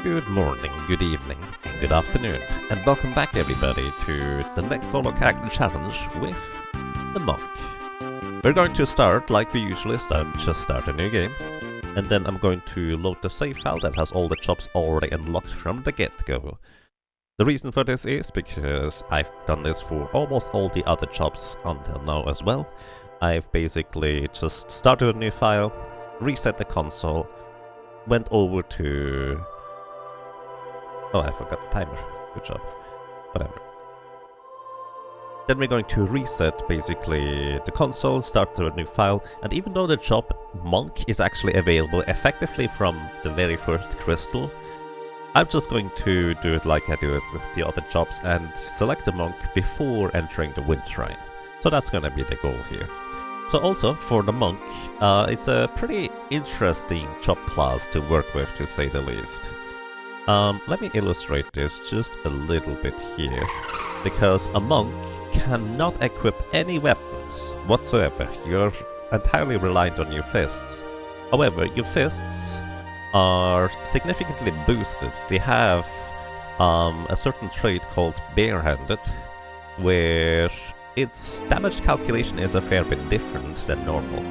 Good morning, good evening, and good afternoon, and welcome back everybody to the next solo character challenge with the monk. We're going to start like we usually start a new game, and then I'm going to load the save file that has all the jobs already unlocked from the get-go. The reason for this is because I've done this for almost all the other jobs until now as well. I've basically just started a new file, reset the console, went over to... Oh, I forgot the timer. Good job. Whatever. Then we're going to reset basically the console, start a new file, and even though the job monk is actually available effectively from the very first crystal, I'm just going to do it like I do it with the other jobs and select the monk before entering the wind shrine. So that's gonna be the goal here. So also for the monk, it's a pretty interesting job class to work with, to say the least. Let me illustrate this just a little bit here, because a monk cannot equip any weapons whatsoever. You're entirely reliant on your fists. However, your fists are significantly boosted. They have a certain trait called barehanded, where its damage calculation is a fair bit different than normal.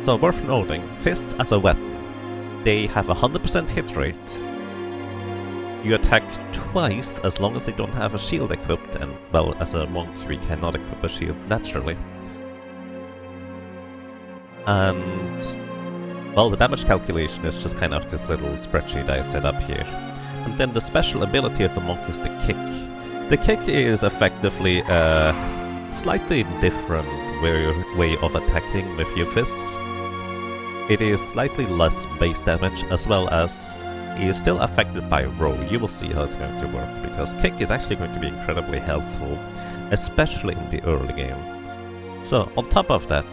So worth noting, fists as a weapon. They have a 100% hit rate. You attack twice as long as they don't have a shield equipped, and well, as a monk we cannot equip a shield naturally. And well, the damage calculation is just kind of this little spreadsheet I set up here. And then the special ability of the monk is the kick. The kick is effectively a slightly different way of attacking with your fists. It is slightly less base damage, as well as it is still affected by row. You will see how it's going to work, because kick is actually going to be incredibly helpful, especially in the early game. So on top of that,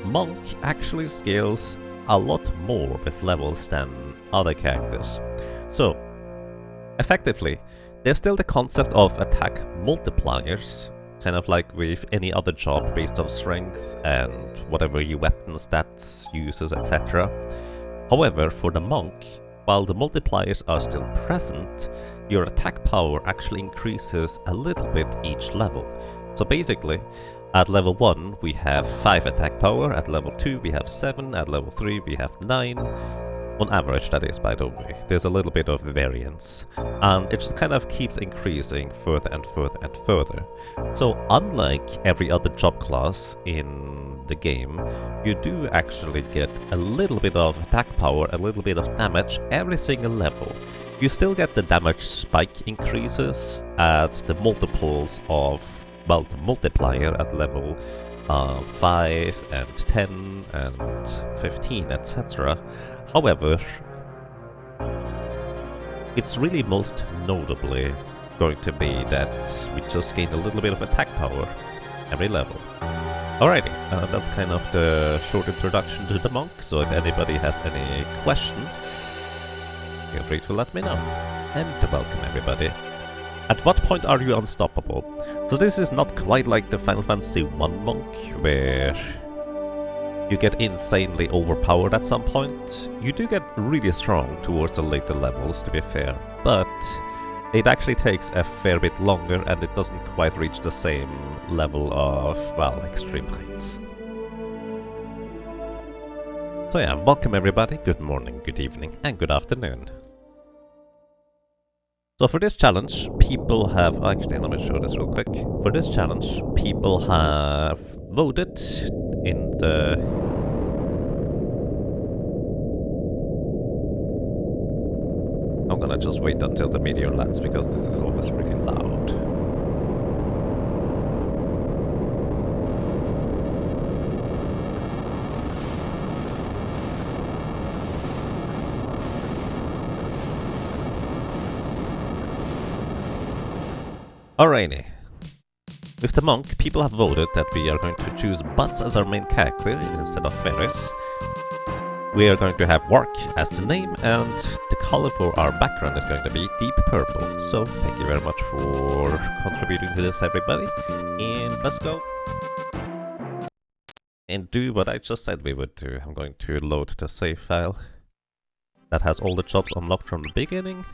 monk actually scales a lot more with levels than other characters. So effectively, there's still the concept of attack multipliers, kind of like with any other job based on strength and whatever your weapon stats uses, etc. However, for the monk, while the multipliers are still present, your attack power actually increases a little bit each level. So basically, at level 1 we have 5 attack power, at level 2 we have 7, at level 3 we have 9. On average, that is, by the way. There's a little bit of variance. And it just kind of keeps increasing further and further and further. So unlike every other job class in the game, you do actually get a little bit of attack power, a little bit of damage every single level. You still get the damage spike increases at the multiples of, well, the multiplier at level 5 and 10 and 15, etc. However, it's really most notably going to be that we just gained a little bit of attack power every level. Alrighty, that's kind of the short introduction to the monk, so if anybody has any questions, feel free to let me know. And welcome everybody. At what point are you unstoppable? So this is not quite like the Final Fantasy 1 monk, where you get insanely overpowered at some point. You do get really strong towards the later levels, to be fair, but it actually takes a fair bit longer and it doesn't quite reach the same level of, well, extreme heights. So yeah, welcome everybody, good morning, good evening, and good afternoon. So for this challenge, people have... Actually, let me show this real quick. For this challenge, people have voted in the... I'm gonna just wait until the meteor lands, because this is always really loud. Alrighty. With the monk, people have voted that we are going to choose Butts as our main character instead of Ferris. We are going to have Wark as the name, and the color for our background is going to be deep purple. So thank you very much for contributing to this, everybody. And let's go and do what I just said we would do. I'm going to load the save file. that has all the jobs unlocked from the beginning.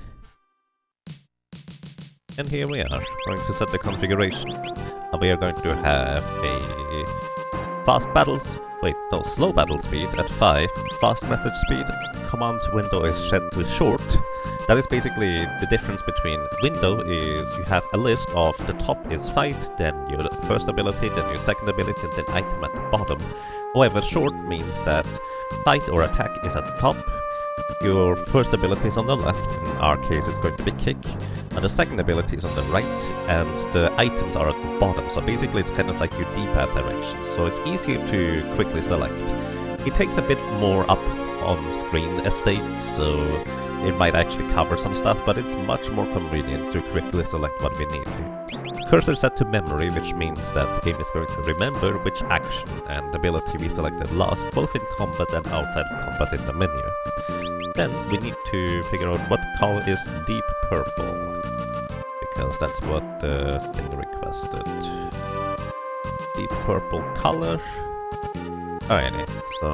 And here we are, going to set the configuration. And we are going to have a fast battles, slow battle speed at 5, fast message speed, command window is set to short. That is basically the difference between window is you have a list of the top is fight, then your first ability, then your second ability, and then item at the bottom. However, short means that fight or attack is at the top, your first ability is on the left, in our case it's going to be kick, and the second ability is on the right, and the items are at the bottom, so basically it's kind of like your D-pad directions, so it's easier to quickly select. It takes a bit more up on screen estate, so it might actually cover some stuff, but it's much more convenient to quickly select what we need to. Cursor set to memory, which means that the game is going to remember which action and ability we selected last, both in combat and outside of combat in the menu. Then we need to figure out what color is deep purple, because that's what the thing requested. Deep purple color. Alrighty, so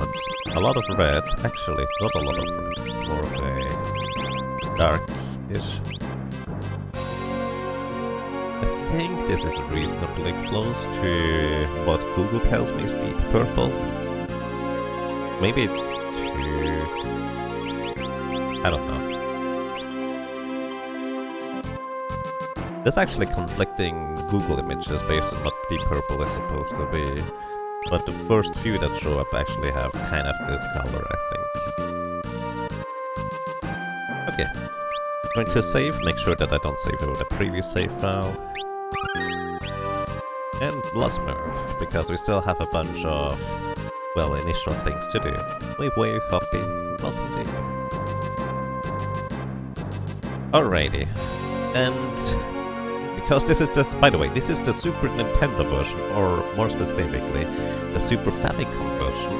it's a lot of red, actually not a lot of red, it's more of a dark-ish. I think this is reasonably close to what Google tells me is deep purple. Maybe it's too... I don't know. There's actually conflicting Google images based on what deep purple is supposed to be. But the first few that show up actually have kind of this color, I think. Okay. Going to save, make sure that I don't save over the previous save file. And last move, because we still have a bunch of, well, initial things to do. Wave, Hoppy, welcome to you. Alrighty. And because this is just, by the way, this is the Super Nintendo version, or more specifically, the Super Famicom version,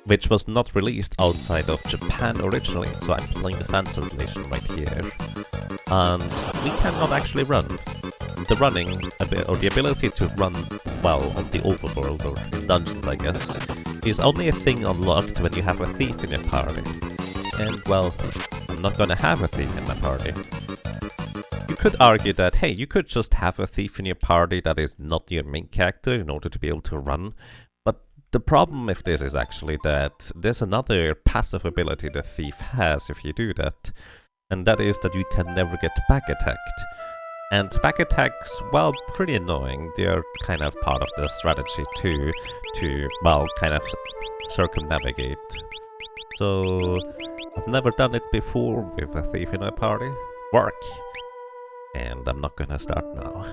which was not released outside of Japan originally, so I'm playing the fan translation right here. And we cannot actually run. The running, or the ability to run, well, on the overworld, or in dungeons I guess, is only a thing unlocked when you have a thief in your party. And, well, I'm not gonna have a thief in my party. You could argue that, hey, you could just have a thief in your party that is not your main character in order to be able to run. But the problem with this is actually that there's another passive ability the thief has if you do that. And that is that you can never get back attacked. And back attacks, well, pretty annoying. They are kind of part of the strategy too, to, well, kind of circumnavigate. So, I've never done it before with a thief in my party. Work! And I'm not gonna start now.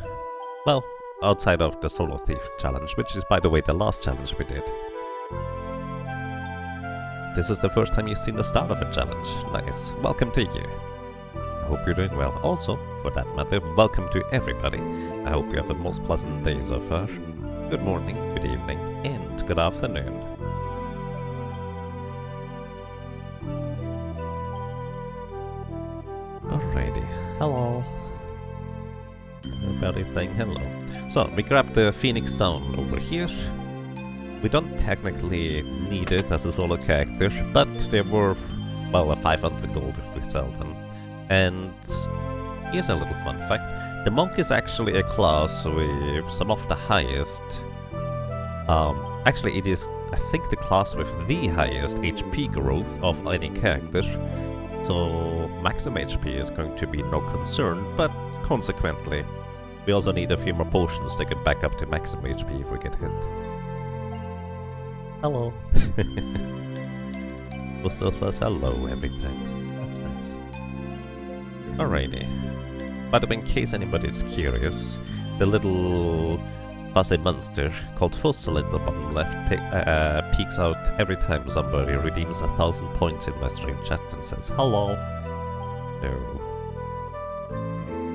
Well, outside of the solo thief challenge, which is, by the way, the last challenge we did. This is the first time you've seen the start of a challenge. Nice. Welcome to you. I hope you're doing well. Also, for that matter, welcome to everybody. I hope you have a most pleasant day so far. Good morning, good evening, and good afternoon. Alrighty. Hello. Everybody's saying hello. So, we grabbed the Phoenix Stone over here. We don't technically need it as a solo character, but they're worth, well, a 500 gold if we sell them. And here's a little fun fact. The monk is actually a class with some of the highest... actually it is, I think, the class with the highest HP growth of any character. So maximum HP is going to be no concern, but consequently, we also need a few more potions to get back up to maximum HP if we get hit. Hello. Also says hello every time. That's nice. Alrighty. By the way, in case anybody's curious, the little fuzzy monster called Fossil at the bottom left peeks out every time somebody redeems 1,000 points in my stream chat and says hello. No.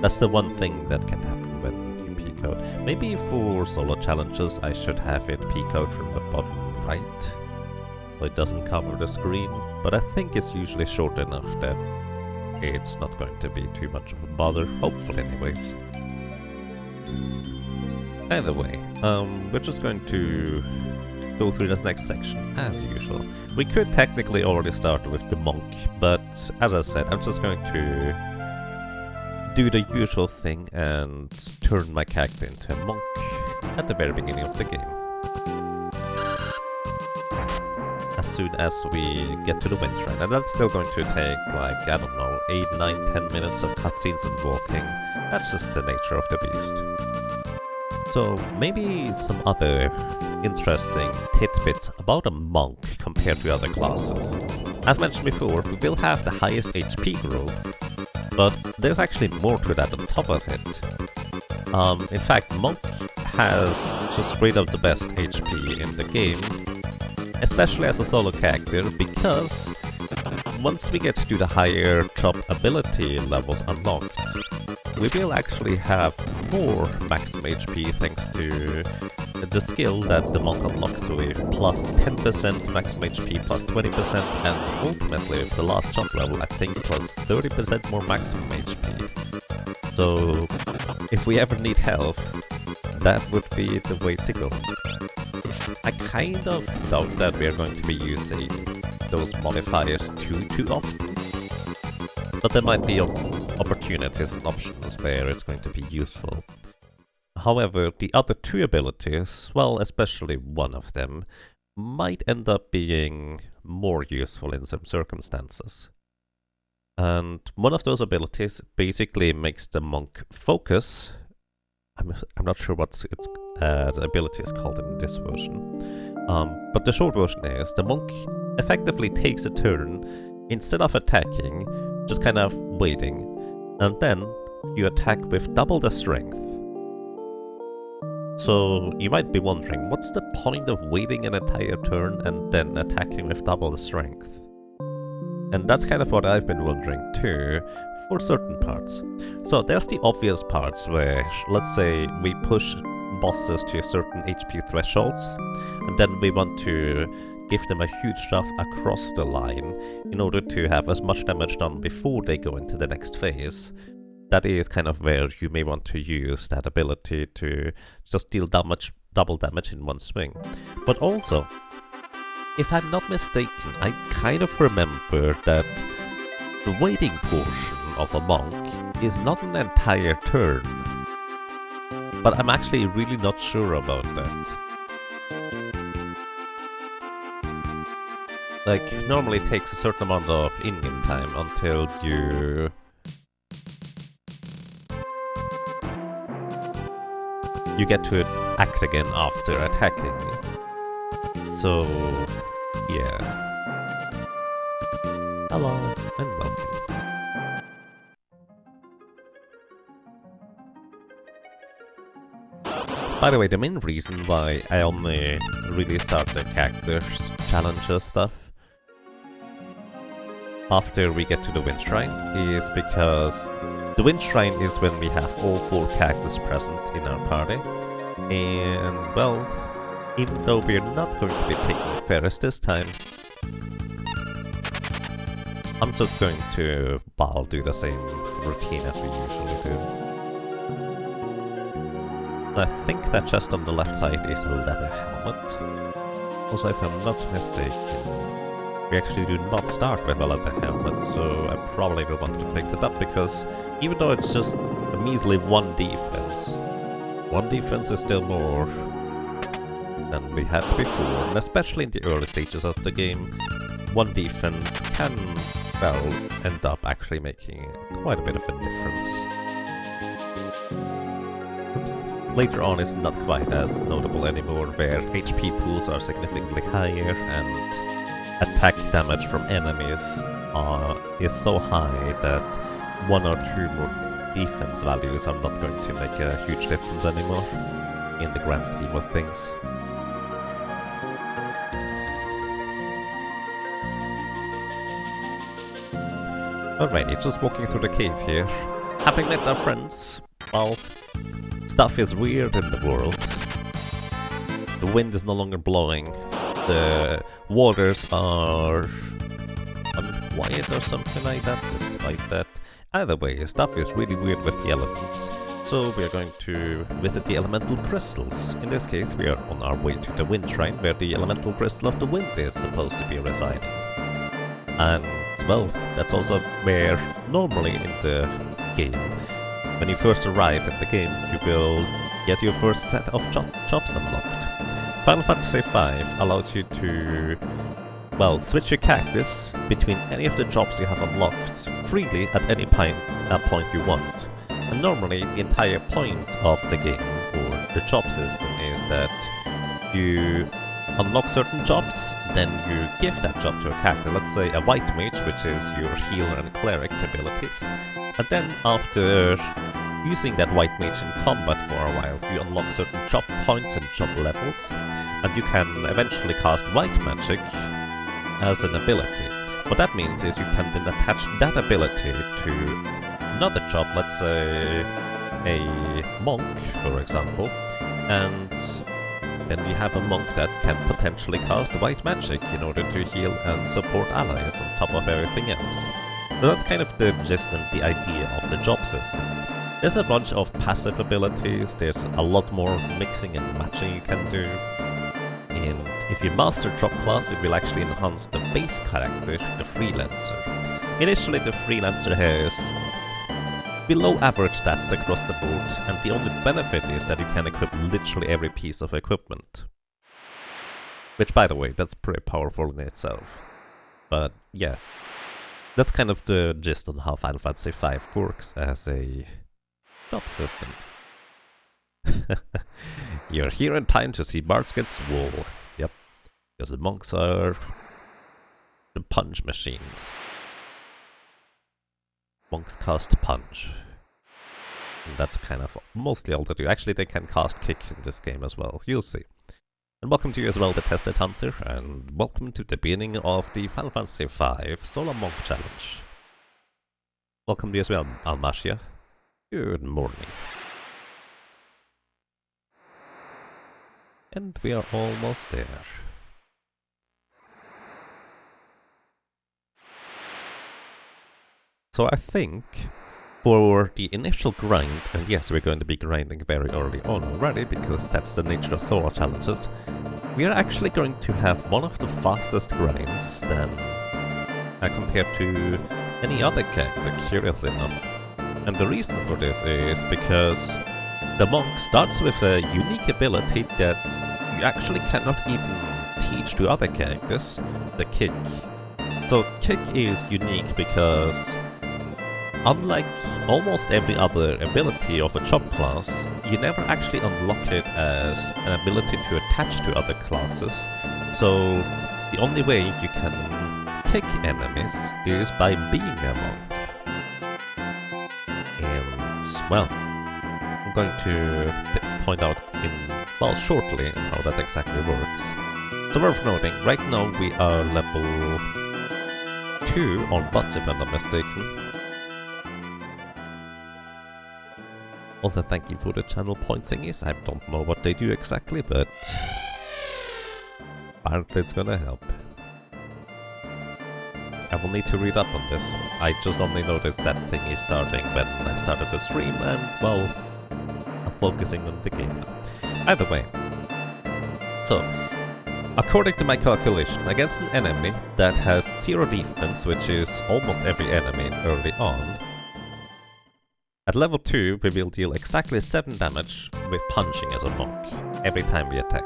That's the one thing that can happen when you peek out. Maybe for solo challenges I should have it peek out from the bottom right, so it doesn't cover the screen, but I think it's usually short enough that it's not going to be too much of a bother, hopefully anyways. Either way, we're just going to go through this next section, as usual. We could technically already start with the monk, but as I said, I'm just going to do the usual thing and turn my character into a monk at the very beginning of the game. As soon as we get to the wind shrine, and that's still going to take like, I don't know, 8, 9, 10 minutes of cutscenes and walking. That's just the nature of the beast. So maybe some other interesting tidbits about a monk compared to other classes. As mentioned before, we will have the highest HP growth, but there's actually more to that on top of it. In fact, monk has just straight up the best HP in the game, especially as a solo character, because once we get to the higher chop ability levels unlocked, we will actually have more maximum HP thanks to the skill that the monk unlocks with plus 10% maximum HP, plus 20%, and ultimately with the last jump level, I think plus 30% more maximum HP. So if we ever need health, that would be the way to go. I kind of doubt that we are going to be using those modifiers too often, but there might be opportunities and options where it's going to be useful. However, the other two abilities, well, especially one of them, might end up being more useful in some circumstances. And one of those abilities basically makes the monk focus. I'm not sure what the ability is called in this version. But the short version is, the monk effectively takes a turn, instead of attacking, just kind of waiting, and then you attack with double the strength. So you might be wondering, what's the point of waiting an entire turn and then attacking with double the strength? And that's kind of what I've been wondering too, for certain parts. So there's the obvious parts where, let's say, we push bosses to certain HP thresholds, and then we want to give them a huge shove across the line in order to have as much damage done before they go into the next phase. That is kind of where you may want to use that ability to just deal double damage in one swing. But also, if I'm not mistaken, I kind of remember that the waiting portion of a monk is not an entire turn. But I'm actually really not sure about that. Like, normally it takes a certain amount of in-game time until you get to act again after attacking. So, yeah. Hello, and welcome. By the way, the main reason why I only really start the characters challenges stuff after we get to the Wind Shrine is because the Wind Shrine is when we have all 4 characters present in our party, and well, even though we're not going to be taking Ferris this time, I'm just going to do the same routine as we usually do. I think that chest on the left side is a leather helmet. Also, if I'm not mistaken, we actually do not start with a leather helmet, so I probably will want to pick that up, because even though it's just a measly 1 defense is still more than we had before, and especially in the early stages of the game, 1 defense can, well, end up actually making quite a bit of a difference. Oops. Later on it's not quite as notable anymore, where HP pools are significantly higher and attack damage from enemies is so high that 1 or 2 more defense values are not going to make a huge difference anymore in the grand scheme of things. Alrighty, just walking through the cave here. Having met our friends, well, stuff is weird in the world. The wind is no longer blowing. The waters are unquiet or something like that, despite that. Either way, stuff is really weird with the elements. So we are going to visit the elemental crystals. In this case, we are on our way to the wind shrine, where the elemental crystal of the wind is supposed to be residing. And, well, that's also where, normally in the game, when you first arrive in the game, you will get your first set of jobs unlocked. Final Fantasy V allows you to, well, switch your cactus between any of the jobs you have unlocked freely at any point you want. And normally, the entire point of the game, or the job system, is that you unlock certain jobs, then you give that job to a character. Let's say a white mage, which is your healer and cleric abilities. And then after using that white mage in combat for a while, you unlock certain job points and job levels, and you can eventually cast white magic as an ability. What that means is you can then attach that ability to another job, let's say a monk, for example, and then you have a monk that can potentially cast white magic in order to heal and support allies on top of everything else. So that's kind of the gist and the idea of the job system. There's a bunch of passive abilities, there's a lot more mixing and matching you can do, and if you master job class, it will actually enhance the base character, the freelancer. Initially, the freelancer has below average stats across the board, and the only benefit is that you can equip literally every piece of equipment. Which, by the way, that's pretty powerful in itself. But yes, that's kind of the gist on how Final Fantasy V works as a job system. You're here in time to see Bards get swole. Yep, because the monks are the punch machines. Monks cast punch. And that's kind of mostly all they do. Actually, they can cast kick in this game as well. You'll see. And welcome to you as well, the Tested Hunter, and welcome to the beginning of the Final Fantasy V Solo Monk Challenge. Welcome to you as well, Almacia. Good morning. And we are almost there. So I think for the initial grind, and yes, we're going to be grinding very early on already, because that's the nature of solo challenges, we are actually going to have one of the fastest grinds than compared to any other character, curiously enough. And the reason for this is because the monk starts with a unique ability that you actually cannot even teach to other characters, the kick. So kick is unique because unlike almost every other ability of a job class, you never actually unlock it as an ability to attach to other classes. So the only way you can kick enemies is by being a monk. And, well, I'm going to point out shortly how that exactly works. So worth noting, right now we are level 2 on bots, if I'm not mistaken. Also, thank you for the channel point thingies. I don't know what they do exactly, but apparently it's gonna help. I will need to read up on this. I just only noticed that thingy starting when I started the stream, and, well, I'm focusing on the game now. Either way. So, according to my calculation, against an enemy that has 0 defense, which is almost every enemy early on, at level 2, we will deal exactly 7 damage with punching as a monk, every time we attack.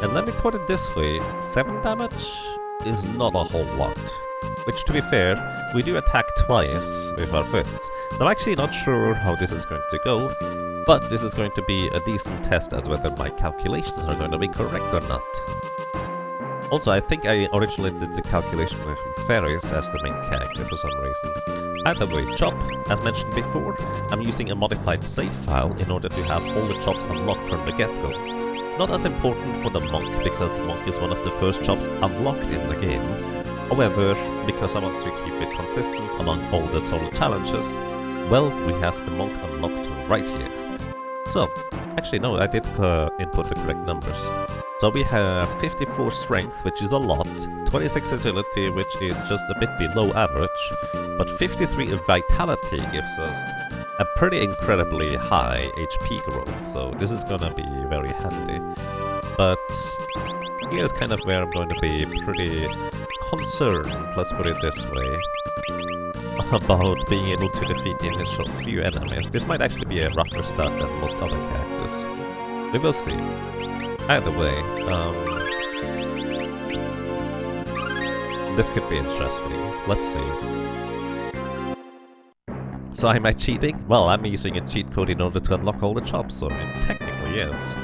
And let me put it this way, 7 damage is not a whole lot. Which, to be fair, we do attack twice with our fists, so I'm actually not sure how this is going to go, but this is going to be a decent test at whether my calculations are going to be correct or not. Also, I think I originally did the calculation with fairies as the main character for some reason. Either way, job, as mentioned before, I'm using a modified save file in order to have all the jobs unlocked from the get-go. It's not as important for the monk, because the monk is one of the first jobs unlocked in the game. However, because I want to keep it consistent among all the solo challenges, well, we have the monk unlocked right here. So, actually no, I did input the correct numbers. So we have 54 strength, which is a lot, 26 agility, which is just a bit below average, but 53 vitality gives us a pretty incredibly high HP growth, so this is gonna be very handy. But here's kind of where I'm going to be pretty concerned, let's put it this way, about being able to defeat the initial few enemies. This might actually be a rougher start than most other characters. We will see. Either way, this could be interesting. Let's see. So am I cheating? Well, I'm using a cheat code in order to unlock all the chops, so technically yes.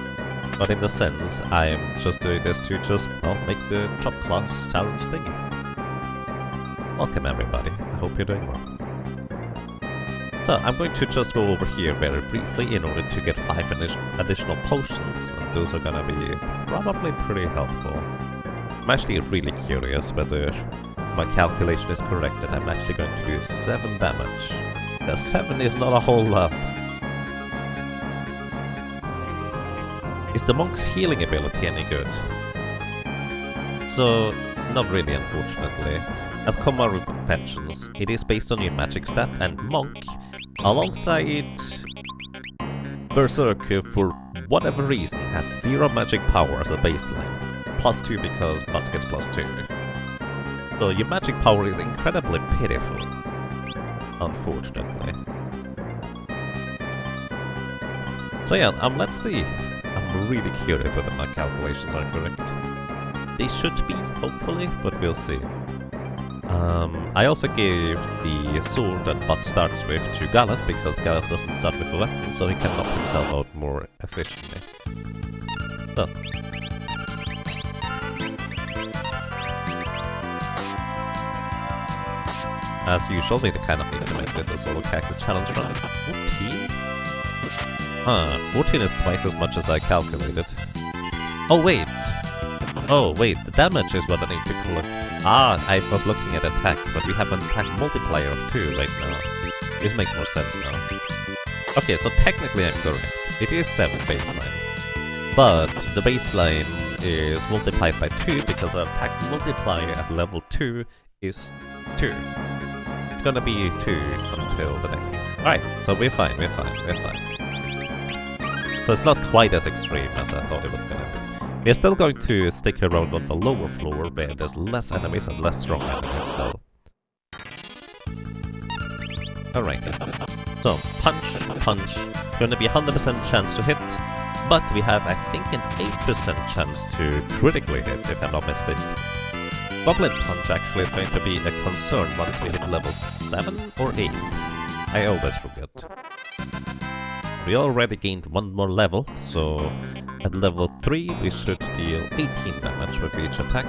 But in the sense, I'm just doing this to just, well, make the chop class challenge thingy. Welcome everybody, I hope you're doing well. So, I'm going to just go over here very briefly in order to get 5 additional potions, and those are gonna be probably pretty helpful. I'm actually really curious whether my calculation is correct that I'm actually going to do 7 damage. The 7 is not a whole lot. Is the monk's healing ability any good? So, not really unfortunately. As Komaru mentions, it is based on your magic stat, and Monk, alongside Berserker for whatever reason, has 0 magic power as a baseline. +2 because Butts gets +2. So your magic power is incredibly pitiful, unfortunately. So yeah, let's see. I'm really curious whether my calculations are correct. They should be, hopefully, but we'll see. I also gave the sword that Butt starts with to Galef, because Galef doesn't start with a weapon, so he can knock himself out more efficiently. So. As usual, we kind of need to make this a solo character challenge run. 14? Huh, 14 is twice as much as I calculated. Oh wait! Oh wait, the damage is what I need to collect. Ah, I was looking at attack, but we have an attack multiplier of 2 right now. This makes more sense now. Okay, so technically I'm correct. It is 7 baseline. But the baseline is multiplied by 2 because our attack multiplier at level 2 is 2. It's gonna be 2 until the next one. Alright, so we're fine. So it's not quite as extreme as I thought it was gonna be. We're still going to stick around on the lower floor where there's less enemies and less strong enemies, so... Alright. So, punch. It's going to be 100% chance to hit, but we have, I think, an 8% chance to critically hit, if I'm not mistaken. Goblin Punch actually is going to be a concern once we hit level 7 or 8. I always forget. We already gained 1 more level, so... At level 3, we should deal 18 damage with each attack.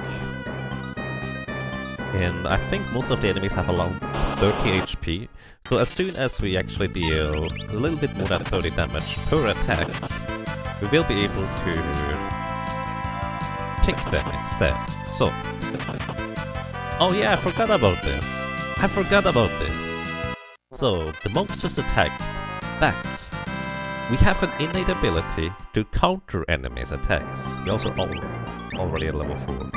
And I think most of the enemies have around 30 HP. So as soon as we actually deal a little bit more than 30 damage per attack, we will be able to kick them instead. So... Oh yeah, I forgot about this! So, the monk just attacked back. We have an innate ability to counter enemies' attacks. We also already at level 4.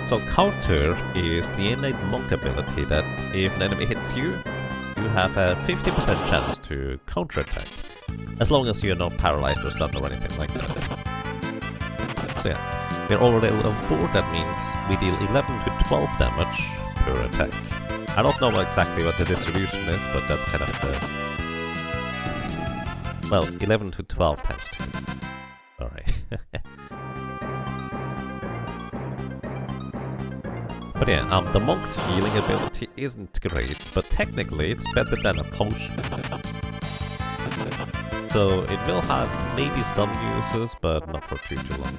So counter is the innate monk ability that if an enemy hits you, you have a 50% chance to counterattack. As long as you're not paralyzed or stunned or anything like that. So yeah, we're already at level 4, that means we deal 11 to 12 damage per attack. I don't know exactly what the distribution is, but that's kind of the... Well, 11 to 12 times 2. Alright. But yeah, the monk's healing ability isn't great, but technically it's better than a potion. So it will have maybe some uses, but not for too long.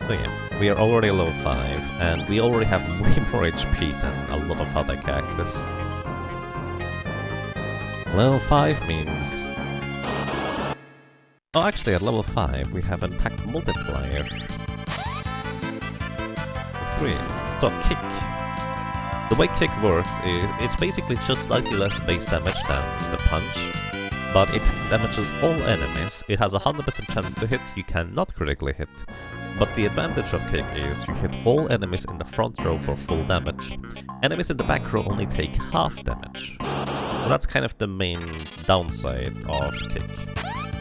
So yeah, we are already level 5, and we already have way more HP than a lot of other characters. Level 5 means... Oh, actually at level 5 we have an attack multiplier of 3. So kick. The way kick works is it's basically just slightly less base damage than the punch, but it damages all enemies. It has a 100% chance to hit, you cannot critically hit. But the advantage of Kick is you hit all enemies in the front row for full damage. Enemies in the back row only take half damage. So that's kind of the main downside of Kick.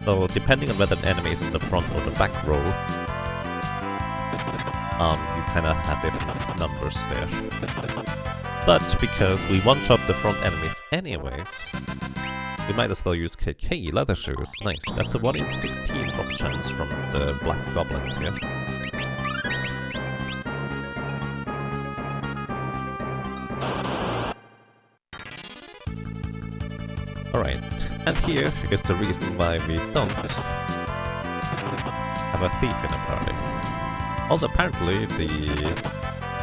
So depending on whether an enemy is in the front or the back row, you kind of have different numbers there. But because we one-shot the front enemies anyways, we might as well use Kick. Hey, leather shoes, nice. That's a 1 in 16 drop chance from the black goblins here. Alright, and here is the reason why we don't have a thief in a party. Also, apparently, the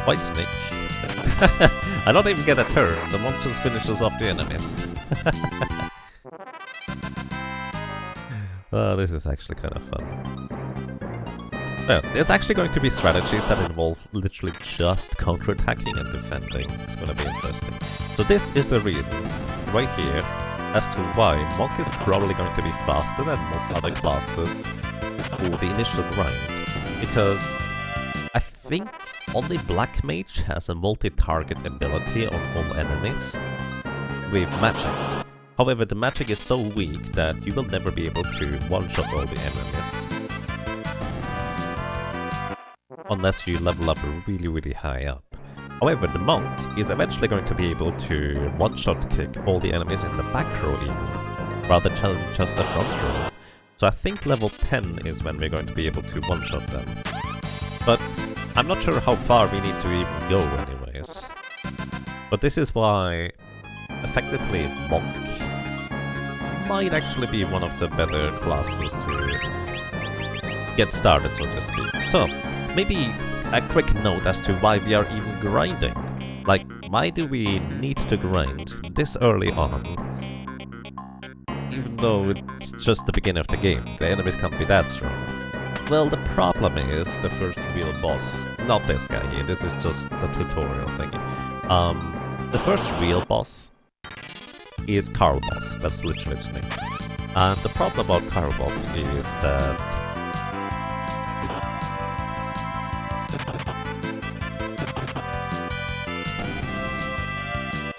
White Snake I don't even get a turn, the monk just finishes off the enemies. Oh, this is actually kind of fun. Well, there's actually going to be strategies that involve literally just counterattacking and defending. It's gonna be interesting. So this is the reason, right here, as to why Monk is probably going to be faster than most other classes for the initial grind. Because I think only Black Mage has a multi-target ability on all enemies with magic. However, the magic is so weak that you will never be able to one-shot all the enemies. Unless you level up really, really high up. However, the Monk is eventually going to be able to one-shot kick all the enemies in the back row even, rather than just the front row. So I think level 10 is when we're going to be able to one-shot them. But I'm not sure how far we need to even go anyways. But this is why, effectively, Monk might actually be one of the better classes to get started, so to speak. So, maybe a quick note as to why we are even grinding. Like, why do we need to grind this early on? Even though it's just the beginning of the game, the enemies can't be that strong. Well, the problem is the first real boss, not this guy here, this is just the tutorial thingy. The first real boss is Carl Boss, that's literally its name. And the problem about Carl Boss is that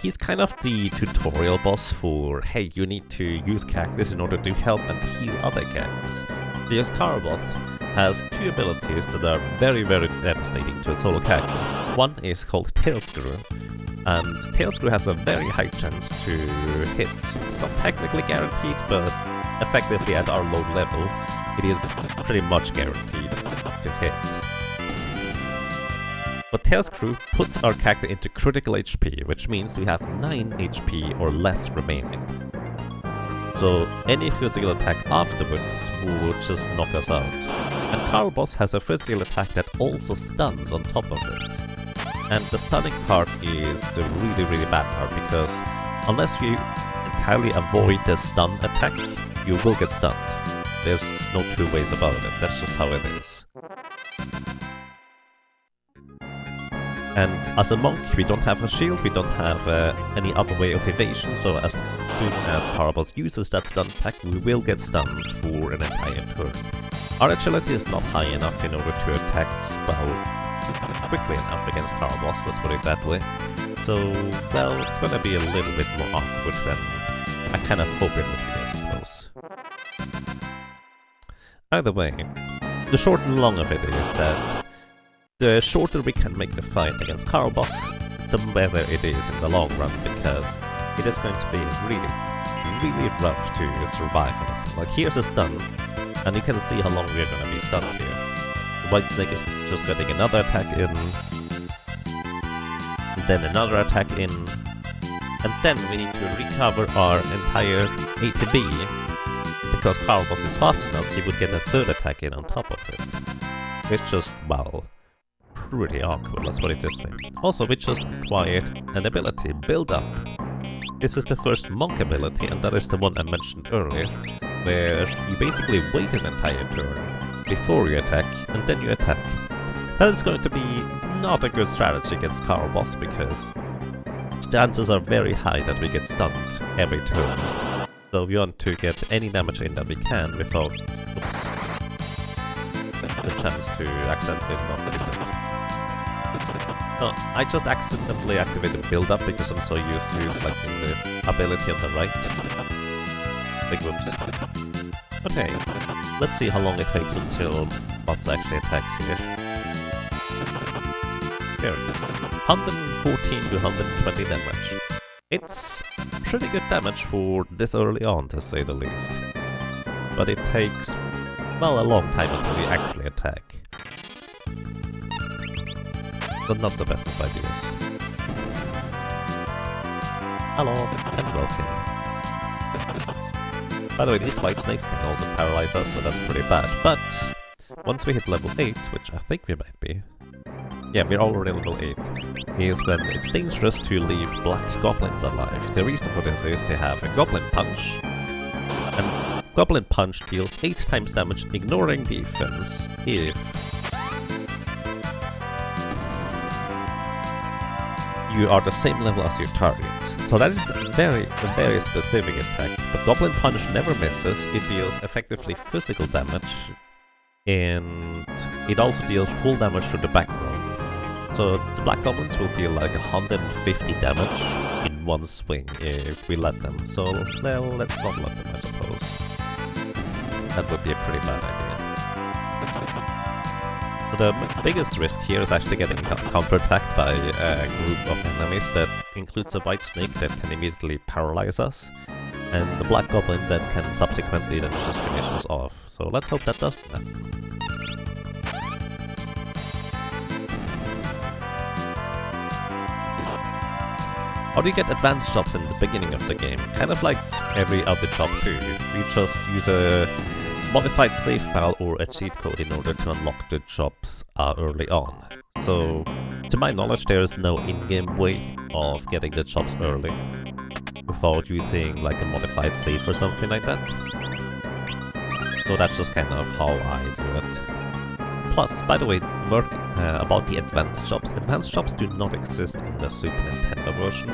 he's kind of the tutorial boss for, hey, you need to use characters in order to help and heal other characters. Because Carl Boss has two abilities that are very, very devastating to a solo character. One is called Tail Screw, and Tail Screw has a very high chance to hit. It's not technically guaranteed, but effectively at our low level, it is pretty much guaranteed to hit. But Tail Screw puts our character into critical HP, which means we have 9 HP or less remaining. So any physical attack afterwards would just knock us out. And Carl Boss has a physical attack that also stuns on top of it. And the stunning part is the really, really bad part, because unless you entirely avoid the stun attack, you will get stunned. There's no two ways about it, that's just how it is. And as a monk, we don't have a shield, we don't have any other way of evasion, so as soon as Carl Boss uses that stun attack, we will get stunned for an entire turn. Our agility is not high enough in order to attack, well, quickly enough against Carl Boss, let's put it that way. So, well, it's gonna be a little bit more awkward than I kind of hope it would be, I suppose. Either way, the short and long of it is that the shorter we can make the fight against Carl Boss, the better it is in the long run, because it is going to be really, really rough to survive on it. Like, here's a stun, and you can see how long we're gonna be stunned here. The White Snake is just getting another attack in, and then another attack in, and then we need to recover our entire ATB, because Carl Boss is fast enough, he would get a third attack in on top of it. It's just, well, pretty awkward, let's put it this way. Also, we just acquired an ability, Build Up. This is the first monk ability, and that is the one I mentioned earlier, where you basically wait an entire turn before you attack, and then you attack. That is going to be not a good strategy against Carl Boss, because chances are very high that we get stunned every turn. So we want to get any damage in that we can without the chance to accidentally not hit it. No, I just accidentally activated build-up because I'm so used to selecting the ability on the right. Big whoops. Okay, let's see how long it takes until bots actually attacks here. There it is. 114 to 120 damage. It's pretty good damage for this early on, to say the least. But it takes, well, a long time until we actually attack. But not the best of ideas. Hello, and welcome. By the way, these white snakes can also paralyze us, so that's pretty bad. But once we hit level 8, which I think we might be, yeah, we're already level 8, is when it's dangerous to leave black goblins alive. The reason for this is they have a Goblin Punch, and Goblin Punch deals 8 times damage ignoring defense if you are the same level as your target. So that is a very specific attack, but Goblin Punch never misses. It deals effectively physical damage, and it also deals full damage to the back row. So the Black Goblins will deal like 150 damage in one swing if we let them. So, well, let's not let them, I suppose. That would be a pretty bad idea. So the biggest risk here is actually getting counterattacked by a group of enemies that includes a white snake that can immediately paralyze us, and the Black Goblin that can subsequently then just finish us off. So let's hope that does that. How do you get advanced jobs in the beginning of the game? Kind of like every other job too. We just use a modified save file or a cheat code in order to unlock the jobs early on. So, to my knowledge, there is no in-game way of getting the jobs early without using like a modified save or something like that. So that's just kind of how I do it. Plus, by the way, about the advanced jobs. Advanced jobs do not exist in the Super Nintendo version,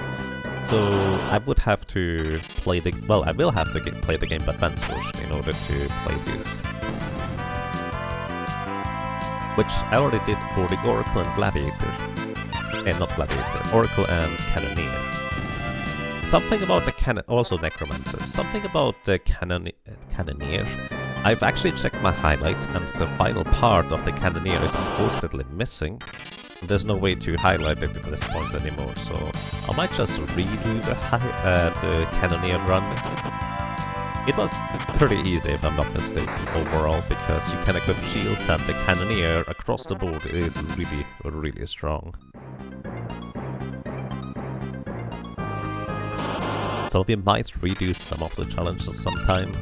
so I would have to play the... well, I will have to play the Game Boy Advance version in order to play these. Which I already did for the Oracle and Gladiator. Not Gladiator, Oracle and Cannoneer. Something about the also Necromancer. Something about the Cannoneer. I've actually checked my highlights, and the final part of the Cannoneer is unfortunately missing. There's no way to highlight it at this point anymore, so I might just redo the Cannoneer run. It was pretty easy if I'm not mistaken overall, because you can equip shields and the Cannoneer across the board is really strong. So we might redo some of the challenges sometime.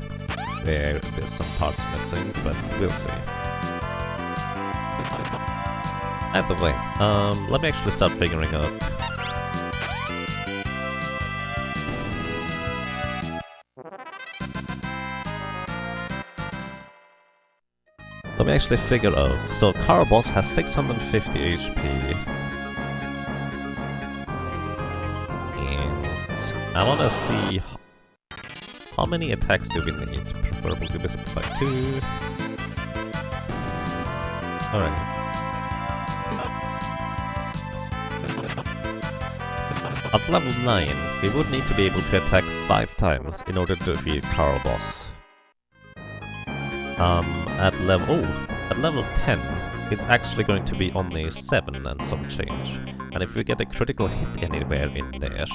There's some parts missing, but we'll see. Either way, let me actually start figuring out. Let me actually figure out. So, Car Boss has 650 HP. And I wanna see how many attacks do we need. Preferably divisible by 2. Alright. At level 9, we would need to be able to attack 5 times in order to defeat Carl Boss. At level 10, it's actually going to be only 7 and some change. And if we get a critical hit anywhere in there,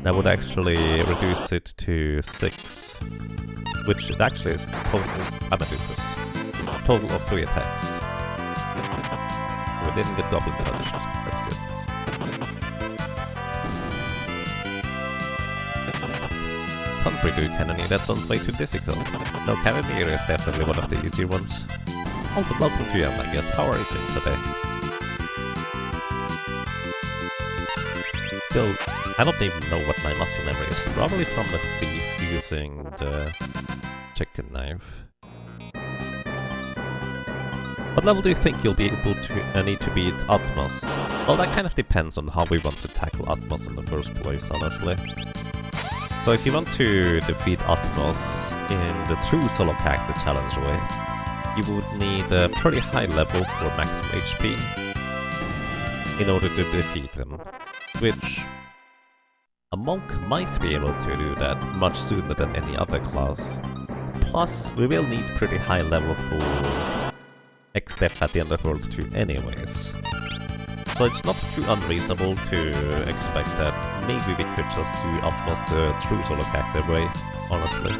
that would actually reduce it to 6. Which it actually is total of 3 attacks. We didn't get Goblin Punched, that's good. Can't redo Cannoneer, that sounds way too difficult. No, Cannoneer is definitely one of the easier ones. Also, welcome to you, I guess. How are you doing today? Still, I don't even know what my muscle memory is. Probably from the thief using the chicken knife. What level do you think you'll be able to need to beat Atmos? Well, that kind of depends on how we want to tackle Atmos in the first place, honestly. So if you want to defeat Atmos in the true solo character challenge way, you would need a pretty high level for maximum HP in order to defeat him, which a monk might be able to do that much sooner than any other class. Plus, we will need pretty high level for X-Def at the end of World 2 anyways. So it's not too unreasonable to expect that maybe we could just do Atmos the true solo character way, honestly.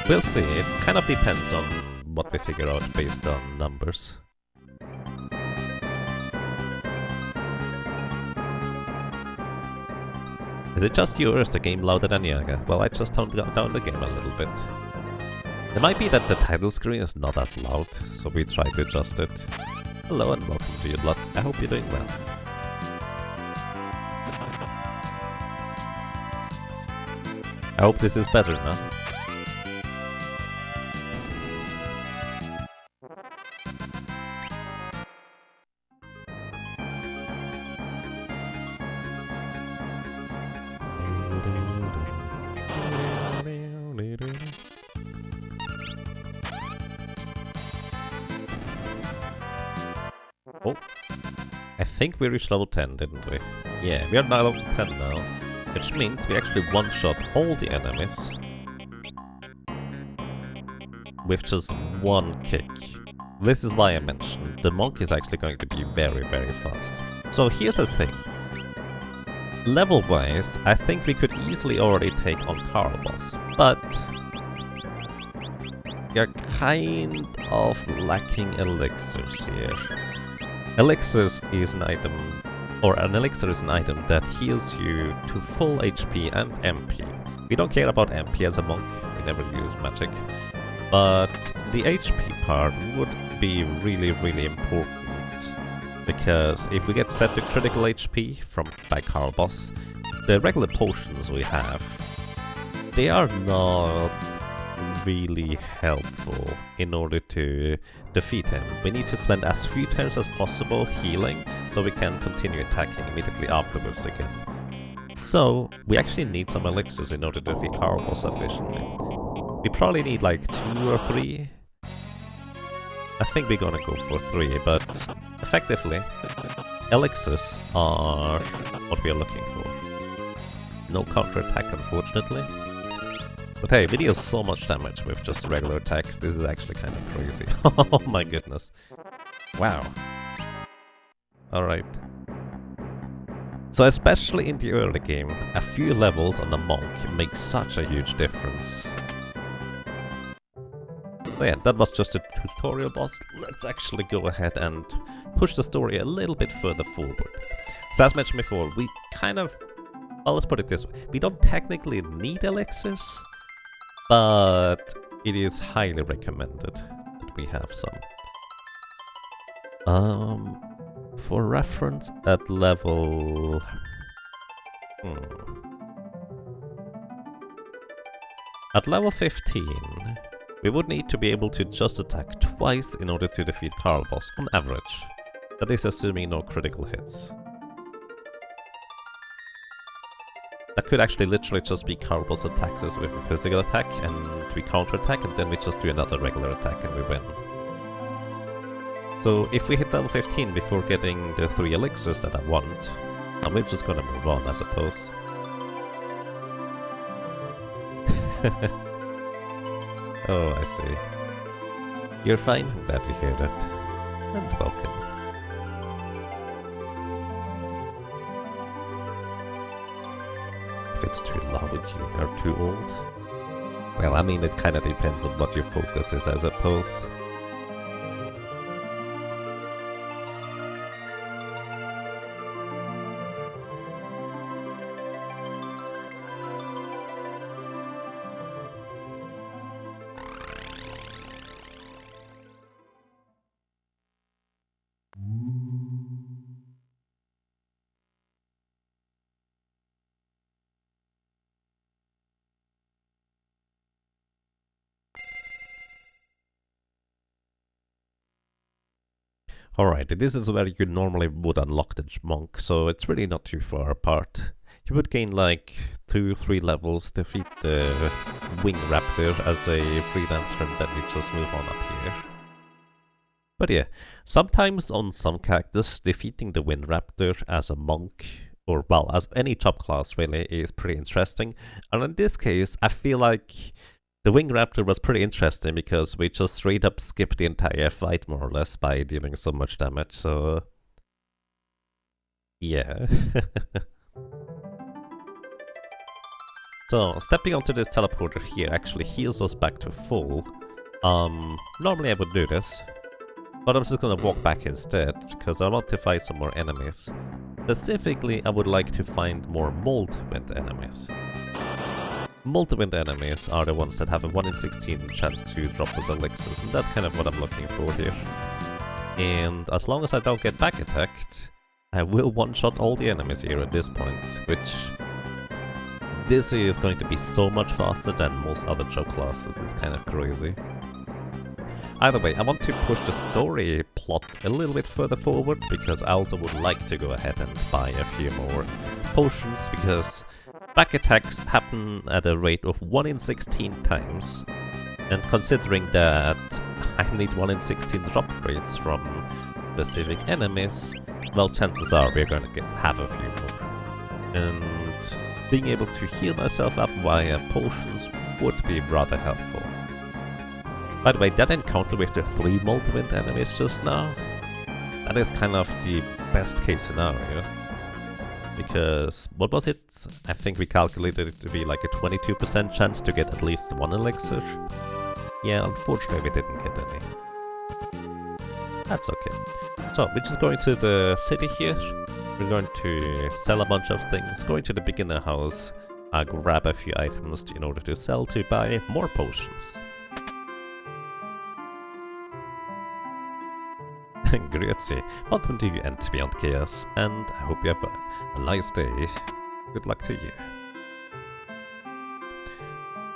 We'll see, it kind of depends on what we figure out based on numbers. Is it just you or is the game louder than Yaga? Well, I just toned down the game a little bit. It might be that the title screen is not as loud, so we try to adjust it. Hello and welcome to you, Blood. I hope you're doing well. I hope this is better now. Oh, I think we reached level 10, didn't we? Yeah, we are now level 10 now, which means we actually one-shot all the enemies with just one kick. This is why I mentioned the monk is actually going to be very, very fast. So here's the thing. Level-wise, I think we could easily already take on Carlboss, but you're kind of lacking elixirs here. Elixirs is an item, or an elixir is an item that heals you to full HP and MP. We don't care about MP as a monk, we never use magic, but the HP part would be really, really important, because if we get set to critical HP by Carlboss, the regular potions we have, they are not really helpful in order to defeat him. We need to spend as few turns as possible healing, so we can continue attacking immediately afterwards again. So, we actually need some elixirs in order to defeat Carlboss efficiently. We probably need like 2 or 3. I think we're gonna go for 3, but effectively, elixirs are what we are looking for. No counter-attack, unfortunately. But hey, we deal so much damage with just regular attacks, this is actually kind of crazy. Oh my goodness. Wow. Alright. So especially in the early game, a few levels on the monk make such a huge difference. So yeah, that was just a tutorial boss. Let's actually go ahead and push the story a little bit further forward. So as mentioned before, we kind of... Well, let's put it this way. We don't technically need elixirs, but it is highly recommended that we have some. For reference, at level... At level 15, we would need to be able to just attack twice in order to defeat Carlboss, on average. That is assuming no critical hits. That could actually literally just be Carlboss attacks us with a physical attack, and we counter-attack, and then we just do another regular attack and we win. So if we hit level 15 before getting the 3 elixirs that I want, then we're just gonna move on, I suppose. Oh, I see. You're fine? Glad to hear that. And welcome. If it's too loud, you are too old. Well, I mean, it kinda depends on what your focus is, I suppose. Alright, this is where you normally would unlock the monk, so it's really not too far apart. You would gain like 2-3 levels, defeat the Wing Raptor as a freelancer, and then you just move on up here. But yeah, sometimes on some characters, defeating the Wind Raptor as a monk, or well, as any top class really, is pretty interesting. And in this case, I feel like the Wing Raptor was pretty interesting because we just straight up skipped the entire fight more or less by dealing so much damage, so yeah. So, stepping onto this teleporter here actually heals us back to full. Normally I would do this, but I'm just gonna walk back instead, because I want to fight some more enemies. Specifically, I would like to find more Mold Wind enemies. Mold Wind enemies are the ones that have a 1 in 16 chance to drop us elixirs, and that's kind of what I'm looking for here. And as long as I don't get back attacked, I will one-shot all the enemies here at this point, which... this is going to be so much faster than most other job classes, it's kind of crazy. Either way, I want to push the story plot a little bit further forward, because I also would like to go ahead and buy a few more potions, because back attacks happen at a rate of 1 in 16 times, and considering that I need 1 in 16 drop rates from specific enemies, well, chances are we're gonna have a few more. And being able to heal myself up via potions would be rather helpful. By the way, that encounter with the 3 Multiwind enemies just now, that is kind of the best case scenario. Because, what was it? I think we calculated it to be like a 22% chance to get at least 1 elixir. Yeah, unfortunately we didn't get any. That's okay. So, we're just going to the city here. We're going to sell a bunch of things, going to the beginner house, grab a few items in order to sell to buy more potions. Grüezi, welcome to Ent Beyond Chaos, and I hope you have a nice day. Good luck to you.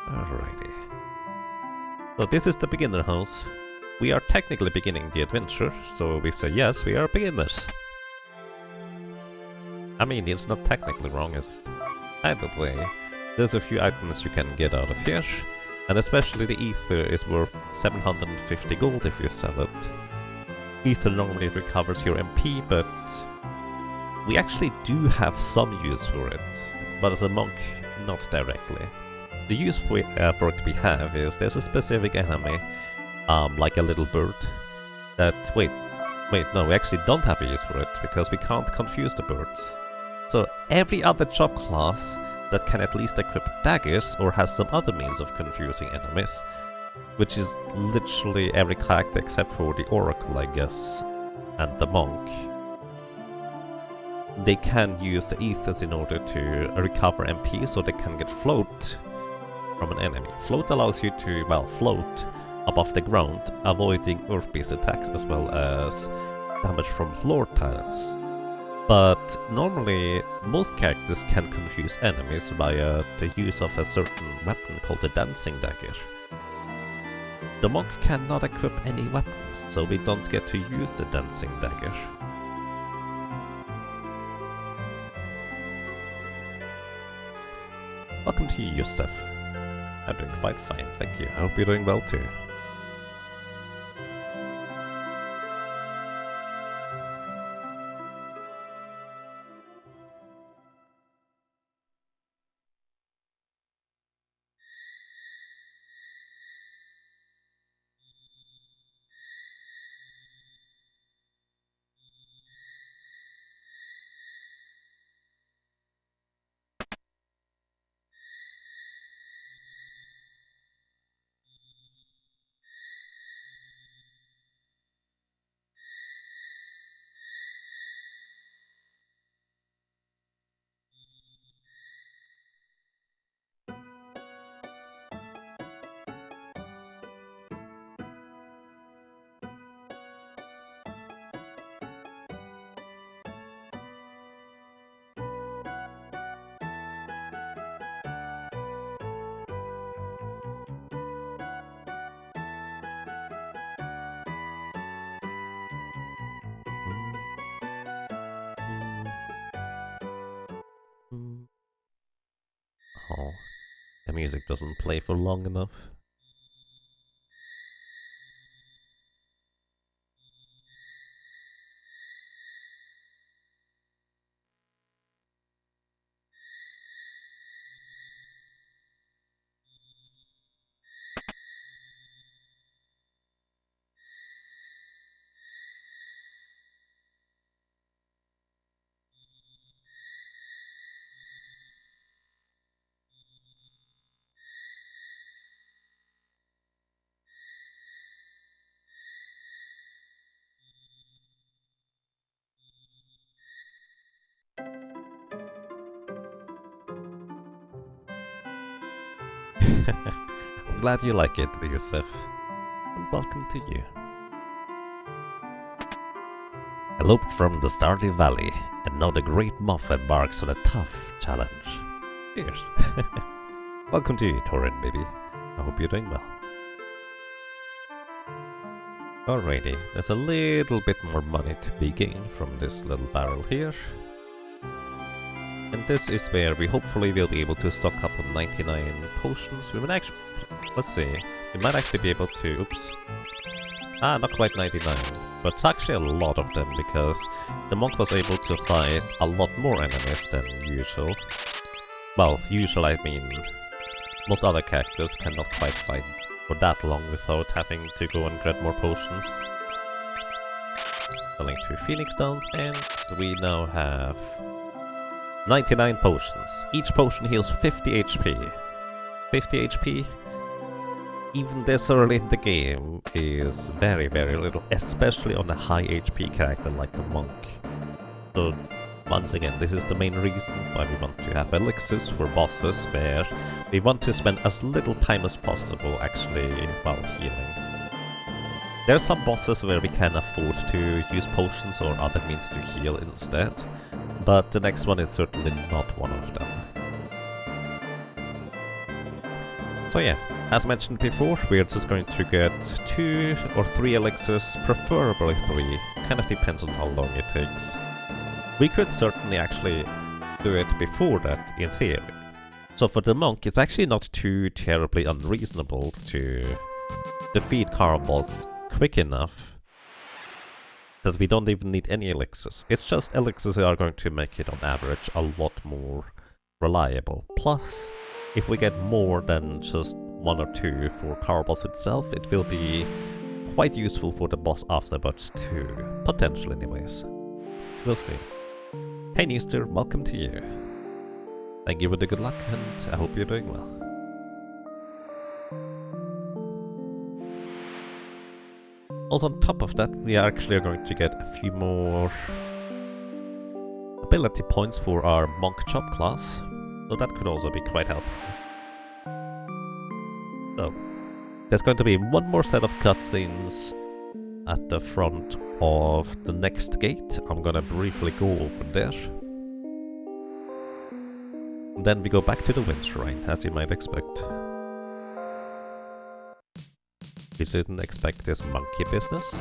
Alrighty. So this is the beginner house. We are technically beginning the adventure, so we say yes, we are beginners. I mean, it's not technically wrong, is it? Either way, there's a few items you can get out of here, and especially the ether is worth 750 gold if you sell it. Ether normally recovers your MP, but we actually do have some use for it, but as a monk, not directly. The use for it we have is there's a specific enemy, like a little bird, that... Wait, no, we actually don't have a use for it, because we can't confuse the birds. So every other job class that can at least equip daggers or has some other means of confusing enemies, which is literally every character except for the Oracle, I guess, and the Monk, they can use the ethers in order to recover MP so they can get float from an enemy. Float allows you to, well, float above the ground, avoiding earth-based attacks as well as damage from floor tiles. But normally, most characters can confuse enemies via the use of a certain weapon called the Dancing Dagger. The monk cannot equip any weapons, so we don't get to use the Dancing Dagger. Welcome to you, Yusuf. I'm doing quite fine, thank you. I hope you're doing well too. Oh, the music doesn't play for long enough. I'm glad you like it, Yusuf. And welcome to you. Eloped from the Stardew Valley, and now the great moth embarks on a tough challenge. Cheers. Welcome to you, Torin, baby. I hope you're doing well. Alrighty, there's a little bit more money to be gained from this little barrel here. And this is where we hopefully will be able to stock up on 99 potions. We might actually, let's see, we might actually be able to, oops. Not quite 99, but it's actually a lot of them because the monk was able to fight a lot more enemies than usual. Well, usual I mean, most other characters cannot quite fight for that long without having to go and grab more potions. Selling 2 Phoenix Stones, and we now have 99 potions. Each potion heals 50 HP. 50 HP, even this early in the game, is very, very little, especially on a high HP character like the monk. So, once again, this is the main reason why we want to have elixirs for bosses, where we want to spend as little time as possible actually while healing. There are some bosses where we can afford to use potions or other means to heal instead, but the next one is certainly not one of them. So yeah, as mentioned before, we're just going to get 2 or 3 elixirs, preferably 3, kind of depends on how long it takes. We could certainly actually do it before that, in theory. So for the monk, it's actually not too terribly unreasonable to defeat Carl boss quick enough that we don't even need any elixirs. It's just elixirs that are going to make it on average a lot more reliable. Plus, if we get more than just 1 or 2 for Carl boss itself, it will be quite useful for the boss afterwards too. Potential anyways. We'll see. Hey Newster, welcome to you. Thank you for the good luck, and I hope you're doing well. Also on top of that, we actually are going to get a few more ability points for our Monk Chop class, so that could also be quite helpful. So, there's going to be one more set of cutscenes at the front of the next gate. I'm gonna briefly go over there. And then we go back to the Wind Shrine, as you might expect. You didn't expect this monkey business?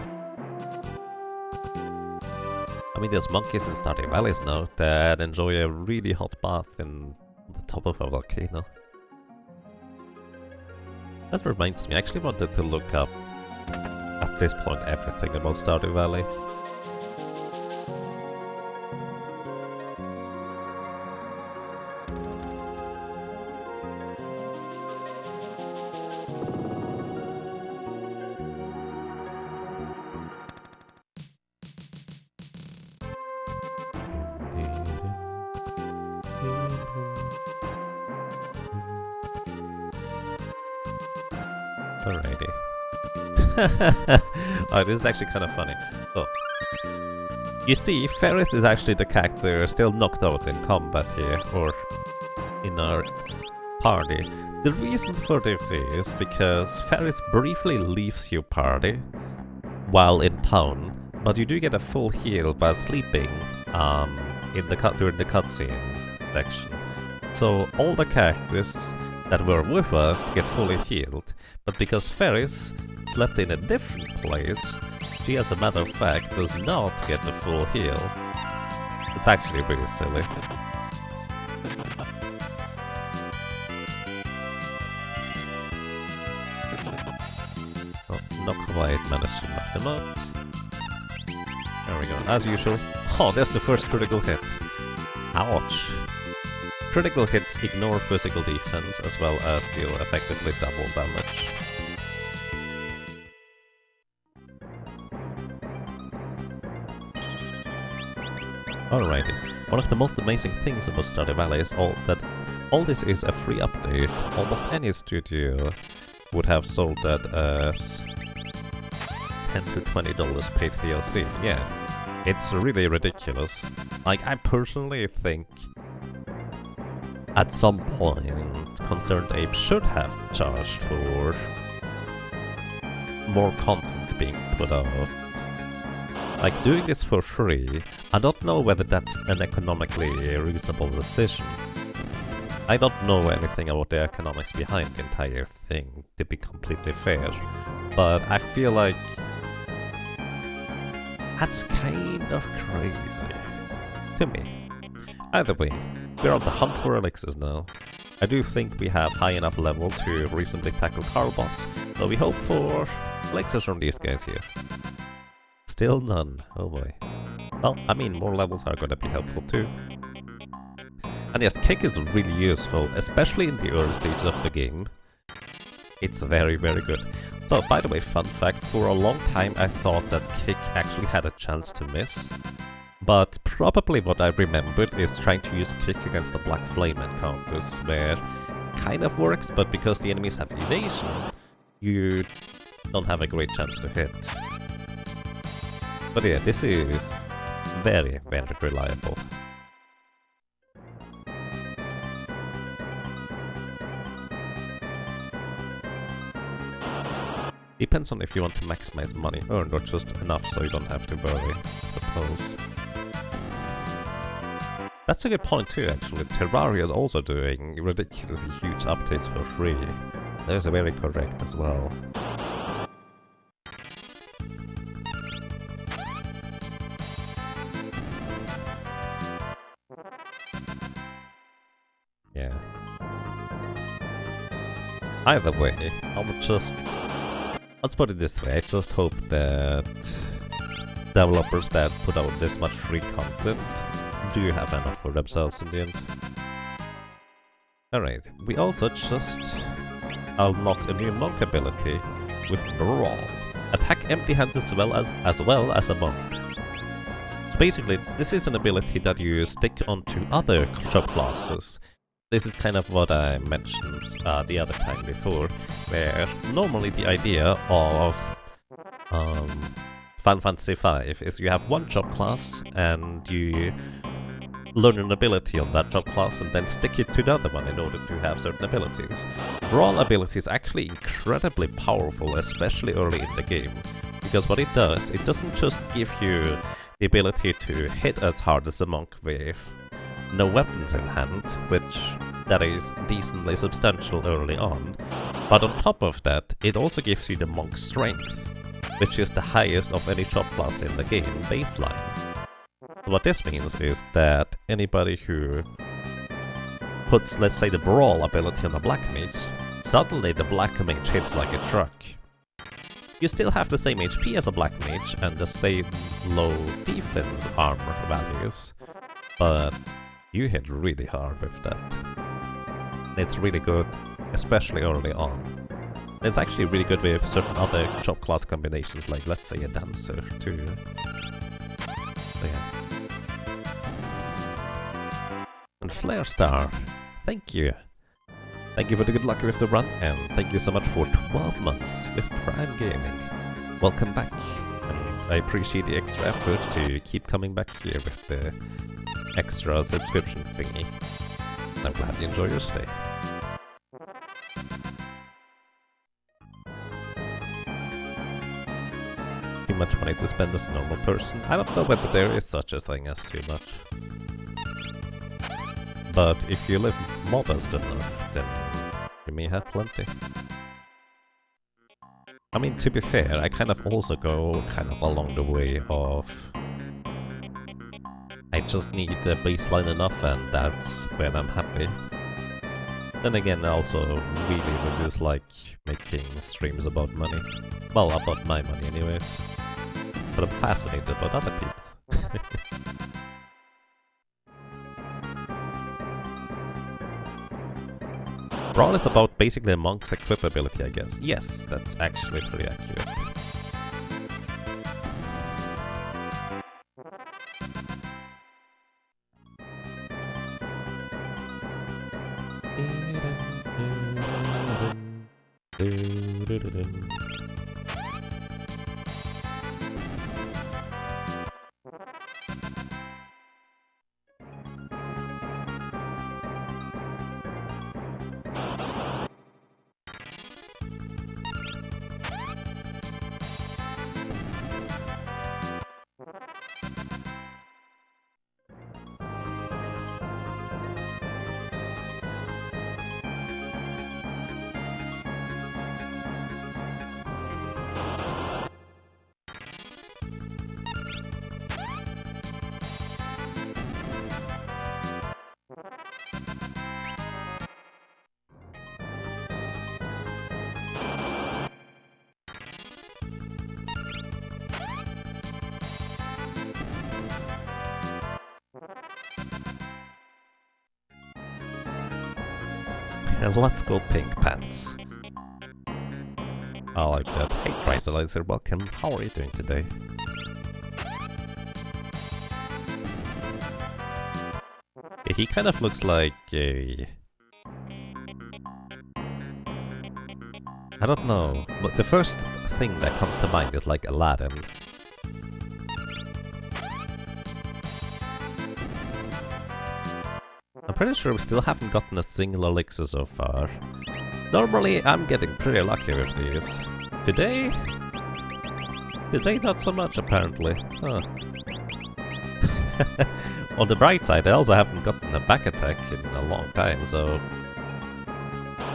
I mean, there's monkeys in Stardew Valleys now that enjoy a really hot bath in the top of a volcano. That reminds me, I actually wanted to look up, at this point, everything about Stardew Valley. Alrighty. Oh, this is actually kind of funny. So, you see, Ferris is actually the character still knocked out in combat here, or in our party. The reason for this is because Ferris briefly leaves your party while in town, but you do get a full heal by sleeping during the cutscene section. So all the characters that were with us get fully healed, but because Ferris slept in a different place, she as a matter of fact does not get the full heal. It's actually really silly. Oh, not quite managed to knock them out. There we go, as usual. Oh, there's the first critical hit. Ouch. Critical hits ignore physical defense as well as deal effectively double damage. Alrighty. One of the most amazing things about Stardew Valley is that all this is a free update. Almost any studio would have sold that as $10 to $20 paid DLC. Yeah, it's really ridiculous. Like, I personally think at some point Concerned Ape should have charged for more content being put out. Like, doing this for free, I don't know whether that's an economically reasonable decision. I don't know anything about the economics behind the entire thing, to be completely fair, but I feel like that's kind of crazy to me. Either way, we're on the hunt for elixirs now. I do think we have high enough level to reasonably tackle Carl Boss, so we hope for elixirs from these guys here. Still none, oh boy. Well, I mean, more levels are gonna be helpful too. And yes, Kick is really useful, especially in the early stages of the game. It's very, very good. So, by the way, fun fact, for a long time I thought that Kick actually had a chance to miss. But probably what I remembered is trying to use Kick against the Black Flame encounters, where it kind of works, but because the enemies have evasion, you don't have a great chance to hit. But yeah, this is very, very reliable. Depends on if you want to maximize money earned or just enough so you don't have to worry, I suppose. That's a good point too, actually. Terraria is also doing ridiculously huge updates for free. That is very correct as well. Yeah. Either way, let's put it this way, I just hope that developers that put out this much free content do have enough for themselves in the end. Alright, we also just unlocked a new monk ability with Brawl. Attack empty-handed as well as a monk. So basically, this is an ability that you stick onto other subclasses. This is kind of what I mentioned the other time before, where normally the idea of Final Fantasy V is you have one job class and you learn an ability on that job class and then stick it to the other one in order to have certain abilities. Brawl ability is actually incredibly powerful, especially early in the game, because what it does, it doesn't just give you the ability to hit as hard as a monk with no weapons in hand, which that is decently substantial early on, but on top of that, it also gives you the monk strength, which is the highest of any job class in the game, baseline. So what this means is that anybody who puts, let's say, the Brawl ability on a Black Mage, suddenly the Black Mage hits like a truck. You still have the same HP as a Black Mage and the same low defense armor values, but you hit really hard with that. It's really good, especially early on. It's actually really good with certain other job class combinations, like let's say a Dancer too. So yeah. And Flare Star, thank you! Thank you for the good luck with the run, and thank you so much for 12 months with Prime Gaming. Welcome back, and I appreciate the extra effort to keep coming back here with the extra subscription thingy. I'm glad you enjoy your stay. Too much money to spend as a normal person? I don't know whether there is such a thing as too much. But if you live modest enough, then you may have plenty. I mean, to be fair, I kind of also go kind of along the way of I just need the baseline enough and that's when I'm happy. Then again, I also really dislike making streams about money. Well, about my money anyways. But I'm fascinated about other people. Brawl is about basically a monk's equipability, I guess. Yes, that's actually pretty accurate. And let's go pink pants. I like that. Hey Chrysalizer, welcome. How are you doing today? He kind of looks like a... I don't know, but the first thing that comes to mind is like Aladdin. I'm pretty sure we still haven't gotten a single elixir so far. Normally, I'm getting pretty lucky with these. Today? Today not so much, apparently. Huh. On the bright side, I also haven't gotten a back attack in a long time, so...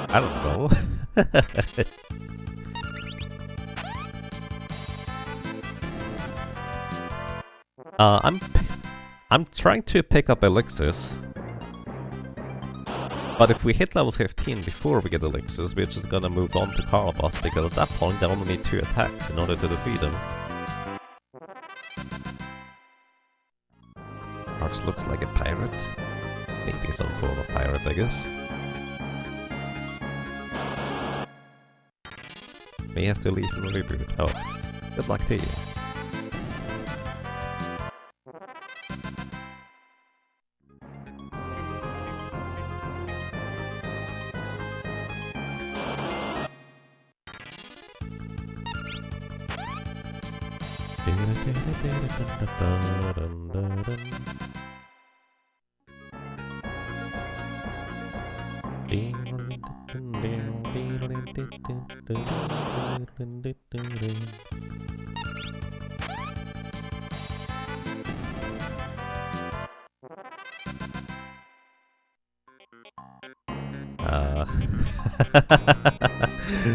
I don't know. I'm trying to pick up elixirs. But if we hit level 15 before we get elixirs, we're just gonna move on to Carl Boss, because at that point I only need 2 attacks in order to defeat him. Marx looks like a pirate. Maybe some form of pirate, I guess. May have to leave and reboot. Oh, good luck to you.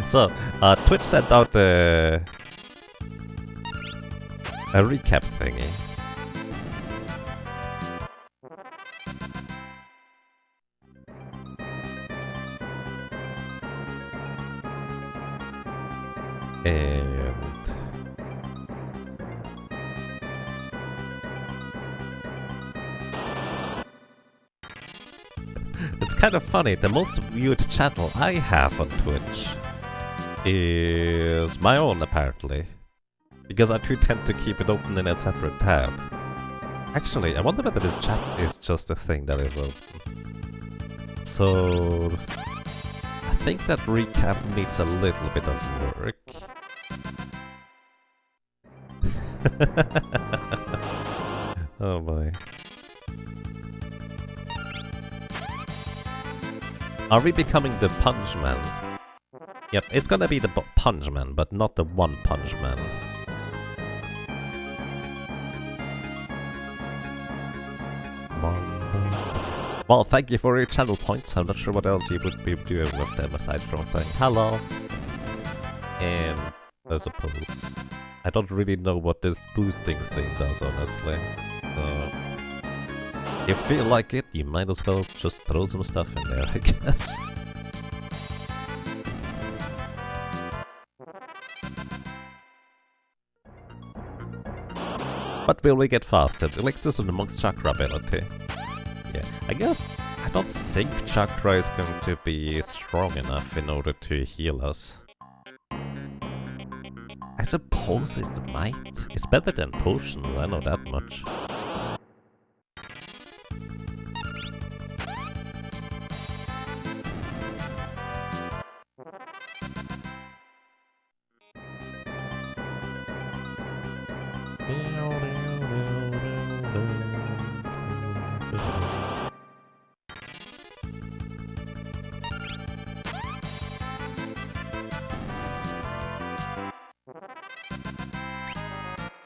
So, Twitch sent out a recap thingy. And it's kind of funny, the most viewed channel I have on Twitch is my own, apparently. Because I do tend to keep it open in a separate tab. Actually, I wonder whether the chat is just a thing that is open. So... I think that recap needs a little bit of work. Oh boy. Are we becoming the Punch Man? Yep, it's gonna be the Punch Man, but not the One Punch Man. Well, thank you for your channel points. I'm not sure what else you would be doing with them aside from saying hello. And I suppose I don't really know what this boosting thing does, honestly. So if you feel like it, you might as well just throw some stuff in there, I guess. What will we get fasted? Elixirs on the Monk's Chakra ability. Yeah, I guess I don't think Chakra is going to be strong enough in order to heal us. I suppose it might. It's better than potions, I know that much.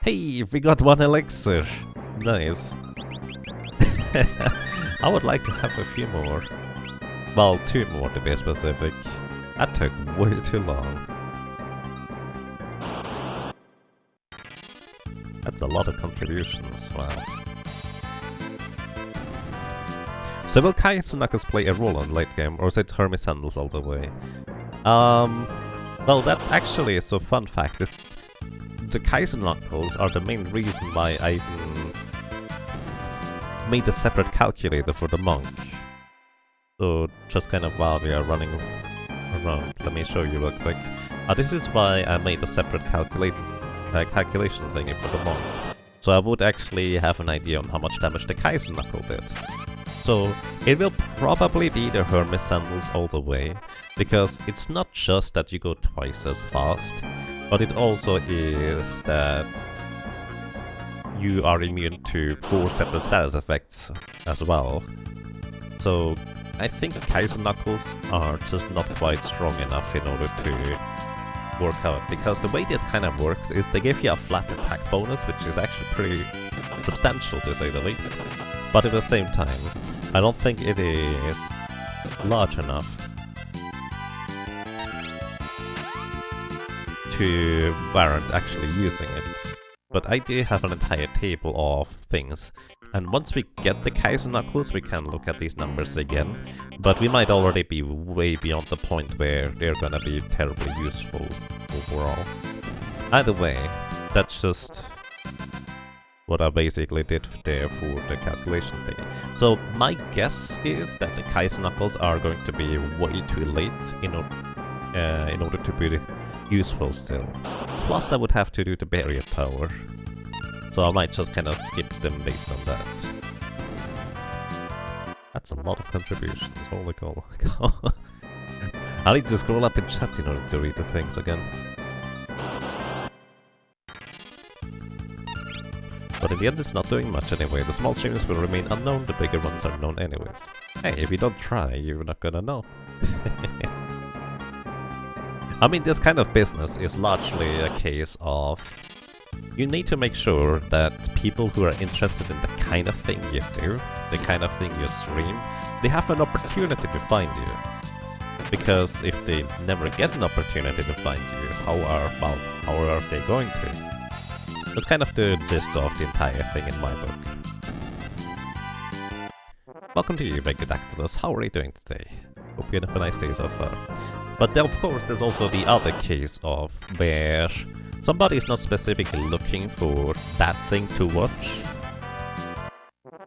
Hey, we got one elixir! Nice. I would like to have a few more. Well, 2 more to be specific. That took way too long. That's a lot of contributions, wow. So will Kai's Knuckles play a role in late game, or is it Hermes Sandals all the way? Well, that's actually a fun fact. Is the Kai's Knuckles are the main reason why I even made a separate calculator for the monk. So just kind of while we are running around, let me show you real quick. This is why I made a separate calculation thingy for the monk. So I would actually have an idea on how much damage the Kai's Knuckle did. So it will probably be the Hermes Sandals all the way, because it's not just that you go twice as fast, but it also is that you are immune to 4 separate status effects as well. So I think Kai's Knuckles are just not quite strong enough in order to work out, because the way this kind of works is they give you a flat attack bonus, which is actually pretty substantial to say the least. But at the same time, I don't think it is large enough to warrant actually using it. But I do have an entire table of things, and once we get the Kai's Knuckles we can look at these numbers again, but we might already be way beyond the point where they're gonna be terribly useful overall. Either way, that's just what I basically did there for the calculation thing. So my guess is that the Kai's Knuckles are going to be way too late in order to be useful still. Plus I would have to do the barrier tower, so I might just kind of skip them based on that. That's a lot of contributions, holy cow. I need to scroll up in chat in order to read the things again. But in the end it's not doing much anyway. The small streamers will remain unknown, the bigger ones are known anyways. Hey, if you don't try, you're not gonna know. I mean, this kind of business is largely a case of you need to make sure that people who are interested in the kind of thing you do, the kind of thing you stream, they have an opportunity to find you. Because if they never get an opportunity to find you, how are they going to? That's kind of the gist of the entire thing in my book. Welcome to you, Megadactylus. How are you doing today? Hope you have a nice day so far. But then, of course, there's also the other case of where somebody is not specifically looking for that thing to watch,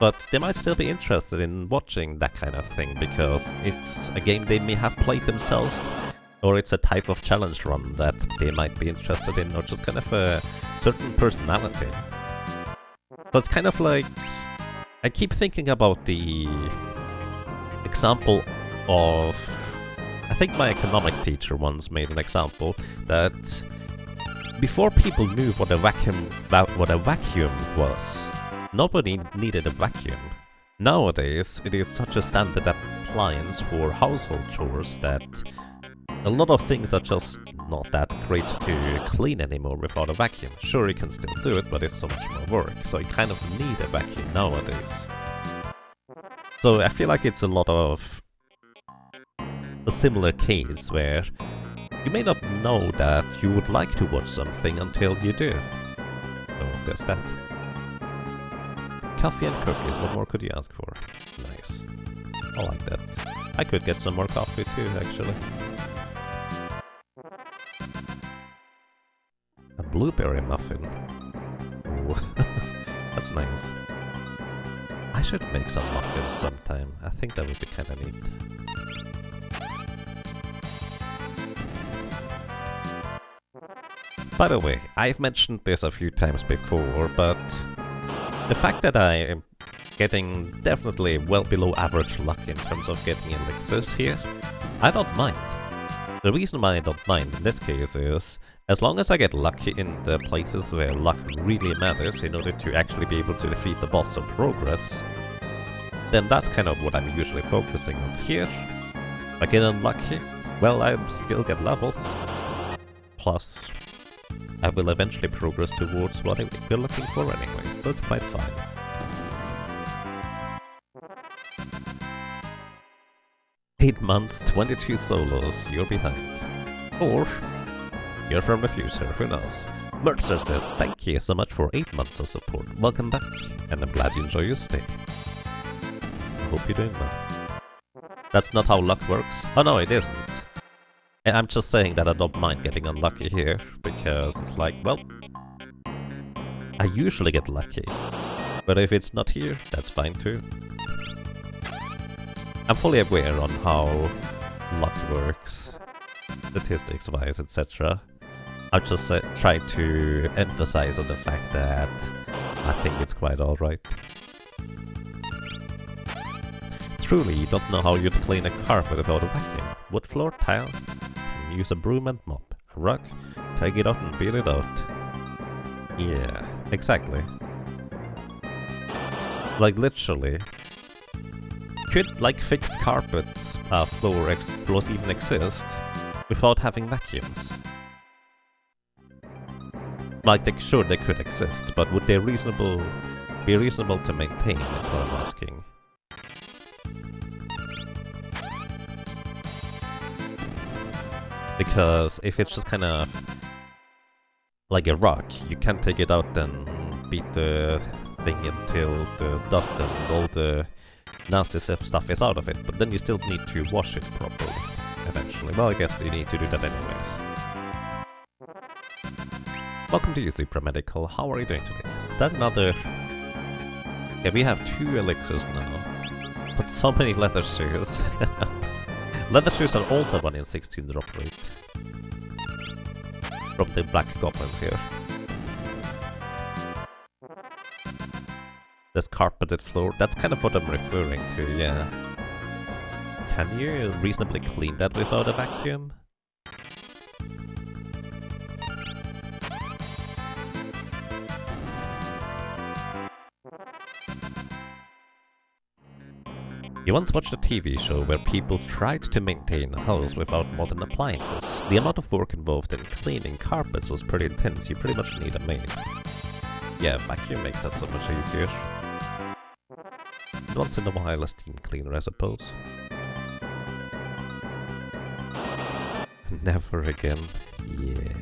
but they might still be interested in watching that kind of thing because it's a game they may have played themselves, or it's a type of challenge run that they might be interested in, or just kind of a certain personality. So it's kind of like, I keep thinking about the example of, I think my economics teacher once made an example that before people knew what a vacuum was, nobody needed a vacuum. Nowadays, it is such a standard appliance for household chores that a lot of things are just not that great to clean anymore without a vacuum. Sure, you can still do it, but it's so much more work, so you kind of need a vacuum nowadays. So I feel like it's a lot of a similar case where you may not know that you would like to watch something until you do. So there's that. Coffee and cookies, what more could you ask for? Nice. I like that. I could get some more coffee too, actually. A blueberry muffin. Ooh. That's nice. I should make some muffins sometime. I think that would be kinda neat. By the way, I've mentioned this a few times before, but the fact that I am getting definitely well below average luck in terms of getting elixirs here, I don't mind. The reason why I don't mind in this case is, as long as I get lucky in the places where luck really matters in order to actually be able to defeat the boss or progress, then that's kind of what I'm usually focusing on. Here, I get unlucky, well, I still get levels. Plus, I will eventually progress towards what we're looking for anyway, so it's quite fine. "8 months, 22 solos, you're behind." Or, you're from the future, who knows? Mercer says, "Thank you so much for 8 months of support. Welcome back, and I'm glad you enjoy your stay." I hope you're doing well. That's not how luck works. Oh no, it isn't. I'm just saying that I don't mind getting unlucky here, because it's like, well, I usually get lucky. But if it's not here, that's fine too. I'm fully aware on how luck works, statistics-wise, etc. I'm just trying to emphasize on the fact that I think it's quite alright. Truly, you don't know how you'd clean a carpet without a vacuum. Wood floor, tile, use a broom and mop. A rug, take it out and beat it out. Yeah, exactly. Like literally. Could like fixed carpets floors even exist without having vacuums? Like sure they could exist, but would they be reasonable to maintain, is what I'm asking. Because if it's just kind of like a rock, you can't take it out and beat the thing until the dust and all the nasty stuff is out of it, but then you still need to wash it properly eventually. Well, I guess you need to do that anyways. Welcome to you, Supramedical. How are you doing today? Is that another... Yeah, we have 2 elixirs now, but so many leather shoes. Leather shoes are also 1 in 16 drop rate. From the black goblins here. This carpeted floor, that's kind of what I'm referring to, yeah. Can you reasonably clean that without a vacuum? You once watched a TV show where people tried to maintain a house without modern appliances. The amount of work involved in cleaning carpets was pretty intense. You pretty much need a maid. Yeah, vacuum makes that so much easier. Once in a while a steam cleaner, I suppose. Never again. Yeah.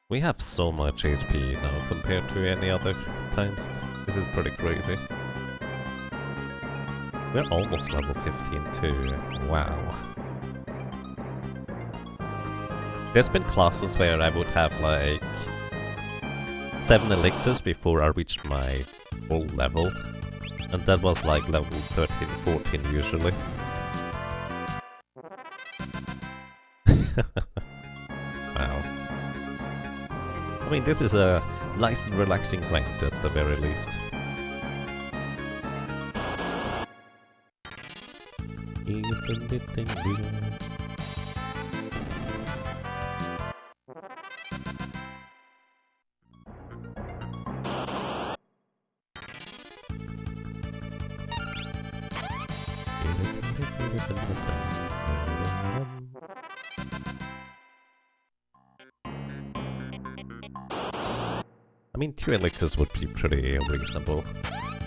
We have so much HP now compared to any other times. This is pretty crazy. We're almost level 15 too. Wow. There's been classes where I would have like 7 elixirs before I reached my full level. And that was like level 13, 14 usually. Wow. I mean, this is a nice and relaxing grind at the very least. I mean, 2 elixirs would be pretty reasonable.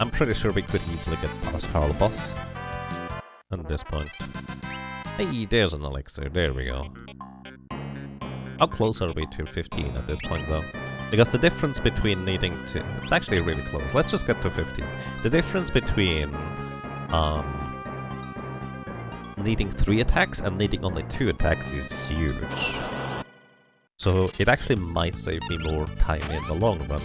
I'm pretty sure we could easily get past Carl Boss at this point. Hey, there's an elixir. There we go. How close are we to 15 at this point, though? Because the difference between needing to... It's actually really close. Let's just get to 15. The difference between needing 3 attacks and needing only 2 attacks is huge. So it actually might save me more time in the long run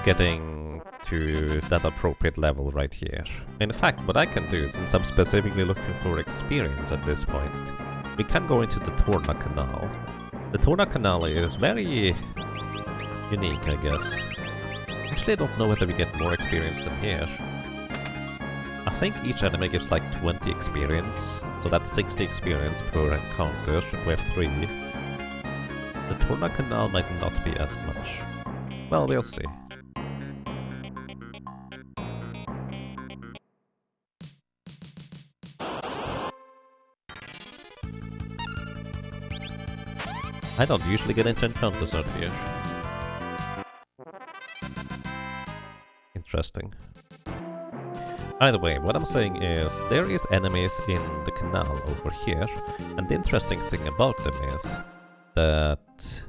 getting to that appropriate level right here. In fact, what I can do, since I'm specifically looking for experience at this point, we can go into the Torna Canal. The Torna Canal is very unique, I guess. Actually, I don't know whether we get more experience than here. I think each enemy gives like 20 experience, so that's 60 experience per encounter with 3. The Torna Canal might not be as much. Well, we'll see. I don't usually get into encounters out here. Interesting. Either way, what I'm saying is, there is enemies in the canal over here, and the interesting thing about them is that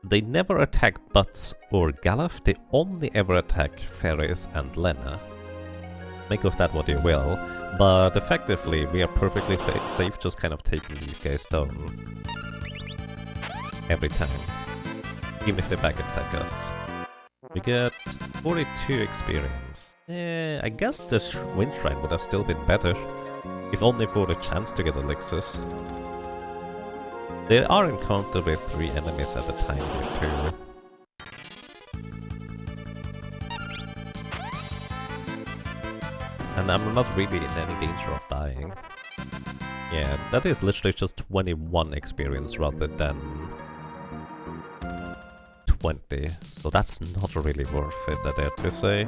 they never attack Butts or Galuf, they only ever attack Ferris and Lena. Make of that what you will, but effectively we are perfectly safe just kind of taking these guys down every time, even if they back attack us. We get 42 experience. I guess the Wind Shrine would have still been better, if only for the chance to get elixirs. They are encountered with 3 enemies at a time here too. And I'm not really in any danger of dying. Yeah, that is literally just 21 experience rather than 20, so that's not really worth it, I dare to say.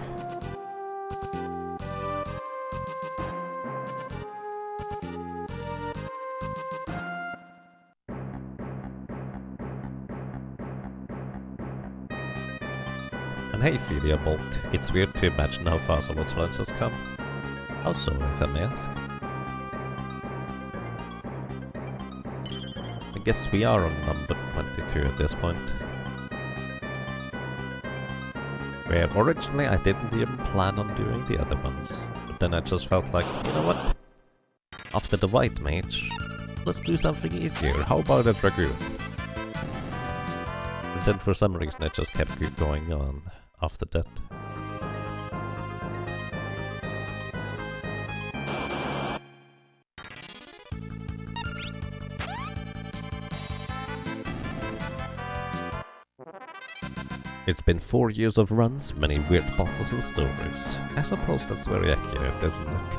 And hey, Philia Bolt, it's weird to imagine how far some of those runs has come. How so, if I may ask? I guess we are on number 22 at this point. Where originally I didn't even plan on doing the other ones, but then I just felt like, you know what? After the White Mage, let's do something easier. How about a Dragoon? And then for some reason I just kept going on after that. It's been 4 years of runs, many weird bosses and stories. I suppose that's very accurate, isn't it?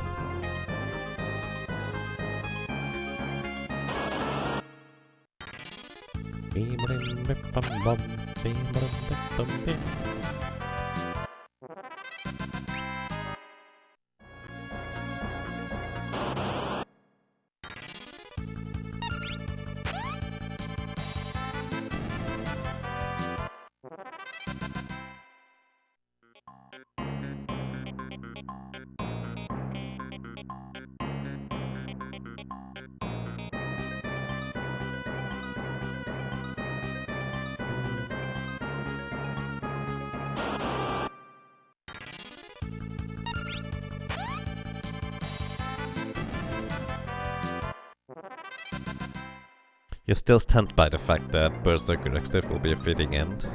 You're still stunned by the fact that Berserker XDev will be a fitting end.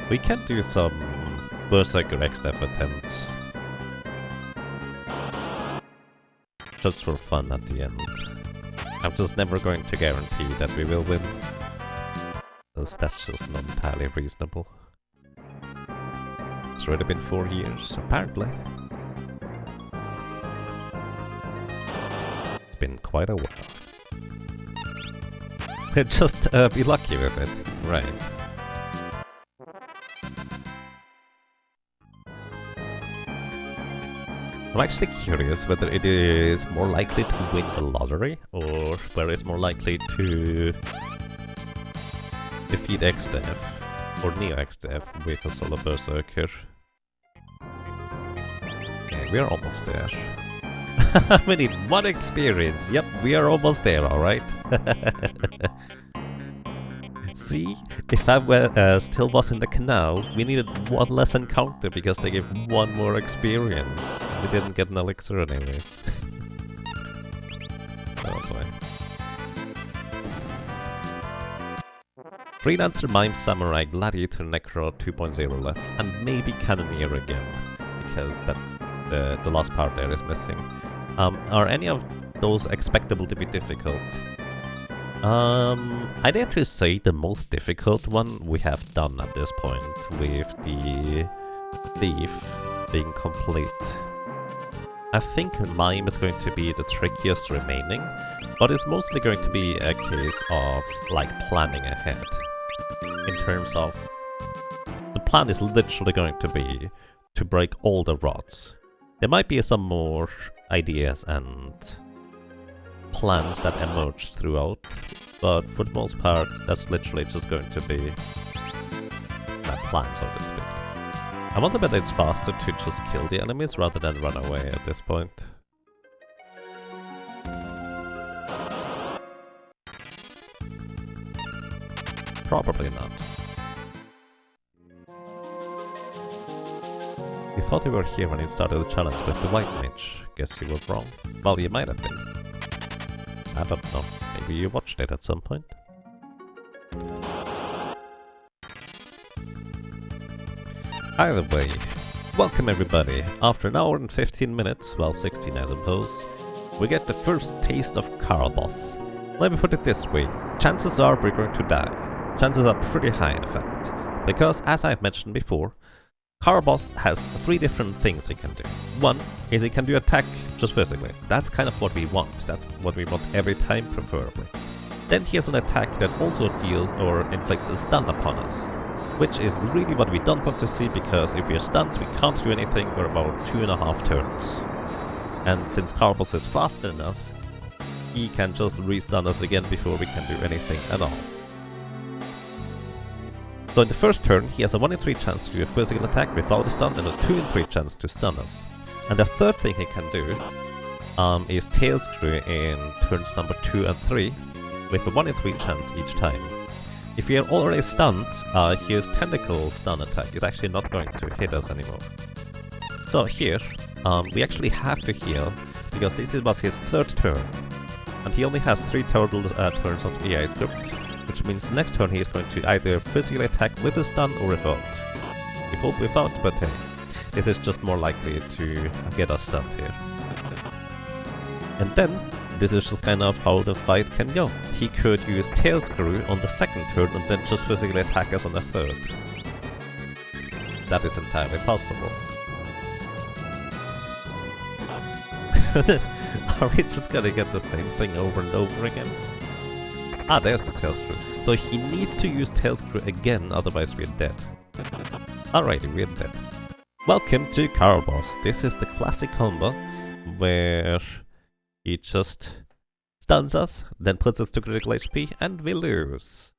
We can do some Berserker XDev attempts. Just for fun at the end. I'm just never going to guarantee that we will win. Because that's just not entirely reasonable. It's already been 4 years, apparently. It's been quite a while. Just be lucky with it, right. I'm actually curious whether it is more likely to win the lottery, or whether it's more likely to defeat XDev, or Neo XDev with a solo Berserker. Yeah, we're almost there. We need 1 experience. Yep, we are almost there, alright? See? If I still was in the canal, we needed 1 less encounter because they gave 1 more experience. We didn't get an elixir anyways. Oh boy. Freelancer, Mime, Samurai, Gladiator, Necro 2.0 left, and maybe Cannoneer again, because that's the last part there is missing. Are any of those expectable to be difficult? I dare to say the most difficult one we have done at this point, with the Thief being complete. I think Mime is going to be the trickiest remaining, but it's mostly going to be a case of, like, planning ahead. In terms of... the plan is literally going to be to break all the rods. There might be some more ideas and plans that emerge throughout, but for the most part, that's literally just going to be that plan, so to speak. I wonder whether it's faster to just kill the enemies rather than run away at this point. Probably not. You thought you were here when you started the challenge with the White Mage. Guess you were wrong. Well, you might have been. I don't know. Maybe you watched it at some point. Either way, welcome everybody. After an hour and 15 minutes, well 16 I suppose, we get the first taste of Carbos. Let me put it this way, chances are we're going to die. Chances are pretty high in fact, because as I've mentioned before, Carbos has 3 different things he can do. One is he can do attack just physically. That's kind of what we want. That's what we want every time preferably. Then he has an attack that also deals or inflicts a stun upon us, which is really what we don't want to see, because if we are stunned we can't do anything for about 2.5 turns. And since Carbos is faster than us, he can just re-stun us again before we can do anything at all. So in the first turn, he has a 1 in 3 chance to do a physical attack without a stun and a 2 in 3 chance to stun us. And the third thing he can do is Tail Screw in turns number 2 and 3 with a 1 in 3 chance each time. If we are already stunned, his Tentacle stun attack is actually not going to hit us anymore. So here, we actually have to heal, because this was his 3rd turn. And he only has 3 total turns of AI script, which means next turn he is going to either physically attack with a stun or without. We hope without, but hey, this is just more likely to get us stunned here. And then, this is just kind of how the fight can go. He could use Tail Screw on the 2nd turn and then just physically attack us on the 3rd. That is entirely possible. Are we just gonna get the same thing over and over again? Ah, there's the Tail Screw. So he needs to use Tail Screw again, otherwise we're dead. Alrighty, we're dead. Welcome to Carbos. This is the classic combo where he just stuns us, then puts us to critical HP, and we lose.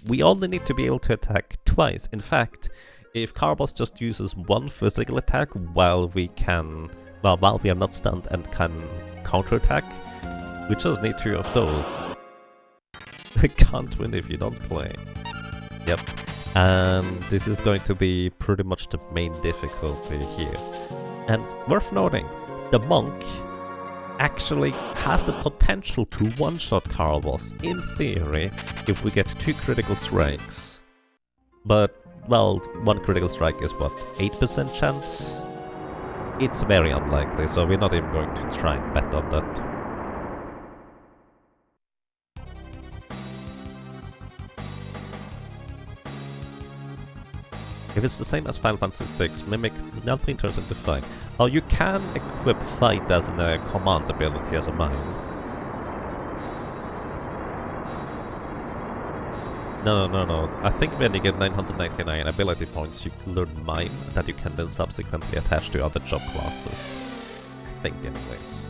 We only need to be able to attack twice. In fact, if Carbos just uses 1 physical attack while we are not stunned and can counterattack, we just need 2 of those. Can't win if you don't play. Yep. And this is going to be pretty much the main difficulty here. And worth noting, the monk actually has the potential to one-shot Carbos, in theory, if we get 2 critical strikes. But, well, 1 critical strike is what, 8% chance? It's very unlikely, so we're not even going to try and bet on that. If it's the same as Final Fantasy VI, Mimic nothing turns into Fight. Oh, you can equip Fight as a command ability as a mime. No. I think when you get 999 ability points, you learn Mime that you can then subsequently attach to other job classes. I think, anyways.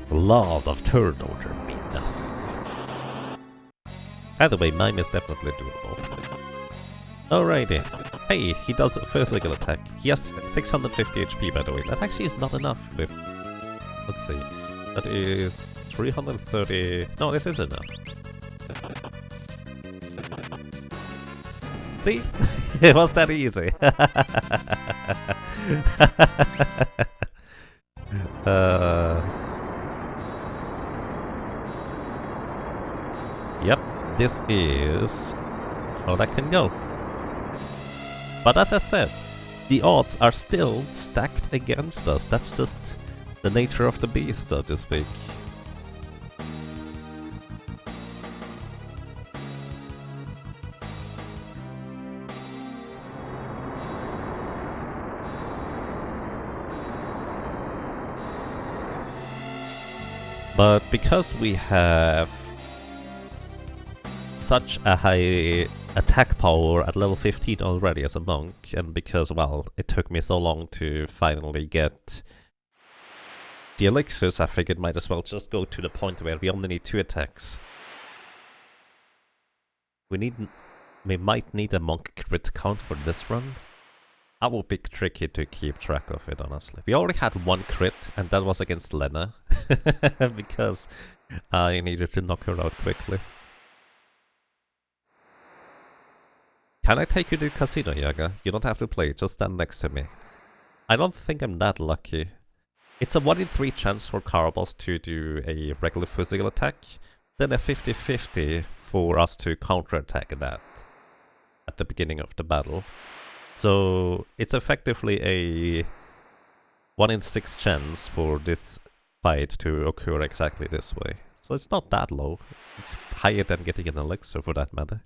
The laws of turn order mean nothing. Either way, Mime is definitely doable. Alrighty. Hey, he does a physical attack. He has 650 HP, by the way. That actually is not enough with... Let's see. That is 330... No, this is enough. See? It was that easy. Yep, this is how that can go. But as I said, the odds are still stacked against us. That's just the nature of the beast, so to speak. But because we have such a high attack power at level 15 already as a monk, and because, well, it took me so long to finally get the elixirs, I figured might as well just go to the point where we only need 2 attacks. We might need a monk crit count for this run. That would be tricky to keep track of it, honestly. We already had 1 crit, and that was against Lena, because I needed to knock her out quickly. Can I take you to the casino, Yaga? You don't have to play, just stand next to me. I don't think I'm that lucky. It's a 1 in 3 chance for Caraboss to do a regular physical attack, then a 50-50 for us to counterattack that at the beginning of the battle. So it's effectively a 1 in 6 chance for this fight to occur exactly this way. So it's not that low. It's higher than getting an elixir for that matter.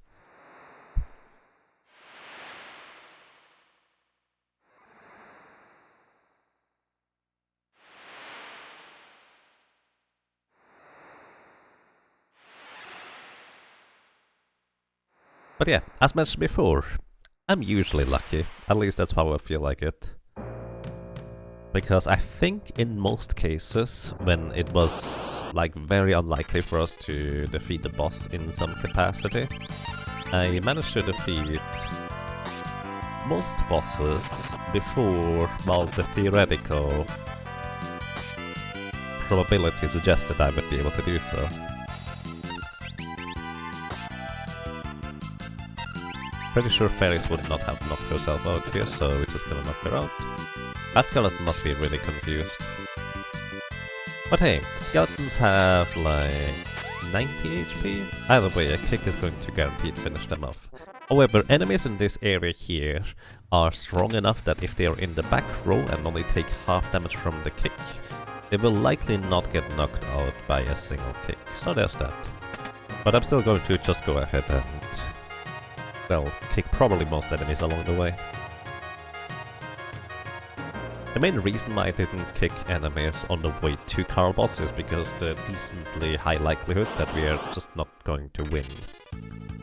But yeah, as mentioned before, I'm usually lucky. At least that's how I feel like it. Because I think in most cases, when it was like very unlikely for us to defeat the boss in some capacity, I managed to defeat most bosses before, well, the theoretical probability suggested I would be able to do so. Pretty sure Fairies would not have knocked herself out here, so we're just gonna knock her out. That skeleton must be really confused. But hey, skeletons have like 90 HP. Either way, a kick is going to guaranteed finish them off. However, enemies in this area here are strong enough that if they are in the back row and only take half damage from the kick, they will likely not get knocked out by a single kick. So there's that. But I'm still going to just go ahead and, well, kick probably most enemies along the way. The main reason why I didn't kick enemies on the way to Caraboss is because the decently high likelihood that we are just not going to win.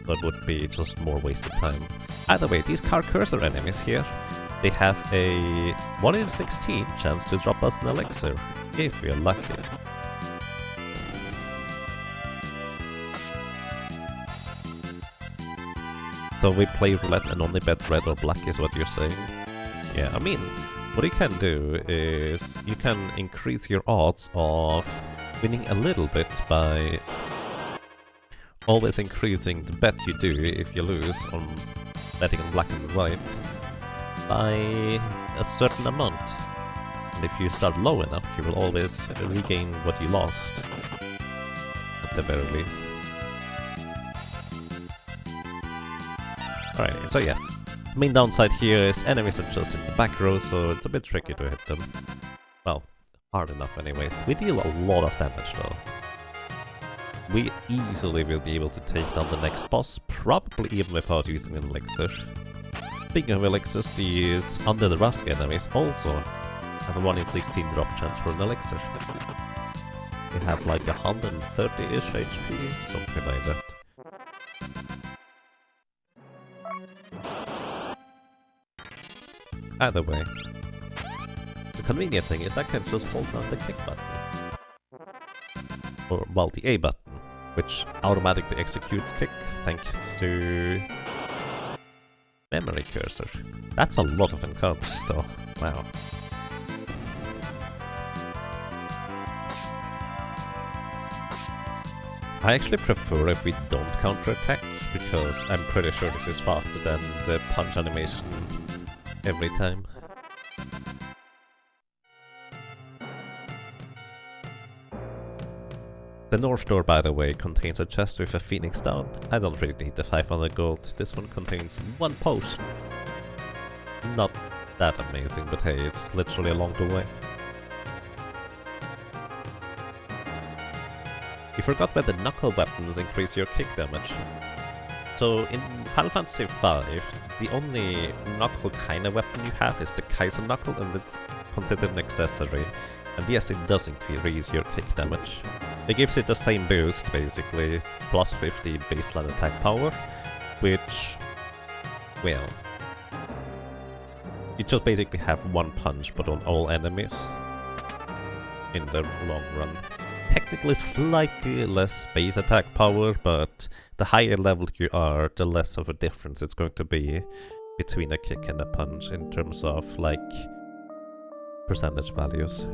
So it would be just more wasted time. Either way, these car cursor enemies here, they have a 1 in 16 chance to drop us an elixir, if we're lucky. So we play roulette and only bet red or black is what you're saying? Yeah, I mean, what you can do is you can increase your odds of winning a little bit by always increasing the bet you do if you lose on betting on black and white by a certain amount. And if you start low enough, you will always regain what you lost, at the very least. Alright, so yeah. Main downside here is enemies are just in the back row, so it's a bit tricky to hit them. Well, hard enough anyways. We deal a lot of damage though. We easily will be able to take down the next boss, probably even without using an elixir. Speaking of elixirs, these under the Rusk enemies also have a 1 in 16 drop chance for an elixir. They have like 130-ish HP, something like that. Either way, the convenient thing is I can just hold down the kick button. Or, well, the A button, which automatically executes kick thanks to Memory cursor. That's a lot of encounters though. Wow. I actually prefer if we don't counterattack, because I'm pretty sure this is faster than the punch animation every time. The north door, by the way, contains a chest with a phoenix down. I don't really need the 500 gold. This one contains 1 potion. Not that amazing, but hey, it's literally along the way. You forgot where the knuckle weapons increase your kick damage. So in Final Fantasy V, the only knuckle kind of weapon you have is the Kaiser Knuckle, and it's considered an accessory. And yes, it does increase your kick damage. It gives it the same boost, basically, plus 50 baseline attack power, which, well, you just basically have 1 punch, but on all enemies in the long run. Technically slightly less base attack power, but the higher level you are, the less of a difference it's going to be between a kick and a punch in terms of, like, percentage values.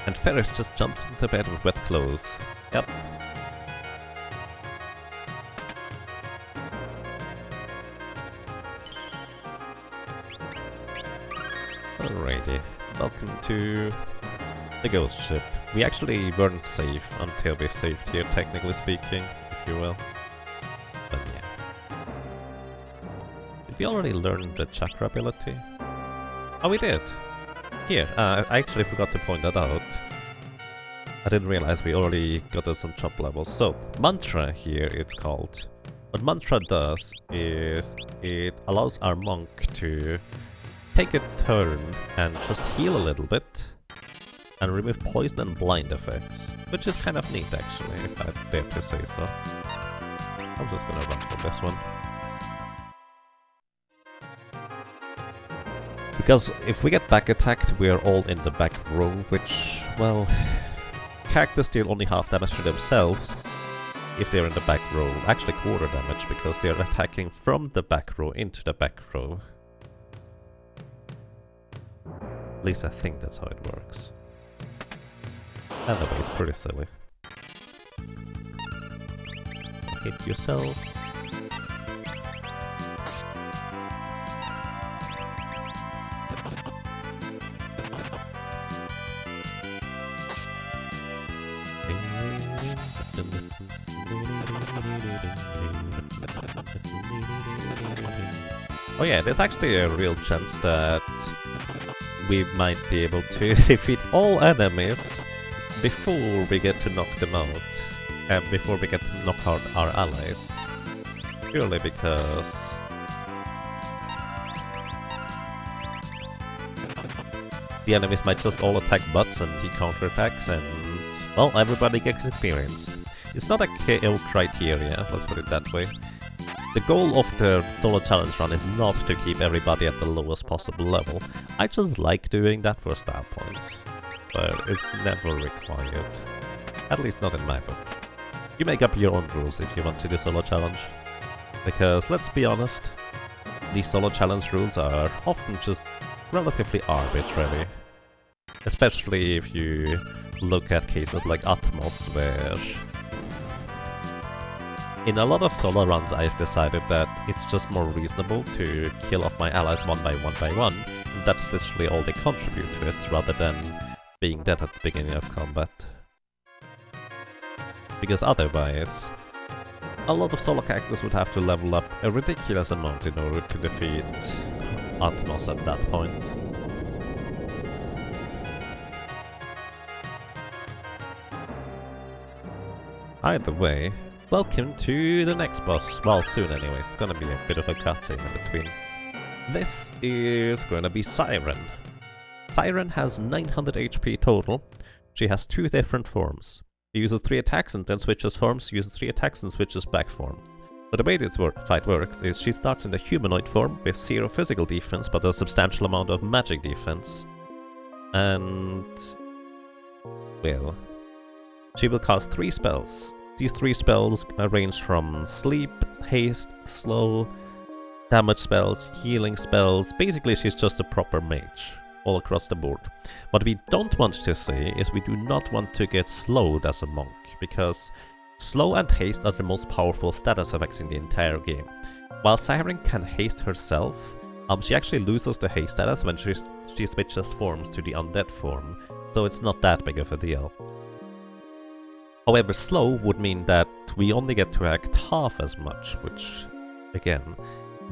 And Ferris just jumps into bed with wet clothes. Yep. Alrighty. Welcome to the ghost ship. We actually weren't safe until we saved here, technically speaking, if you will. But yeah. Did we already learn the chakra ability? Oh, we did! Here, I actually forgot to point that out. I didn't realize we already got us some chop levels. So, mantra here it's called. What mantra does is it allows our monk to take a turn and just heal a little bit and remove poison and blind effects, which is kind of neat actually, if I dare to say so. I'm just gonna run for this one. Because if we get back attacked, we're all in the back row, which, well, characters deal only half damage to themselves if they're in the back row. Actually quarter damage, because they're attacking from the back row into the back row. At least I think that's how it works. Anyway, it's pretty silly. Hit yourself. Oh yeah, there's actually a real chance that we might be able to defeat all enemies before we get to knock them out, and before we get to knock out our allies. Purely because the enemies might just all attack butts and he counterattacks, and well, everybody gets experience. It's not a KO criteria, let's put it that way. The goal of the solo challenge run is not to keep everybody at the lowest possible level. I just like doing that for style points, but it's never required. At least not in my book. You make up your own rules if you want to do solo challenge. Because let's be honest, these solo challenge rules are often just relatively arbitrary. Especially if you look at cases like Atmos, where in a lot of solo runs I've decided that it's just more reasonable to kill off my allies one by one, and that's literally all they contribute to it, rather than being dead at the beginning of combat. Because otherwise, a lot of solo characters would have to level up a ridiculous amount in order to defeat Atmos at that point. Either way, welcome to the next boss. Well, soon anyway, it's gonna be a bit of a cutscene in between. This is gonna be Siren. Siren has 900 HP total. She has 2 different forms. She uses 3 attacks and then switches forms, uses 3 attacks and switches back form. So the way this fight works is she starts in the humanoid form with 0 physical defense but a substantial amount of magic defense. And... well... she will cast 3 spells. These 3 spells range from sleep, haste, slow, damage spells, healing spells. Basically she's just a proper mage, all across the board. What we don't want to say is we do not want to get slowed as a monk, because slow and haste are the most powerful status effects in the entire game. While Siren can haste herself, she actually loses the haste status when she switches forms to the undead form, so it's not that big of a deal. However, slow would mean that we only get to act half as much, which, again,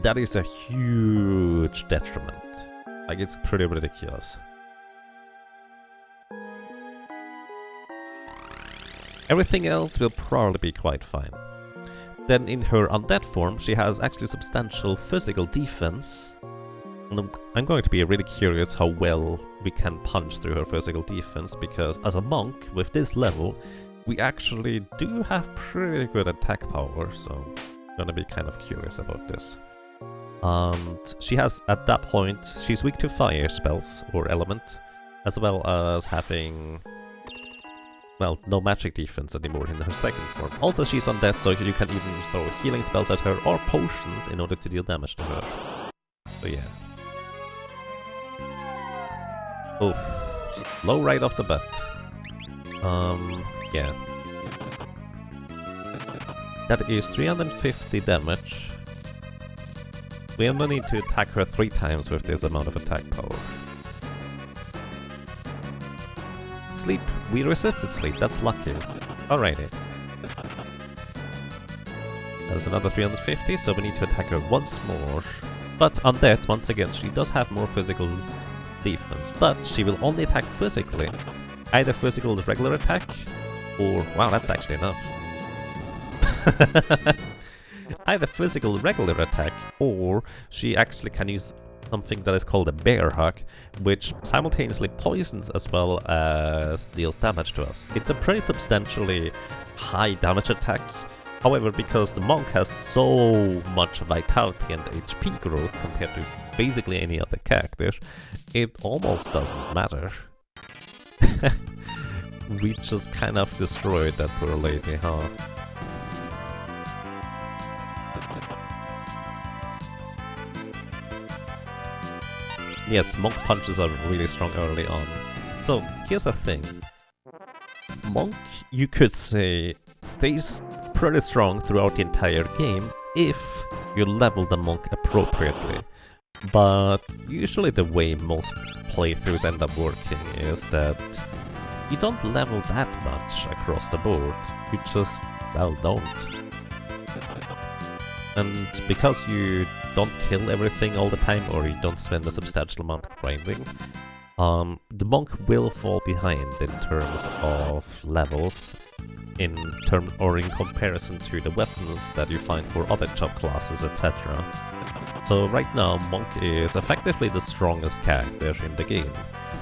that is a huge detriment. Like, it's pretty ridiculous. Everything else will probably be quite fine. Then in her undead form, she has actually substantial physical defense. And I'm going to be really curious how well we can punch through her physical defense, because as a monk, with this level, we actually do have pretty good attack power, so I'm gonna be kind of curious about this. And she has, at that point, she's weak to fire spells or element, as well as having, well, no magic defense anymore in her second form. Also, she's undead, so you can even throw healing spells at her or potions in order to deal damage to her. So yeah. Oof. Low right off the bat. Yeah. That is 350 damage. We only need to attack her 3 times with this amount of attack power. Sleep. We resisted sleep, that's lucky. Alrighty. That's another 350, so we need to attack her once more. But undead, once again, she does have more physical defense, but she will only attack physically. Either physical regular attack, or... wow, that's actually enough. Either physical regular attack, or she actually can use something that is called a bear hug, which simultaneously poisons as well as deals damage to us. It's a pretty substantially high damage attack. However, because the monk has so much vitality and HP growth compared to basically any other character, it almost doesn't matter. We just kind of destroyed that poor lady, huh? Yes, monk punches are really strong early on. So, here's the thing. Monk, you could say, stays pretty strong throughout the entire game if you level the monk appropriately. But usually the way most playthroughs end up working is that you don't level that much across the board, you just, well, don't. And because you don't kill everything all the time, or you don't spend a substantial amount grinding, the monk will fall behind in terms of levels, in comparison to the weapons that you find for other subclasses, etc. So right now, monk is effectively the strongest character in the game.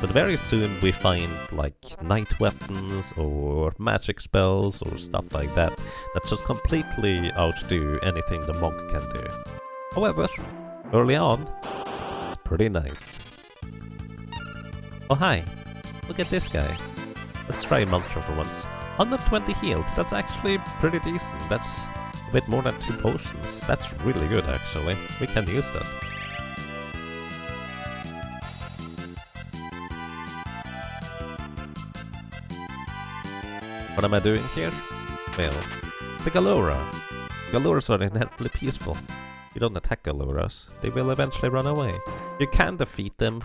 But very soon we find like night weapons or magic spells or stuff like that that just completely outdo anything the monk can do. However, early on, it's pretty nice. Oh hi, look at this guy. Let's try a mantra for once. 120 healed, that's actually pretty decent. That's a bit more than 2 potions. That's really good actually. We can use that. What am I doing here? Well, the Galora. Galoras are inherently peaceful. You don't attack Galoras, they will eventually run away. You can defeat them,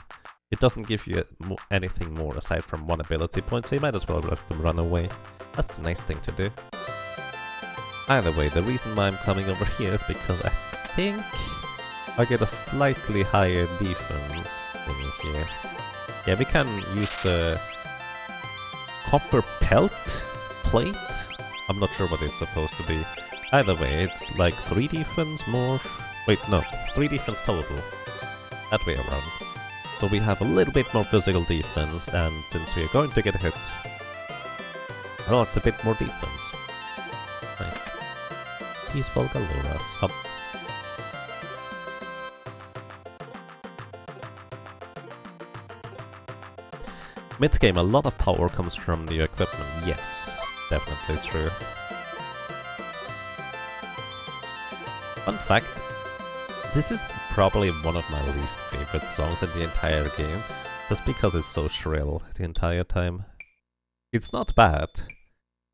it doesn't give you anything more aside from 1 ability point, so you might as well let them run away. That's the nice thing to do. Either way, the reason why I'm coming over here is because I think I get a slightly higher defense thing here. Yeah, we can use the copper plate I'm not sure what it's supposed to be. Either way, it's like 3 defense more... Wait, no, it's 3 defense total. That way around. So we have a little bit more physical defense, and since we are going to get hit... Oh, it's a bit more defense. Nice. Peaceful Galoras. Hop. Mid-game, a lot of power comes from the equipment. Yes, definitely true. Fun fact, this is probably one of my least favorite songs in the entire game, just because it's so shrill the entire time. It's not bad,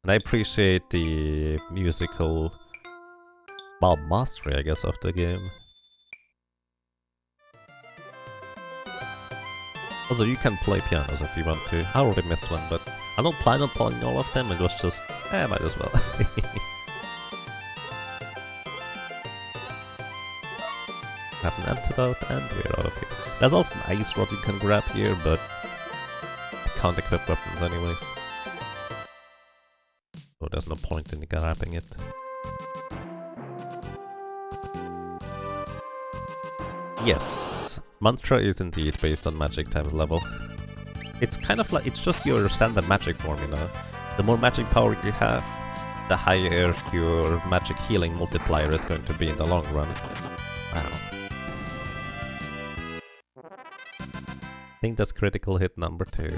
and I appreciate the musical, well, mastery, I guess, of the game. Also, you can play pianos if you want to. I already missed one, but I don't plan on playing all of them, it was just, might as well. Have an antidote, and we're out of here. There's also an ice rod you can grab here, but I can't equip weapons anyways. So there's no point in grabbing it. Yes, Mantra is indeed based on magic times level. It's kind of like, it's just your standard magic formula. The more magic power you have, the higher your magic healing multiplier is going to be in the long run. Wow. I think that's critical hit number 2.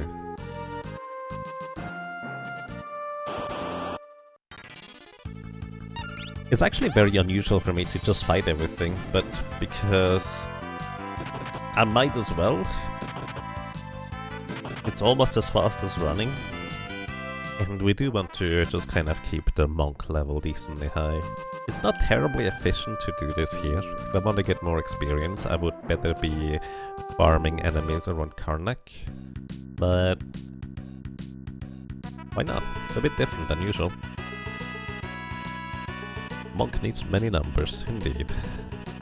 It's actually very unusual for me to just fight everything, but because I might as well. It's almost as fast as running, and we do want to just kind of keep the monk level decently high. It's not terribly efficient to do this here. If I want to get more experience, I would better be farming enemies around Karnak, but why not? It's a bit different than usual. Monk needs many numbers, indeed.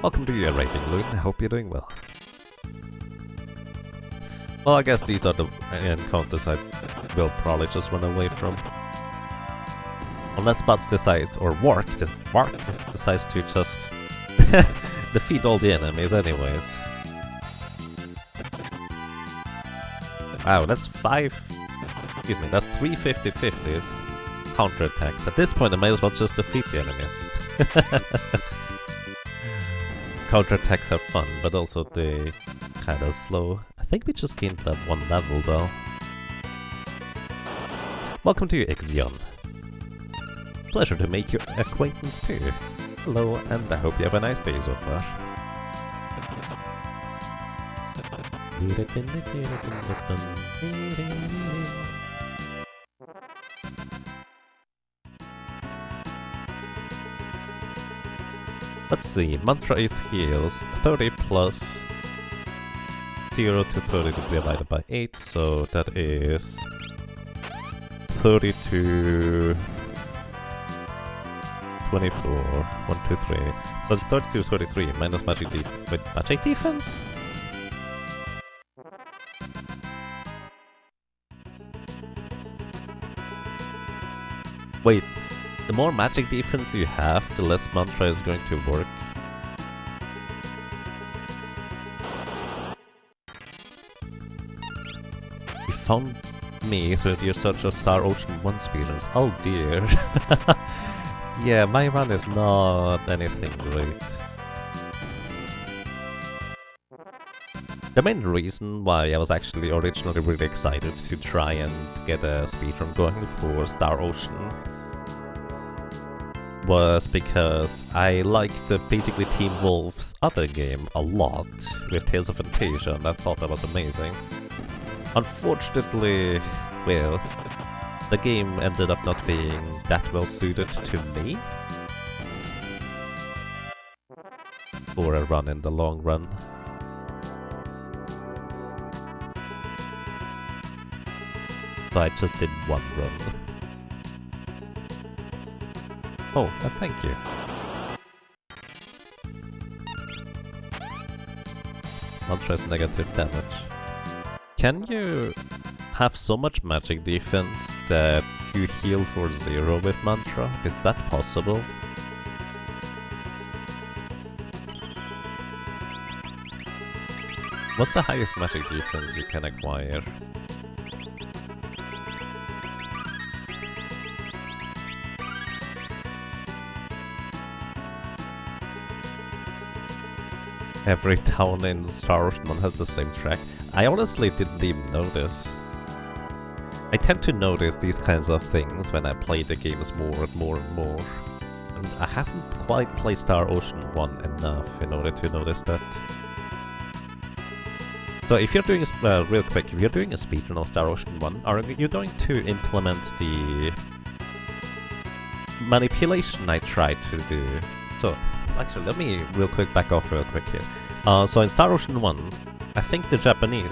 Welcome to your rating, Loon. I hope you're doing well. Well, I guess these are the encounters I will probably just run away from. Unless Butts decides, or Wark decides to just defeat all the enemies anyways. Wow, that's 3 50-50s counterattacks. At this point I might as well just defeat the enemies. Counterattacks are fun, but also they kinda slow. I think we just gained that 1 level though. Welcome to Ixion. Pleasure to make your acquaintance too. Hello, and I hope you have a nice day so far. Let's see, Mantra is heals 30 plus 0 to 30 divided by 8, so that is 30 to 24, 1, 2, 3. So it's 30 to 33 minus magic defense. Wait, magic defense? Wait, the more magic defense you have, the less Mantra is going to work. You found me through your search of Star Ocean 1 experience. Oh dear. Yeah, my run is not anything great. The main reason why I was actually originally really excited to try and get a speedrun going for Star Ocean was because I liked basically Team Wolf's other game a lot with Tales of Fantasia, and I thought that was amazing. Unfortunately, well, the game ended up not being that well suited to me for a run in the long run. So I just did 1 run. Oh, thank you. Mantra's negative damage. Can you have so much magic defense that you heal for 0 with Mantra? Is that possible? What's the highest magic defense you can acquire? Every town in Star Ocean 1 has the same track. I honestly didn't even notice. I tend to notice these kinds of things when I play the games more and more and more. And I haven't quite played Star Ocean 1 enough in order to notice that. So if you're doing real quick, if you're doing a speedrun of Star Ocean 1, are you going to implement the manipulation I tried to do? So, actually, let me real quick back off real quick here. So in Star Ocean 1, I think the Japanese...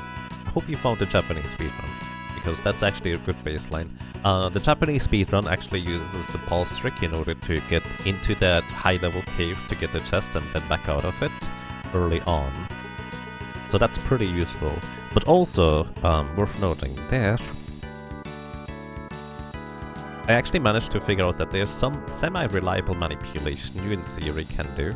I hope you found the Japanese speedrun, because that's actually a good baseline. The Japanese speedrun actually uses the pulse trick in order to get into that high-level cave to get the chest and then back out of it early on. So that's pretty useful. But also, worth noting there, I actually managed to figure out that there's some semi-reliable manipulation you in theory can do,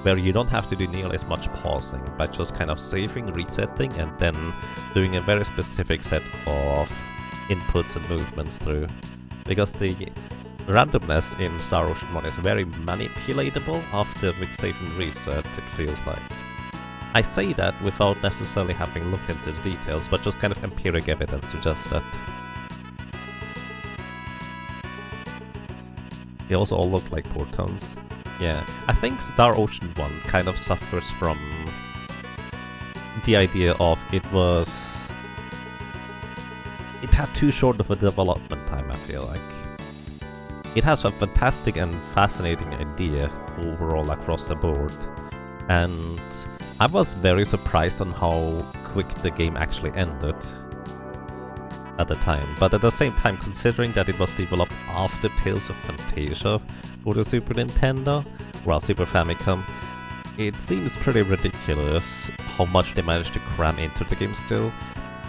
where you don't have to do nearly as much pausing, by just kind of saving, resetting, and then doing a very specific set of inputs and movements through. Because the randomness in Star Ocean 1 is very manipulatable after with save and reset, it feels like. I say that without necessarily having looked into the details, but just kind of empiric evidence suggests that. They also all look like portons. Yeah, I think Star Ocean 1 kind of suffers from the idea of it had too short of a development time, I feel like. It has a fantastic and fascinating idea overall across the board, and I was very surprised on how quick the game actually ended at the time. But at the same time, considering that it was developed after Tales of Fantasia for the Super Nintendo, well, Super Famicom, it seems pretty ridiculous how much they managed to cram into the game still,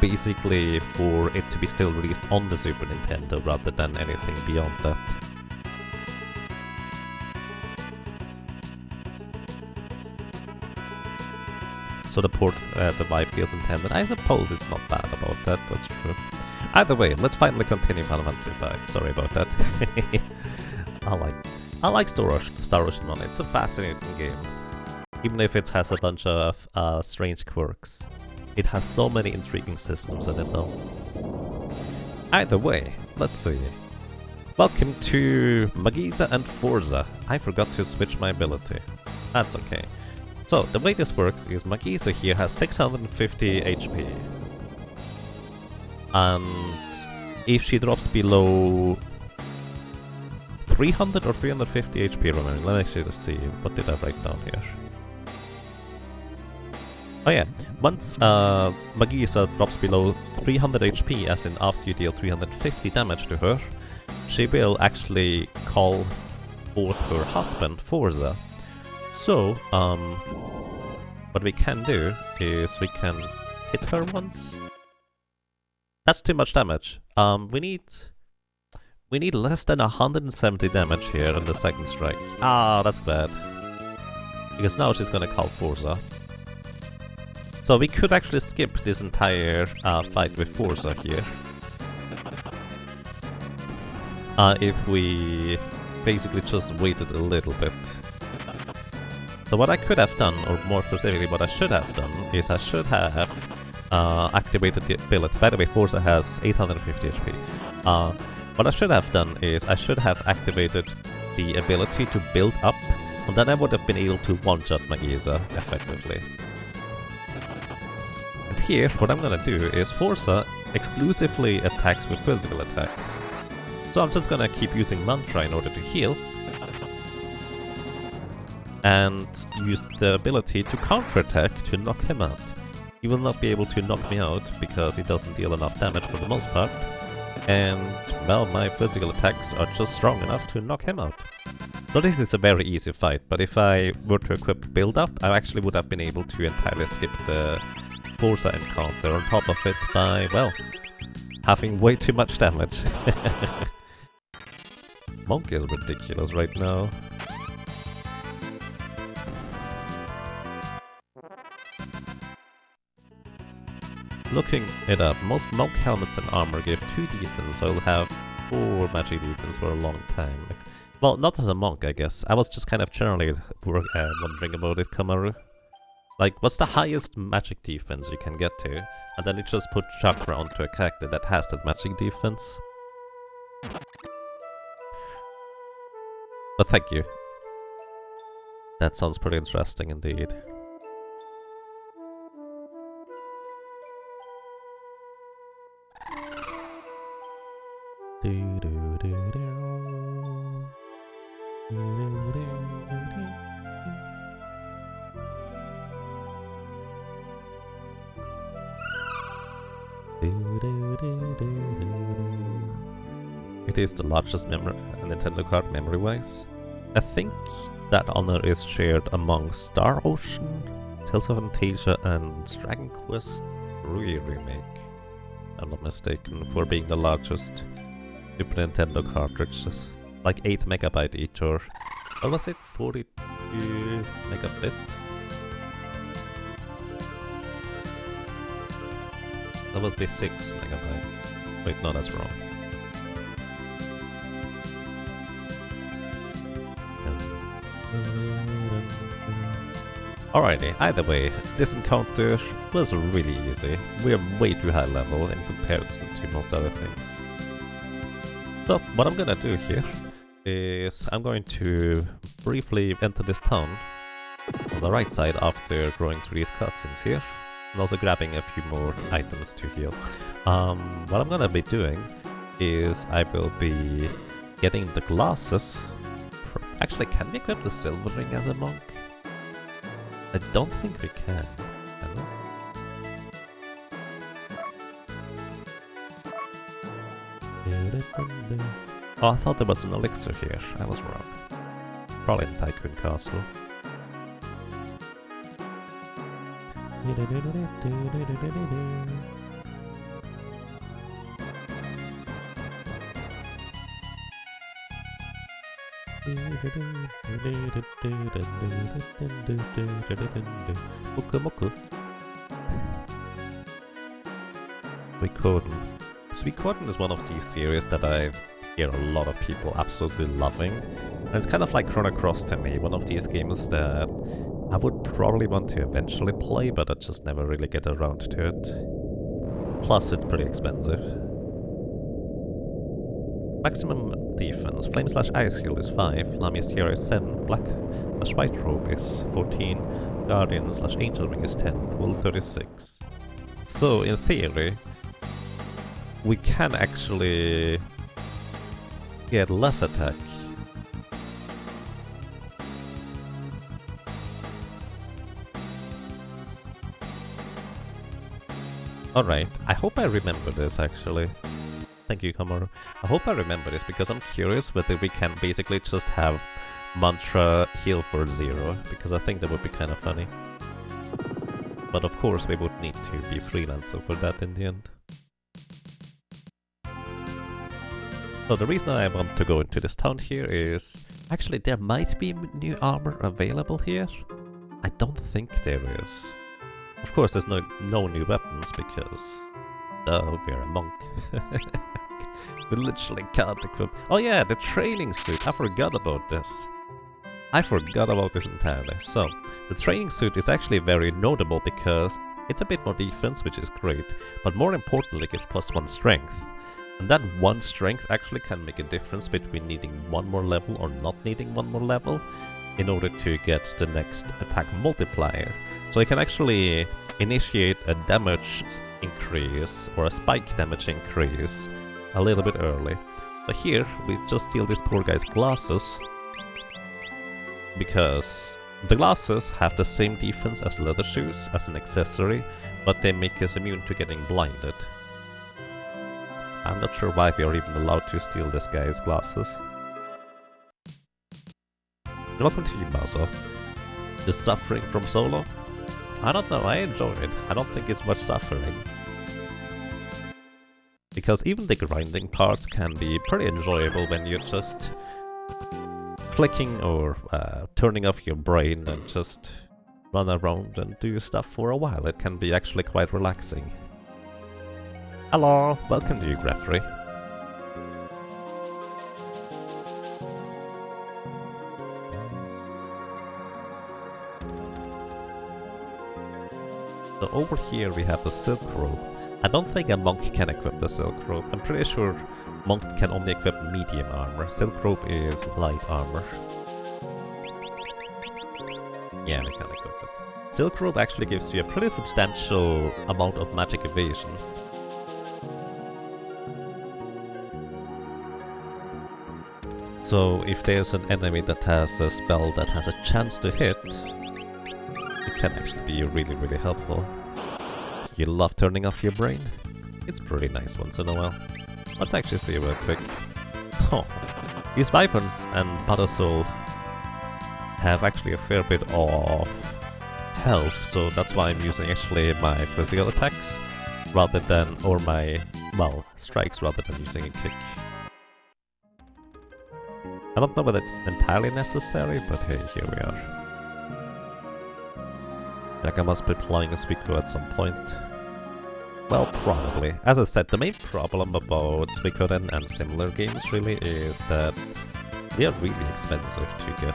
basically for it to be still released on the Super Nintendo rather than anything beyond that. So the port, the vibe feels intended. I suppose it's not bad about that, that's true. Either way, let's finally continue Final Fantasy V. Sorry about that. I like Star Ocean 1. It's a fascinating game. Even if it has a bunch of strange quirks. It has so many intriguing systems in it though. Either way, let's see. Welcome to Magiza and Forza. I forgot to switch my ability. That's okay. So, the way this works is Magiza here has 650 HP. And if she drops below 300 or 350 HP, remember, let me actually just see, what did I write down here? Oh yeah, once Magiza drops below 300 HP, as in after you deal 350 damage to her, she will actually call forth her husband, Forza. So, what we can do is we can hit her once. That's too much damage. We need less than 170 damage here in the second strike. Ah, that's bad. Because now she's gonna call Forza. So we could actually skip this entire fight with Forza here. If we basically just waited a little bit. So what I could have done, or more specifically what I should have done, is I should have activated the ability. By the way, Forza has 850 HP. What I should have done is I should have activated the ability to build up, and then I would have been able to one-shot Magiza effectively. And here, what I'm gonna do is Forza exclusively attacks with physical attacks. So I'm just gonna keep using Mantra in order to heal, and use the ability to counterattack to knock him out. He will not be able to knock me out because he doesn't deal enough damage for the most part, and well, my physical attacks are just strong enough to knock him out. So this is a very easy fight, but if I were to equip build up, I actually would have been able to entirely skip the Forza encounter on top of it by, well, having way too much damage. monk is ridiculous right now. Looking it up, most monk helmets and armor give 2 defense, so I'll have 4 magic defense for a long time. Like, well, not as a monk, I guess. I was just kind of generally wondering about it, Kamaru. Like, what's the highest magic defense you can get to? And then you just put chakra onto a character that has that magic defense. But thank you. That sounds pretty interesting indeed. It is the largest Nintendo card memory-wise. I think that honor is shared among Star Ocean, Tales of Fantasia, and Dragon Quest III Remake. I'm not mistaken, for being the largest Super Nintendo cartridges. Like 8 megabyte each, or what was it? 42 megabit? That must be 6 megabyte. Wait, no, that's wrong. Alrighty, either way, this encounter was really easy. We're way too high level in comparison to most other things. So, what I'm gonna do here is I'm going to briefly enter this town on the right side after going through these cutscenes here, and also grabbing a few more items to heal. What I'm gonna be doing is I will be getting the glasses. Actually, can we equip the silver ring as a monk? I don't think we can we? Oh, I thought there was an elixir here. I was wrong. Probably in Tycoon Castle. Moku. Suikoden is one of these series that I hear a lot of people absolutely loving. And it's kind of like Chrono Cross to me, one of these games that I would probably want to eventually play, but I just never really get around to it. Plus, it's pretty expensive. Maximum defense, Flame slash Ice Shield is 5, Lamia's Tiara is 7, Black slash White Robe is 14, Guardian slash Angel Ring is 10, Will 36. So, in theory, we can actually get less attack. Alright, I hope I remember this actually. Thank you, Kamaru. I hope I remember this because I'm curious whether we can basically just have mantra heal for 0, because I think that would be kind of funny. But of course we would need to be freelancer for that in the end. So the reason I want to go into this town here is... Actually, there might be new armor available here. I don't think there is. Of course there's no new weapons because... we're a monk. We literally can't equip... Oh yeah, the training suit! I forgot about this. I forgot about this entirely. So, the training suit is actually very notable because it's a bit more defense, which is great, but more importantly it gives +1 strength. And that 1 strength actually can make a difference between needing 1 more level or not needing 1 more level in order to get the next attack multiplier. So you can actually initiate a damage increase or a spike damage increase a little bit early. But here we just steal this poor guy's glasses because the glasses have the same defense as leather shoes as an accessory, but they make us immune to getting blinded. I'm not sure why we are even allowed to steal this guy's glasses. Welcome to you, Mazo. The suffering from solo? I don't know, I enjoy it. I don't think it's much suffering. Because even the grinding parts can be pretty enjoyable when you just clicking or turning off your brain and just run around and do stuff for a while. It can be actually quite relaxing. Hello, welcome to you, Greffrey. So over here we have the Silk Robe. I don't think a monk can equip the Silk Robe. I'm pretty sure monk can only equip medium armor. Silk Robe is light armor. Yeah, we can equip it. Silk Robe actually gives you a pretty substantial amount of magic evasion. So if there's an enemy that has a spell that has a chance to hit, it can actually be really, really helpful. You love turning off your brain? It's pretty nice once in a while. Let's actually see real quick. Oh, these Wyverns and Battle have actually a fair bit of health, so that's why I'm using actually my physical attacks rather than, or my, well, strikes rather than using a kick. I don't know whether it's entirely necessary, but hey, here we are. Like I must be playing a Suicune at some point. Well, probably. As I said, the main problem about Suicune and similar games really is that they are really expensive to get.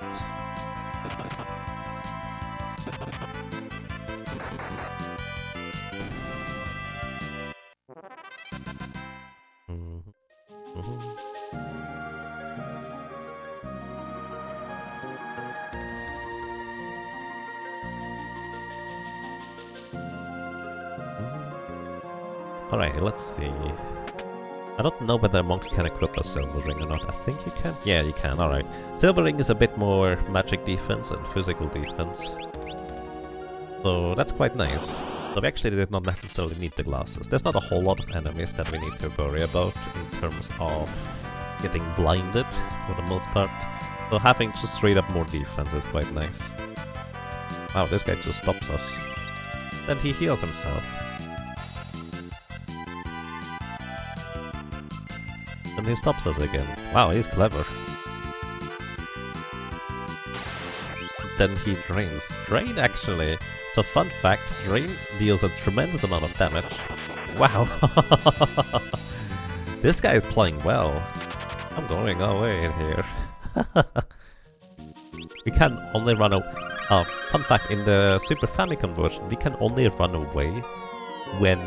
Alright, let's see. I don't know whether a monk can equip a Silver Ring or not. I think you can. Yeah, you can, alright. Silver Ring is a bit more magic defense and physical defense. So that's quite nice. So we actually did not necessarily need the glasses. There's not a whole lot of enemies that we need to worry about in terms of getting blinded for the most part. So having just straight up more defense is quite nice. Wow, this guy just stops us. Then he heals himself. And he stops us again. Wow, he's clever. Then he drains. Drain actually. So fun fact, Drain deals a tremendous amount of damage. Wow. This guy is playing well. I'm going away in here. We can only run away. Fun fact, in the Super Famicom version, we can only run away when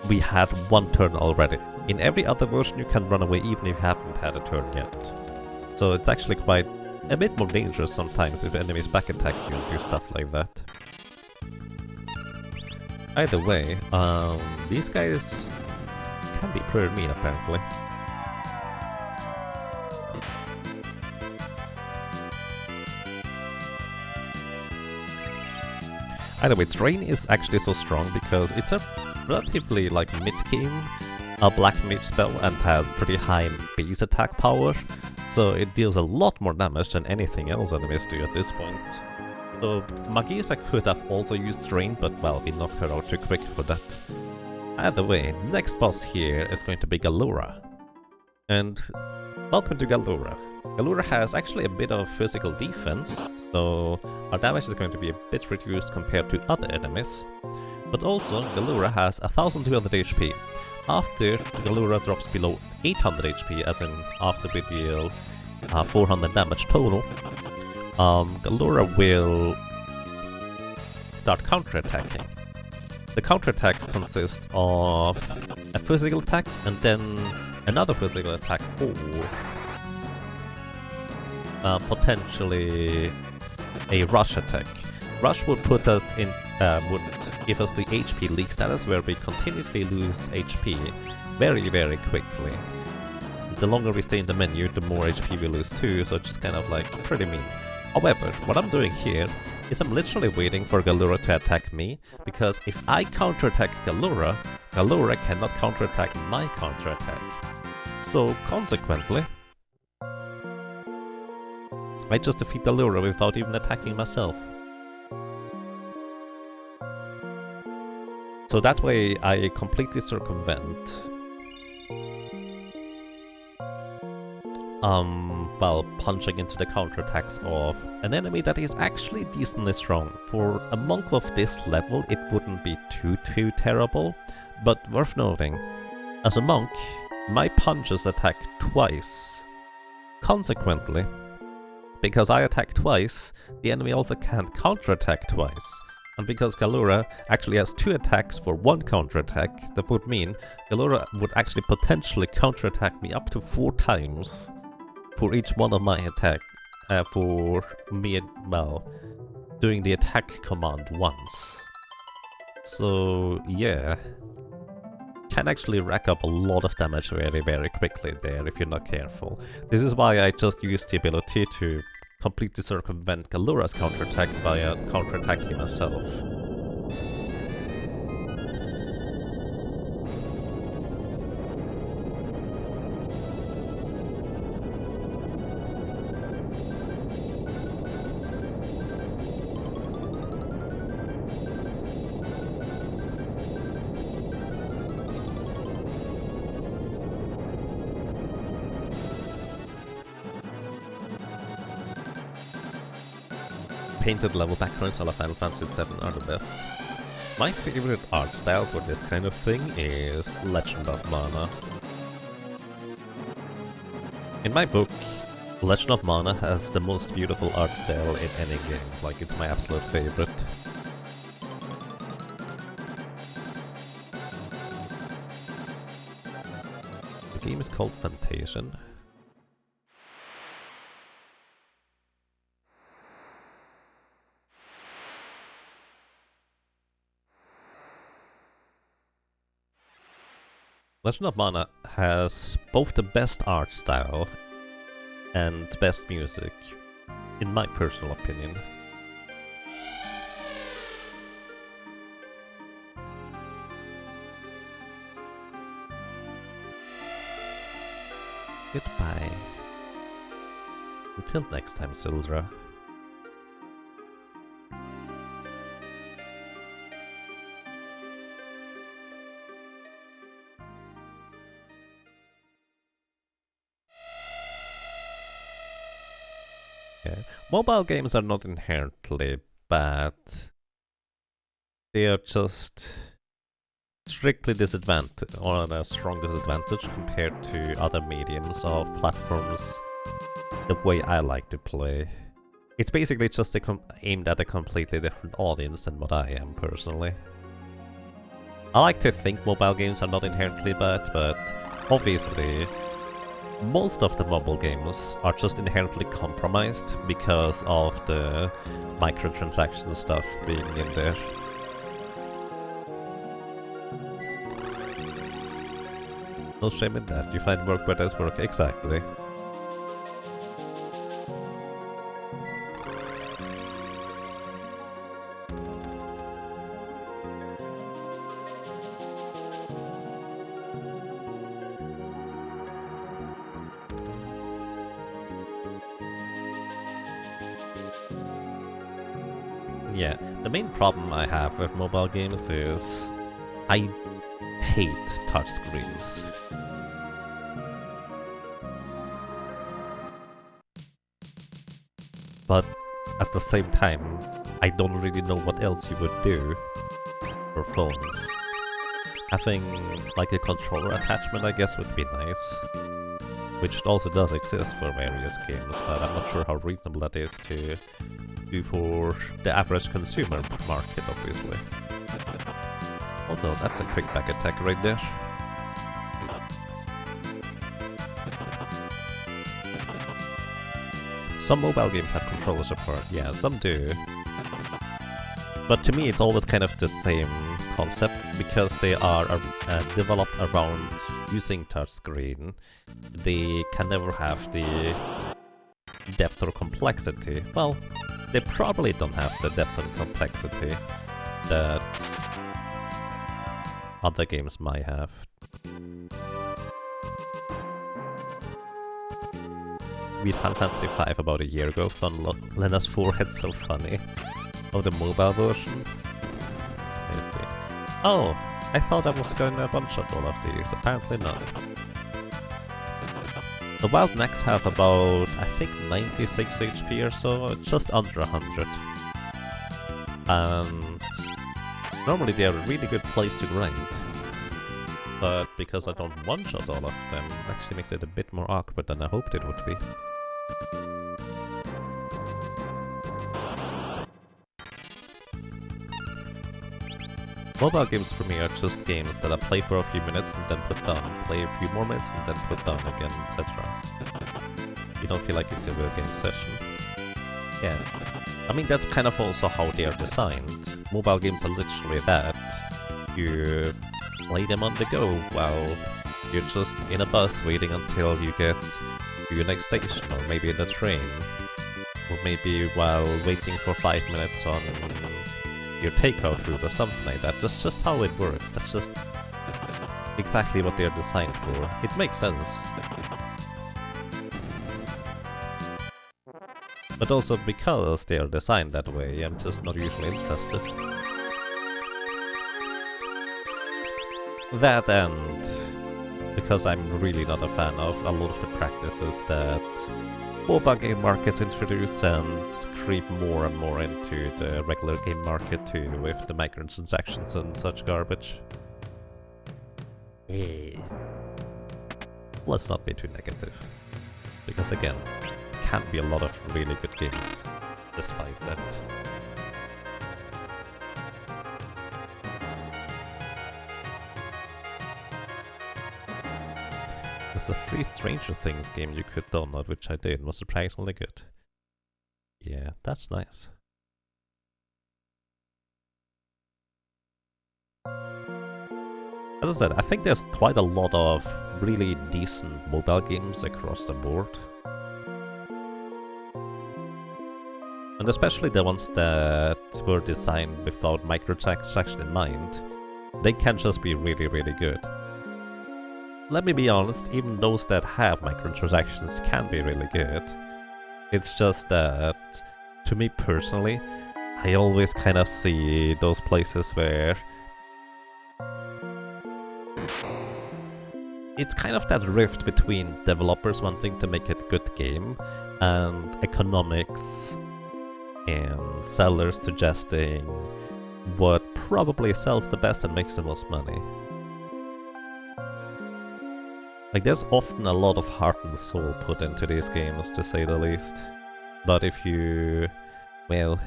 we had one turn already. In every other version you can run away even if you haven't had a turn yet. So it's actually quite a bit more dangerous sometimes if enemies back attack you and do stuff like that. Either way, these guys can be pretty mean apparently. Either way, Drain is actually so strong because it's a relatively like mid-game black mage spell and has pretty high base attack power, so it deals a lot more damage than anything else enemies do at this point. So Magisa could have also used Drain, but well, we knocked her out too quick for that. Either way, next boss here is going to be Galura. And welcome to Galura. Galura has actually a bit of physical defense, so our damage is going to be a bit reduced compared to other enemies. But also, Galura has 1200 HP. After Galura drops below 800 HP, as in after we deal 400 damage total, Galura will start counterattacking. The counterattacks consist of a physical attack and then another physical attack, or potentially a rush attack. Rush would put us in, would give us the HP leak status where we continuously lose HP very, very quickly. The longer we stay in the menu, the more HP we lose too, so it's just kind of like pretty mean. However, what I'm doing here is I'm literally waiting for Galura to attack me, because if I counterattack Galura, Galura cannot counterattack my counterattack. So consequently, I just defeat Galura without even attacking myself. So that way I completely circumvent while punching into the counterattacks of an enemy that is actually decently strong. For a monk of this level, it wouldn't be too terrible, but worth noting, as a monk, my punches attack twice. Consequently, because I attack twice, the enemy also can't counterattack twice. And because Galura actually has 2 attacks for 1 counterattack, that would mean Galura would actually potentially counterattack me up to 4 times for each one of my attack, for me, well, doing the attack command once. So yeah, can actually rack up a lot of damage very quickly there if you're not careful. This is why I just used the ability to completely circumvent Galura's counterattack via counterattacking myself. Painted level backgrounds all of Final Fantasy VII are the best. My favorite art style for this kind of thing is Legend of Mana. In my book, Legend of Mana has the most beautiful art style in any game, like it's my absolute favorite. The game is called Fantasian. Legend of Mana has both the best art style and best music, in my personal opinion. Goodbye. Until next time, Sildra. Mobile games are not inherently bad. They are just strictly disadvantaged, or at a strong disadvantage compared to other mediums of platforms, the way I like to play. It's basically just aimed at a completely different audience than what I am personally. I like to think mobile games are not inherently bad, but obviously most of the mobile games are just inherently compromised because of the microtransaction stuff being in there. No shame in that, you find work where there's work, exactly. Yeah, the main problem I have with mobile games is I hate touchscreens. But at the same time, I don't really know what else you would do for phones. Having like a controller attachment, I guess, would be nice. Which also does exist for various games, but I'm not sure how reasonable that is to do for the average consumer market, obviously. Also, that's a quick back attack right there. Some mobile games have controller support, yeah, some do. But to me it's always kind of the same concept, because they are developed around using touchscreen. They can never have the depth or complexity. Well, they probably don't have the depth and complexity that other games might have. Beat Final Fantasy 5 about a year ago, found Lena's forehead so funny. Oh, the mobile version? I see. Oh, I thought I was going to one-shot all of these, apparently not. The wild necks have about, I think, 96 HP or so, just under 100. And normally they are a really good place to grind. But because I don't one-shot all of them, it actually makes it a bit more awkward than I hoped it would be. Mobile games for me are just games that I play for a few minutes and then put down, play a few more minutes and then put down again, etc. You don't feel like it's a real game session. Yeah. I mean, that's kind of also how they are designed. Mobile games are literally that. You play them on the go while you're just in a bus waiting until you get to your next station, or maybe in a train. Or maybe while waiting for 5 minutes on your takeout route or something like that. That's just how it works. That's just exactly what they're designed for. It makes sense. But also because they are designed that way, I'm just not usually interested. That and because I'm really not a fan of a lot of the practices that mobile game markets introduce and creep more and more into the regular game market too, with the microtransactions and such garbage. Let's not be too negative, because again, can be a lot of really good games despite that. There's a free Stranger Things game you could download, which I did, and was surprisingly good. Yeah, that's nice. As I said, I think there's quite a lot of really decent mobile games across the board. And especially the ones that were designed without microtransaction in mind, they can just be really, really good. Let me be honest, even those that have microtransactions can be really good. It's just that, to me personally, I always kind of see those places where it's kind of that rift between developers wanting to make a good game and economics and sellers suggesting what probably sells the best and makes the most money. Like, there's often a lot of heart and soul put into these games, to say the least. But if you, well,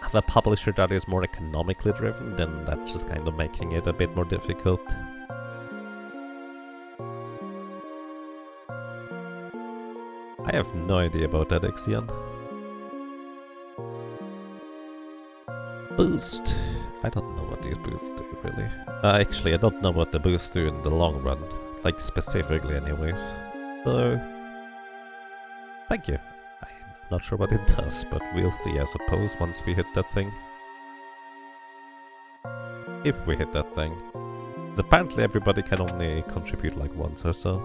have a publisher that is more economically driven, then that's just kind of making it a bit more difficult. I have no idea about that, Ixion. Boost. I don't know what these boosts do, really. Actually, I don't know what the boosts do in the long run. Like, specifically anyways. So, thank you. I'm not sure what it does, but we'll see, I suppose, once we hit that thing. If we hit that thing. Because apparently everybody can only contribute like once or so.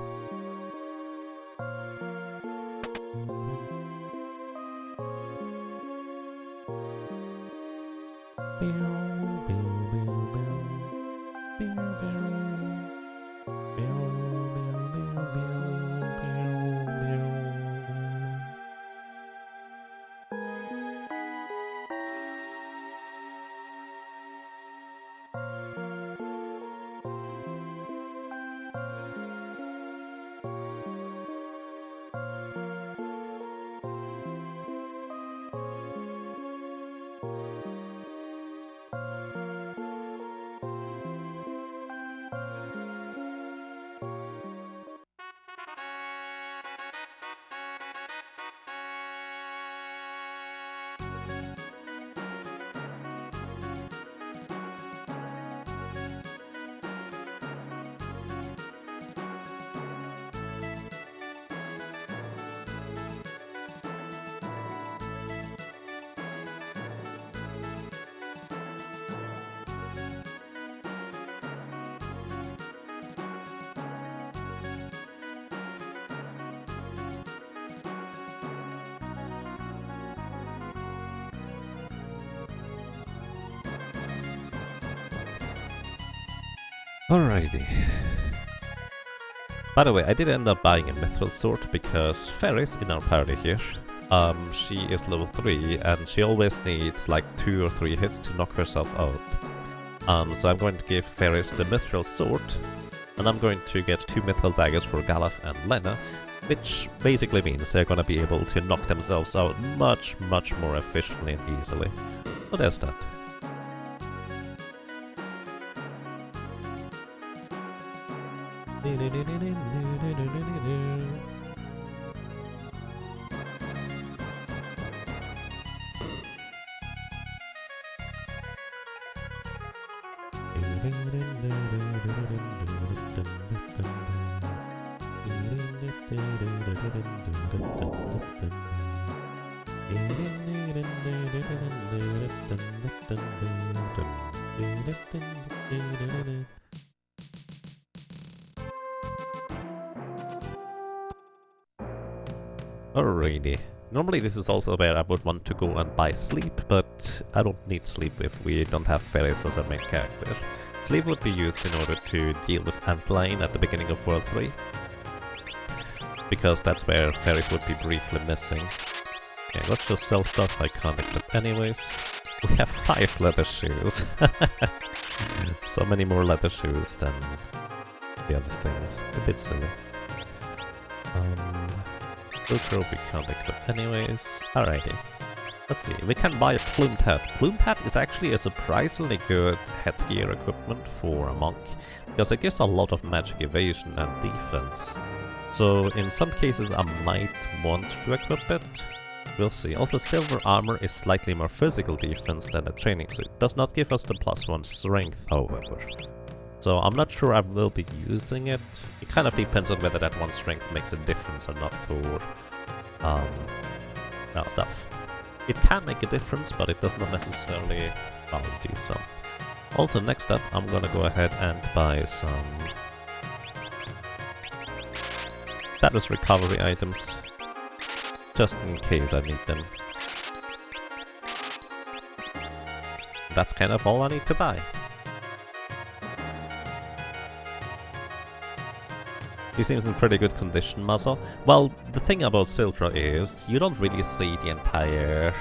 Alrighty. By the way, I did end up buying a mithril sword because Ferris in our party here, she is level 3 and she always needs like 2 or 3 hits to knock herself out. So I'm going to give Ferris the mithril sword, and I'm going to get 2 mithril daggers for Galeth and Lena, which basically means they're gonna be able to knock themselves out much more efficiently and easily. So there's that. Alrighty. Normally this is also where I would want to go and buy sleep, but I don't need sleep if we don't have Ferris as a main character. Sleep would be used in order to deal with Antlion at the beginning of World 3, because that's where Ferris would be briefly missing. Okay, let's just sell stuff I can't equip anyways. We have 5 leather shoes. So many more leather shoes than the other things. A bit silly. Velcro we can't equip anyways. Alrighty. Let's see, we can buy a plumed hat. Plumed hat is actually a surprisingly good headgear equipment for a monk, because it gives a lot of magic evasion and defense. So in some cases I might want to equip it. We'll see. Also, silver armor is slightly more physical defense than a training suit. Does not give us the +1 strength, however. So I'm not sure I will be using it. It kind of depends on whether that 1 strength makes a difference or not for stuff. It can make a difference, but it does not necessarily do so. Also, next up, I'm gonna go ahead and buy some status recovery items, just in case I need them. That's kind of all I need to buy. He seems in pretty good condition, Muzzle. Well, the thing about Sildra is, you don't really see the entire,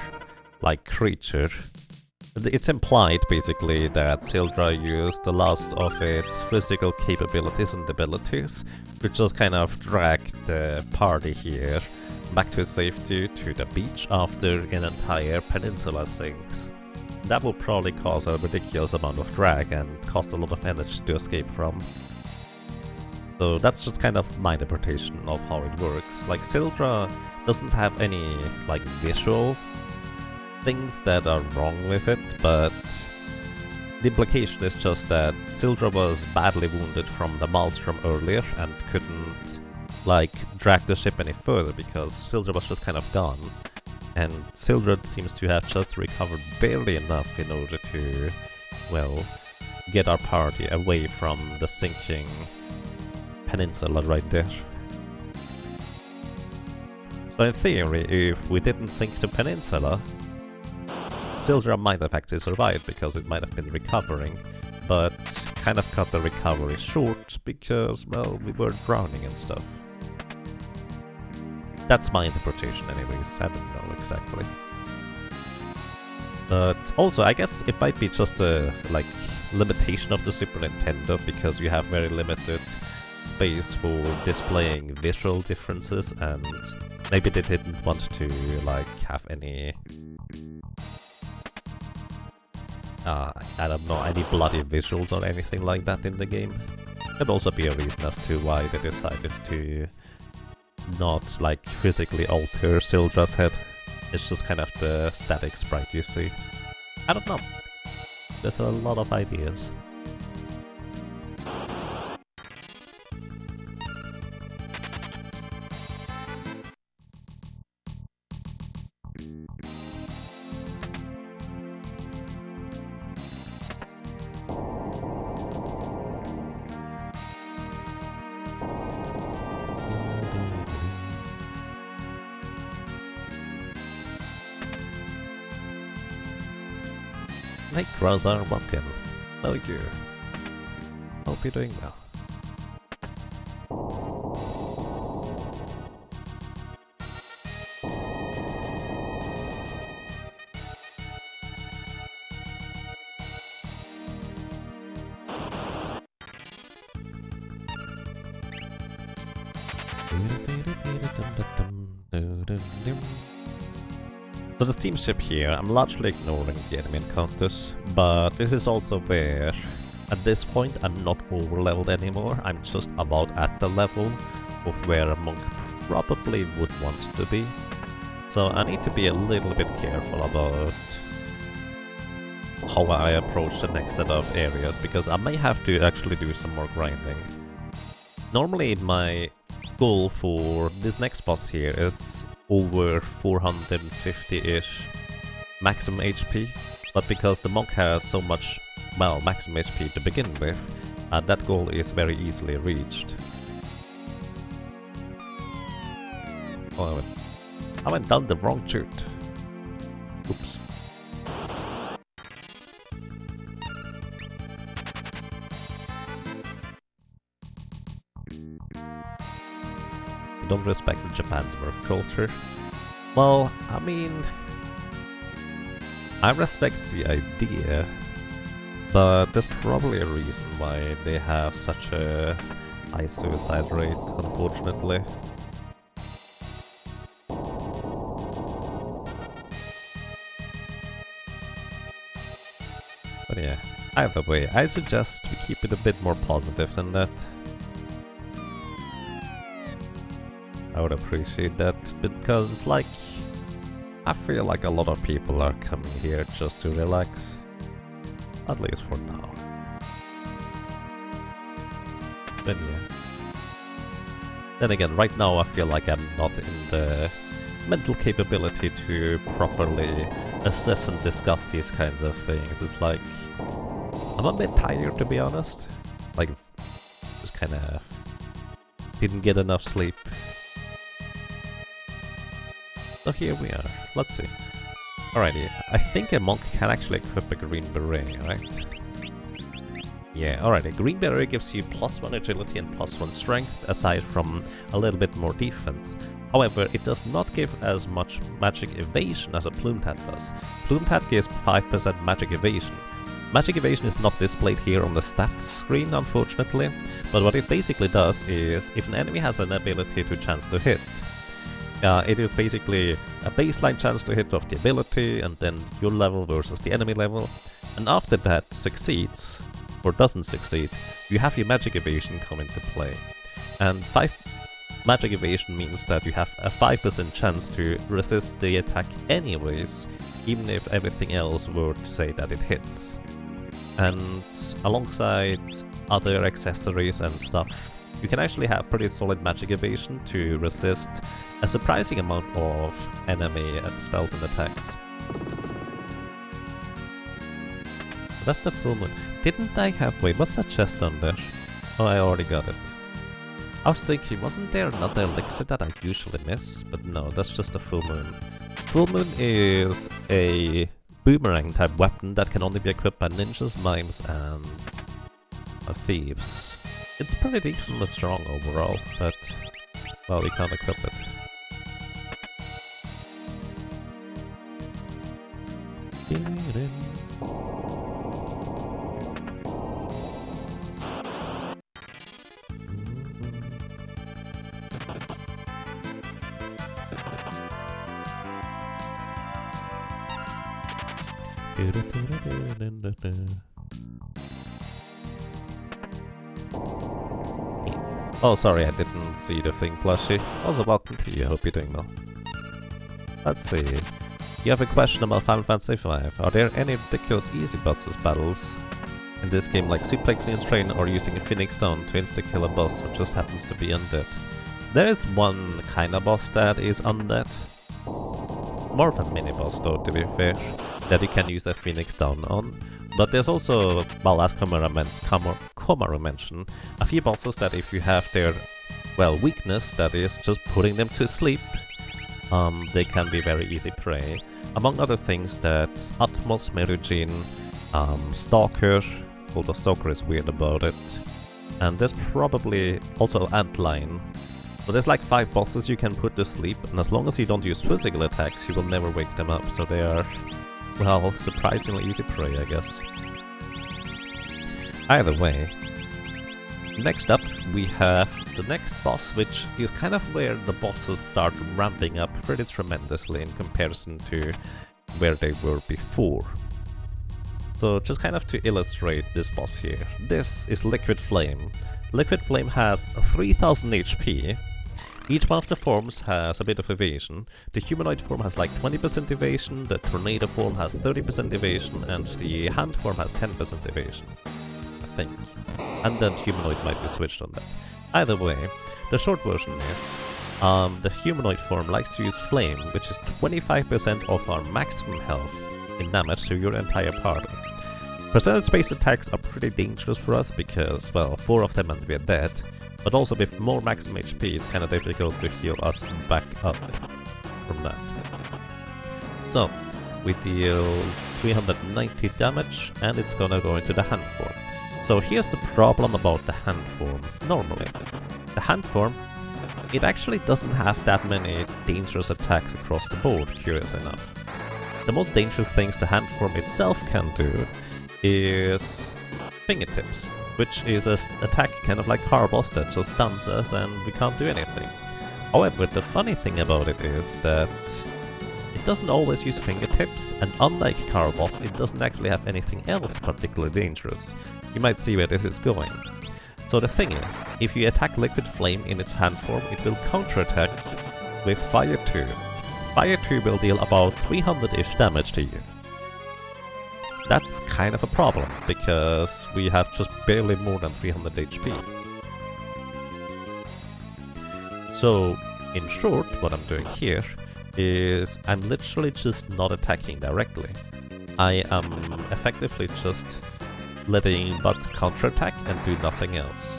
like, creature. It's implied, basically, that Sildra used the last of its physical capabilities and abilities, which just kind of dragged the party here back to safety to the beach after an entire peninsula sinks. That will probably cause a ridiculous amount of drag and cost a lot of energy to escape from. So that's just kind of my interpretation of how it works. Like, Sildra doesn't have any, like, visual things that are wrong with it, but the implication is just that Sildra was badly wounded from the Maelstrom earlier and couldn't, like, drag the ship any further because Sildra was just kind of gone. And Sildra seems to have just recovered barely enough in order to, well, get our party away from the sinking peninsula right there. So in theory, if we didn't sink the peninsula, Sildra might have actually survived because it might have been recovering, but kind of cut the recovery short because, well, we were drowning and stuff. That's my interpretation anyways, I don't know exactly. But also, I guess it might be just a, like, limitation of the Super Nintendo because you have very limited space for displaying visual differences, and maybe they didn't want to, like, have any I don't know, any bloody visuals or anything like that in the game. Could also be a reason as to why they decided to not, like, physically alter Sildra's head. It's just kind of the static sprite you see. I don't know. There's a lot of ideas. Night Razar, welcome. How are you? Hope you're doing well. So the steamship here, I'm largely ignoring the enemy encounters, but this is also where, at this point, I'm not overleveled anymore. I'm just about at the level of where a monk probably would want to be. So I need to be a little bit careful about how I approach the next set of areas, because I may have to actually do some more grinding. Normally my goal for this next boss here is over 450-ish maximum HP, but because the monk has so much, well, maximum HP to begin with, that goal is very easily reached. Oh, I went down the wrong chute. Oops. Don't respect Japan's work culture. Well, I mean, I respect the idea, but there's probably a reason why they have such a high suicide rate, unfortunately. But yeah, either way, I suggest we keep it a bit more positive than that. I would appreciate that, because it's like, I feel like a lot of people are coming here just to relax. At least for now. But yeah. Then again, right now I feel like I'm not in the mental capability to properly assess and discuss these kinds of things. It's like, I'm a bit tired, to be honest. Like, just kinda didn't get enough sleep. So here we are. Let's see. Alrighty, I think a monk can actually equip a green beret, right? Yeah, alrighty. Green beret gives you +1 agility and +1 strength, aside from a little bit more defense. However, it does not give as much magic evasion as a plumed hat does. Plumed hat gives 5% magic evasion. Magic evasion is not displayed here on the stats screen, unfortunately, but what it basically does is, if an enemy has an ability to chance to hit, it is basically a baseline chance to hit of the ability, and then your level versus the enemy level. And after that succeeds, or doesn't succeed, you have your magic evasion come into play. And 5 magic evasion means that you have a 5% chance to resist the attack anyways, even if everything else would say that it hits. And alongside other accessories and stuff, you can actually have pretty solid magic evasion to resist a surprising amount of enemy spells and attacks. That's the full moon. Didn't I have... Wait, what's that chest on there? Oh, I already got it. I was thinking, wasn't there another elixir that I usually miss? But no, that's just a full moon. Full moon is a boomerang type weapon that can only be equipped by ninjas, mimes, and thieves. It's pretty decently strong overall, but, well, we can't equip it. Oh, sorry, I didn't see the thing, Plushie. Also, welcome to you, hope you're doing well. Let's see. You have a question about Final Fantasy V. Are there any ridiculous easy bosses battles in this game, like suplexing a train or using a Phoenix Stone to insta-kill a boss who just happens to be undead? There is one kind of boss that is undead. More of a mini-boss though, to be fair, that you can use a Phoenix Stone on. But there's also, well, as Komaru mentioned, a few bosses that if you have their, well, weakness, that is just putting them to sleep, they can be very easy prey. Among other things, that's Atmos, Merujin, Stalker, although Stalker is weird about it, and there's probably also Antlion. So there's like 5 bosses you can put to sleep, and as long as you don't use physical attacks, you will never wake them up, so they are, well, surprisingly easy prey, I guess. Either way, Next up, we have the next boss, which is kind of where the bosses start ramping up pretty tremendously in comparison to where they were before. So just kind of to illustrate this boss here, this is Liquid Flame. Liquid Flame has 3000 HP. Each one of the forms has a bit of evasion. The humanoid form has like 20% evasion, the tornado form has 30% evasion, and the hand form has 10% evasion. I think. And then humanoid might be switched on that. Either way, the short version is the humanoid form likes to use flame, which is 25% of our maximum health in damage to your entire party. Percentage-based attacks are pretty dangerous for us because, well, 4 of them and we're dead, but also with more maximum HP it's kinda difficult to heal us back up from that. So, we deal 390 damage and it's gonna go into the hand form. So here's the problem about the hand form normally. The hand form, it actually doesn't have that many dangerous attacks across the board, curious enough. The most dangerous things the hand form itself can do is fingertips, which is an attack kind of like Carbos that just stuns us and we can't do anything. However, the funny thing about it is that it doesn't always use fingertips, and unlike Carbos, it doesn't actually have anything else particularly dangerous. You might see where this is going. So the thing is, if you attack Liquid Flame in its hand form, it will counterattack with Fire 2. Fire 2 will deal about 300-ish damage to you. That's kind of a problem, because we have just barely more than 300 HP. So, in short, what I'm doing here is I'm literally just not attacking directly. I am effectively just letting Buds counterattack and do nothing else.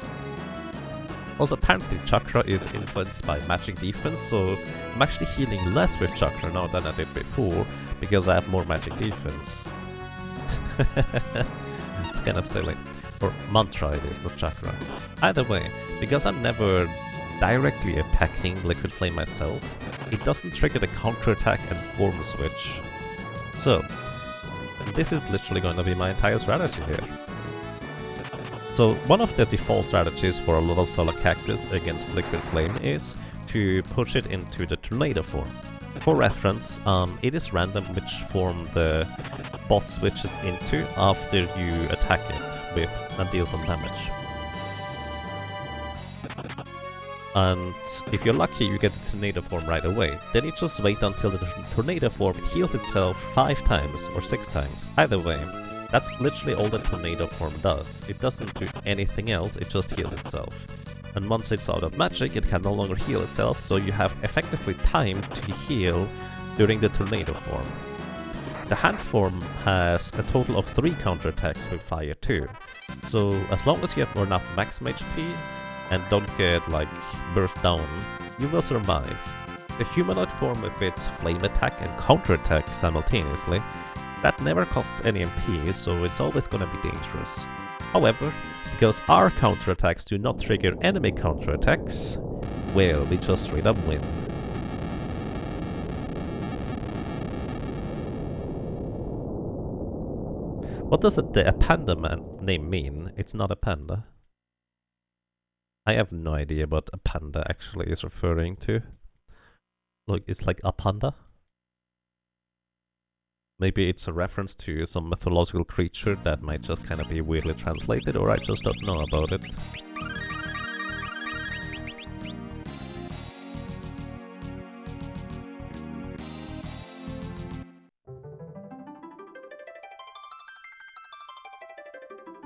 Also, apparently Chakra is influenced by magic defense, so I'm actually healing less with Chakra now than I did before, because I have more magic defense. It's kind of silly. Or mantra it is, not chakra. Either way, because I'm never directly attacking Liquid Flame myself, it doesn't trigger the counterattack and form switch. So, this is literally going to be my entire strategy here. So, one of the default strategies for a lot of Solar Cactus against Liquid Flame is to push it into the Tornado form. For reference, it is random which form the boss switches into after you attack it with and deal some damage. And if you're lucky, you get the Tornado form right away. Then you just wait until the Tornado form heals itself 5 times or 6 times. Either way, that's literally all the Tornado form does. It doesn't do anything else, it just heals itself. And once it's out of magic, it can no longer heal itself, so you have effectively time to heal during the Tornado form. The hand form has a total of 3 counterattacks with Fire 2. So as long as you have enough maximum HP and don't get like burst down, you will survive. The humanoid form with its flame attack and counterattack simultaneously, that never costs any MP, so it's always gonna be dangerous. However, because our counterattacks do not trigger enemy counterattacks, well, we just straight up win. What does the panda man name mean? It's not a panda. I have no idea what a panda actually is referring to. Look, it's like a panda? Maybe it's a reference to some mythological creature that might just kind of be weirdly translated, or I just don't know about it.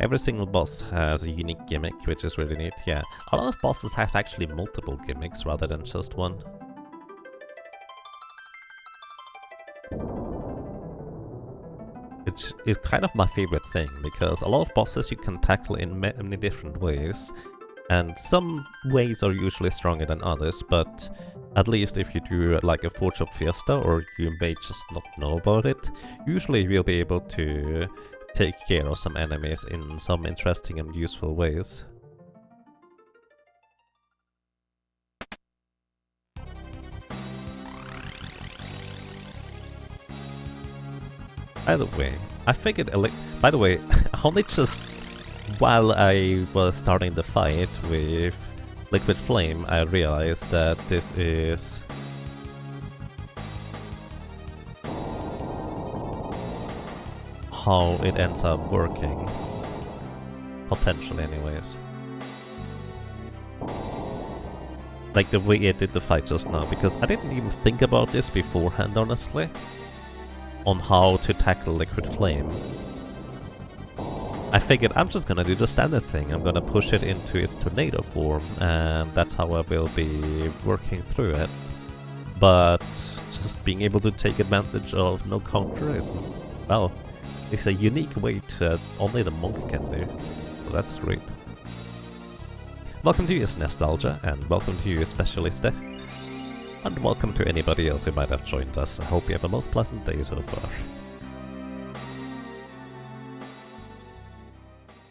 Every single boss has a unique gimmick, which is really neat. Yeah, a lot of bosses have actually multiple gimmicks rather than just one. Which is kind of my favorite thing, because a lot of bosses you can tackle in many different ways, and some ways are usually stronger than others, but at least if you do like a Forge of Fiesta, or you may just not know about it, usually you'll be able to take care of some enemies in some interesting and useful ways. Either way, I figured by the way, I only just while I was starting the fight with Liquid Flame, I realized that this is how it ends up working. Potentially anyways. Like the way I did the fight just now, because I didn't even think about this beforehand, honestly, on how to tackle Liquid Flame. I figured I'm just gonna do the standard thing, I'm gonna push it into its tornado form, and that's how I will be working through it. But just being able to take advantage of no counter is, well, it's a unique way to only the monk can do, so that's great. Welcome to US Nostalgia, and welcome to US Specialiste, and welcome to anybody else who might have joined us. I hope you have a most pleasant day so far.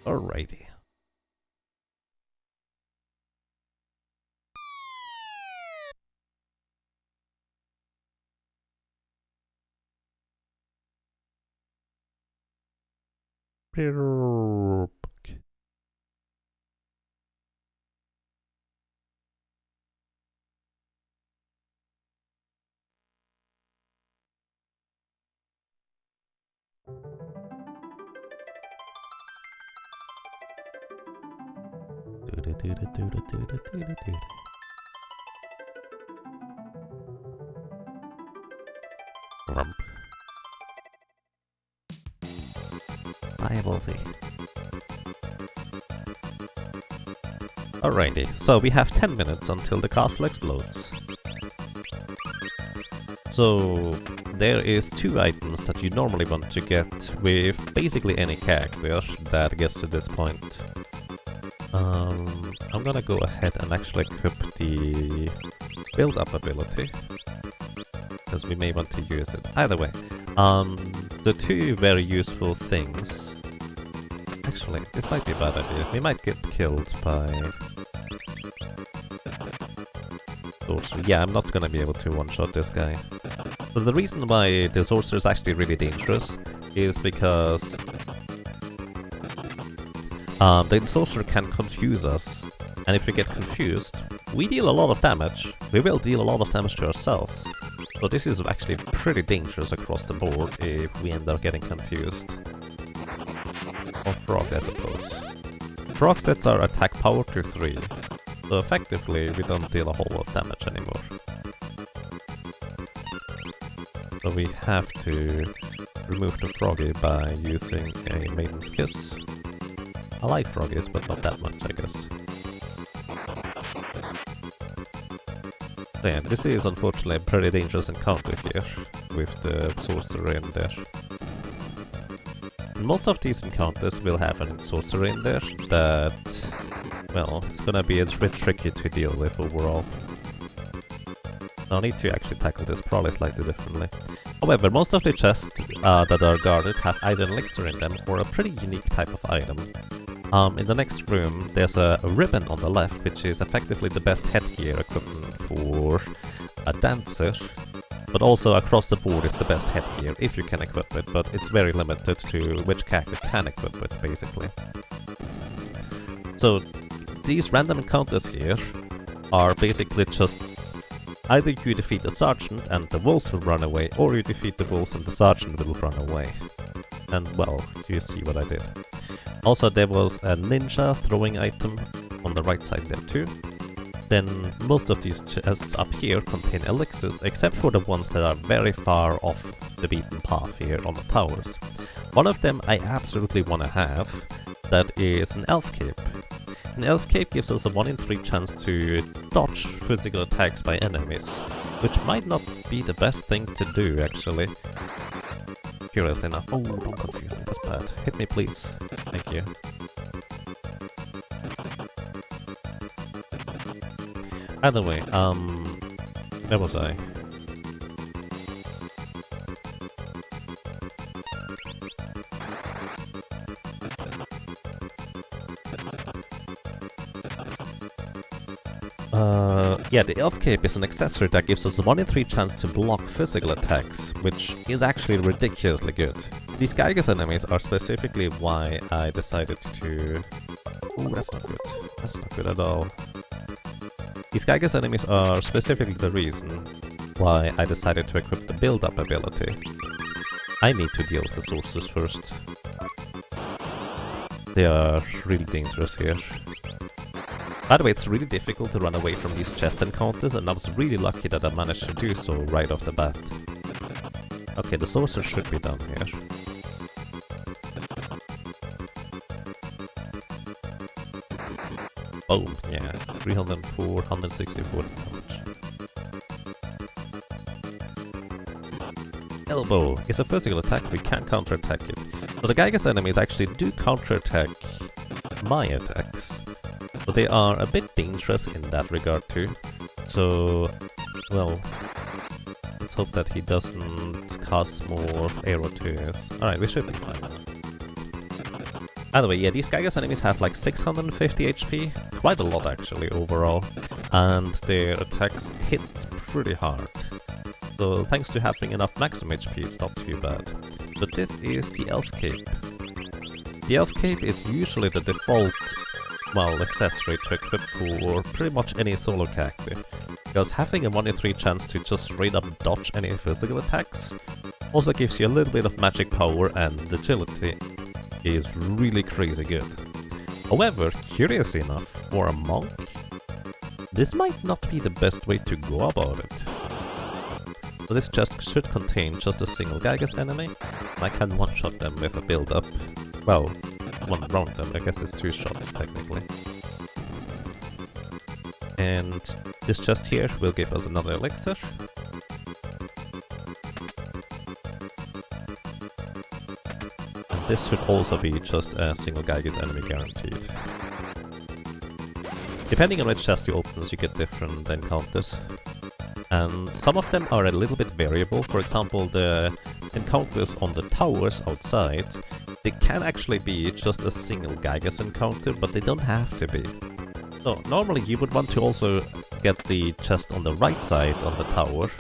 Alrighty. Rump. Liability. Alrighty, so we have 10 minutes until the castle explodes. So there is 2 items that you normally want to get with basically any character that gets to this point. I'm gonna go ahead and actually equip the build-up ability, because we may want to use it. Either way, the 2 very useful things... Actually, this might be a bad idea. We might get killed by... Sorcerer. Yeah, I'm not gonna be able to one-shot this guy. But the reason why the Sorcerer is actually really dangerous is because the Sorcerer can confuse us, and if we get confused, we deal a lot of damage. We will deal a lot of damage to ourselves. So this is actually pretty dangerous across the board if we end up getting confused. Or Frog, I suppose. Frog sets our attack power to 3, so effectively we don't deal a whole lot of damage anymore. So we have to remove the Froggy by using a Maiden's Kiss. I like Froggies, but not that much, I guess. So yeah, this is unfortunately a pretty dangerous encounter here, with the Sorcerer in there. And most of these encounters will have a Sorcerer in there that, well, it's gonna be a bit tricky to deal with overall. I'll need to actually tackle this probably slightly differently. However, most of the chests that are guarded have either an elixir in them or a pretty unique type of item. In the next room, there's a ribbon on the left, which is effectively the best headgear equipment for a dancer, but also across the board is the best headgear if you can equip it, but it's very limited to which character can equip it, basically. So these random encounters here are basically just either you defeat the sergeant and the wolves will run away, or you defeat the wolves and the sergeant will run away. And well, you see what I did. Also, there was a ninja throwing item on the right side there too. Then most of these chests up here contain elixirs, except for the ones that are very far off the beaten path here on the towers. One of them I absolutely want to have, that is an elf cape. An elf cape gives us a 1 in 3 chance to dodge physical attacks by enemies, which might not be the best thing to do actually. Curiously enough. Oh, don't confuse me, that's bad. Hit me please. Thank you. Either way, where was I? Yeah, the Elf Cape is an accessory that gives us a 1 in 3 chance to block physical attacks, which is actually ridiculously good. These Gygas enemies are specifically why I decided to... Oh, that's not good. That's not good at all. These Gygas enemies are specifically the reason why I decided to equip the build-up ability. I need to deal with the sources first. They are really dangerous here. By the way, it's really difficult to run away from these chest encounters, and I was really lucky that I managed to do so right off the bat. Okay, the sorcerer should be down here. Boom, yeah, 304, 164 damage. Elbow is a physical attack, we can counterattack it. So the Gygas enemies actually do counterattack my attacks. But they are a bit dangerous in that regard too. So, well, let's hope that he doesn't cast more arrow to us. Alright, we should be fine now. By the way, yeah, these Gygas enemies have like 650 HP, quite a lot actually overall, and their attacks hit pretty hard. So thanks to having enough maximum HP, it's not too bad. But this is the Elf Cape. The Elf Cape is usually the default, well, accessory to equip for pretty much any solo character, because having a 1 in 3 chance to just straight up dodge any physical attacks also gives you a little bit of magic power, and agility is really crazy good. However, curiously enough, for a monk, this might not be the best way to go about it. So this chest should contain just a single Gygas enemy, and I can one-shot them with a build-up. Well, one round them, I guess it's 2 shots technically. And this chest here will give us another elixir. And this should also be just a single Gygas enemy guaranteed. Depending on which chest you open, you get different encounters. And some of them are a little bit variable. For example, the encounters on the towers outside, they can actually be just a single Gygas encounter, but they don't have to be. So normally you would want to also get the chest on the right side of the tower,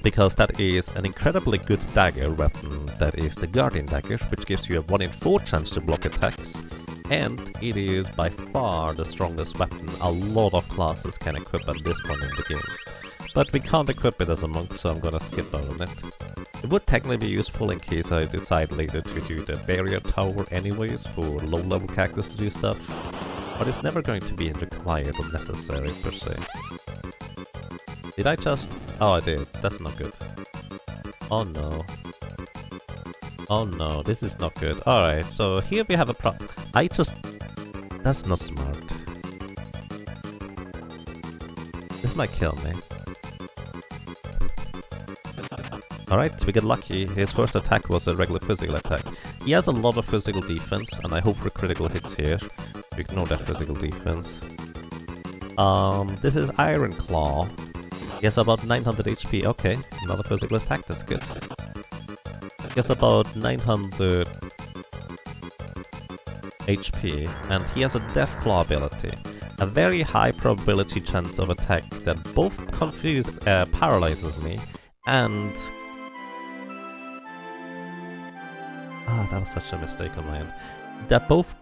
because that is an incredibly good dagger weapon, that is the Guardian Dagger, which gives you a 1 in 4 chance to block attacks. And it is by far the strongest weapon a lot of classes can equip at this point in the game. But we can't equip it as a monk, so I'm gonna skip out on it. It would technically be useful in case I decide later to do the barrier tower anyways, for low level characters to do stuff. But it's never going to be required or necessary per se. Did I just... Oh, I did. That's not good. Oh no. Oh no, this is not good. Alright, so here we have a That's not smart. This might kill me. Alright, we get lucky. His first attack was a regular physical attack. He has a lot of physical defense, and I hope for critical hits here. Ignore that physical defense. This is Iron Claw. He has about 900 HP. Okay, another physical attack, that's good. He has about 900 HP, and he has a Death Claw ability. A very high probability chance of attack that both paralyzes me and... that was such a mistake on my end. That both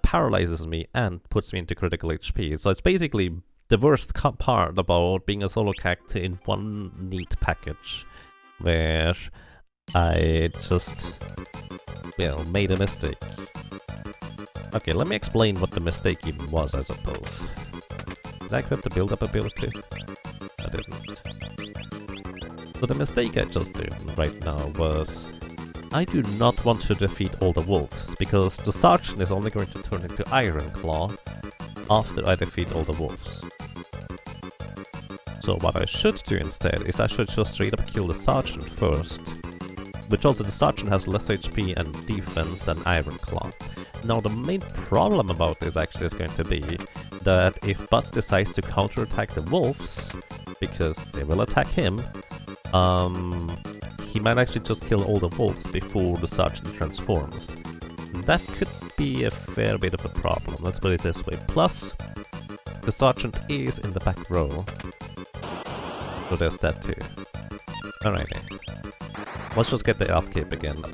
paralyzes me and puts me into critical HP. So it's basically the worst part about being a solo character in one neat package, where I just, well, made a mistake. Okay, let me explain what the mistake even was, I suppose. Did I equip the build-up ability? I didn't. So the mistake I just did right now was... I do not want to defeat all the wolves, because the sergeant is only going to turn into Iron Claw after I defeat all the wolves. So what I should do instead is I should just straight up kill the sergeant first, which also the sergeant has less HP and defense than Iron Claw. Now the main problem about this actually is going to be that if Butts decides to counterattack the wolves, because they will attack him, he might actually just kill all the wolves before the sergeant transforms. That could be a fair bit of a problem, let's put it this way. Plus, the sergeant is in the back row, so there's that too. Alrighty. Let's just get the elf cape again.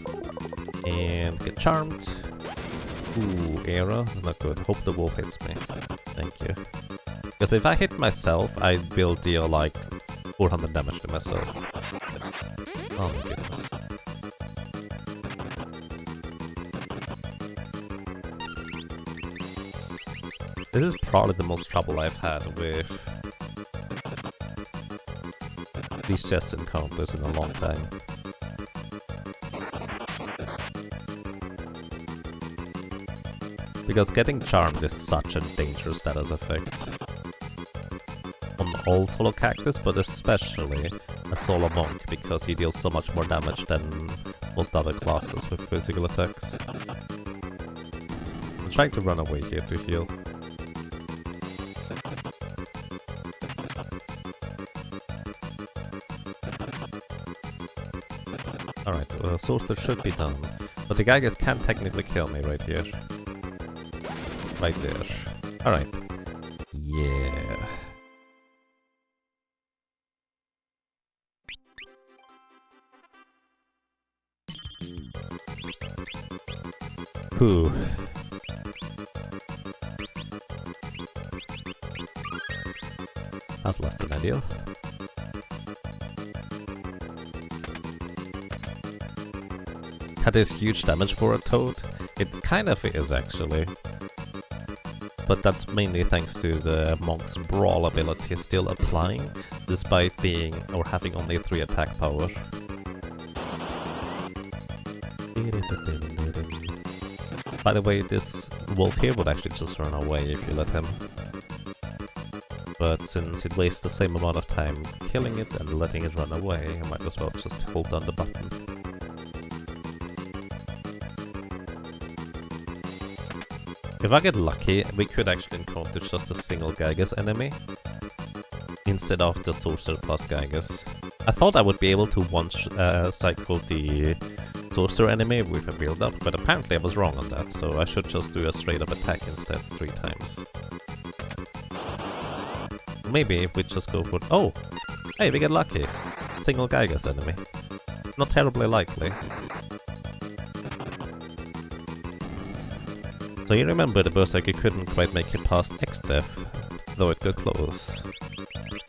And get charmed. Ooh, arrow. That's not good. Hope the wolf hits me. Thank you. Because if I hit myself, I will deal like 400 damage to myself. Oh my goodness. This is probably the most trouble I've had with these chest encounters in a long time. Because getting charmed is such a dangerous status effect. On all solo cactus, but especially a solo monk, because he deals so much more damage than most other classes with physical attacks. I'm trying to run away here to heal. Alright, Sorcerer should be done. But the Gygas can technically kill me right here. Right there. Alright. Yeah. Whew. That's less than ideal. That is huge damage for a toad. It kind of is actually. But that's mainly thanks to the monk's brawl ability still applying, despite being or having only 3 attack power. By the way, this wolf here would actually just run away if you let him. But since it wastes the same amount of time killing it and letting it run away, I might as well just hold down the button. If I get lucky, we could actually encounter just a single Gygas enemy instead of the Sorcerer plus Gygas. I thought I would be able to cycle the Sorcerer enemy with a build-up, but apparently I was wrong on that, so I should just do a straight-up attack instead 3 times. Maybe if we just go for... Oh! Hey, we get lucky! Single Gygas enemy. Not terribly likely. So you remember the Berserker couldn't quite make it past X-Def, though it got close.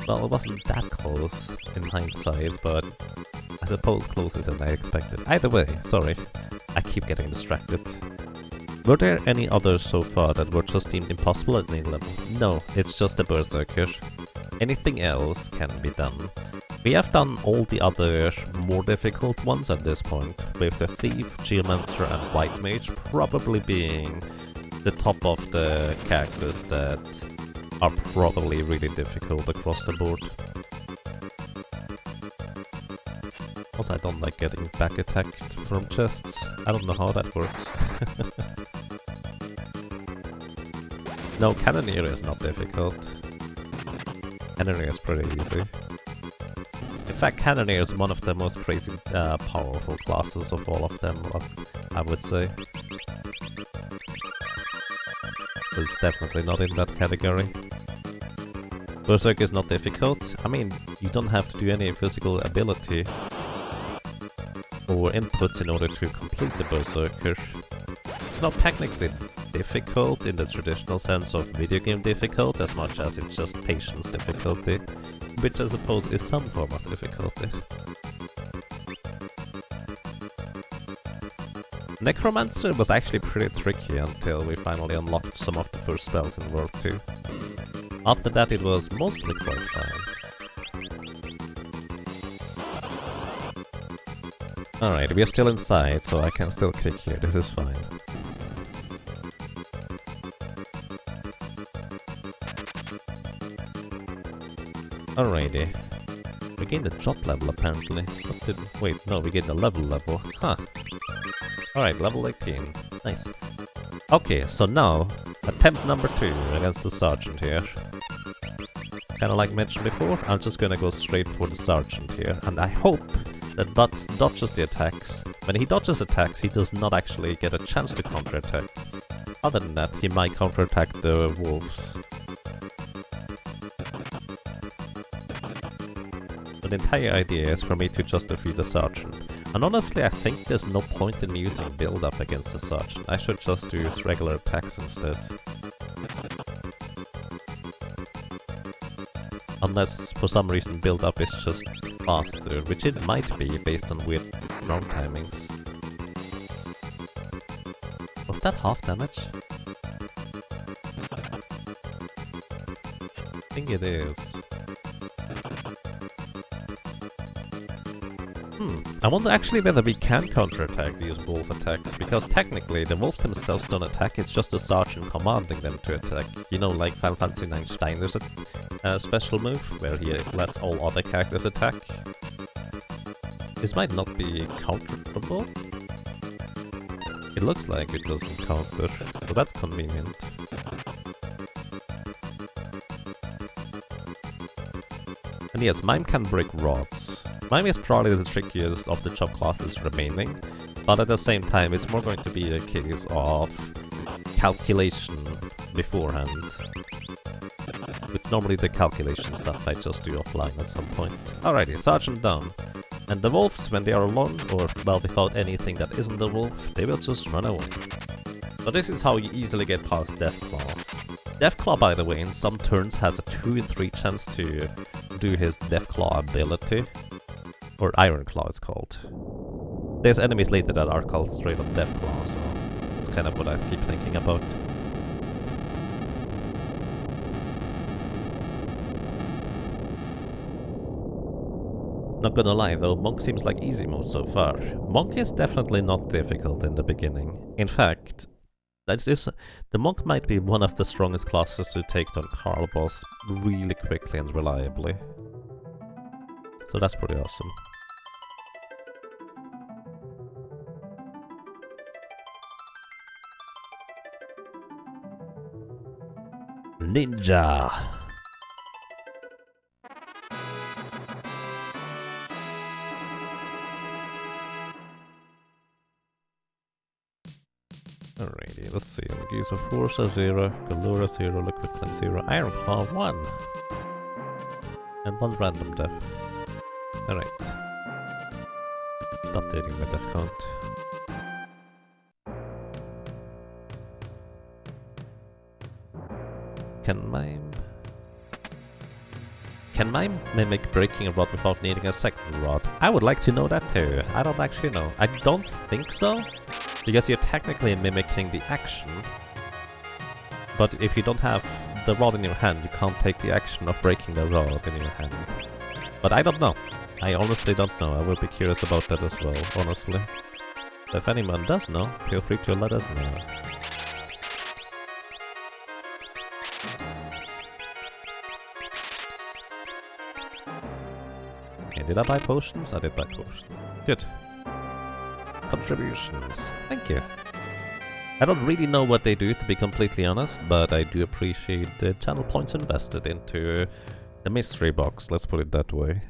Well, it wasn't that close in hindsight, but I suppose closer than I expected. Either way, sorry, I keep getting distracted. Were there any others so far that were just deemed impossible at any level? No, it's just a Berserker. Anything else can be done. We have done all the other more difficult ones at this point, with the Thief, Geomancer and White Mage probably being the top of the characters that are probably really difficult across the board. Also, I don't like getting back attacked from chests. I don't know how that works. No, Cannoneer is not difficult. Cannoneer is pretty easy. In fact, Cannoneer is one of the most crazy powerful classes of all of them, I would say. So it's definitely not in that category. Berserk is not difficult. I mean, you don't have to do any physical ability or inputs in order to complete the Berserker. It's not technically difficult in the traditional sense of video game difficult as much as it's just patience difficulty, which I suppose is some form of difficulty. Necromancer was actually pretty tricky until we finally unlocked some of the first spells in World 2. After that it was mostly quite fine. Alright, we are still inside, so I can still kick here, this is fine. Alrighty. We gained a job level apparently. Wait, no, we gained a level. Huh. Alright, level 18. Nice. Okay, so now, attempt number 2 against the Sergeant here. Kinda like mentioned before, I'm just gonna go straight for the Sergeant here, and I hope that Butts dodges the attacks. When he dodges attacks, he does not actually get a chance to counterattack. Other than that, he might counterattack the wolves. The entire idea is for me to just defeat the Sergeant. And honestly, I think there's no point in me using build-up against the Sergeant. I should just use regular attacks instead. Unless, for some reason, build-up is just faster, which it might be, based on weird round timings. Was that half damage? I think it is. I wonder actually whether we can counterattack these wolf attacks, because technically the wolves themselves don't attack, it's just the sergeant commanding them to attack. You know, like Final Fantasy IX Stein, there's a special move where he lets all other characters attack. This might not be counterable. It looks like it doesn't counter, so that's convenient. And yes, Mime can break rods. Mime is probably the trickiest of the chop classes remaining, but at the same time it's more going to be a case of calculation beforehand. With normally the calculation stuff I just do offline at some point. Alrighty, Sergeant down. And the wolves, when they are alone, or well without anything that isn't a wolf, they will just run away. So this is how you easily get past Deathclaw. Deathclaw, by the way, in some turns has a 2 in 3 chance to do his Deathclaw ability. Or Ironclaw it's called. There's enemies later that are called straight up Deathclaw, so that's kind of what I keep thinking about. Not gonna lie though, Monk seems like easy mode so far. Monk is definitely not difficult in the beginning. In fact, the Monk might be one of the strongest classes to take down Carl boss really quickly and reliably. So that's pretty awesome. Ninja! Alrighty, let's see. Medusa Forza 0, Galura 0, Liquid Flame 0, Ironclaw 1! And 1 random death. Alright. Stop updating my death count. Can Mime mimic breaking a rod without needing a second rod? I would like to know that too. I don't actually know. I don't think so, because you're technically mimicking the action. But if you don't have the rod in your hand, you can't take the action of breaking the rod in your hand. But I don't know. I honestly don't know. I will be curious about that as well, honestly. So if anyone does know, feel free to let us know. Okay, did I buy potions? I did buy potions. Good. Contributions. Thank you. I don't really know what they do, to be completely honest, but I do appreciate the channel points invested into the mystery box, let's put it that way.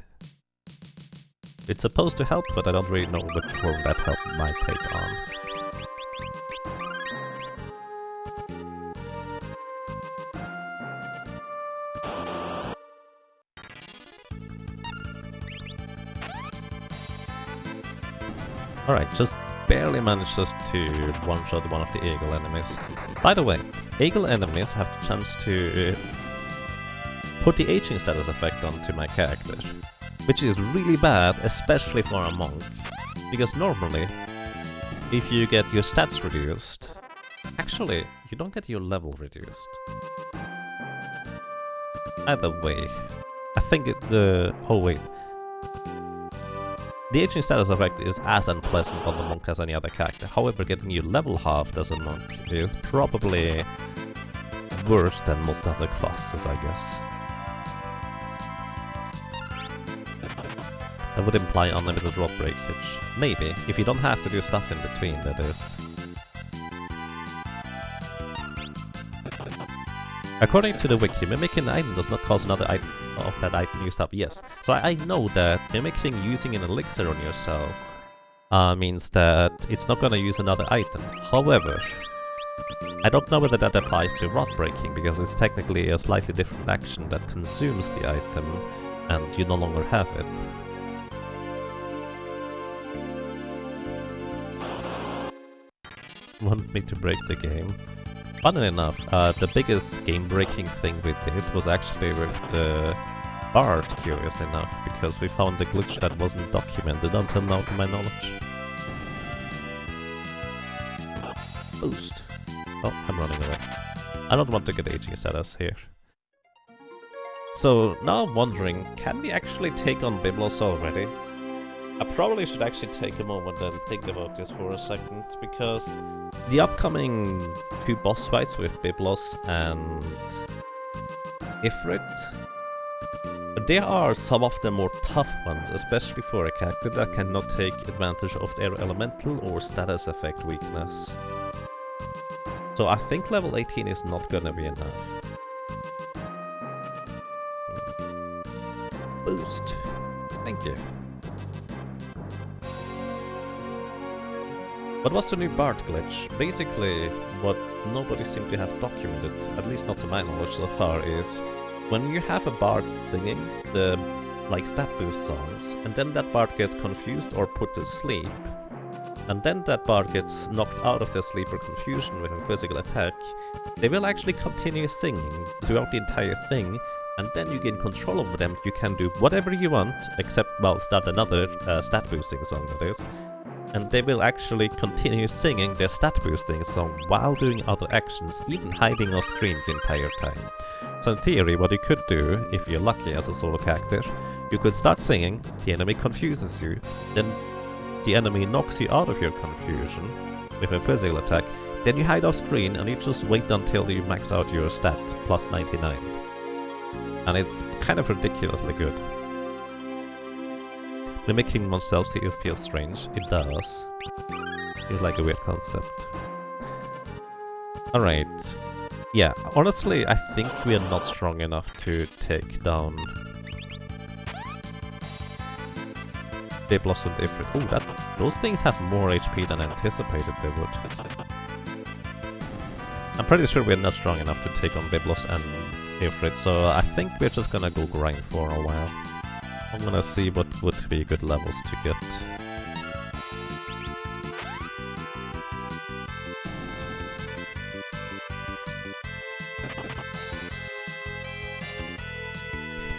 It's supposed to help, but I don't really know which form that help might take on. Alright, just barely manages to one-shot one of the eagle enemies. By the way, eagle enemies have the chance to put the aging status effect onto my character, which is really bad, especially for a monk, because normally, if you get your stats reduced, actually, you don't get your level reduced. Either way, I think oh wait. The aging status effect is as unpleasant on the monk as any other character. However, getting you level halved as a monk is probably worse than most other classes, I guess. That would imply unlimited rod breakage. Maybe, if you don't have to do stuff in between, that is. According to the wiki, mimicking an item does not cause another item of that item used up. Yes. So I know that mimicking using an elixir on yourself means that it's not gonna use another item. However, I don't know whether that applies to rod breaking, because it's technically a slightly different action that consumes the item and you no longer have it. want me to break the game. Funnily enough, the biggest game-breaking thing we did was actually with the Bard, curiously enough, because we found a glitch that wasn't documented until now to my knowledge. Boost. Oh, I'm running away. I don't want to get aging status here. So now I'm wondering, can we actually take on Biblos already? I probably should actually take a moment and think about this for a second, because the upcoming 2 boss fights with Biblos and Ifrit, they are some of the more tough ones, especially for a character that cannot take advantage of their elemental or status effect weakness. So I think level 18 is not gonna be enough. Boost. Thank you. What was the new Bard glitch? Basically, what nobody seemed to have documented, at least not to my knowledge so far, is when you have a Bard singing the stat boost songs, and then that Bard gets confused or put to sleep, and then that Bard gets knocked out of their sleep or confusion with a physical attack, they will actually continue singing throughout the entire thing, and then you gain control over them. You can do whatever you want, except, well, start another stat boosting song, that is. And they will actually continue singing their stat boosting song while doing other actions, even hiding off screen the entire time. So in theory, what you could do, if you're lucky as a solo character, you could start singing, the enemy confuses you, then the enemy knocks you out of your confusion with a physical attack, then you hide off screen and you just wait until you max out your stat plus 99. And it's kind of ridiculously good. Mimicking oneself feels strange. It does. Feels like a weird concept. Alright. Yeah, honestly, I think we are not strong enough to take down Biblos and Ifrit. Ooh, those things have more HP than anticipated they would. I'm pretty sure we're not strong enough to take on Biblos and Ifrit, so I think we're just gonna go grind for a while. I'm gonna see what would be good levels to get.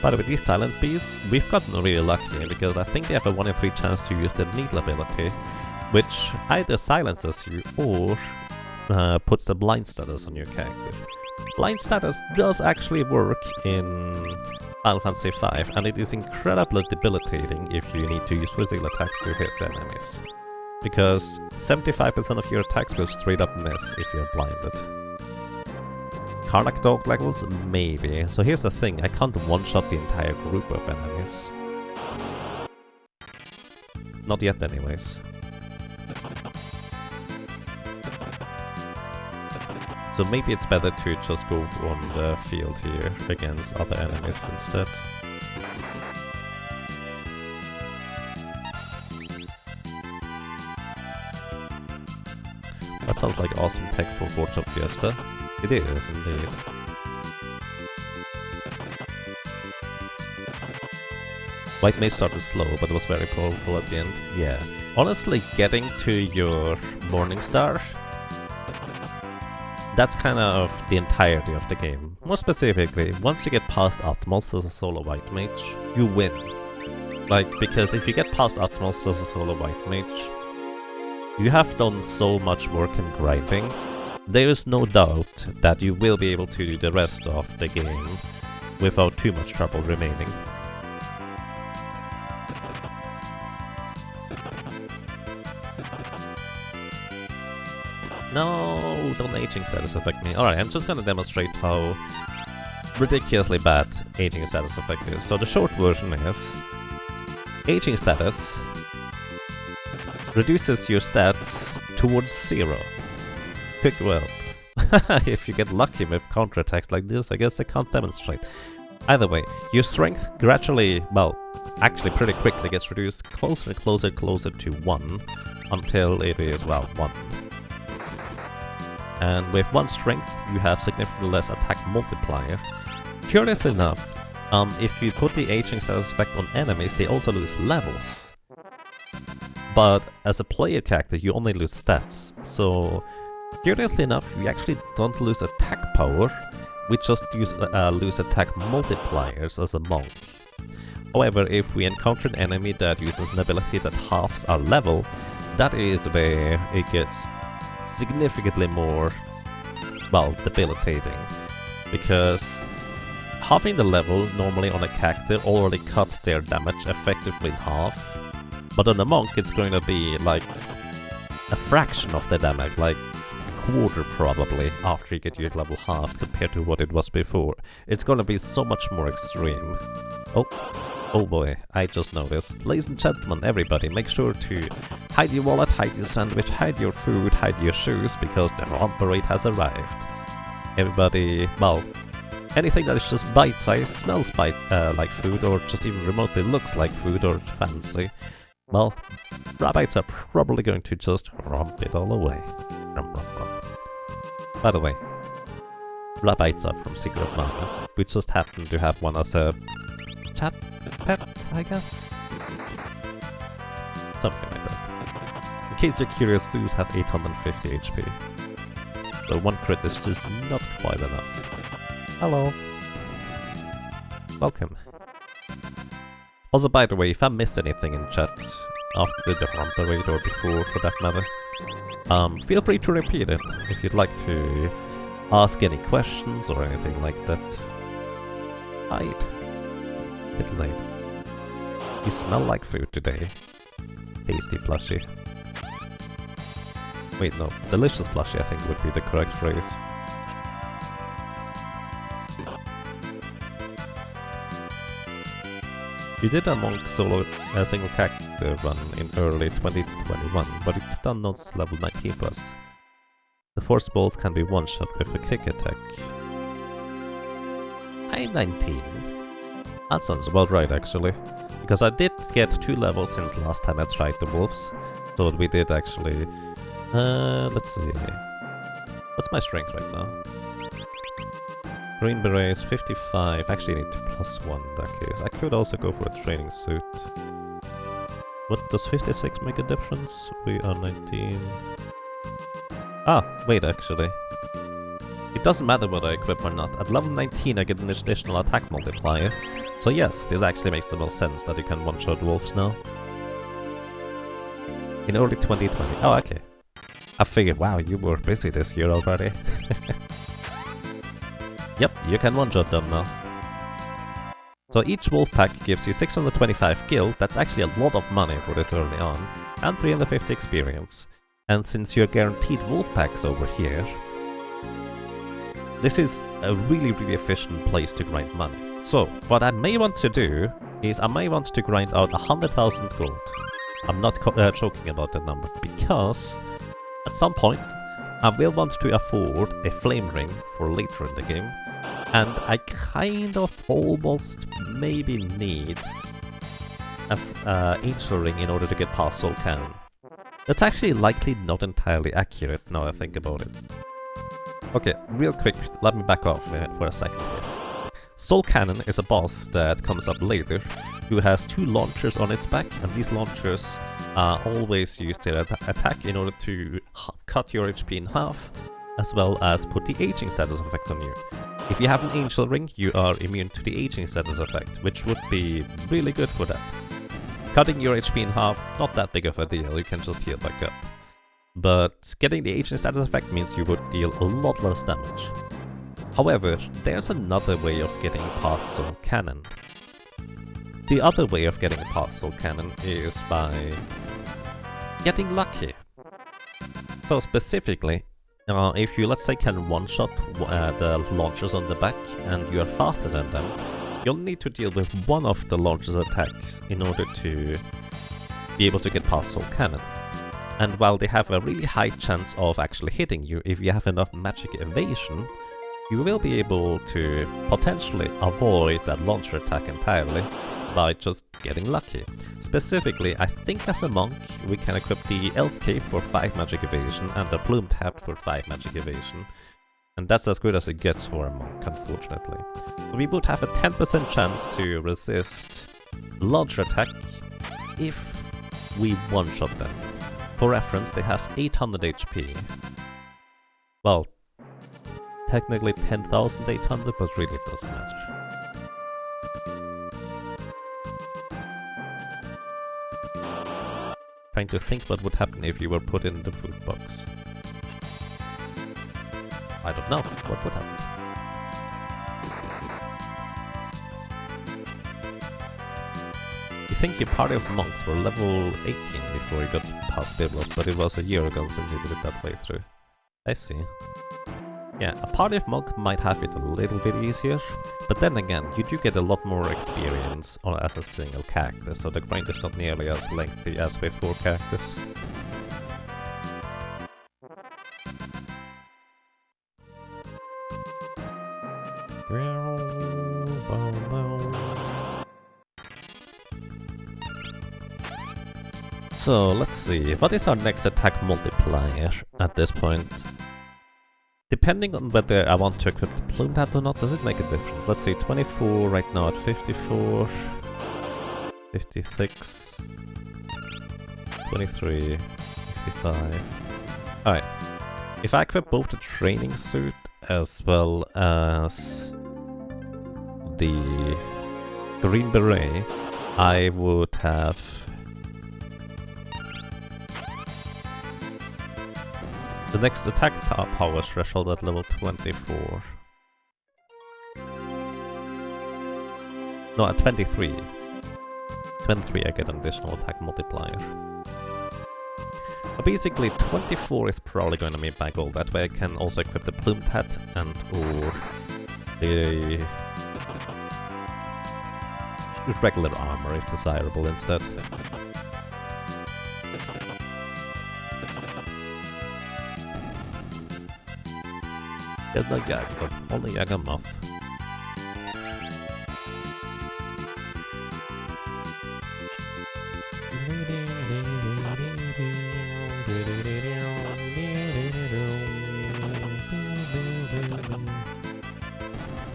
By the way, these Silent Bees, we've gotten really lucky because I think they have a 1 in 3 chance to use the Needle ability, which either silences you or puts the blind status on your character. Blind status does actually work in Final Fantasy V, and it is incredibly debilitating if you need to use physical attacks to hit enemies. Because 75% of your attacks will straight up miss if you're blinded. Karnak Dog levels? Maybe. So here's the thing, I can't one-shot the entire group of enemies. Not yet anyways. So maybe it's better to just go on the field here against other enemies instead. That sounds like awesome tech for Forge of Fiesta. It is, indeed. White Mage started slow, but was very powerful at the end. Yeah. Honestly, getting to your Morning Star, that's kind of the entirety of the game. More specifically, once you get past Atmos as a solo White Mage, you win. Because if you get past Atmos as a solo White Mage, you have done so much work in grinding. There is no doubt that you will be able to do the rest of the game without too much trouble remaining. No, don't aging status affect me. Alright, I'm just gonna demonstrate how ridiculously bad aging status effect is. So the short version is aging status reduces your stats towards 0. Quick well. If you get lucky with counterattacks like this, I guess I can't demonstrate. Either way, your strength gradually, well, actually pretty quickly gets reduced closer and closer to 1 until it is, well, 1. And with 1 strength, you have significantly less attack multiplier. Curiously enough, if you put the aging status effect on enemies, they also lose levels. But as a player character, you only lose stats, so Curiously enough, we actually don't lose attack power, we just lose attack multipliers as a monk. However, if we encounter an enemy that uses an ability that halves our level, that is where it gets significantly more, well, debilitating. Because halving the level normally on a character already cuts their damage effectively in half, but on a monk it's going to be like a fraction of the damage, like quarter probably, after you get your level half compared to what it was before. It's gonna be so much more extreme. Oh boy, I just noticed. Ladies and gentlemen, everybody, make sure to hide your wallet, hide your sandwich, hide your food, hide your shoes, because the romp parade has arrived. Everybody, well, anything that is just bite-sized, smells like food, or just even remotely looks like food or fancy, well, rabbits are probably going to just romp it all away. Rum, rum, rum. By the way, rabbits are from Secret of Mana. We just happen to have one as a chat pet, I guess? Something like that. In case you're curious, zoos have 850 HP. So one crit is just not quite enough. Hello. Welcome. Also, by the way, if I missed anything in chat after the romp parade or before for that matter, feel free to repeat it if you'd like to ask any questions or anything like that. Hide. Bit late. You smell like food today. Tasty plushie. Wait, no. Delicious plushie, I think, would be the correct phrase. We did a monk solo single character run in early 2021, but it did not level 19 first. The force bolts can be one-shot with a kick attack. I'm 19. That sounds about right, actually. Because I did get 2 levels since last time I tried the wolves. So we did actually... let's see... What's my strength right now? Green Berets, 55. Actually, I need to +1 in that case. I could also go for a training suit. What, does 56 make a difference? We are 19. Ah, wait, actually. It doesn't matter what I equip or not. At level 19 I get an additional attack multiplier. So yes, this actually makes the most sense that you can one-shot wolves now. In early 2020. Oh, okay. I figured, wow, you were busy this year already. Yep, you can one-shot them now. So each wolf pack gives you 625 gil, that's actually a lot of money for this early on, and 350 experience. And since you're guaranteed wolf packs over here, this is a really efficient place to grind money. So, what I may want to do is I may want to grind out 100,000 gold. I'm not joking about that number, because at some point I will want to afford a flame ring for later in the game, and I kind of almost maybe need an angel ring in order to get past Soul Cannon. That's actually likely not entirely accurate now I think about it. Okay, real quick, let me back off for a second. Soul Cannon is a boss that comes up later, who has 2 launchers on its back, and these launchers always use their attack in order to cut your HP in half, as well as put the aging status effect on you. If you have an angel ring, you are immune to the aging status effect, which would be really good for that. Cutting your HP in half, not that big of a deal, you can just heal back up. But getting the aging status effect means you would deal a lot less damage. However, there's another way of getting past Soul Cannon. The other way of getting past Soul Cannon is by getting lucky. So specifically, if you, let's say, can one-shot the launchers on the back and you are faster than them, you'll need to deal with one of the launcher's attacks in order to be able to get past Soul Cannon. And while they have a really high chance of actually hitting you, if you have enough magic evasion, you will be able to potentially avoid that launcher attack entirely by just getting lucky. Specifically, I think as a monk, we can equip the Elf Cape for 5 magic evasion and the Plumed Hat for 5 magic evasion. And that's as good as it gets for a monk, unfortunately. So we would have a 10% chance to resist launcher attack if we one-shot them. For reference, they have 800 HP. Well, technically 10,800, but really it doesn't matter. Trying to think what would happen if you were put in the food box. I don't know. What would happen? You think your party of monks were level 18 before you got past Biblos, but it was a year ago since you did it that playthrough. I see. Yeah, a party of monk might have it a little bit easier, but then again, you do get a lot more experience as a single character, so the grind is not nearly as lengthy as with 4 characters. So, let's see, what is our next attack multiplier at this point? Depending on whether I want to equip the plume hat or not, does it make a difference? Let's see, 24 right now at 54, 56, 23, 55. Alright, if I equip both the training suit as well as the green beret, I would have the next attack power threshold at level 24. No, at 23. 23 I get an additional attack multiplier. But basically 24 is probably going to be my goal. That way I can also equip the plumed hat and or the regular armor if desirable instead. There's no Yagmoth, only Yagamoth.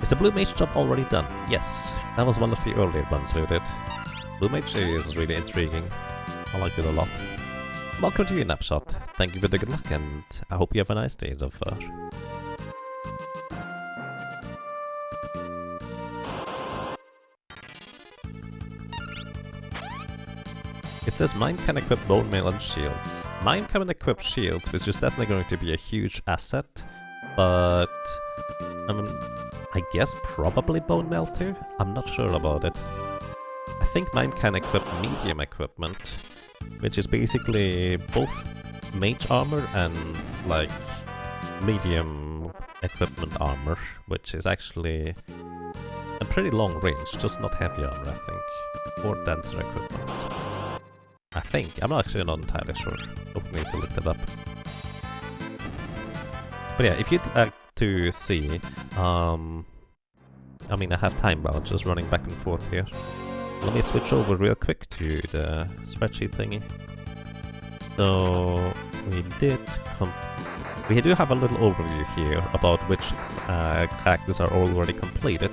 Is the Blue Mage job already done? Yes, that was one of the earlier ones we did. Blue Mage is really intriguing. I liked it a lot. Welcome to your Napshot. Thank you for the good luck and I hope you have a nice day so far. It says Mime can equip bone mail and shields. Mime can equip shields, which is definitely going to be a huge asset, but I guess probably bone mail too? I'm not sure about it. I think Mime can equip medium equipment, which is basically both mage armor and like medium equipment armor, which is actually a pretty long range, just not heavy armor I think, or dancer equipment. I think. I'm actually not entirely sure. I need to look that up. But yeah, if you'd like to see, I mean, I have time just running back and forth here. Let me switch over real quick to the spreadsheet thingy. So we do have a little overview here about which characters are already completed.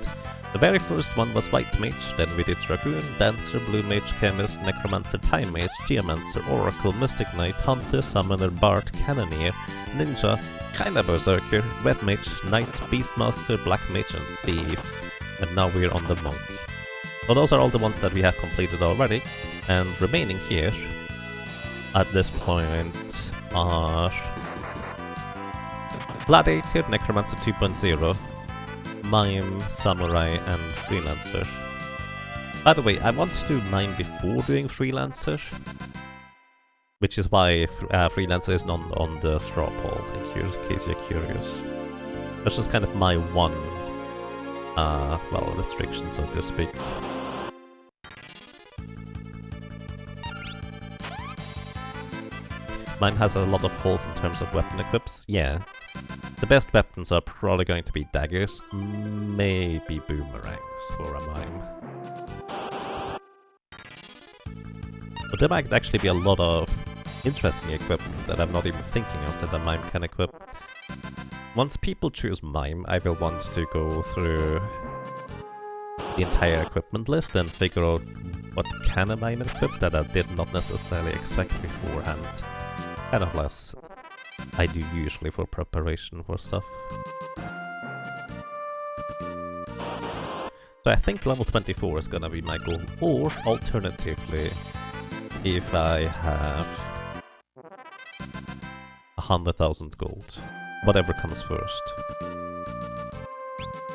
The very first one was White Mage, then we did Dragoon, Dancer, Blue Mage, Chemist, Necromancer, Time Mage, Geomancer, Oracle, Mystic Knight, Hunter, Summoner, Bard, Cannoneer, Ninja, kinda Berserker, Red Mage, Knight, Beastmaster, Black Mage and Thief. And now we're on the Monk. So those are all the ones that we have completed already, and remaining here at this point are Gladiator, Necromancer 2.0, Mime, Samurai, and Freelancer. By the way, I want to do Mime before doing Freelancer, which is why Freelancer is not on the straw poll, in case you're curious. That's just kind of my one, well, restriction, so to speak. Mime has a lot of holes in terms of weapon equips, yeah. The best weapons are probably going to be daggers, maybe boomerangs for a Mime. But there might actually be a lot of interesting equipment that I'm not even thinking of that a Mime can equip. Once people choose Mime, I will want to go through the entire equipment list and figure out what can a Mime equip that I did not necessarily expect beforehand. Kind of less I do usually for preparation for stuff. So I think level 24 is gonna be my goal, or alternatively, if I have 100,000 gold, whatever comes first.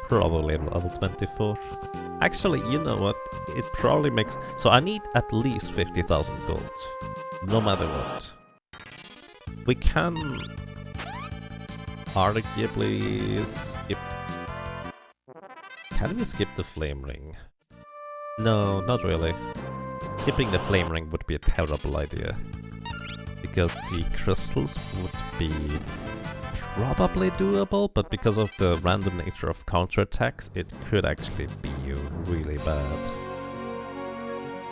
Probably level 24. Actually, you know what? It probably makes... So I need at least 50,000 gold, no matter what. We can arguably skip... Can we skip the flame ring? No, not really. Skipping the flame ring would be a terrible idea, because the crystals would be probably doable, but because of the random nature of counterattacks, it could actually be really bad.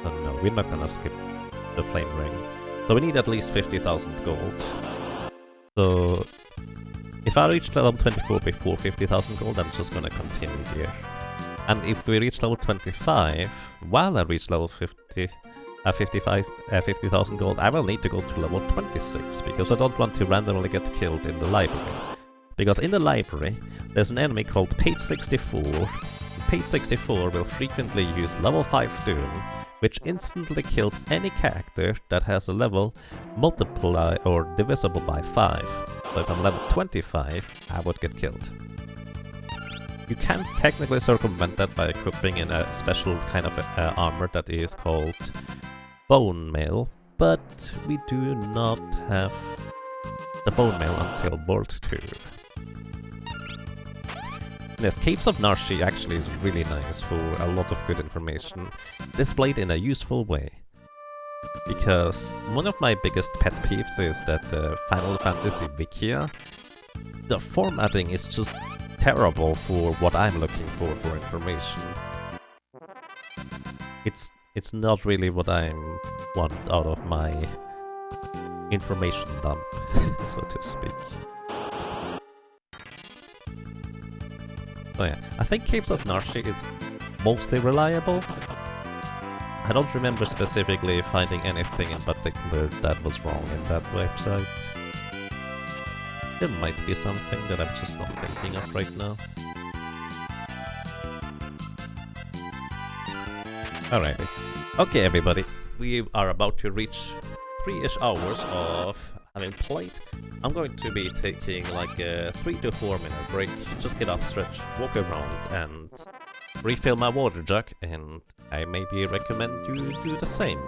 Oh no, we're not gonna skip the flame ring. So we need at least 50,000 gold. So if I reach level 24 before 50,000 gold, I'm just gonna continue here. And if we reach level 25, while I reach level 50,000 gold, I will need to go to level 26, because I don't want to randomly get killed in the library. Because in the library, there's an enemy called Page 64. Page 64 will frequently use level 5 Doom, which instantly kills any character that has a level multiply or divisible by 5. So if I'm level 25, I would get killed. You can technically circumvent that by equipping in a special kind of armor that is called Bone Mail, but we do not have the Bone Mail until World 2. Yes, Caves of Narshi actually is really nice for a lot of good information, displayed in a useful way. Because one of my biggest pet peeves is that the Final Fantasy Wikia, the formatting is just terrible for what I'm looking for information. It's not really what I want out of my information dump, so to speak. So yeah, I think Caves of Narshi is mostly reliable. I don't remember specifically finding anything in particular that was wrong in that website. There might be something that I'm just not thinking of right now. Alrighty. Okay, everybody. We are about to reach 3-ish hours of having played. I'm going to be taking like a 3 to 4 minute break. Just get up, stretch, walk around, and refill my water jug. And I maybe recommend you do the same.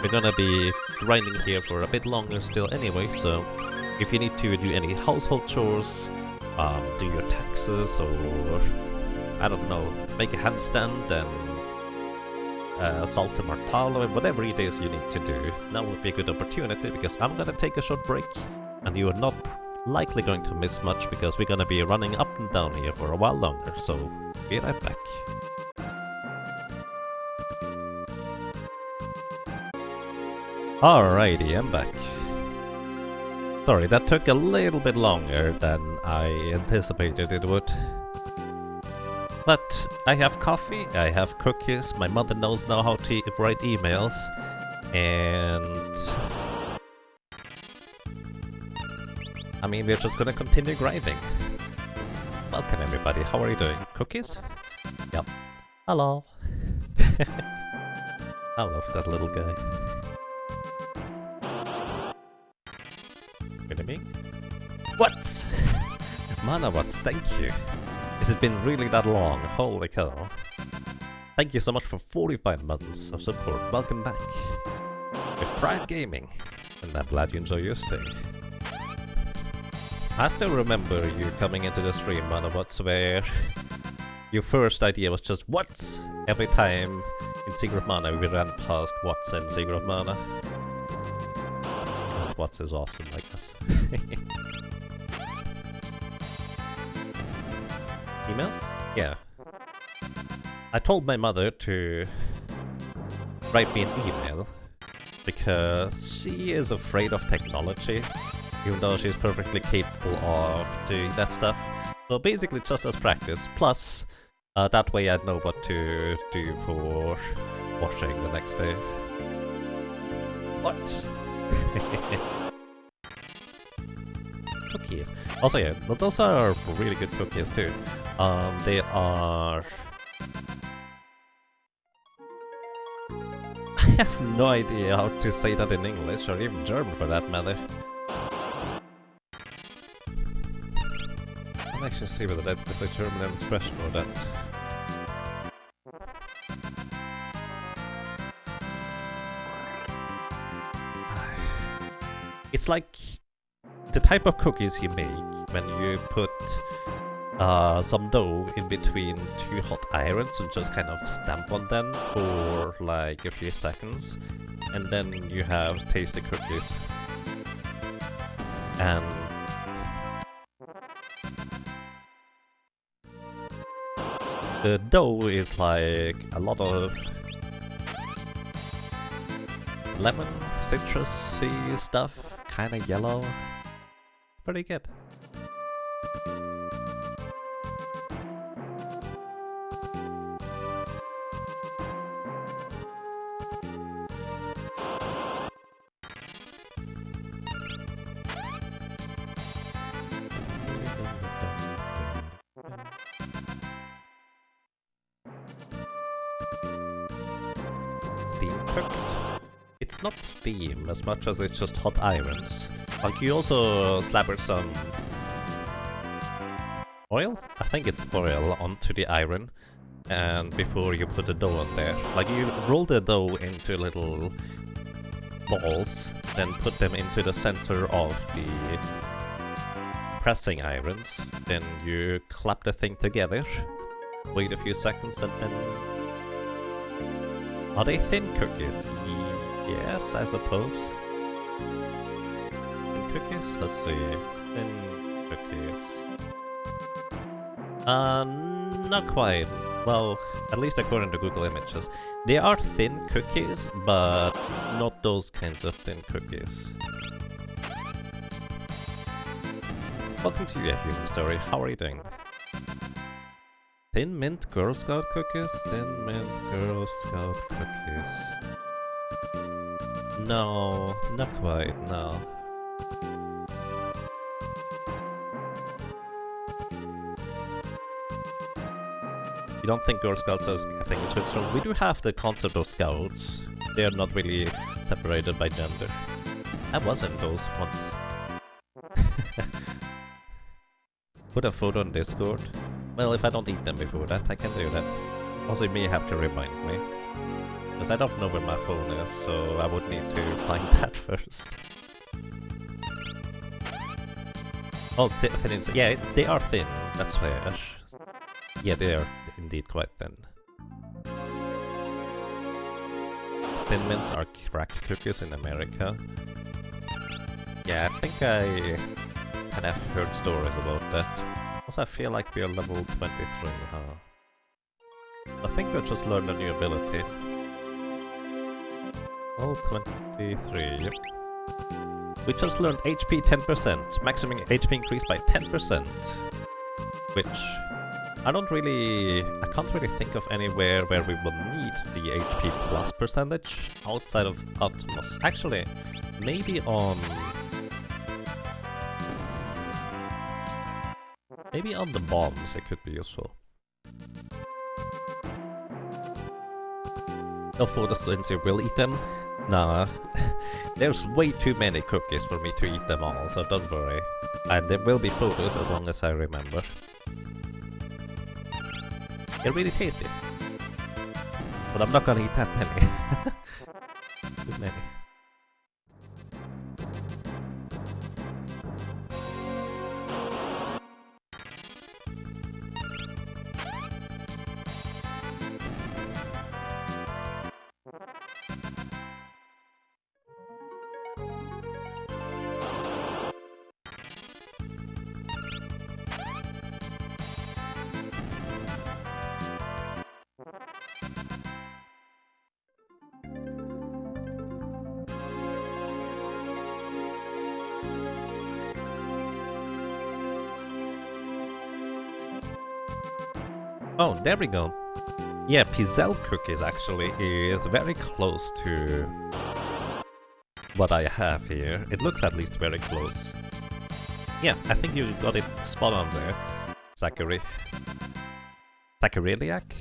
We're gonna be grinding here for a bit longer still anyway, so if you need to do any household chores, do your taxes, or I don't know, make a handstand and salto mortale, whatever it is you need to do, now would be a good opportunity, because I'm gonna take a short break, and you are not likely going to miss much, because we're gonna be running up and down here for a while longer, so be right back. Alrighty, I'm back. Sorry, that took a little bit longer than I anticipated it would. But I have coffee, I have cookies, my mother knows now how to write emails, and I mean, we're just gonna continue grinding. Welcome everybody, how are you doing? Cookies? Yep. Hello. I love that little guy. Kidding me? What? Manawats, thank you. Has it been really that long? Holy cow. Thank you so much for 45 months of support. Welcome back. With Pride Gaming. And I'm glad you enjoy your stay. I still remember you coming into the stream, Manawats, where your first idea was just what? Every time in Secret of Mana we ran past what's in Secret of Mana. What's is awesome, I guess. Emails? Yeah. I told my mother to write me an email because she is afraid of technology, even though she's perfectly capable of doing that stuff. So basically just as practice, plus that way I'd know what to do for washing the next day. What? cookies. Also, yeah, but those are really good cookies too. They are... I have no idea how to say that in English, or even German for that matter. I'll actually see whether that's a German expression or that. It's like the type of cookies you make when you put some dough in between two hot irons and just kind of stamp on them for like a few seconds, and then you have tasty cookies. And the dough is like a lot of lemon, citrusy stuff, kinda yellow. Pretty good. Steam cooked? It's not steam as much as it's just hot irons. Like you also slabber some oil? I think it's oil onto the iron, and before you put the dough on there. Like you roll the dough into little balls, then put them into the center of the pressing irons, then you clap the thing together, wait a few seconds, and then... Are they thin cookies? Yes, I suppose. Thin cookies? Let's see. Thin cookies. Not quite. Well, at least according to Google Images. They are thin cookies, but not those kinds of thin cookies. Welcome to your human story. How are you doing? Thin mint Girl Scout cookies? Thin mint Girl Scout cookies. No, not quite, no. You don't think Girl Scouts are a thing in Switzerland? We do have the concept of scouts. They are not really separated by gender. I was in those once. Put a photo on Discord. Well, if I don't eat them before that, I can do that. Also, you may have to remind me. Because I don't know where my phone is, so I would need to find that first. Oh, thin. Yeah, they are thin, that's fair. Yeah, they are indeed quite thin. Thin mints are crack cookies in America. Yeah, I think I kind of heard stories about that. Also, I feel like we are level 23, huh? I think we just learned a new ability. Level 23, yep. We just learned HP 10%, maximum HP increased by 10%. Which, I can't really think of anywhere where we will need the HP plus percentage outside of Optimus. Actually, maybe on... Maybe on the bombs it could be useful. No photos since you will eat them? Nah, there's way too many cookies for me to eat them all, so don't worry. And there will be photos as long as I remember. They're really tasty. But I'm not gonna eat that many. Too many. Oh, there we go. Yeah, Pizzelle cookies actually is very close to what I have here. It looks at least very close. Yeah, I think you got it spot on there, Zachary. Zachariliac?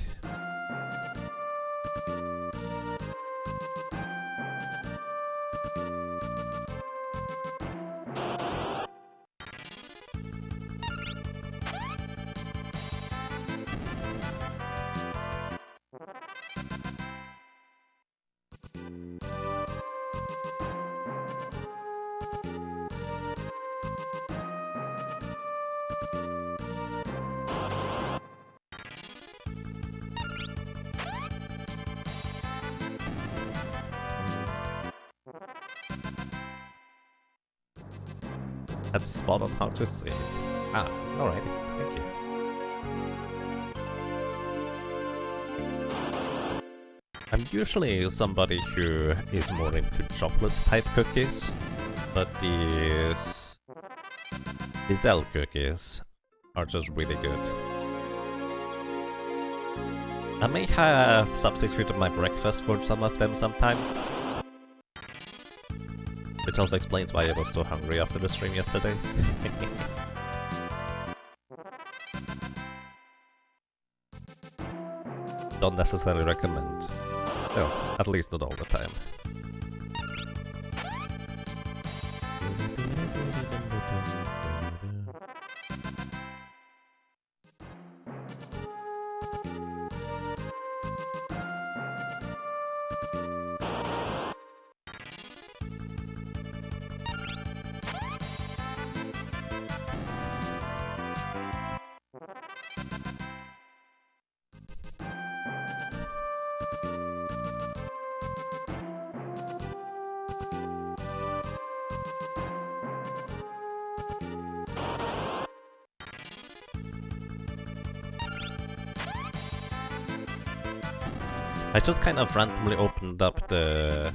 That's spot on how to say it. Ah, alrighty, thank you. I'm usually somebody who is more into chocolate type cookies, but these Zell cookies are just really good. I may have substituted my breakfast for some of them sometime. Which also explains why I was so hungry after the stream yesterday. Don't necessarily recommend. No, at least not all the time. I just kind of randomly opened up the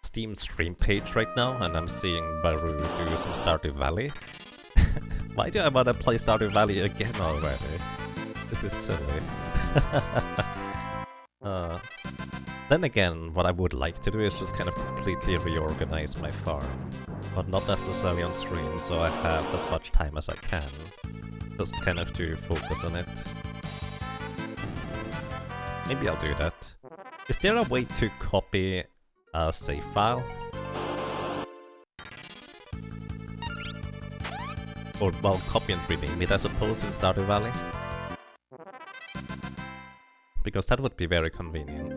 Steam stream page right now, and I'm seeing Baru do some Stardew Valley. Why do I want to play Stardew Valley again already? This is silly. Then again, what I would like to do is just kind of completely reorganize my farm. But not necessarily on stream, so I have as much time as I can. Just kind of to focus on it. Maybe I'll do that. Is there a way to copy a save file? Or, well, copy and rename it, I suppose, in Stardew Valley? Because that would be very convenient.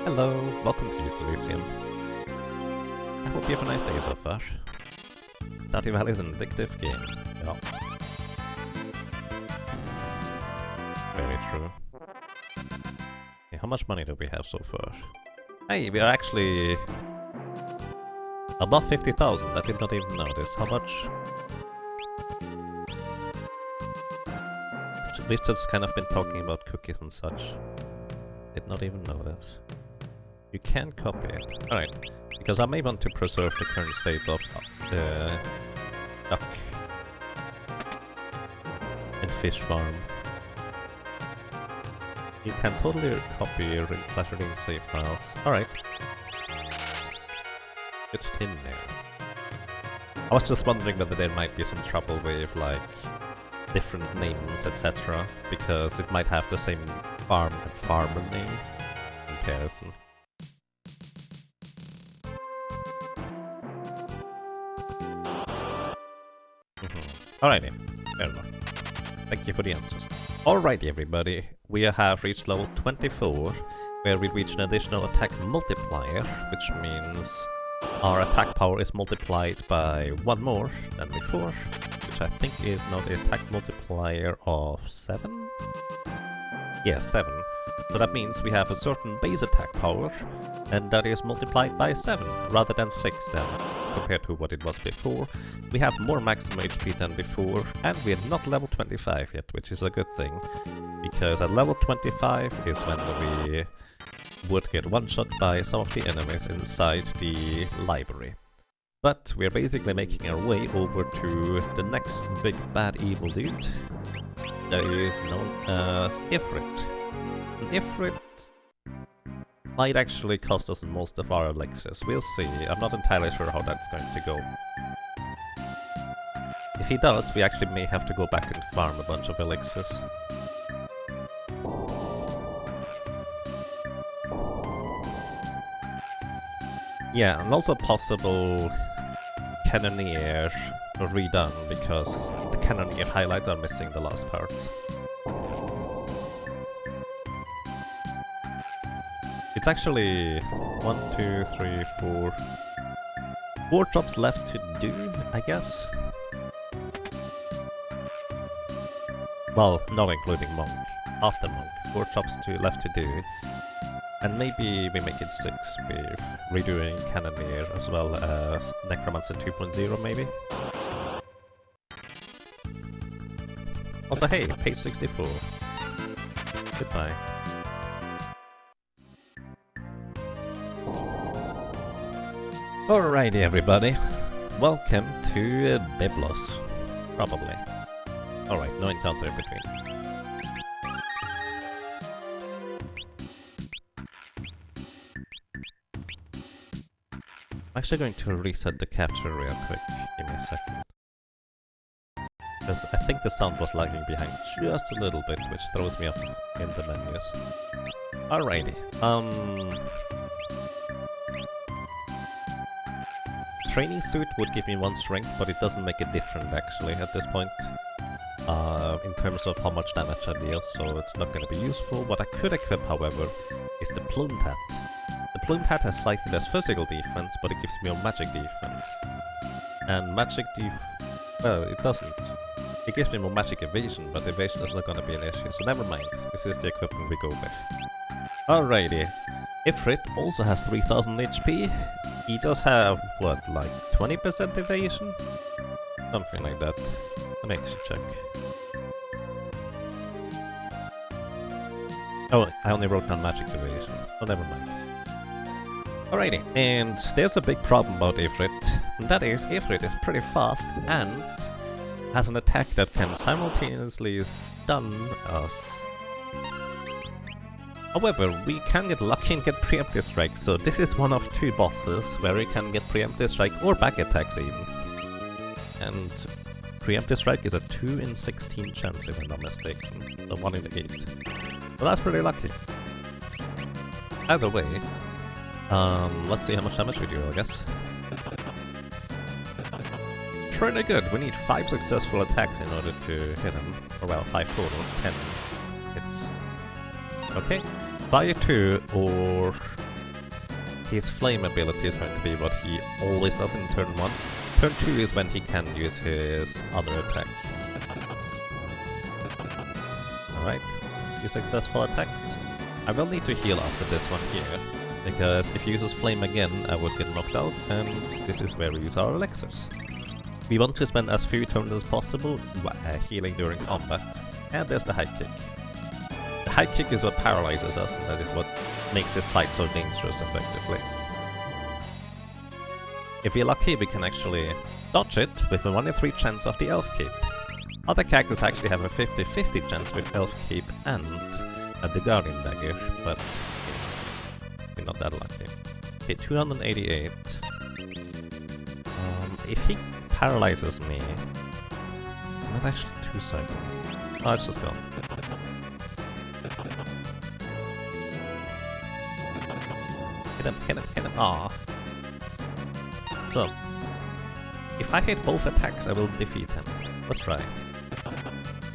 Hello, welcome to Elysium. I hope you have a nice day so far. Stardew Valley is an addictive game. Yeah. Very true. Okay, how much money do we have so far? Hey, we are actually above 50,000. I did not even notice. How much? We've just kind of been talking about cookies and such. Did not even notice. You can copy it. Alright, because I may want to preserve the current state of the duck and fish farm. You can totally copy your /redeem save files. Alright. Get it in there. I was just wondering whether there might be some trouble with, like, different names, etc. Because it might have the same farm and farmer name comparison. Alrighty, fair enough. Thank you for the answers. Alrighty everybody, we have reached level 24, where we reach an additional attack multiplier, which means our attack power is multiplied by 1 more than before, which I think is now the attack multiplier of 7? Yeah, 7. So that means we have a certain base attack power, and that is multiplied by 7, rather than 6 then, compared to what it was before. We have more maximum HP than before, and we are not level 25 yet, which is a good thing, because at level 25 is when we would get one-shot by some of the enemies inside the library. But we're basically making our way over to the next big bad evil dude, that is known as Ifrit. And Ifrit might actually cost us most of our elixirs. We'll see. I'm not entirely sure how that's going to go. If he does, we actually may have to go back and farm a bunch of elixirs. Yeah, and also possible Cannoneer redone, because the Cannoneer highlight are missing the last part. It's actually 1, 2, 3, 4... 4 jobs left to do, I guess? Well, not including Monk. After Monk. 4 jobs left to do. And maybe we make it 6 with redoing Cannoneer as well as Necromancer 2.0 maybe? Also hey, page 64. Goodbye. Alrighty everybody, welcome to Byblos. Probably. Alright, no encounter in between. I'm actually going to reset the capture real quick. Give me a second. Because I think the sound was lagging behind just a little bit, which throws me off in the menus. Alrighty. Training suit would give me 1 strength, but it doesn't make a difference actually at this point. In terms of how much damage I deal, so it's not going to be useful. What I could equip, however, is the Plumed Hat. The Plumed Hat has slightly less physical defense, but it gives me more magic defense. And well, it doesn't. It gives me more magic evasion, but evasion is not going to be an issue, so never mind. This is the equipment we go with. Alrighty. Ifrit also has 3000 HP. He does have, what, like 20% evasion? Something like that. Let me actually check. Oh, I only wrote down magic evasion. Oh, never mind. Alrighty, and there's a big problem about Ifrit. And that is, Ifrit is pretty fast and has an attack that can simultaneously stun us. However, we can get lucky and get preemptive strike, so this is one of 2 bosses where we can get preemptive strike or back attacks even. And preemptive strike is a 2 in 16 chance if I'm not mistaken, so 1 in 8. So that's pretty lucky. Either way, let's see how much damage we do, I guess. Pretty good, we need 5 successful attacks in order to hit him. Or well, 5 total, 10 hits. Okay. Fire 2 or his flame ability is going to be what he always does in turn 1. Turn 2 is when he can use his other attack. Alright, 2 successful attacks. I will need to heal after this one here, because if he uses flame again I would get knocked out, and this is where we use our elixirs. We want to spend as few turns as possible healing during combat, and there's the high kick. The high kick is what paralyzes us, and that is what makes this fight so dangerous effectively. If we're lucky, we can actually dodge it with a 1 in 3 chance of the Elf Cape. Other characters actually have a 50-50 chance with Elf Cape and the Guardian Dagger, but we're not that lucky. Okay, 288. If he paralyzes me... Not actually 2 seconds. Oh, it's just gone. Hit him, aww. So, if I hit both attacks, I will defeat him. Let's try.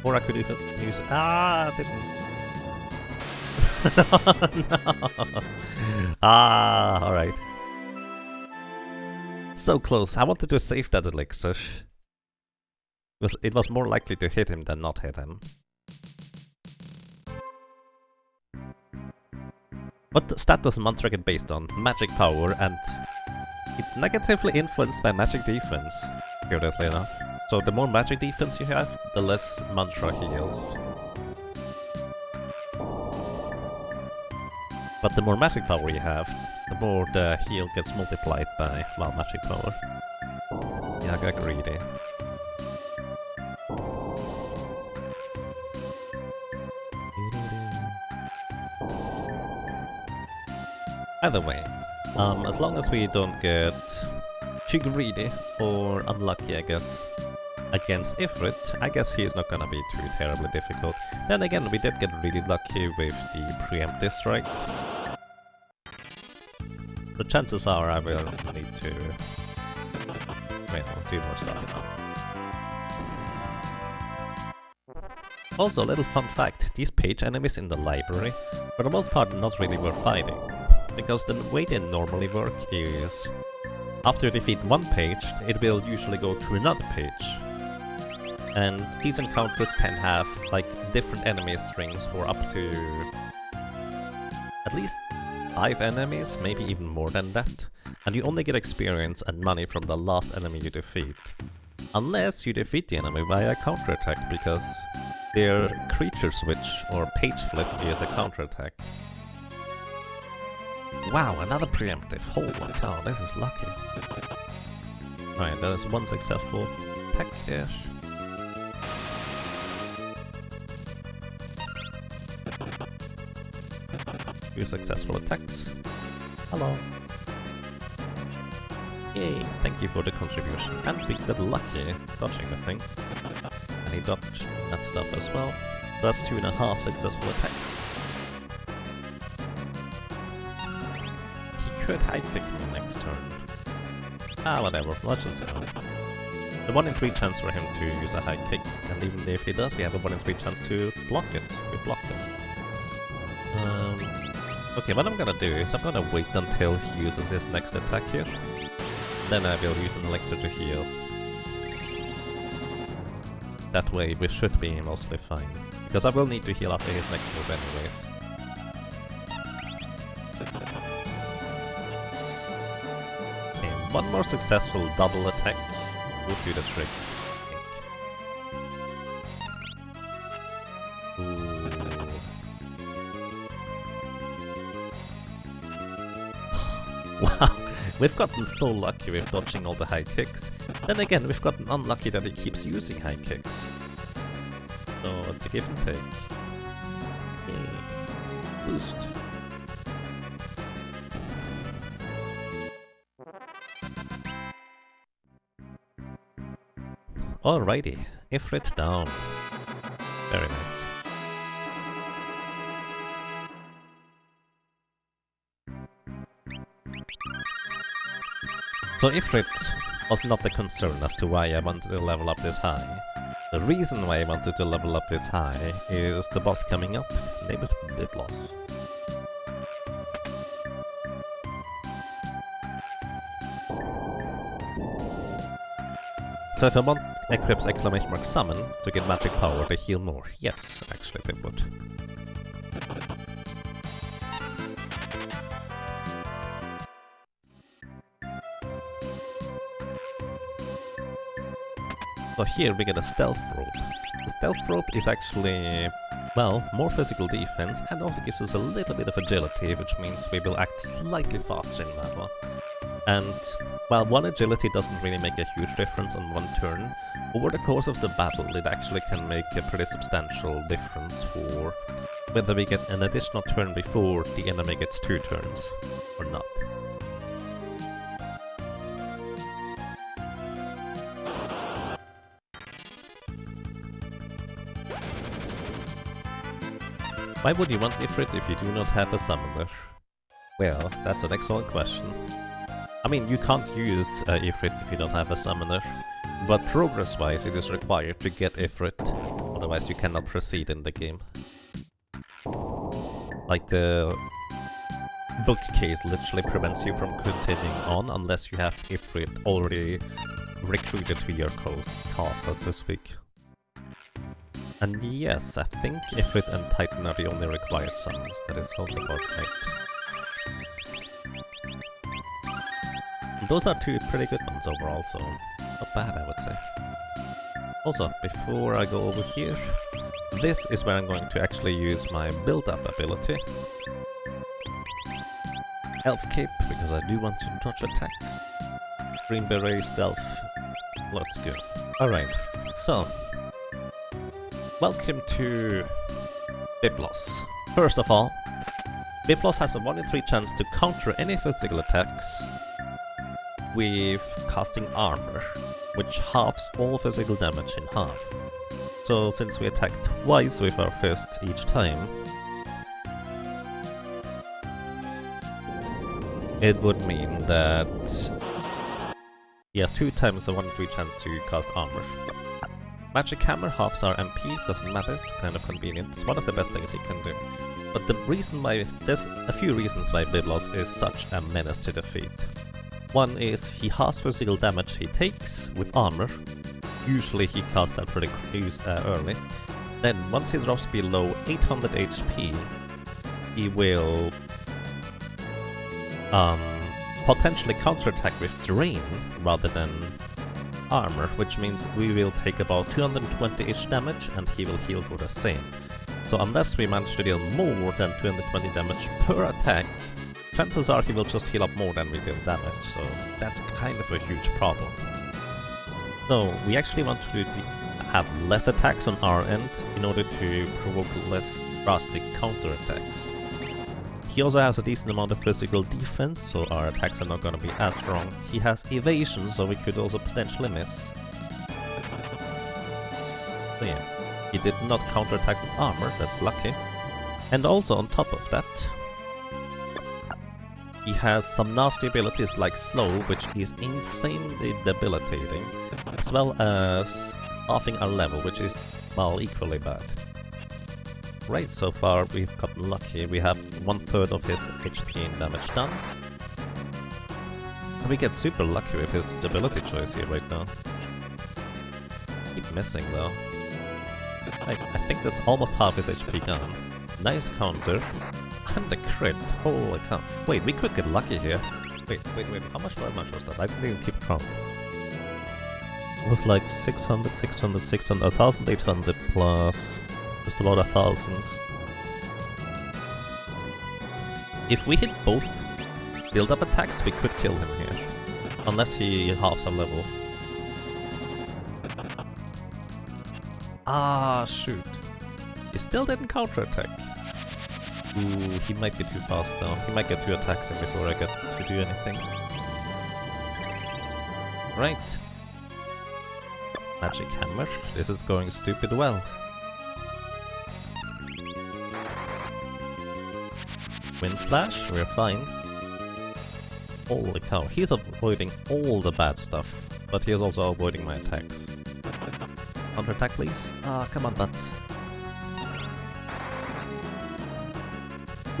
Or I could even use... Ah, I didn't. No. Ah, alright. So close. I wanted to save that elixir. It was more likely to hit him than not hit him. What stat does Mantra get based on? Magic power, and it's negatively influenced by magic defense, curiously enough. So the more magic defense you have, the less Mantra heals. But the more magic power you have, the more the heal gets multiplied by, well, magic power. Yeah, I got greedy. Either way, as long as we don't get too greedy or unlucky, I guess, against Ifrit, I guess he's not gonna be too terribly difficult. Then again, we did get really lucky with the preemptive strike. The chances are I will need to, well, do more stuff now. Also, a little fun fact, these page enemies in the library, for the most part, not really worth fighting. Because the way they normally work is, after you defeat one page, it will usually go to another page. And these encounters can have, like, different enemy strings for up to at least 5 enemies, maybe even more than that. And you only get experience and money from the last enemy you defeat. Unless you defeat the enemy via counterattack, because their creature switch or page flip is a counterattack. Wow, another preemptive. Holy cow, this is lucky. Right, that is one successful package. 2 successful attacks. Hello. Yay, thank you for the contribution. And we got lucky dodging the thing. And he dodged that stuff as well. That's 2.5 successful attacks. He could high kick me next turn. Ah, whatever, let's just go. The 1 in 3 chance for him to use a high kick, and even if he does, we have a 1 in 3 chance to block it. We blocked it. Okay, what I'm gonna do is I'm gonna wait until he uses his next attack here. Then I will use an elixir to heal. That way we should be mostly fine. Because I will need to heal after his next move anyways. Okay, one more successful double attack would do the trick, I think. Ooh. Wow, we've gotten so lucky with dodging all the high kicks. Then again, we've gotten unlucky that he keeps using high kicks. So it's a give and take. Yay. Boost. Alrighty, Ifrit down. Very nice. So Ifrit was not the concern as to why I wanted to level up this high. The reason why I wanted to level up this high is the boss coming up, named Biblos. So if I want equips exclamation mark summon to get magic power to heal more, yes, actually it would. So here we get a stealth rope. The stealth rope is actually, well, more physical defense and also gives us a little bit of agility, which means we will act slightly faster in battle. And while one agility doesn't really make a huge difference on one turn, over the course of the battle it actually can make a pretty substantial difference for whether we get an additional turn before the enemy gets 2 turns or not. Why would you want Ifrit if you do not have a summoner? Well, that's an excellent question. I mean, you can't use Ifrit if you don't have a summoner, but progress-wise it is required to get Ifrit, otherwise you cannot proceed in the game. Like the bookcase literally prevents you from continuing on unless you have Ifrit already recruited to your cause, so to speak. And yes, I think Ifrit and Titan are the only required summons, that is also about right. And those are 2 pretty good ones overall, so not bad I would say. Also, before I go over here, this is where I'm going to actually use my build-up ability. Elf Cape, because I do want to dodge attacks. Green Beret, Stealth, let's go. Alright, so welcome to Biblos. First of all, Biflos has a 1 in 3 chance to counter any physical attacks with casting armor, which halves all physical damage in half. So since we attack twice with our fists each time, it would mean that he has 2 times the 1 in 3 chance to cast armor. Magic Hammer halves our MP, doesn't matter, it's kind of convenient, it's one of the best things he can do. But the reason why, there's a few reasons why Biflos is such a menace to defeat. One is he halves physical damage he takes with armor. Usually he casts that pretty early. Then once he drops below 800 HP, he will potentially counterattack with Drain rather than armor, which means we will take about 220-ish damage and he will heal for the same. So unless we manage to deal more than 220 damage per attack, chances are he will just heal up more than we deal damage, so that's kind of a huge problem. So we actually want to have less attacks on our end in order to provoke less drastic counterattacks. He also has a decent amount of physical defense, so our attacks are not gonna be as strong. He has evasion, so we could also potentially miss. So yeah, he did not counterattack with armor, that's lucky. And also on top of that, he has some nasty abilities like Slow, which is insanely debilitating, as well as halving our level, which is, well, equally bad. Right, so far we've gotten lucky. We have 1/3 of his HP and damage done. And we get super lucky with his ability choice here right now. Keep missing though. I think that's almost half his HP gone. Nice counter. And a crit, holy cow. Wait, we could get lucky here. Wait, how much was that? I didn't even keep count. It was like 600, 600, 600, 1,800 plus just about 1,000. If we hit both build-up attacks, we could kill him here. Unless he halves our level. Ah, shoot. He still didn't counterattack. Ooh, he might be too fast now. He might get 2 attacks in before I get to do anything. Right. Magic Hammer. This is going stupid well. Wind Slash, we're fine. Holy cow, he's avoiding all the bad stuff, but he is also avoiding my attacks. Counter-attack, please. Ah, come on, butts.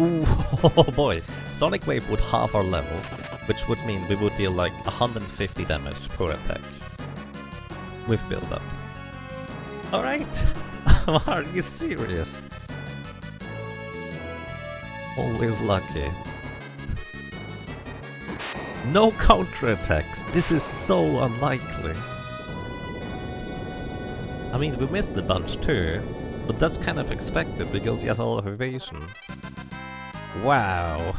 Ooh, oh boy. Sonic Wave would halve our level, which would mean we would deal like 150 damage per attack. With build-up. Alright! Are you serious? Always lucky. No counterattacks! This is so unlikely. I mean, we missed a bunch too, but that's kind of expected because he has a lot of evasion. Wow.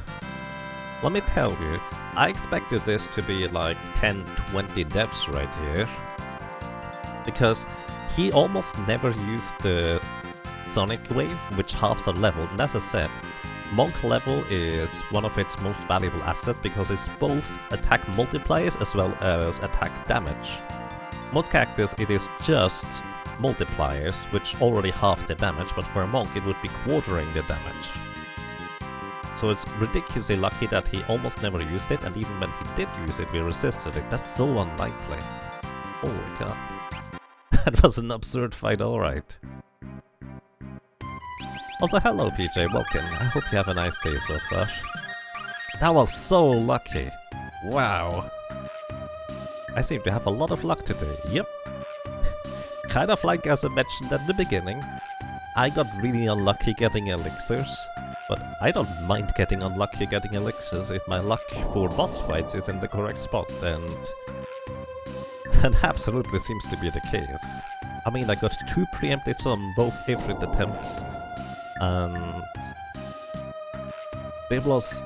Let me tell you, I expected this to be like 10-20 deaths right here. Because he almost never used the Sonic Wave, which halves our level, and as I said, Monk level is one of its most valuable assets because it's both attack multipliers as well as attack damage. Most characters it is just multipliers, which already halves the damage, but for a Monk it would be quartering the damage. So it's ridiculously lucky that he almost never used it, and even when he did use it, we resisted it. That's so unlikely. Holy god. That was an absurd fight, alright. Also, hello PJ, welcome. I hope you have a nice day so far. That was so lucky. Wow. I seem to have a lot of luck today. Yep. Kind of like as I mentioned at the beginning, I got really unlucky getting elixirs. But I don't mind getting unlucky getting elixirs if my luck for boss fights is in the correct spot, and that absolutely seems to be the case. I mean, I got 2 preemptives on both Ifrit attempts, and Biflos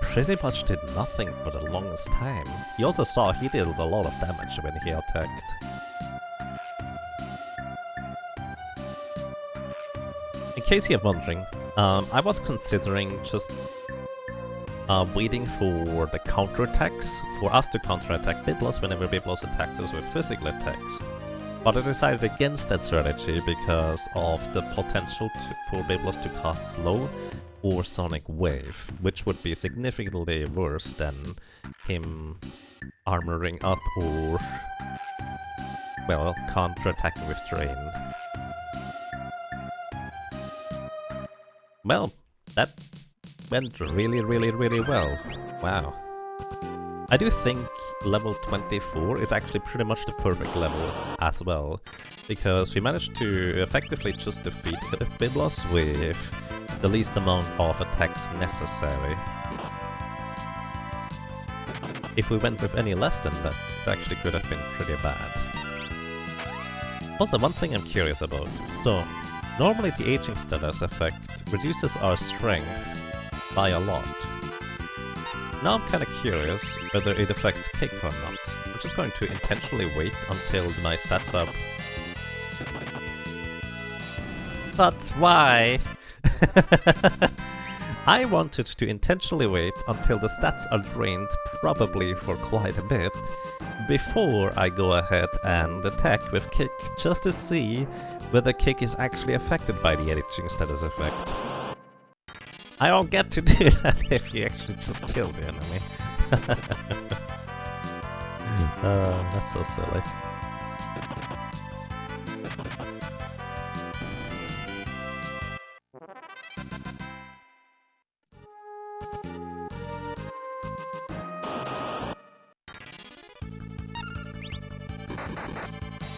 pretty much did nothing for the longest time. You also saw he deals a lot of damage when he attacked. In case you're wondering, I was considering just waiting for the counterattacks, for us to counterattack Biblos whenever Biblos attacks us with physical attacks. But I decided against that strategy because of the potential for Biblos to cast Slow or Sonic Wave, which would be significantly worse than him armoring up or, well, counterattacking with Drain. Well, that went really well. Wow. I do think level 24 is actually pretty much the perfect level as well, because we managed to effectively just defeat the Biblos with the least amount of attacks necessary. If we went with any less than that, it actually could have been pretty bad. Also, one thing I'm curious about. So, normally the aging status effect reduces our strength by a lot. Now I'm kinda curious whether it affects kick or not. I'm just going to intentionally wait until my stats are... That's why! I wanted to intentionally wait until the stats are drained, probably for quite a bit, before I go ahead and attack with kick, just to see whether kick is actually affected by the aging status effect. I don't get to do that if you actually just kill the enemy. That's so silly.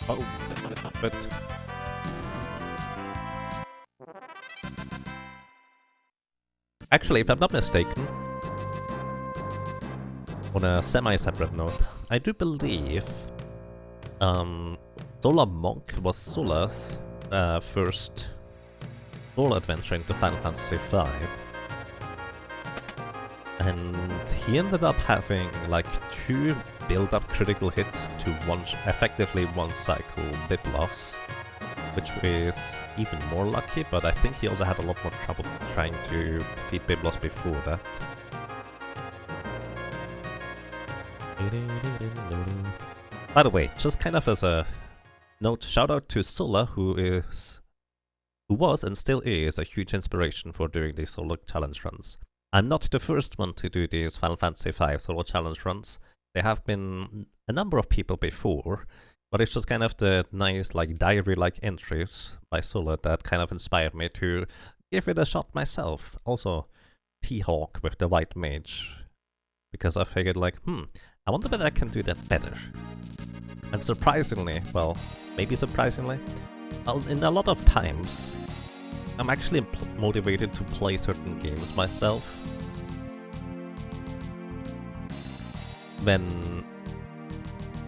Oh, but... Actually, if I'm not mistaken, on a semi-separate note, I do believe Solar Monk was Solar's first solo adventure into Final Fantasy V. And he ended up having like 2 build-up critical hits to effectively one cycle Biblos, which is even more lucky, but I think he also had a lot more trouble trying to defeat Biblos before that. By the way, just kind of as a note, shout out to Sola, who was and still is a huge inspiration for doing these solo challenge runs. I'm not the first one to do these Final Fantasy V solo challenge runs. There have been a number of people before, but it's just kind of the nice, like, diary-like entries by Sola that kind of inspired me to give it a shot myself. Also, T-Hawk with the White Mage, because I figured, like, I wonder whether I can do that better. And surprisingly, well, maybe surprisingly, in a lot of times, I'm actually motivated to play certain games myself when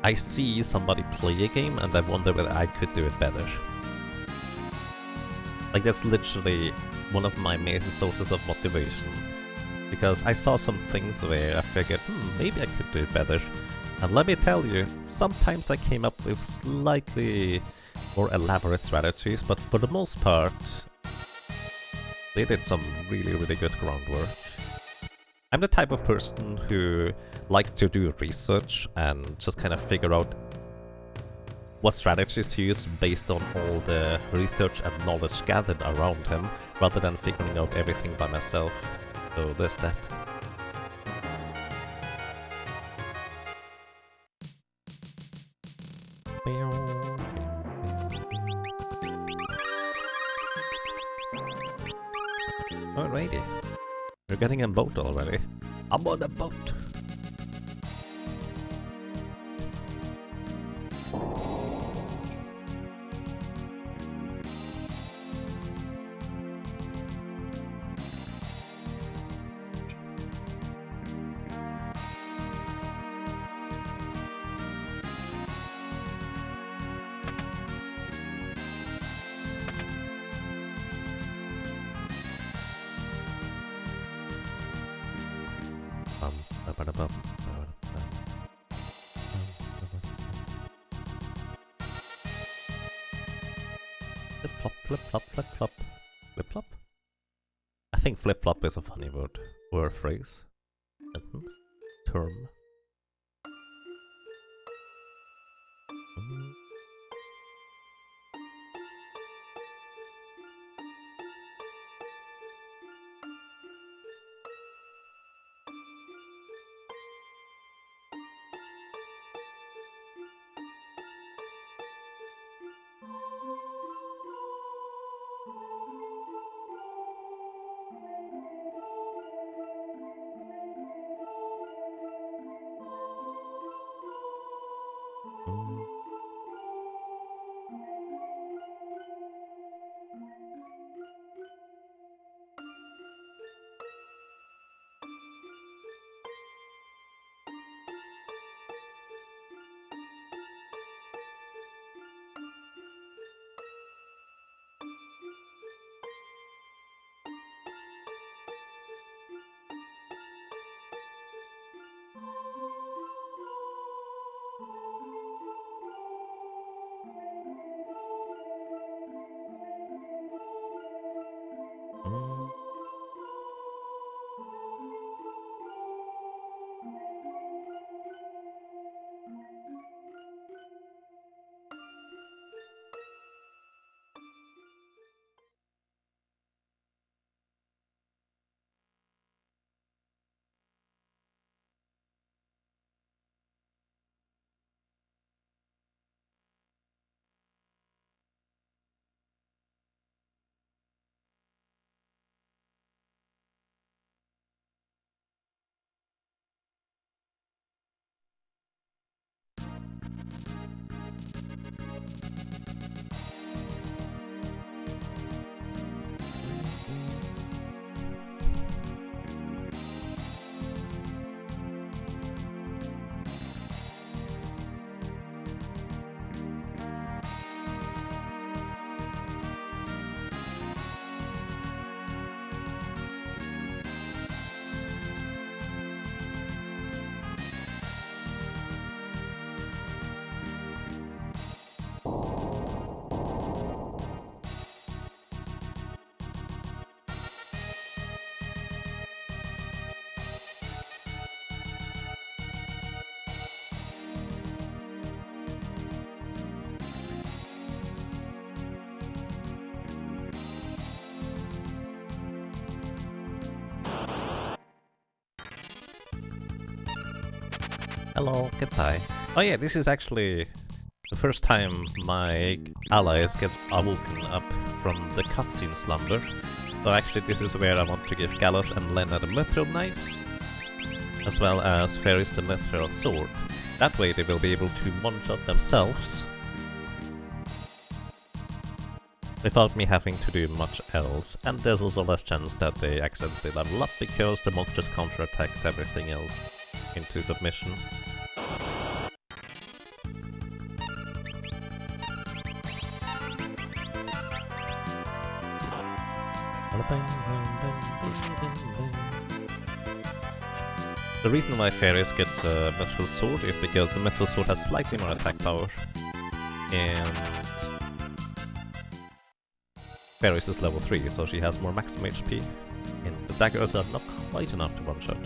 I see somebody play a game and I wonder whether I could do it better. Like, that's literally one of my main sources of motivation. Because I saw some things where I figured, maybe I could do it better. And let me tell you, sometimes I came up with slightly more elaborate strategies, but for the most part, they did some really good groundwork. I'm the type of person who likes to do research and just kind of figure out what strategies to use based on all the research and knowledge gathered around him, rather than figuring out everything by myself. So there's that. Alrighty. We're getting a boat already. I'm on a boat! Flip flop, flip flop, flip flop. Flip flop. think flip-flop is a funny word or phrase. Sentence. Term. Hello, goodbye. Oh yeah, this is actually the first time my allies get awoken up from the cutscene slumber. So actually this is where I want to give Galloth and Lena the mithril knives, as well as Ferris the mithril sword. That way they will be able to one-shot themselves without me having to do much else, and there's also less chance that they accidentally level up because the monk just counterattacks everything else into submission. The reason why Ferris gets a mithril sword is because the mithril sword has slightly more attack power, and Ferris is level 3, so she has more maximum HP, and the daggers are not quite enough to one-shot.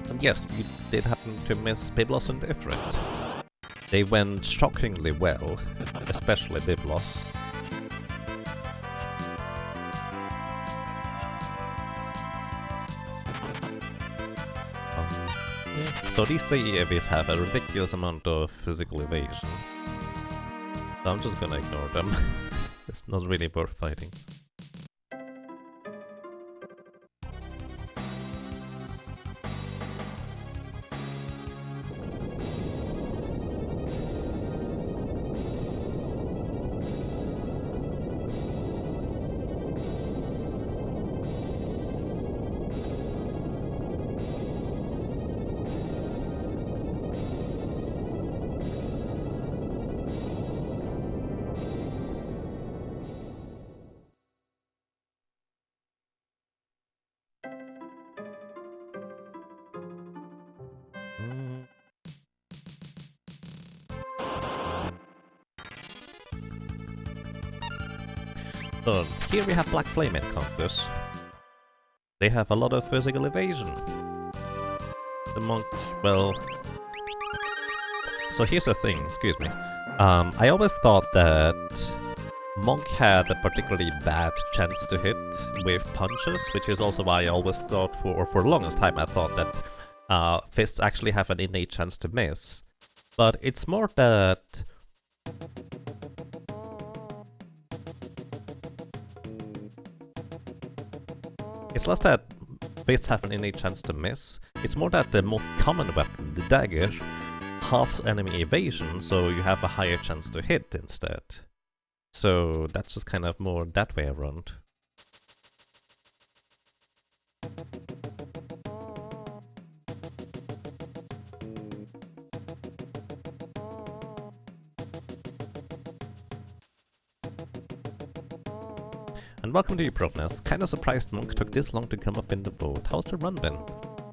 And yes, you did happen to miss Biblos and Ifrit. They went shockingly well, especially Biblos. Yeah. So these CEVs have a ridiculous amount of physical evasion. So I'm just gonna ignore them. It's not really worth fighting. So here we have Black Flame encounters. They have a lot of physical evasion. The monk, well... So here's the thing, excuse me. I always thought that monk had a particularly bad chance to hit with punches, which is also why I always thought, for the longest time I thought that fists actually have an innate chance to miss. But it's more that... It's less that fists have an innate chance to miss, it's more that the most common weapon, the dagger, halves enemy evasion, so you have a higher chance to hit instead. So that's just kind of more that way around. And welcome to you, Proveness. Kinda surprised Monk took this long to come up in the vote. How's the run been?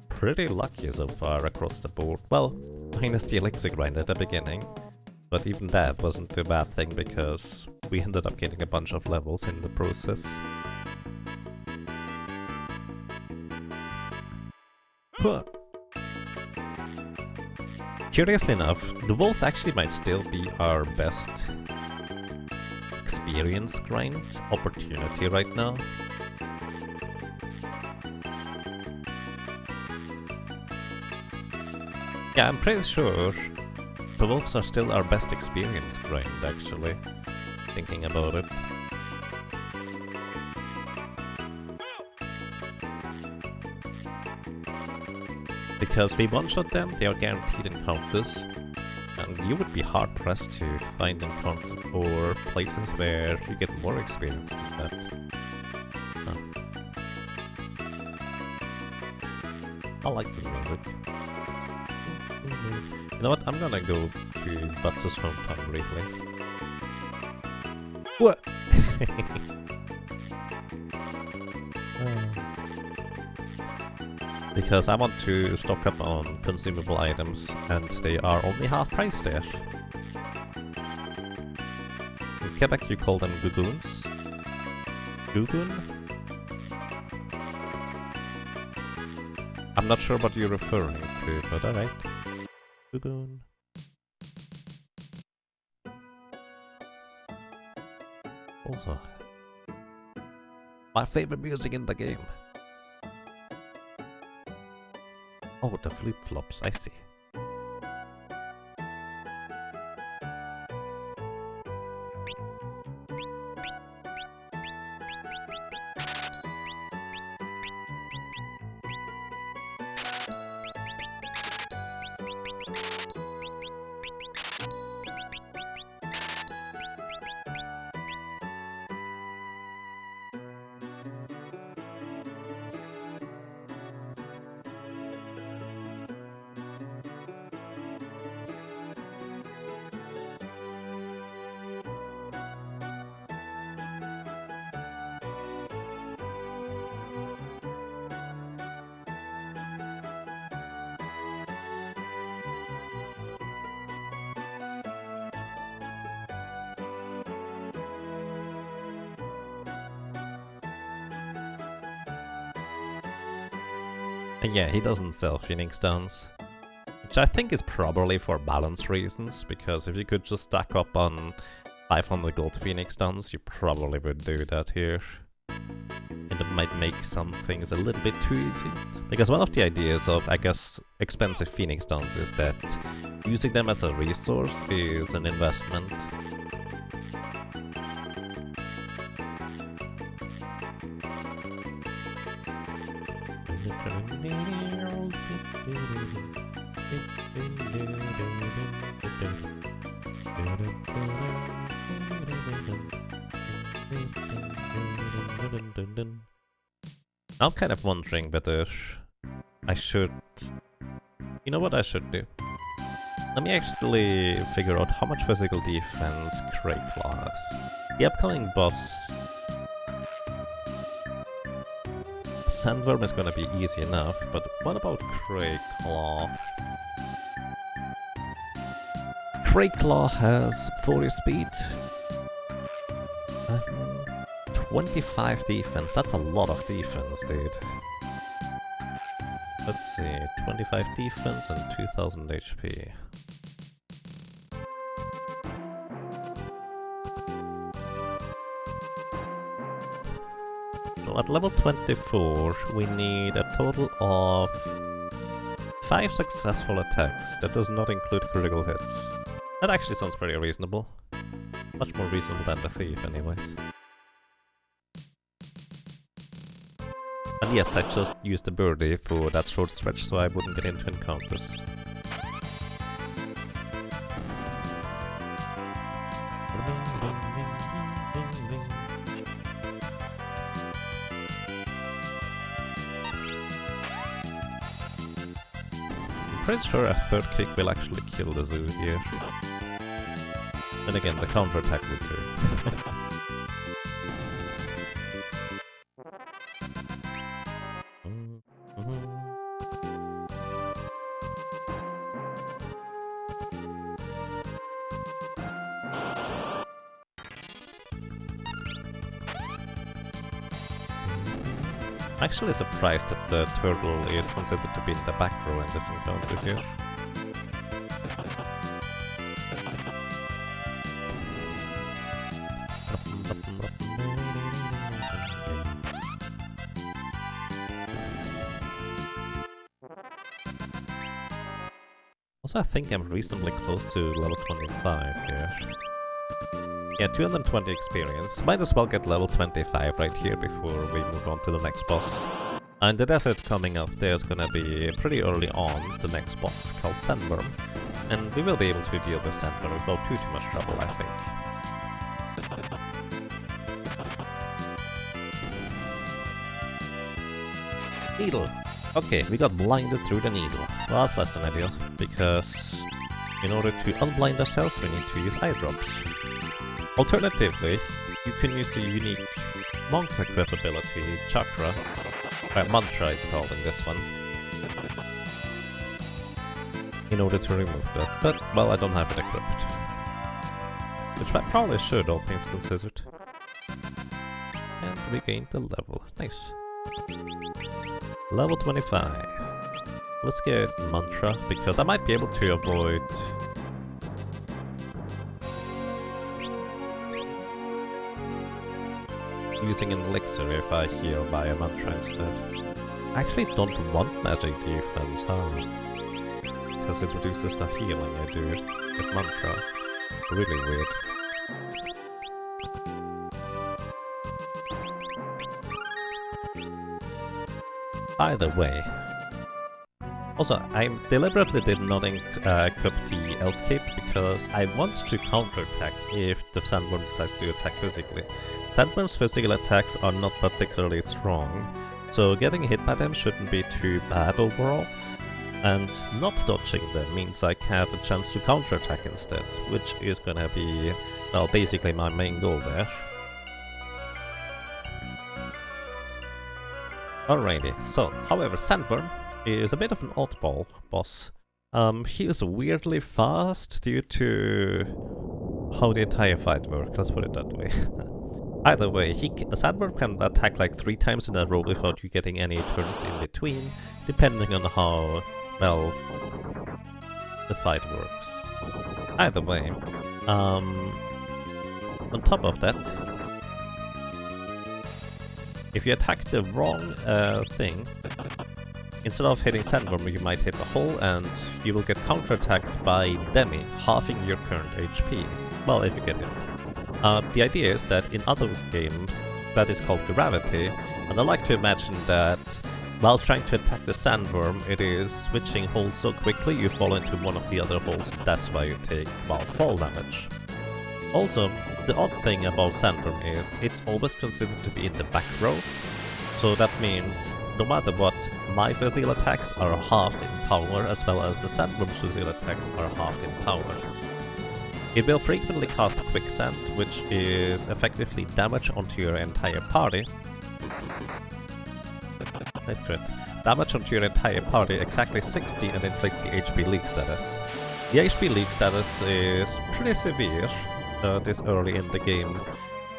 Pretty lucky so far across the board. Well, minus the elixir grind at the beginning. But even that wasn't a bad thing because we ended up getting a bunch of levels in the process. Huh. Curiously enough, the wolves actually might still be our best experience grind opportunity right now. Yeah, I'm pretty sure the wolves are still our best experience grind, actually, thinking about it. Because we one-shot them, they are guaranteed encounters, and you would be hard-pressed to find encounters or places where you get more experience than that. Huh. I like the music. You know what, I'm gonna go to Butts' hometown briefly. What? Because I want to stock up on consumable items, and they are only half price there. In Quebec you call them gugoons. Gugoon? I'm not sure what you're referring to, but alright. Gugoon. Also, my favorite music in the game. Oh, the flip-flops, I see. And yeah, he doesn't sell Phoenix Downs, which I think is probably for balance reasons, because if you could just stack up on 500 gold Phoenix Downs, you probably would do that here. And it might make some things a little bit too easy. Because one of the ideas of, I guess, expensive Phoenix Downs is that using them as a resource is an investment. I'm kind of wondering whether I should... You know what I should do? Let me actually figure out how much physical defense Crayclaw has. The upcoming boss... Sandworm is gonna be easy enough, but what about Crayclaw? Crayclaw has 40 speed, 25 defense, that's a lot of defense, dude. Let's see, 25 defense and 2000 HP. So at level 24, we need a total of 5 successful attacks. That does not include critical hits. That actually sounds pretty reasonable. Much more reasonable than the thief, anyways. And yes, I just used the birdie for that short stretch so I wouldn't get into encounters. I'm pretty sure a third kick will actually kill the zoo here. And again, the counterattack will too. I'm actually surprised that the turtle is considered to be in the back row in this encounter here. Also, I think I'm reasonably close to level 25 here. Yeah, 220 experience. Might as well get level 25 right here before we move on to the next boss. And the desert coming up there is gonna be pretty early on, the next boss called Sandworm. And we will be able to deal with Sandworm without too much trouble, I think. Needle! Okay, we got blinded through the needle. Well, that's less than ideal, because in order to unblind ourselves we need to use eye drops. Alternatively, you can use the unique monk equip ability, Chakra, Mantra it's called in this one, in order to remove that, but, well, I don't have it equipped. Which I probably should, all things considered. And we gained the level. Nice. Level 25. Let's get Mantra, because I might be able to avoid using an elixir if I heal by a mantra instead. I actually don't want magic defense, huh? Because it reduces the healing I do with mantra. Really weird. By the way, also, I deliberately did not equip the Elf Cape because I want to counterattack if the Sandworm decides to attack physically. Sandworm's physical attacks are not particularly strong, so getting hit by them shouldn't be too bad overall. And not dodging them means I have a chance to counterattack instead, which is gonna be, well, basically my main goal there. Alrighty, so, however, Sandworm is a bit of an oddball boss. He is weirdly fast due to how the entire fight works, let's put it that way. Either way, Sandworm can attack like 3 times in a row without you getting any turns in between, depending on how, well, the fight works. Either way, on top of that, if you attack the wrong thing, instead of hitting Sandworm, you might hit a hole and you will get counterattacked by Demi, halving your current HP. Well, if you get hit. The idea is that in other games, that is called gravity, and I like to imagine that while trying to attack the Sandworm, it is switching holes so quickly you fall into one of the other holes, that's why you take, well, fall damage. Also, the odd thing about Sandworm is it's always considered to be in the back row, so that means no matter what, my physical attacks are halved in power as well as the Sandworm's physical attacks are halved in power. It will frequently cast Quicksand, which is effectively damage onto your entire party. Nice crit. Damage onto your entire party, exactly 60, and inflicts the HP leak status. The HP leak status is pretty severe this early in the game,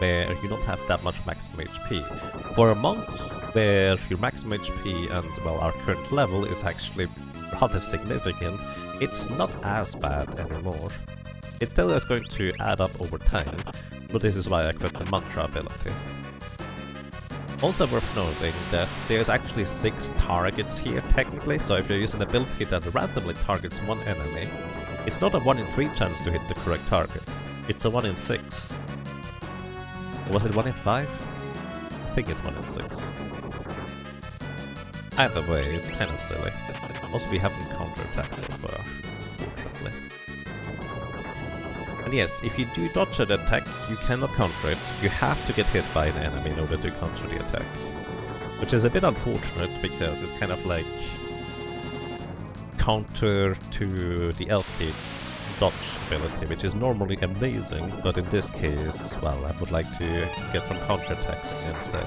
where you don't have that much maximum HP. For a monk, where your maximum HP and, well, our current level is actually rather significant, it's not as bad anymore. It still is going to add up over time, but this is why I equipped the mantra ability. Also worth noting that there's actually 6 targets here technically, so if you use an ability that randomly targets one enemy, it's not a 1 in 3 chance to hit the correct target. It's a 1 in 6. Was it 1 in 5? I think it's 1 in 6. Either way, it's kind of silly. Also, we haven't counterattacked so far, unfortunately. And yes, if you do dodge an attack, you cannot counter it. You have to get hit by an enemy in order to counter the attack. Which is a bit unfortunate, because it's kind of like counter to the Elf Cape's dodge ability, which is normally amazing, but in this case, well, I would like to get some counterattacks instead.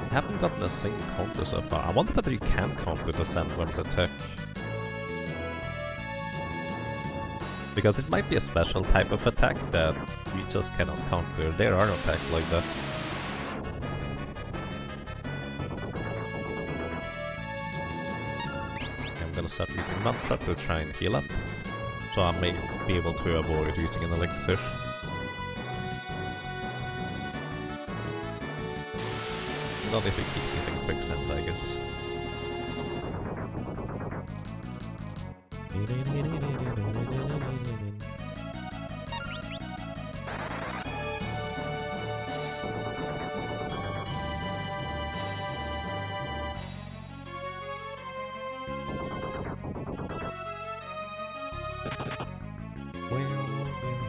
I haven't gotten a single counter so far. I wonder whether you can counter the Sandworm's attack. Because it might be a special type of attack that you just cannot counter. There are attacks like that. I'm gonna start using mantra to try and heal up. So I may be able to avoid using an elixir. Not if it keeps using quicksand, I guess.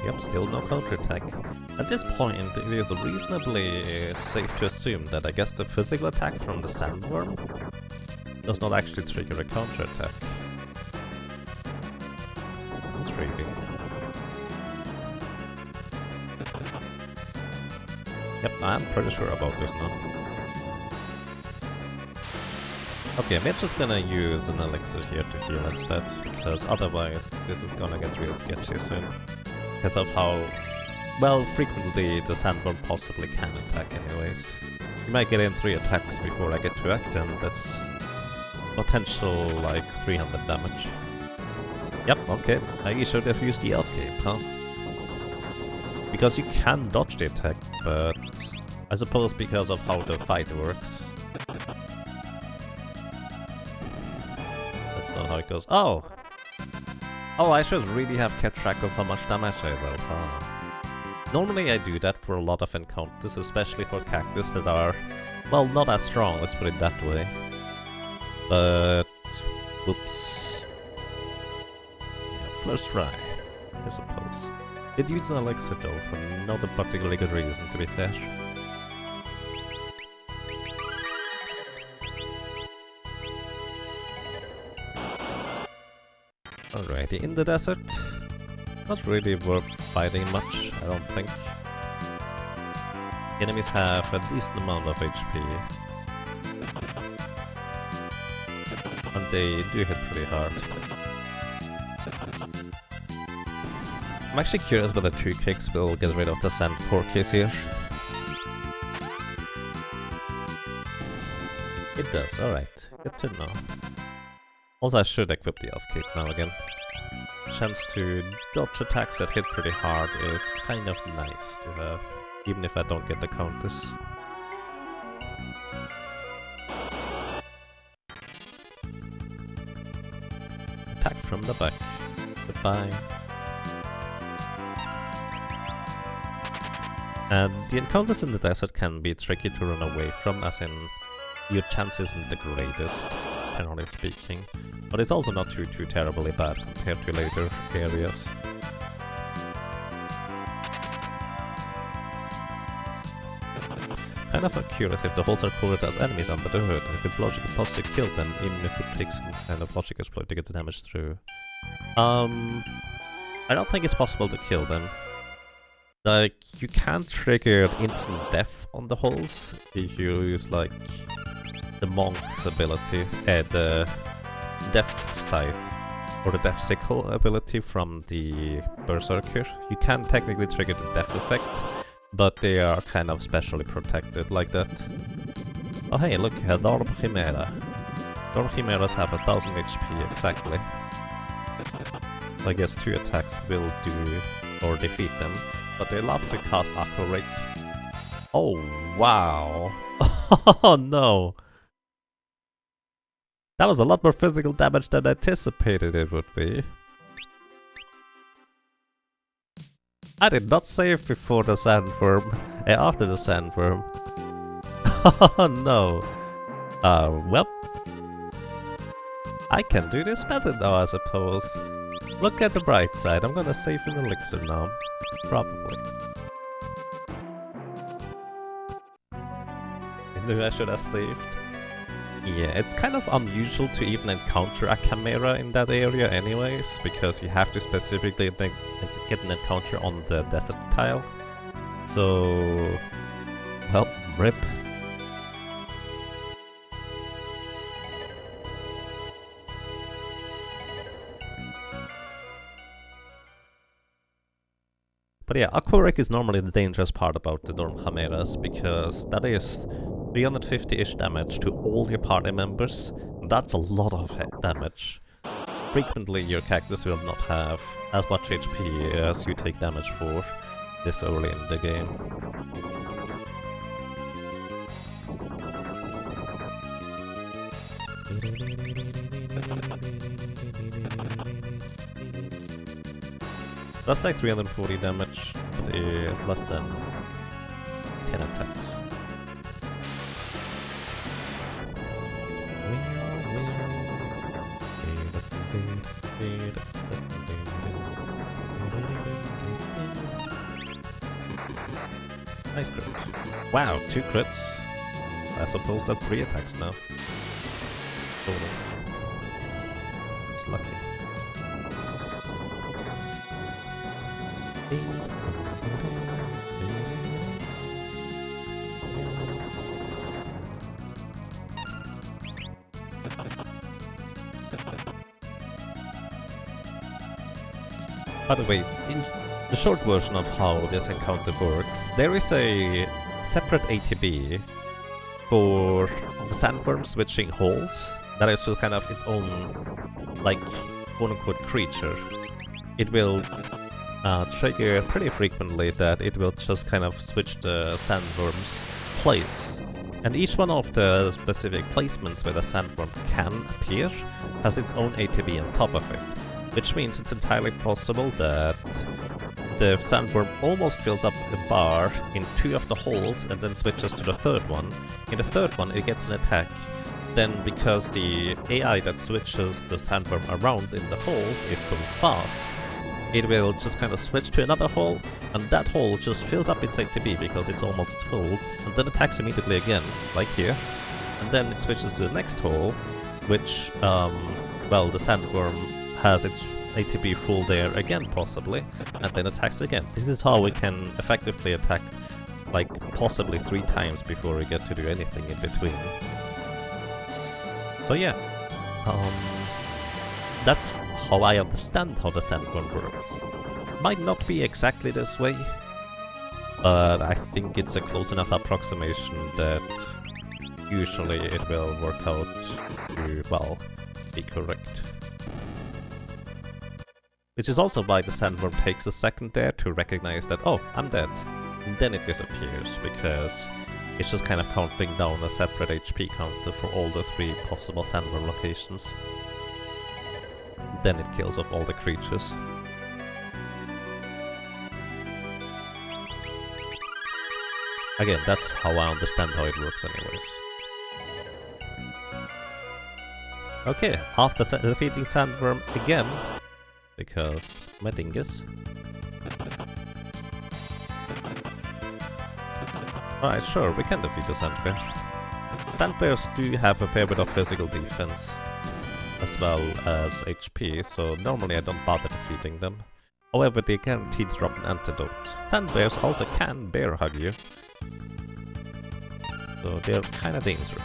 Yep, still no counterattack. At this point, it is reasonably safe to assume that I guess the physical attack from the Sandworm does not actually trigger a counterattack. Intriguing. Yep, I'm pretty sure about this now. Okay, I'm just gonna use an elixir here to heal instead, because otherwise this is gonna get real sketchy soon. Because of how, well, frequently the Sandworm possibly can attack anyways. You might get in 3 attacks before I get to act, and that's potential like 300 damage. Yep, okay, I should have used the Elf Cape, huh? Because you can dodge the attack, but I suppose because of how the fight works. That's not how it goes. Oh! Oh, I should really have kept track of how much damage I dealt, huh? Normally I do that for a lot of encounters, especially for cactus that are, well, not as strong, let's put it that way. But, whoops. Yeah, first try, I suppose. Did use an elixir though, for not a particularly good reason, to be fair. Alrighty, in the desert. Not really worth fighting much, I don't think. Enemies have a decent amount of HP. And they do hit pretty hard. I'm actually curious whether 2 kicks will get rid of the sand porkies here. It does, alright. Good to know. Also, I should equip the Elf Cape now again. Chance to dodge attacks that hit pretty hard is kind of nice to have, even if I don't get the counters. Attack from the back. Goodbye. And the encounters in the desert can be tricky to run away from, as in your chance isn't the greatest, generally speaking, but it's also not too terribly bad compared to later areas. Kind of curious if the holes are covered as enemies under the hood. If it's logically possible to kill them, even if it takes some kind of logic exploit to get the damage through. I don't think it's possible to kill them. Like, you can't trigger instant death on the holes if you use, like, the monk's ability, the death scythe, or the death sickle ability from the berserker. You can technically trigger the death effect, but they are kind of specially protected like that. Oh hey, look, a Dorm Chimera. Dorm Chimeras have 1000 HP exactly. I guess 2 attacks will do or defeat them, but they love to cast Aqua Rake. Oh wow! Oh no! That was a lot more physical damage than I anticipated it would be. I did not save before the sandworm, after the sandworm. Oh no! Well, I can do this method now, I suppose. Look at the bright side, I'm gonna save an elixir now. Probably. I knew I should have saved. Yeah, it's kind of unusual to even encounter a chimera in that area anyways, because you have to specifically get an encounter on the desert tile. So... well, rip. But yeah, Aqua Rake is normally the dangerous part about the Dorm Chimeras, because that is 350-ish damage to all your party members, and that's a lot of damage. Frequently your cactus will not have as much HP as you take damage for this early in the game. That's like 340 damage, but it's less than 10 attacks. Nice crit. Wow, 2 crits. I suppose that's 3 attacks now. Total. It's lucky. By the way, in the short version of how this encounter works, there is a separate ATB for the sandworm switching holes. That is just kind of its own, like, quote-unquote creature. It will trigger pretty frequently that it will just kind of switch the sandworm's place. And each one of the specific placements where the sandworm can appear has its own ATB on top of it. Which means it's entirely possible that the sandworm almost fills up the bar in 2 of the holes and then switches to the 3rd one. In the 3rd one it gets an attack. Then because the AI that switches the sandworm around in the holes is so fast, it will just kind of switch to another hole, and that hole just fills up its ATB because it's almost full, and then attacks immediately again, like here. And then it switches to the next hole, which, well, the sandworm has its ATB full there again, possibly, and then attacks again. This is how we can effectively attack, like, possibly 3 times before we get to do anything in between. So yeah, that's how I understand how the sandworm works. Might not be exactly this way, but I think it's a close enough approximation that usually it will work out to, well, be correct. Which is also why the sandworm takes a second there to recognize that, oh, I'm dead. And then it disappears, because it's just kind of counting down a separate HP counter for all the 3 possible sandworm locations. Then it kills off all the creatures. Again, that's how I understand how it works anyways. Okay, after defeating sandworm again, because my dingus. Alright, sure, we can defeat the Sandbear. Sandbears do have a fair bit of physical defense, as well as HP, so normally I don't bother defeating them. However, they guaranteed drop an antidote. Sandbears also can bear hug you, so they're kinda dangerous.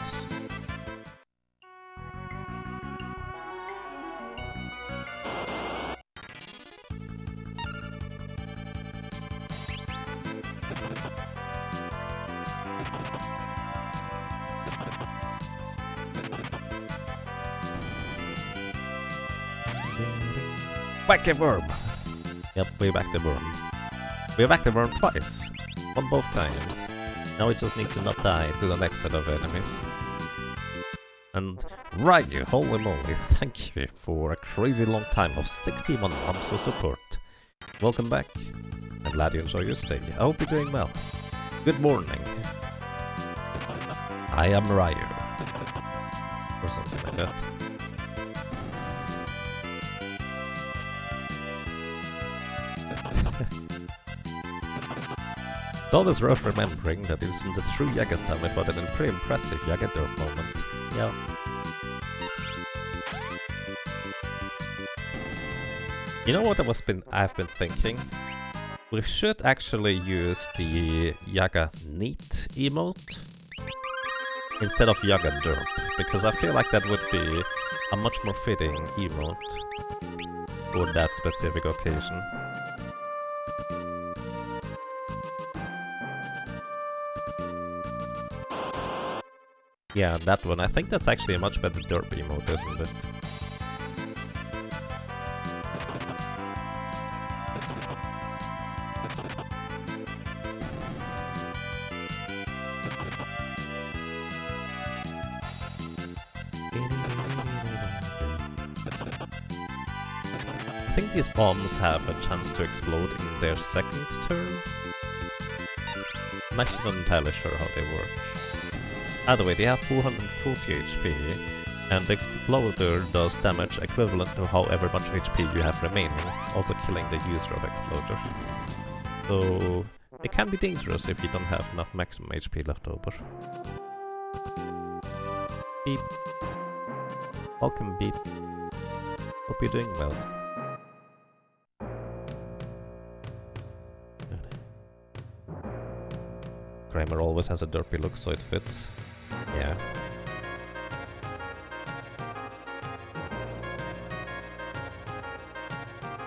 Whack a worm! Yep, we whacked the worm. We whacked the worm twice. On both times. Now we just need to not die to the next set of enemies. And Ryu, holy moly, thank you for a crazy long time of 61 months of support. Welcome back. I'm glad you enjoy your stay. I hope you're doing well. Good morning. I am Ryu. Or something like that. It's always worth remembering that it isn't the true Jägerstyle method and a pretty impressive Jäger Derp moment. Yeah. You know what I've been thinking? We should actually use the Jäger Neat emote instead of Jäger Derp, because I feel like that would be a much more fitting emote for that specific occasion. Yeah, that one. I think that's actually a much better derp emote, isn't it? I think these bombs have a chance to explode in their second turn. I'm actually not entirely sure how they work. Either way, they have 440 HP, and the exploder does damage equivalent to however much HP you have remaining, also killing the user of exploder. So they can be dangerous if you don't have enough maximum HP left over. Beep. Welcome, Beep. Hope you're doing well. Kramer always has a derpy look, so it fits. Yeah.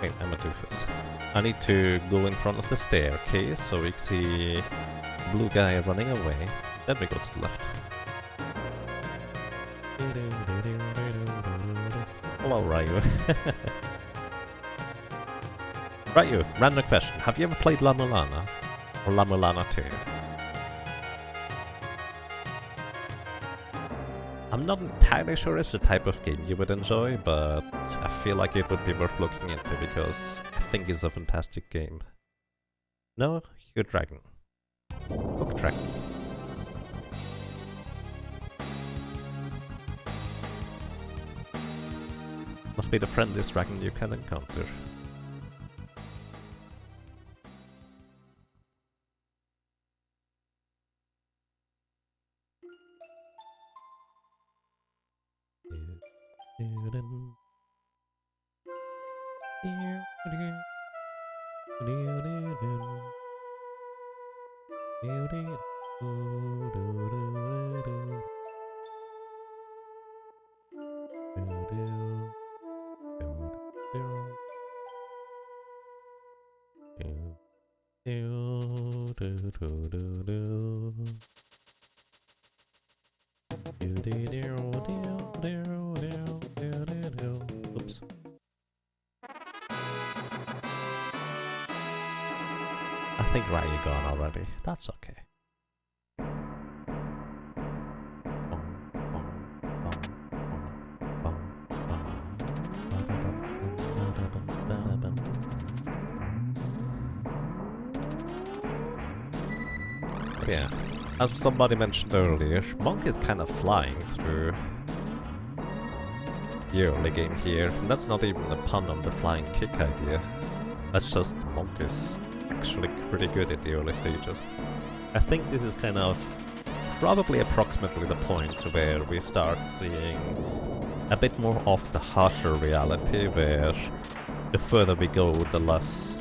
Wait, I'm a doofus. I need to go in front of the staircase so we see the blue guy running away. Then we go to the left. Hello, Ryu. Ryu, random question. Have you ever played La Mulana? Or La Mulana 2? I'm not entirely sure it's the type of game you would enjoy, but I feel like it would be worth looking into because I think it's a fantastic game. No, you're Dragon. Hook Dragon. Must be the friendliest dragon you can encounter. Oops. I think Ryu gone already. That's okay. Yeah, as somebody mentioned earlier, Monk is kind of flying through the early game here. And that's not even a pun on the flying kick idea. That's just Monk is actually pretty good at the early stages. I think this is kind of probably approximately the point where we start seeing a bit more of the harsher reality, where the further we go, the less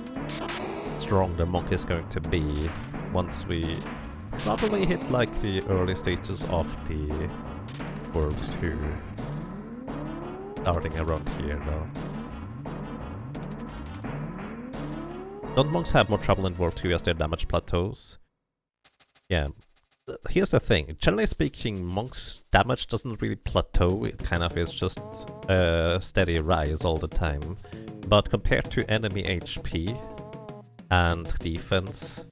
strong the monk is going to be once we probably hit like the early stages of the World 2. Starting around here though. Don't monks have more trouble in World 2 as their damage plateaus? Yeah. Here's the thing, generally speaking, monks' damage doesn't really plateau, it kind of is just a steady rise all the time. But compared to enemy HP and defense,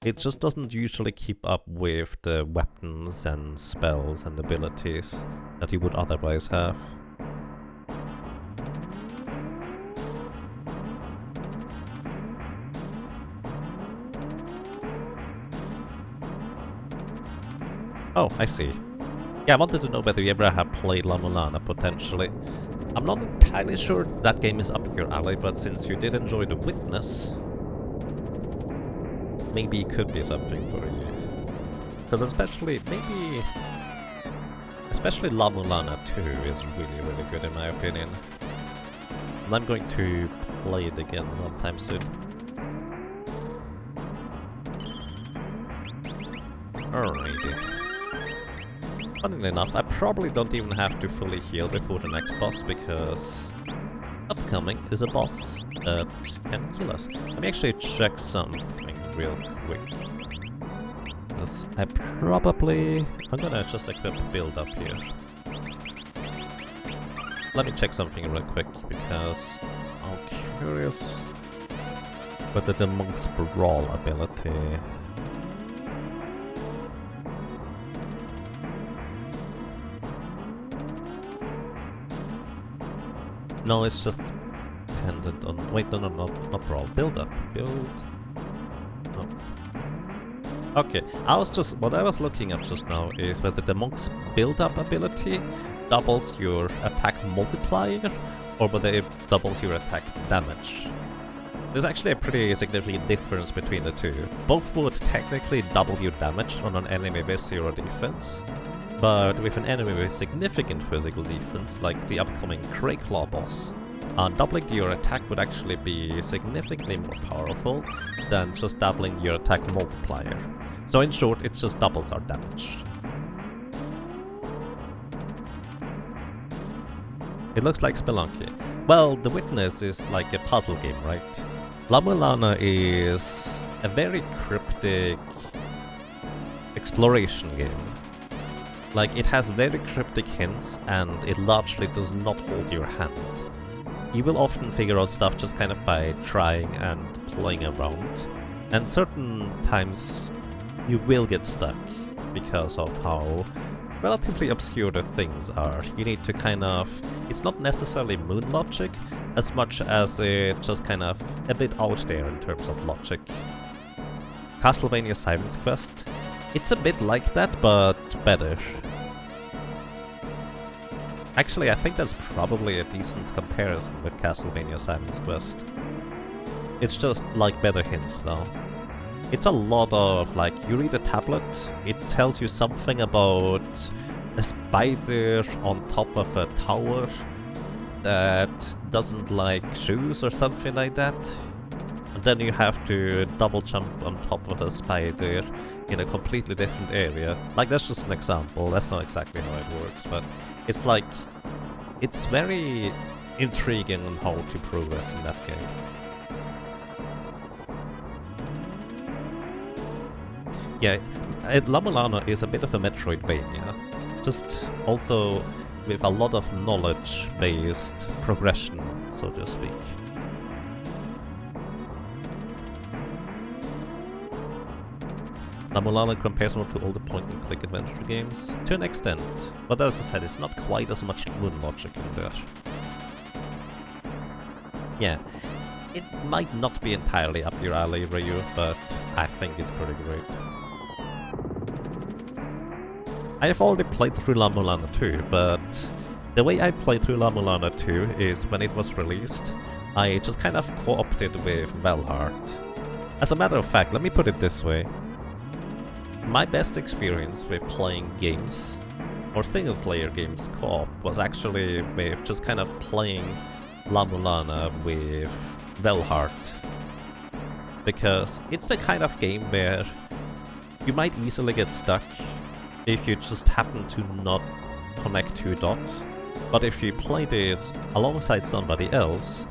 it just doesn't usually keep up with the weapons and spells and abilities that you would otherwise have. Oh, I see. Yeah, I wanted to know whether you ever have played La Mulana, potentially. I'm not entirely sure that game is up your alley, but since you did enjoy The Witness, maybe it could be something for you. Because especially La Mulana 2 is really, really good in my opinion. And I'm going to play it again sometime soon. Alrighty. Funnily enough, I probably don't even have to fully heal before the next boss, because upcoming is a boss that can kill us. Let me actually check something real quick. Because I'm gonna just equip build up here. Let me check something real quick, because I'm curious whether the monk's brawl ability... No, it's just dependent on... Wait, no, not brawl. Build up. Build... No. Okay, what I was looking up just now is whether the monk's build-up ability doubles your attack multiplier, or whether it doubles your attack damage. There's actually a pretty significant difference between the two. Both would technically double your damage on an enemy with 0 defense, but with an enemy with significant physical defense, like the upcoming Crayclaw boss, doubling your attack would actually be significantly more powerful than just doubling your attack multiplier. So in short, it just doubles our damage. It looks like Spelunky. Well, The Witness is like a puzzle game, right? La Mulana is a very cryptic exploration game. Like, it has very cryptic hints, and it largely does not hold your hand. You will often figure out stuff just kind of by trying and playing around, and certain times you will get stuck because of how relatively obscure the things are. You need to kind of... It's not necessarily moon logic, as much as it's just kind of a bit out there in terms of logic. Castlevania Simon's Quest, it's a bit like that, but better. Actually, I think that's probably a decent comparison with Castlevania Simon's Quest. It's just like better hints though. It's a lot of like, you read a tablet, it tells you something about a spider on top of a tower that doesn't like shoes or something like that. And then you have to double jump on top of a spider in a completely different area. Like, that's just an example, that's not exactly how it works, but it's like, it's very intriguing on how to progress in that game. Yeah, La Mulana is a bit of a Metroidvania, just also with a lot of knowledge-based progression, so to speak. La Mulana compares more to older point-and-click adventure games, to an extent, but as I said, it's not quite as much moon logic in there. Yeah, it might not be entirely up your alley, Ryu, but I think it's pretty great. I have already played through La Mulana 2, but the way I played through La Mulana 2 is when it was released, I just kind of co-opted with Valhart. As a matter of fact, let me put it this way. my best experience with playing games, or single-player games co-op, was actually with just kind of playing La Mulana with Velhart. Because it's the kind of game where you might easily get stuck if you just happen to not connect two dots, but if you played it alongside somebody else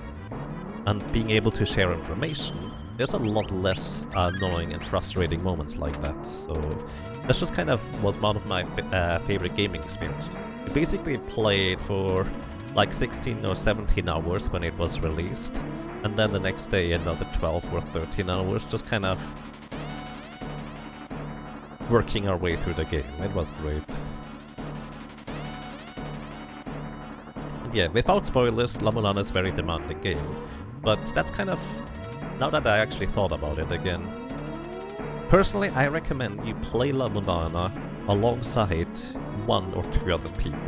and being able to share information, there's a lot less annoying and frustrating moments like that. So that's just kind of was one of my favorite gaming experiences. I basically played for like 16 or 17 hours when it was released, and then the next day another 12 or 13 hours, just kind of working our way through the game. It was great. And yeah, without spoilers, La Mulana is a very demanding game, but that's kind of, now that I actually thought about it again, personally I recommend you play La Mulana alongside one or two other people,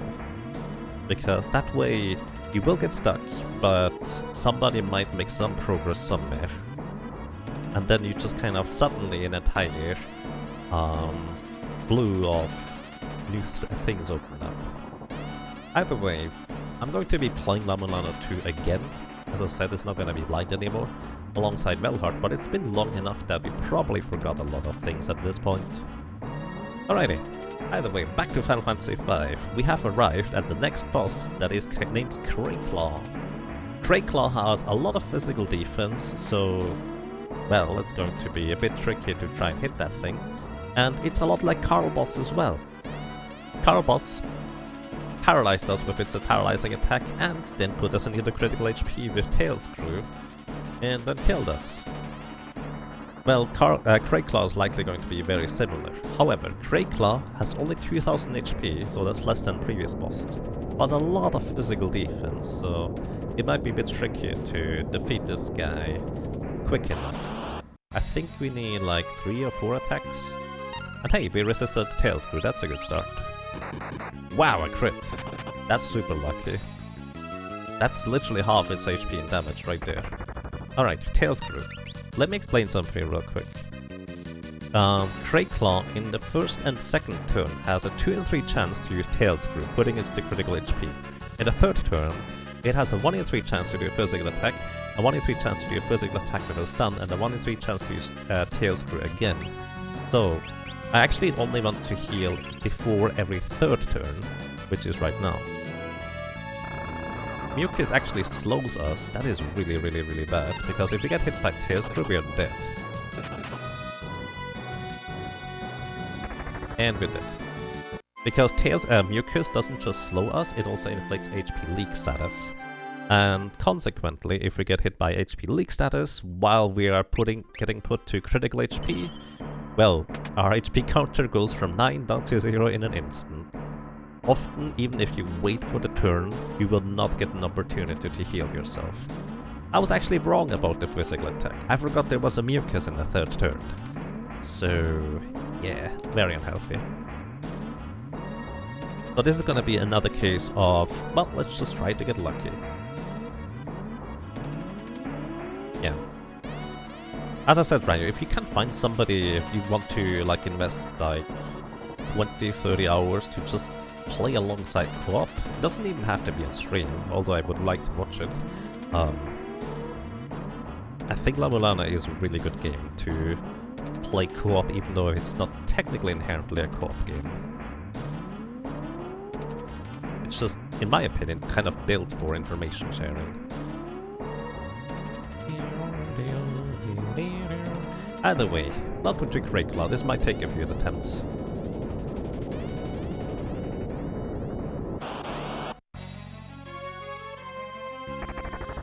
because that way you will get stuck, but somebody might make some progress somewhere, and then you just kind of suddenly an entire blue of new things open up. Either way, I'm going to be playing La Mulana 2 again. As I said, it's not going to be blind anymore, alongside Velhart, but it's been long enough that we probably forgot a lot of things at this point. Alrighty, either way, back to Final Fantasy V. We have arrived at the next boss that is named Crayclaw. Crayclaw has a lot of physical defense, so, well, it's going to be a bit tricky to try and hit that thing. And it's a lot like Carl Boss as well. Carl Boss paralyzed us with its paralyzing attack and then put us into the critical HP with Tail Screw and then killed us. Well, Crayclaw is likely going to be very similar. However, Crayclaw has only 2000 HP, so that's less than previous bosses, but a lot of physical defense, so it might be a bit trickier to defeat this guy quick enough. I think we need like 3 or 4 attacks. And hey, we resisted Tail Screw, that's a good start. Wow, a crit! That's super lucky. That's literally half its HP and damage right there. Alright, Tail Screw. Let me explain something real quick. Crayclaw in the first and second turn has a 2 in 3 chance to use Tail Screw, putting it to critical HP. In the third turn, it has a 1 in 3 chance to do a physical attack, a 1 in 3 chance to do a physical attack with a stun, and a 1 in 3 chance to use Tail Screw again. So, I actually only want to heal before every third turn, which is right now. Mucus actually slows us. That is really, really, really bad, because if we get hit by Tail Screw, we are dead. And we're dead. Because Mucus doesn't just slow us, it also inflicts HP leak status. And consequently, if we get hit by HP leak status while we are getting put to critical HP, well, our HP counter goes from 9 down to 0 in an instant. Often, even if you wait for the turn, you will not get an opportunity to heal yourself. I was actually wrong about the physical attack. I forgot there was a Mucus in the third turn. So, yeah, very unhealthy. So this is gonna be another case of, well, let's just try to get lucky. Yeah. As I said, Ryan, if you can find somebody you want to like invest like 20-30 hours to just play alongside co-op, it doesn't even have to be on stream, although I would like to watch it. I think La Mulana is a really good game to play co-op, even though it's not technically inherently a co-op game. It's just, in my opinion, kind of built for information sharing. Either way, welcome to Crayclaw. This might take a few attempts.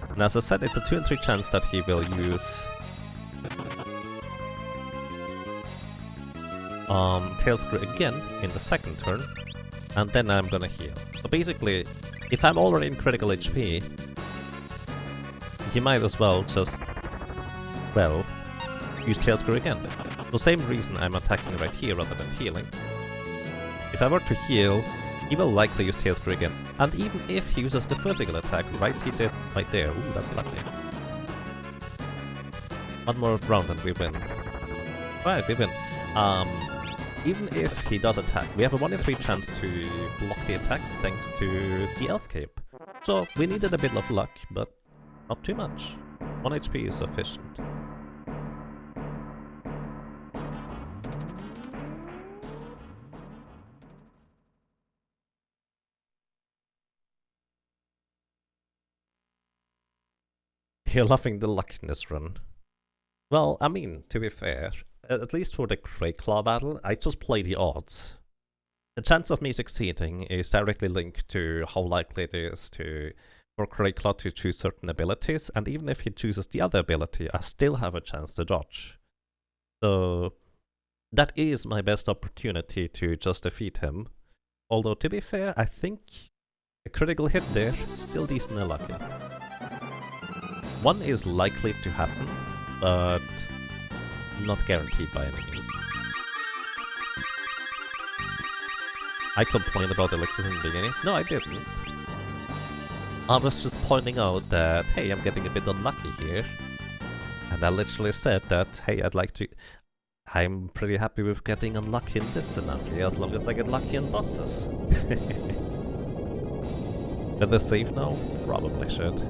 And as I said, it's a 2 in 3 chance that he will use Tail Screw again in the second turn, and then I'm gonna heal. So basically, if I'm already in critical HP, he might as well just, well, use Tail Screw again. The same reason I'm attacking right here rather than healing. If I were to heal, he will likely use Tail Screw again. And even if he uses the physical attack, right he did right there. Ooh, that's lucky. One more round and we win. Right, we win. even if he does attack, we have a 1 in 3 chance to block the attacks thanks to the Elf Cape. So we needed a bit of luck, but not too much. 1 HP is sufficient. You're loving the luck in this run. Well, I mean, to be fair, at least for the Grey Claw battle, I just play the odds. The chance of me succeeding is directly linked to how likely it is for Grey Claw to choose certain abilities, and even if he chooses the other ability, I still have a chance to dodge. So that is my best opportunity to just defeat him. Although, to be fair, I think a critical hit there, still decently lucky. 1 is likely to happen, but not guaranteed by any means. I complained about elixirs in the beginning. No, I didn't. I was just pointing out that, hey, I'm getting a bit unlucky here. And I literally said that, hey, I'm pretty happy with getting unlucky in this scenario, as long as I get lucky on bosses. Did they save now? Probably should.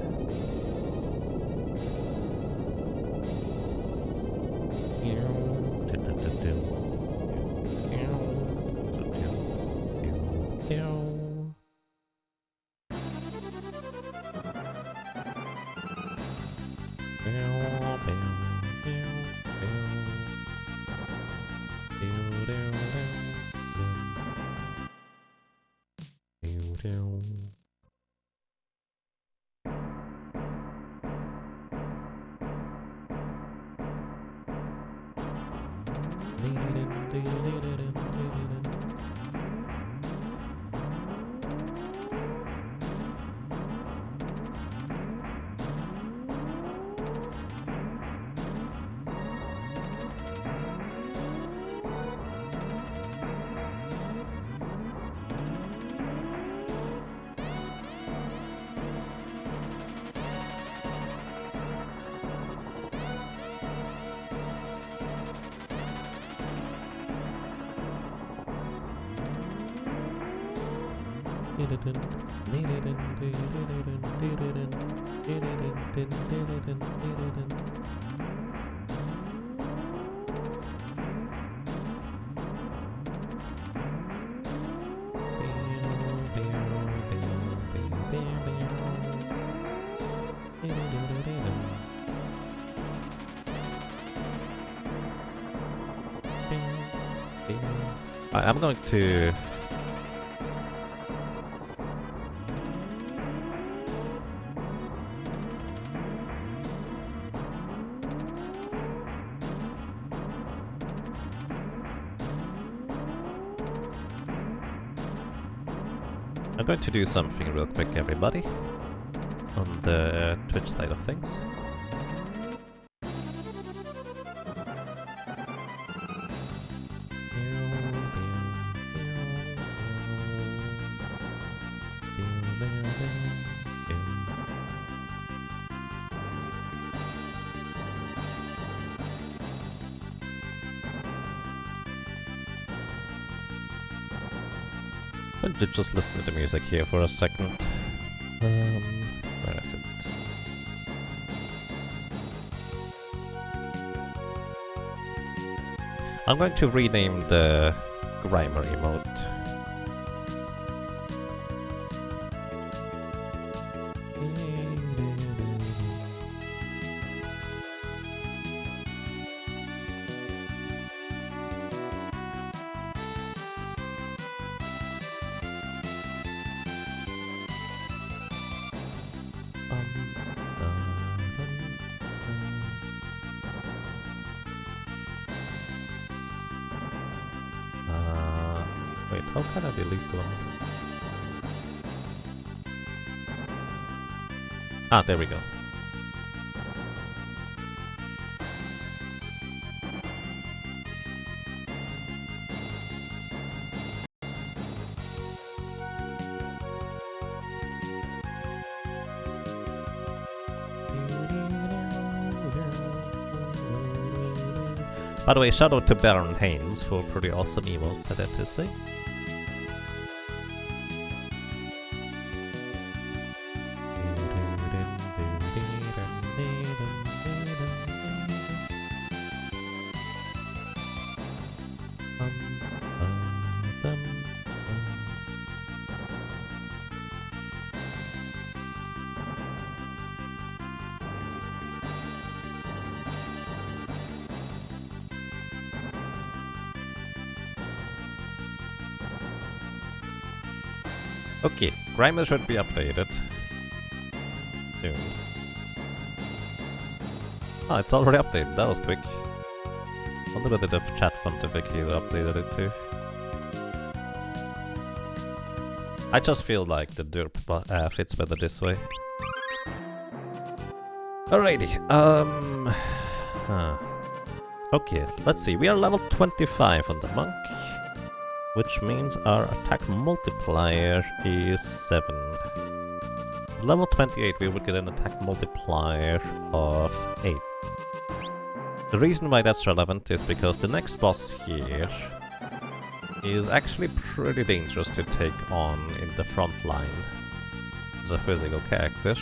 I'm going to... I'm going to do something real quick, everybody, on the Twitch side of things. I'm going to just listen to the music here for a second. Where is it? I'm going to rename the Grimer emote. Wait, how can I delete one? Ah, there we go. By the way, shout out to Baron Haynes for pretty awesome emotes, I have to say. Okay, Grimer should be updated soon. Oh, it's already updated, that was quick. Wonder whether the chat pontificator updated it too. I just feel like the derp fits better this way. Alrighty, okay, let's see, we are level 25 on the monk, which means our attack multiplier is 7. Level 28 we would get an attack multiplier of 8. The reason why that's relevant is because the next boss here is actually pretty dangerous to take on in the front line as a physical character.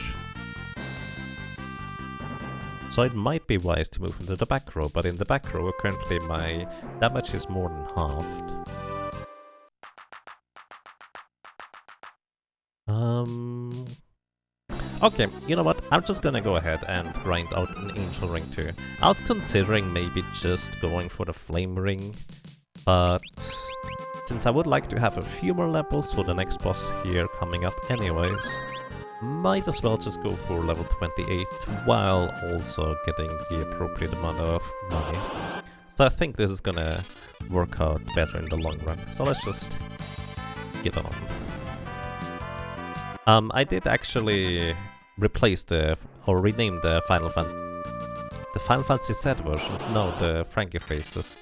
So it might be wise to move into the back row, but in the back row currently my damage is more than halved. Okay, you know what, I'm just gonna go ahead and grind out an Angel Ring too. I was considering maybe just going for the Flame Ring, but since I would like to have a few more levels for the next boss here coming up anyways, might as well just go for level 28 while also getting the appropriate amount of money. So I think this is gonna work out better in the long run, so let's just get on. I did actually replace or rename the Final Fantasy Z version, no, the Frankie Faces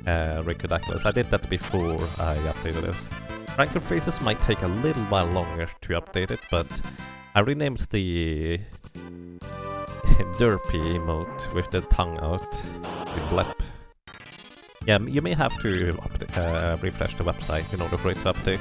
Ricodactylus. I did that before I updated this. Frankie Faces might take a little while longer to update it, but I renamed the derpy emote with the tongue out to Blep. Yeah, you may have to refresh the website in order for it to update.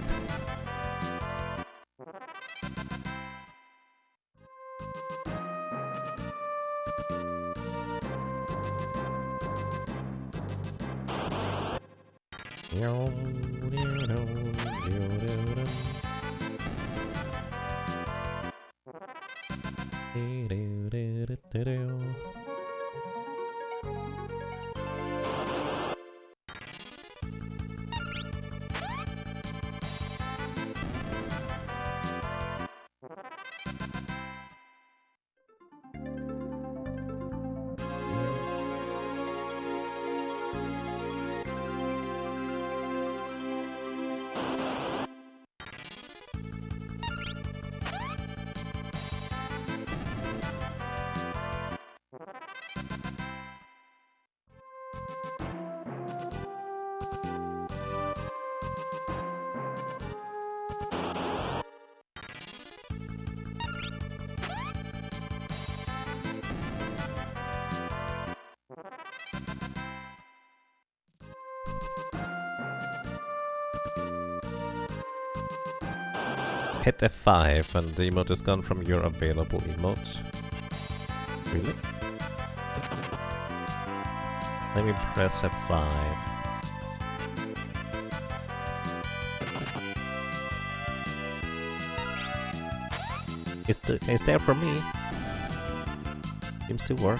Hit F5 and the emote is gone from your available emotes. Really? Let me press F5. It's there for me. Seems to work.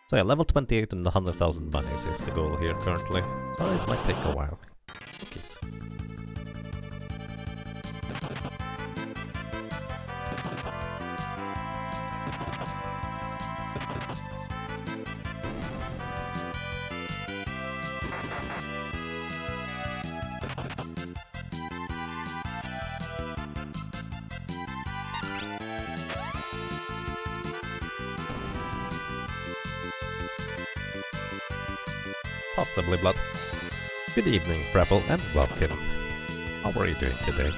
So yeah, level 28 and 100,000 monies is the goal here currently. So this might take a while. Okay. Possibly blood. Good evening, Rebel, and welcome. How are you doing today?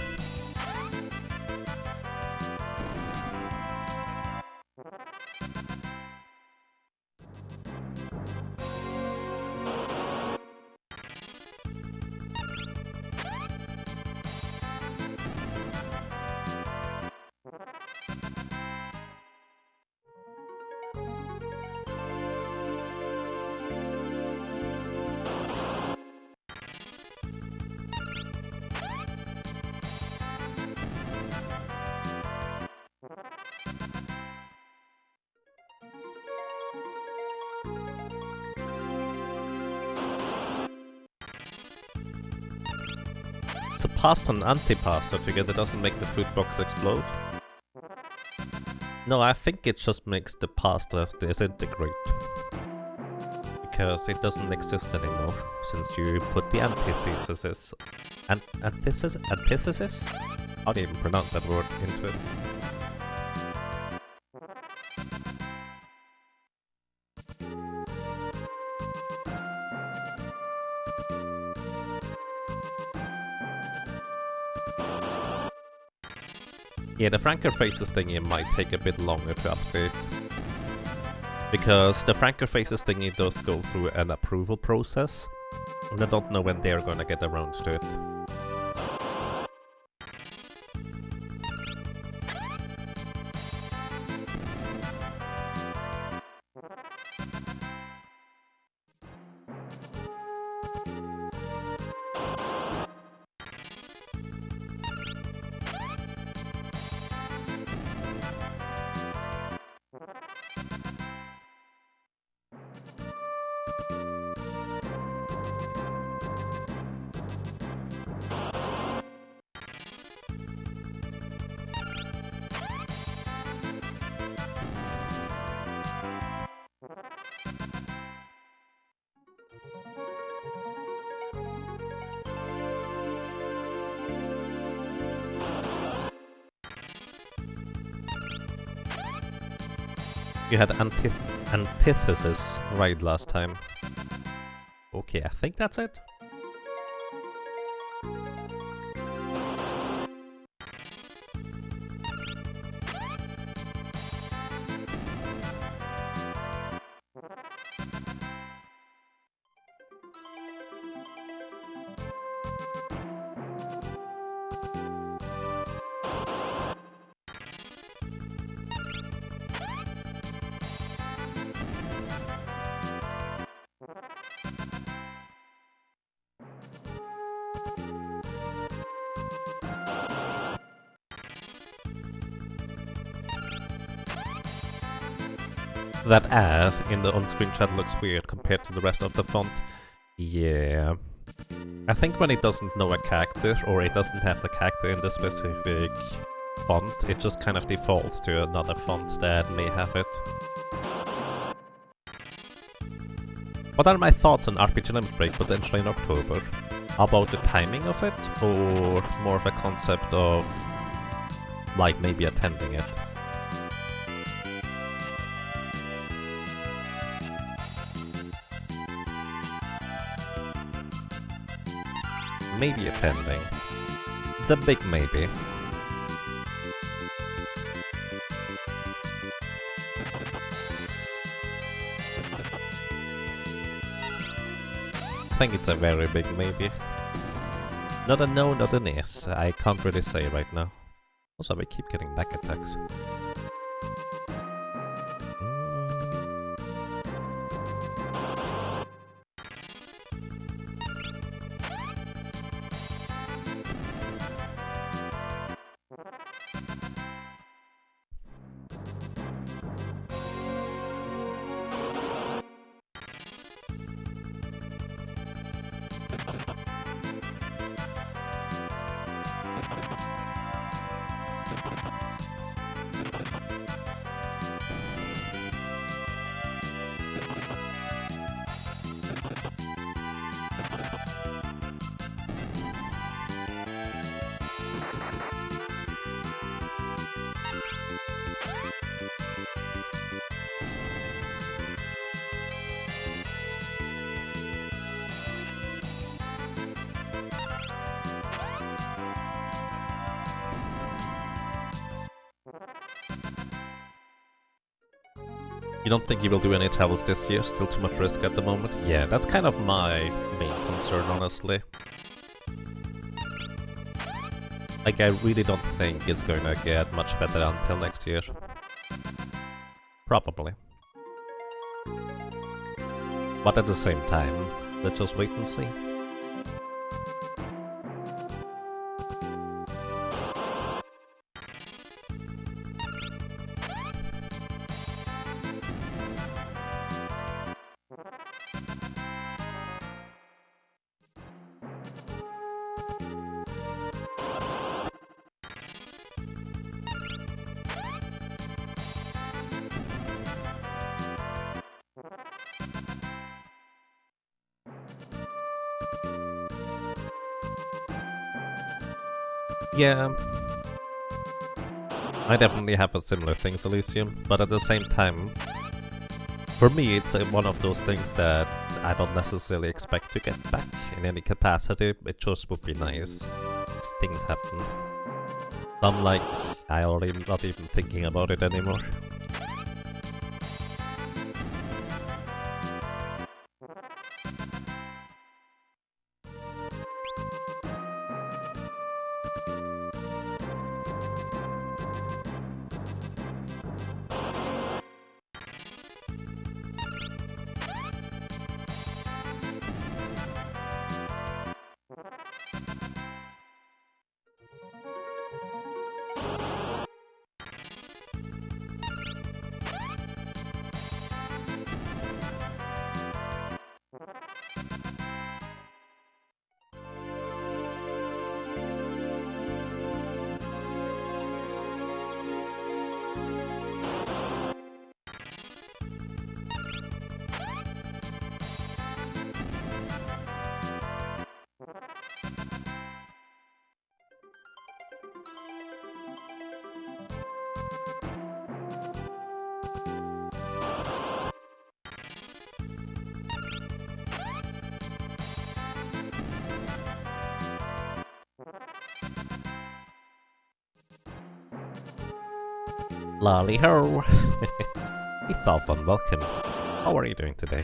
So pasta and antipasta together doesn't make the food box explode? No, I think it just makes the pasta disintegrate. Because it doesn't exist anymore, since you put the antithesis... Antithesis? How do you even pronounce that word into it? Yeah, the Franker Faces thingy might take a bit longer to update. Because the Franker Faces thingy does go through an approval process, and I don't know when they're gonna get around to it. You had antithesis right last time. Okay, I think that's it. That ad in the on-screen chat looks weird compared to the rest of the font. Yeah. I think when it doesn't know a character, or it doesn't have the character in the specific font, it just kind of defaults to another font that may have it. What are my thoughts on RPG Limit Break potentially in October? About the timing of it, or more of a concept of, like, maybe attending it? Maybe attending. It's a big maybe. I think it's a very big maybe. Not a no, not an yes. I can't really say right now. Also, we keep getting back attacks. You don't think you will do any travels this year? Still too much risk at the moment? Yeah, that's kind of my main concern, honestly. Like, I really don't think it's going to get much better until next year. Probably. But at the same time, let's just wait and see. Yeah, I definitely have a similar thing, Elysium, but at the same time, for me it's one of those things that I don't necessarily expect to get back in any capacity. It just would be nice. Things happen. I'm like, I already not even thinking about it anymore. Lolly ho! Ethalfon, welcome. How are you doing today?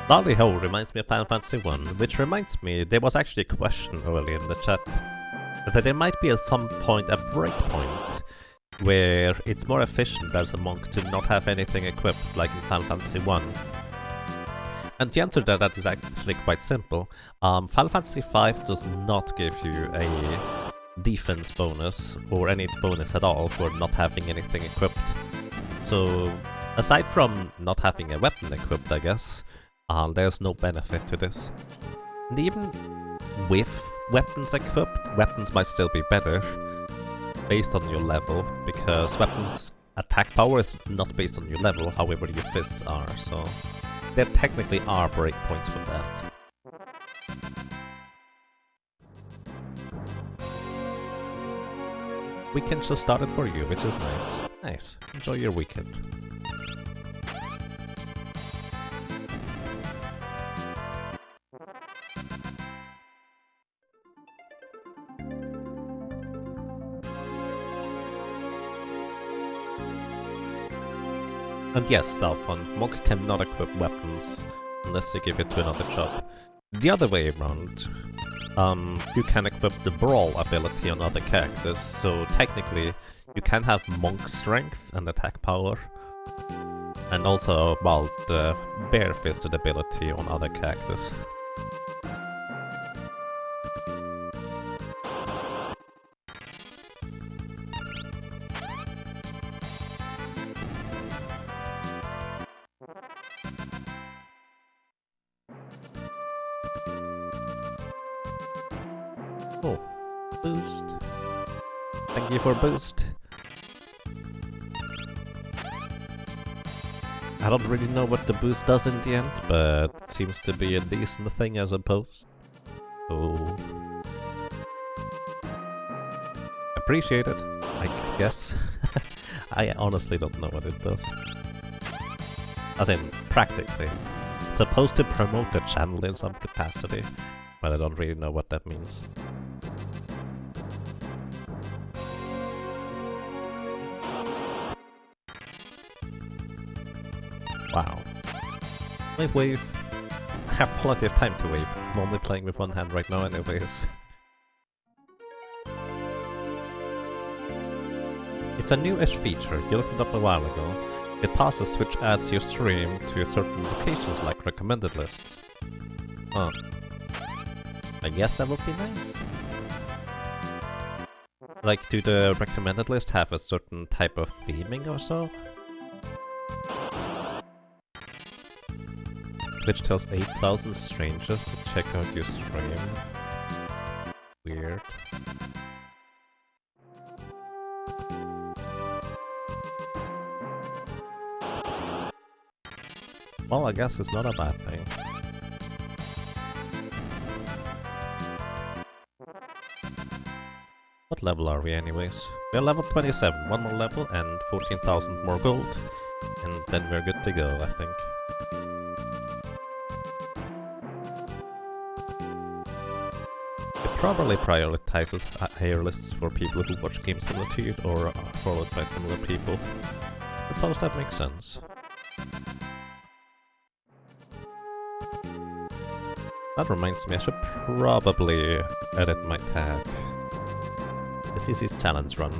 Lolly ho reminds me of Final Fantasy 1, which reminds me there was actually a question earlier in the chat that there might be at some point a breakpoint where it's more efficient as a monk to not have anything equipped like in Final Fantasy 1. And the answer to that is actually quite simple. Final Fantasy 5 does not give you a defense bonus or any bonus at all for not having anything equipped. So, aside from not having a weapon equipped, I guess, there's no benefit to this. And even with weapons equipped, weapons might still be better based on your level, because weapons attack power is not based on your level, however your fists are, so there technically are breakpoints for that. Weekend just started for you, which is nice. Nice. Enjoy your weekend. And yes, Dalphon, Monk cannot equip weapons unless you give it to another job. The other way around, you can equip the Brawl ability on other characters, so technically you can have Monk strength and attack power, and also, well, the Bare-Fisted ability on other characters. Oh, boost. Thank you for boost. I don't really know what the boost does in the end, but it seems to be a decent thing as a post. So appreciate it, I guess. I honestly don't know what it does. As in, practically. It's supposed to promote the channel in some capacity, but I don't really know what that means. Wow. I wave. I have plenty of time to wave. I'm only playing with one hand right now anyways. It's a newish feature, you looked it up a while ago. It passes Twitch adds your stream to certain locations like recommended lists. Huh. I guess that would be nice. Like, do the recommended list have a certain type of theming or so? Twitch tells 8,000 strangers to check out your stream. Weird. Well, I guess it's not a bad thing. What level are we anyways? We're level 27, one more level and 14,000 more gold. And then we're good to go, I think. It probably prioritizes higher lists for people who watch games similar to you or are followed by similar people. I suppose that makes sense. That reminds me, I should probably edit my tag. This is challenge run.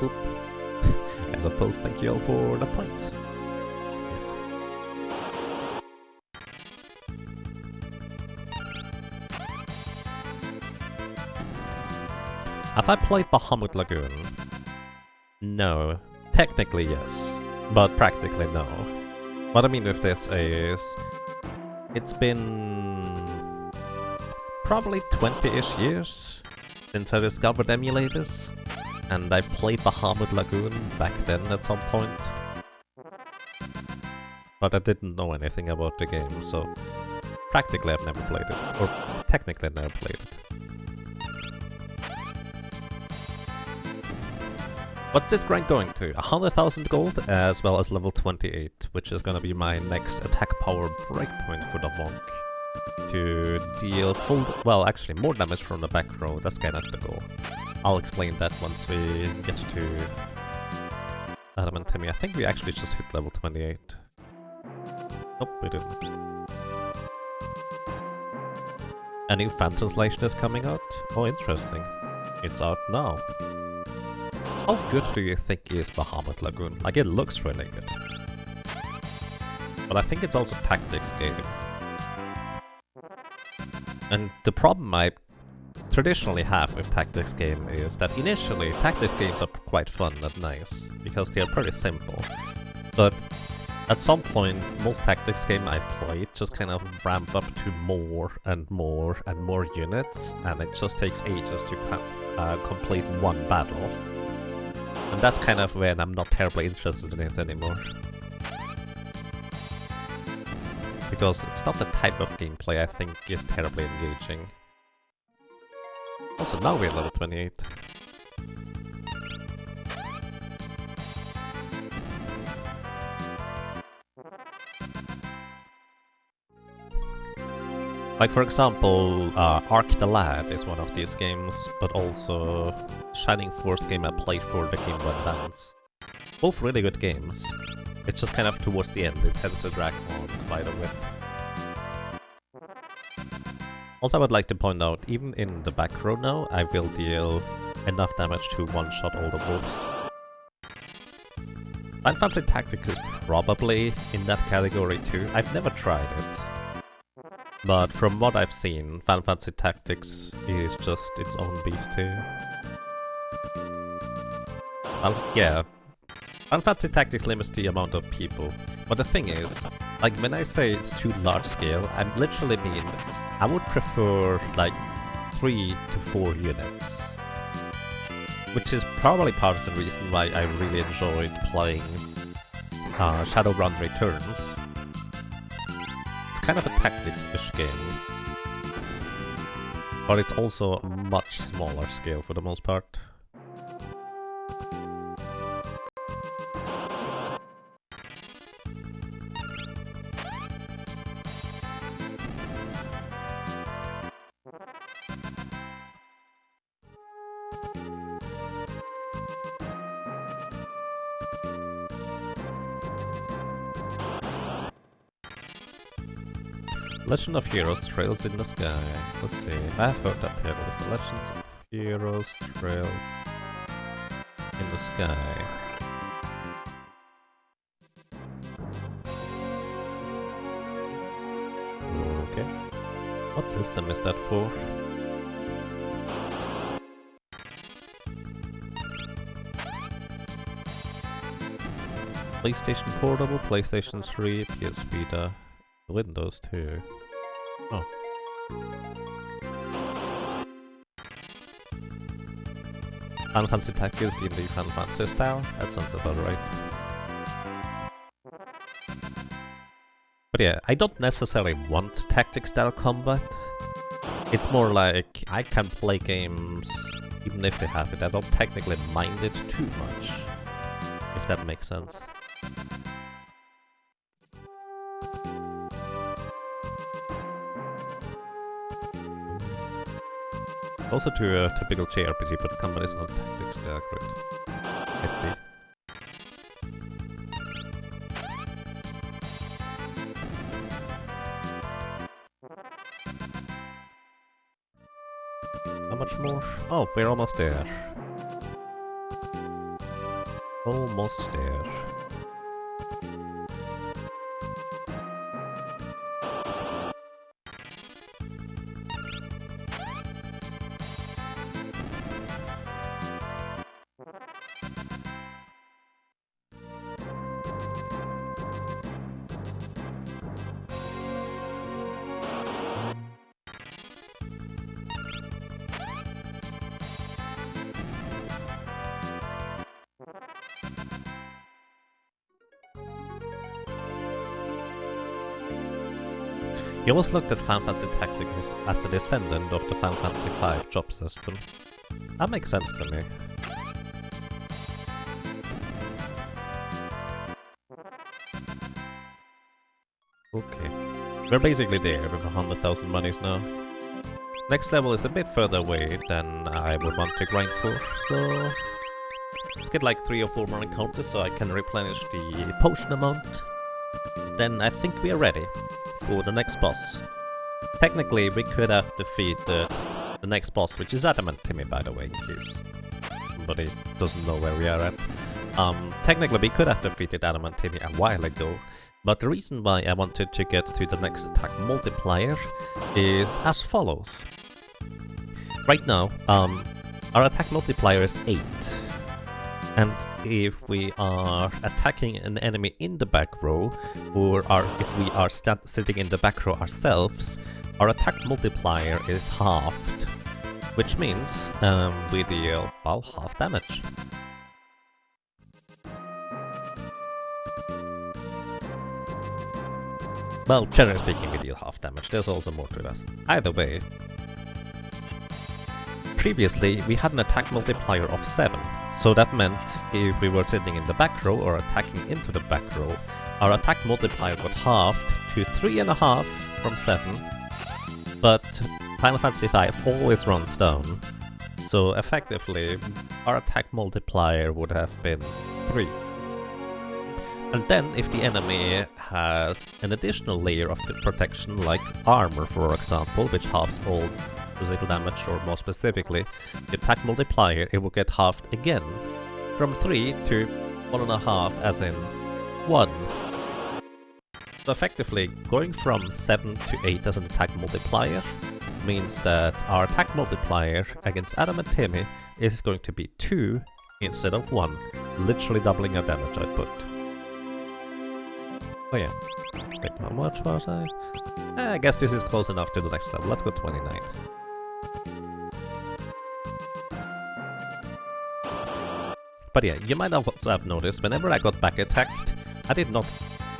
Oop. I suppose thank you all for the point. Have I played Bahamut Lagoon? No. Technically yes, but practically no. What I mean with this is... it's been... probably 20-ish years since I discovered emulators, and I played Bahamut Lagoon back then at some point. But I didn't know anything about the game, so... practically I've never played it, or technically never played it. What's this grind going to? 100,000 gold as well as level 28, which is gonna be my next attack power breakpoint for the monk. To deal full, well actually more damage from the back row, that's kinda the goal. I'll explain that once we get to Adam and Timmy. I think we actually just hit level 28. Nope, we didn't. A new fan translation is coming out? Oh, interesting. It's out now. How good do you think is Bahamut Lagoon? Like, it looks really good. But I think it's also a tactics game. And the problem I traditionally have with tactics game is that initially tactics games are quite fun and nice, because they are pretty simple. But at some point, most tactics game I've played just kind of ramp up to more and more and more units, and it just takes ages to complete one battle. And that's kind of when I'm not terribly interested in it anymore. Because it's not the type of gameplay I think is terribly engaging. Also, now we're level 28. Like for example, Ark the Lad is one of these games, but also Shining Force game I played for the Game Boy Advance. Both really good games. It's just kind of towards the end, it tends to drag on quite a bit. Also I would like to point out, even in the back row now, I will deal enough damage to one-shot all the wolves. Final Fantasy Tactics is probably in that category too. I've never tried it. But from what I've seen, Final Fantasy Tactics is just its own beast too. Well, yeah. Final Fantasy Tactics limits the amount of people. But the thing is, like when I say it's too large scale, I literally mean I would prefer like 3 to 4 units. Which is probably part of the reason why I really enjoyed playing Shadowrun Returns. Kind of a tactics-ish game, but it's also a much smaller scale for the most part. Legend of Heroes Trails in the Sky. Let's see. I've heard that tale. The Legend of Heroes Trails in the Sky. Okay. What system is that for? PlayStation Portable, PlayStation 3, PS Vita, Windows 2. Oh. Final Fantasy Tactics D&D Final Fantasy style? That sounds about right. But yeah, I don't necessarily want tactic style combat. It's more like I can play games even if they have it. I don't technically mind it too much, if that makes sense. Also to a typical JRPG, but the combat is not tactics style grid. I see. How much more? Oh, we're almost there. Almost there. You always looked at Final Fantasy Tactics as a descendant of the Final Fantasy V job system. That makes sense to me. Okay. We're basically there with 100,000 monies now. Next level is a bit further away than I would want to grind for, so... let's get like 3 or 4 more encounters so I can replenish the potion amount. Then I think we are ready for the next boss. Technically, we could have defeated the next boss, which is Adamant Timmy, by the way, in case somebody doesn't know where we are at. Technically, we could have defeated Adamant Timmy a while ago, but the reason why I wanted to get to the next attack multiplier is as follows. Right now, our attack multiplier is 8. And if we are attacking an enemy in the back row, or if we are sitting in the back row ourselves, our attack multiplier is halved, which means we deal, well, half damage. Well, generally speaking, we deal half damage. There's also more to this. Either way, previously we had an attack multiplier of 7. So that meant if we were sitting in the back row or attacking into the back row, our attack multiplier got halved to 3.5 from 7. But Final Fantasy V always runs down, so effectively our attack multiplier would have been 3. And then if the enemy has an additional layer of the protection, like armor for example, which halves all physical damage, or more specifically, the attack multiplier, it will get halved again, from 3 to 1.5, as in 1. So effectively, going from 7 to 8 as an attack multiplier means that our attack multiplier against Adam and Timmy is going to be 2 instead of 1, literally doubling our damage output. Oh yeah, wait, how much was I guess this is close enough to the next level. Let's go 29. But yeah, you might also have noticed, whenever I got back attacked, I did not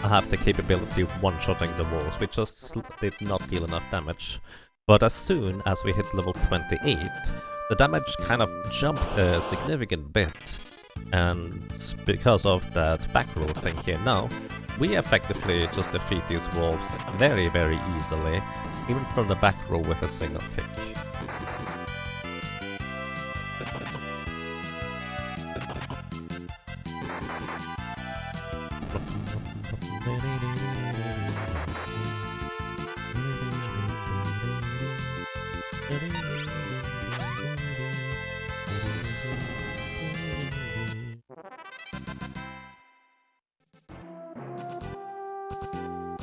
have the capability of one-shotting the walls, which just did not deal enough damage. But as soon as we hit level 28, the damage kind of jumped a significant bit. And because of that back row thing here now, we effectively just defeat these wolves very, very easily, even from the back row with a single kick.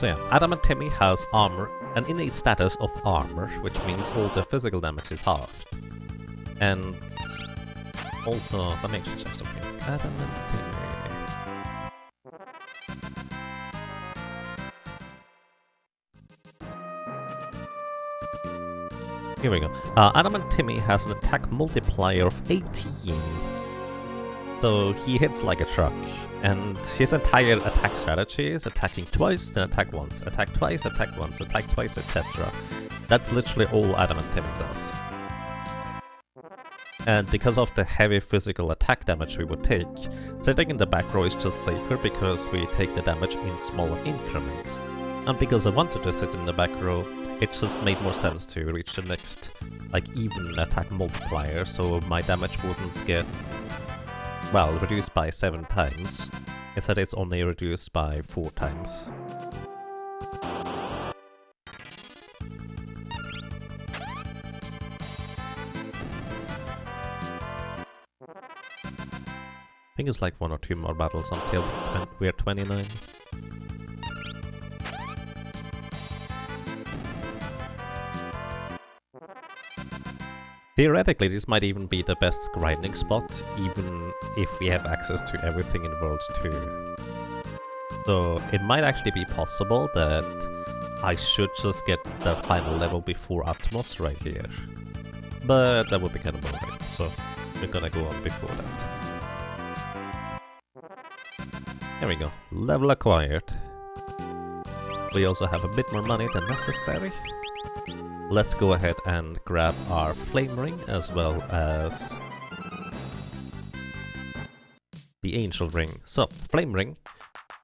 So yeah, Adamant Timmy has armor, an innate status of armor, which means all the physical damage is halved. And also, let me actually check something. Adamant Timmy. Here we go. Adamant Timmy has an attack multiplier of 18. So he hits like a truck. And his entire attack strategy is attacking twice, then attack once. Attack twice, attack once, attack twice, etc. That's literally all Adamant Timmy does. And because of the heavy physical attack damage we would take, sitting in the back row is just safer because we take the damage in smaller increments. And because I wanted to sit in the back row, it just made more sense to reach the next, like, even attack multiplier, so my damage wouldn't get, well, reduced by 7 times. Instead it's only reduced by 4 times. I think it's like 1 or 2 more battles until we're 29. Theoretically, this might even be the best grinding spot, even if we have access to everything in World 2. So it might actually be possible that I should just get the final level before Atmos right here. But that would be kind of boring, so we're gonna go on before that. There we go, level acquired. We also have a bit more money than necessary. Let's go ahead and grab our flame ring as well as the angel ring. So, flame ring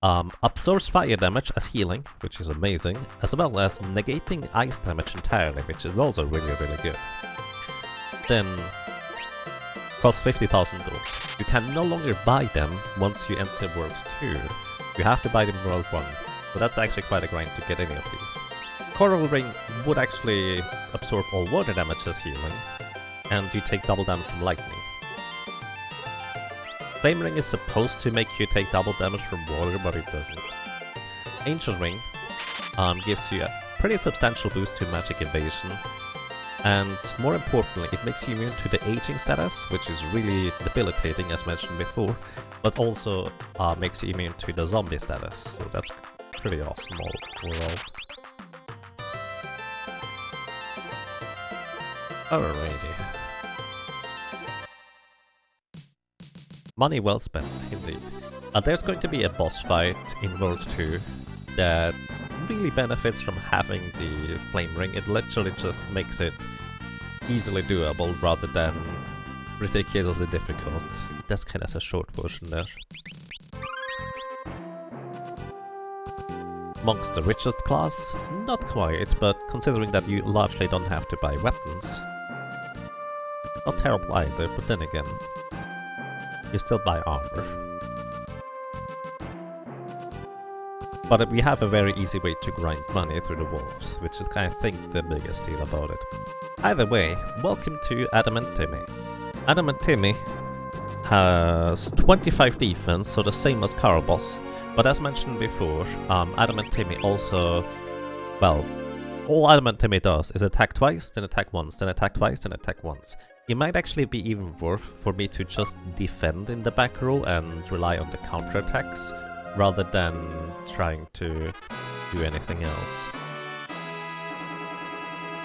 absorbs fire damage as healing, which is amazing, as well as negating ice damage entirely, which is also really good. Then, costs 50,000 gold. You can no longer buy them once you enter World 2. You have to buy them in World 1, so that's actually quite a grind to get any of these. Coral Ring would actually absorb all water damage as healing, and you take double damage from lightning. Flame Ring is supposed to make you take double damage from water, but it doesn't. Angel Ring gives you a pretty substantial boost to magic evasion, and more importantly, it makes you immune to the aging status, which is really debilitating as mentioned before, but also makes you immune to the zombie status, so that's pretty awesome overall. Alrighty. Money well spent, indeed. There's going to be a boss fight in World 2 that really benefits from having the flame ring. It literally just makes it easily doable rather than ridiculously difficult. That's kind of a short version there. Monks the richest class? Not quite, but considering that you largely don't have to buy weapons. Not terrible either, but then again, you still buy armor. But we have a very easy way to grind money through the wolves, which is I think the biggest deal about it. Either way, welcome to Adamant Timmy. Adamant Timmy has 25 defense, so the same as Caraboss, but as mentioned before, Adamant Timmy also, well, all Adamant Timmy does is attack twice, then attack once, then attack twice, then attack once. It might actually be even worth for me to just defend in the back row and rely on the counterattacks, rather than trying to do anything else.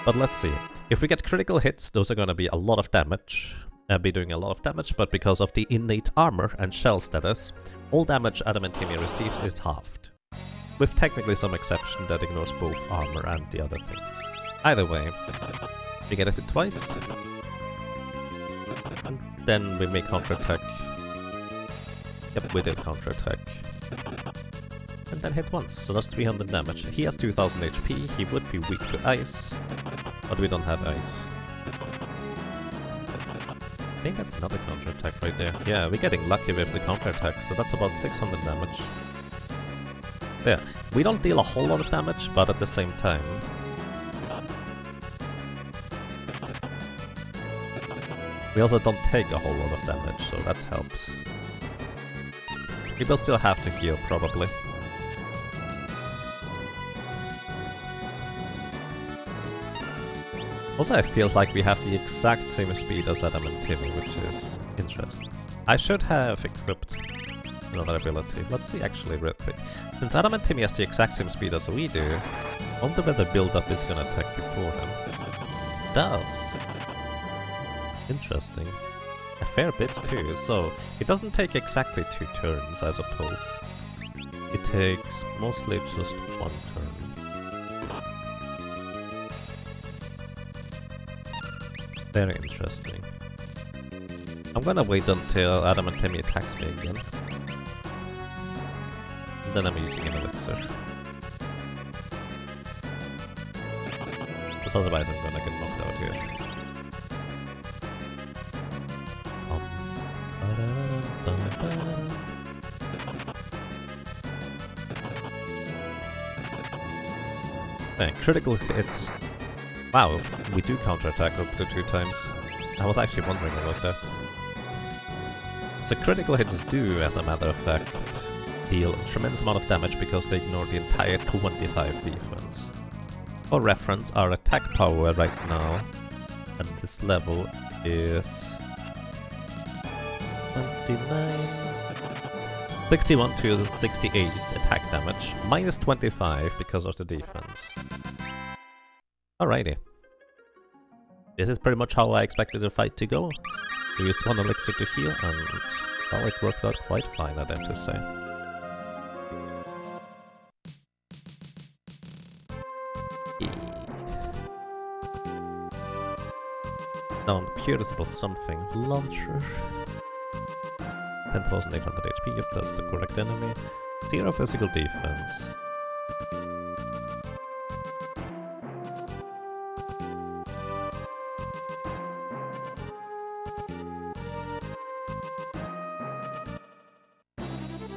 But let's see. If we get critical hits, those are gonna be a lot of damage. Be doing a lot of damage, but because of the innate armor and shell status, all damage Adamant Timmy receives is halved. With technically some exception that ignores both armor and the other thing. Either way, we get it hit twice, and then we make counterattack. Yep, we did counterattack. And then hit once, so that's 300 damage. He has 2000 HP, he would be weak to ice, but we don't have ice. I think that's another counterattack right there. Yeah, we're getting lucky with the counterattack, so that's about 600 damage. Yeah, we don't deal a whole lot of damage, but at the same time, we also don't take a whole lot of damage, so that helps. We will still have to heal, probably. Also, it feels like we have the exact same speed as Adam and Timmy, which is interesting. I should have equipped another ability. Let's see actually real quick. Since Adam and Timmy has the exact same speed as we do, I wonder whether build-up is gonna attack before him. It does. Interesting. A fair bit too, so it doesn't take exactly 2 turns, I suppose. It takes mostly just 1 turn. Very interesting. I'm gonna wait until Adam and Timmy attacks me again. And then I'm using an elixir. Because otherwise I'm gonna get knocked out here. Man, critical hits. Wow, we do counterattack up to 2 times. I was actually wondering about that. So critical hits do, as a matter of fact, deal a tremendous amount of damage because they ignore the entire 25 defense. For reference, our attack power right now at this level is 29, 61 to 68 attack damage, minus 25 because of the defense. Alrighty. This is pretty much how I expected the fight to go. We used 1 elixir to heal, and well, it worked out quite fine, I'd have to say. Now I'm curious about something. Launcher. 10,800 HP, yep, that's the correct enemy. 0 physical defense.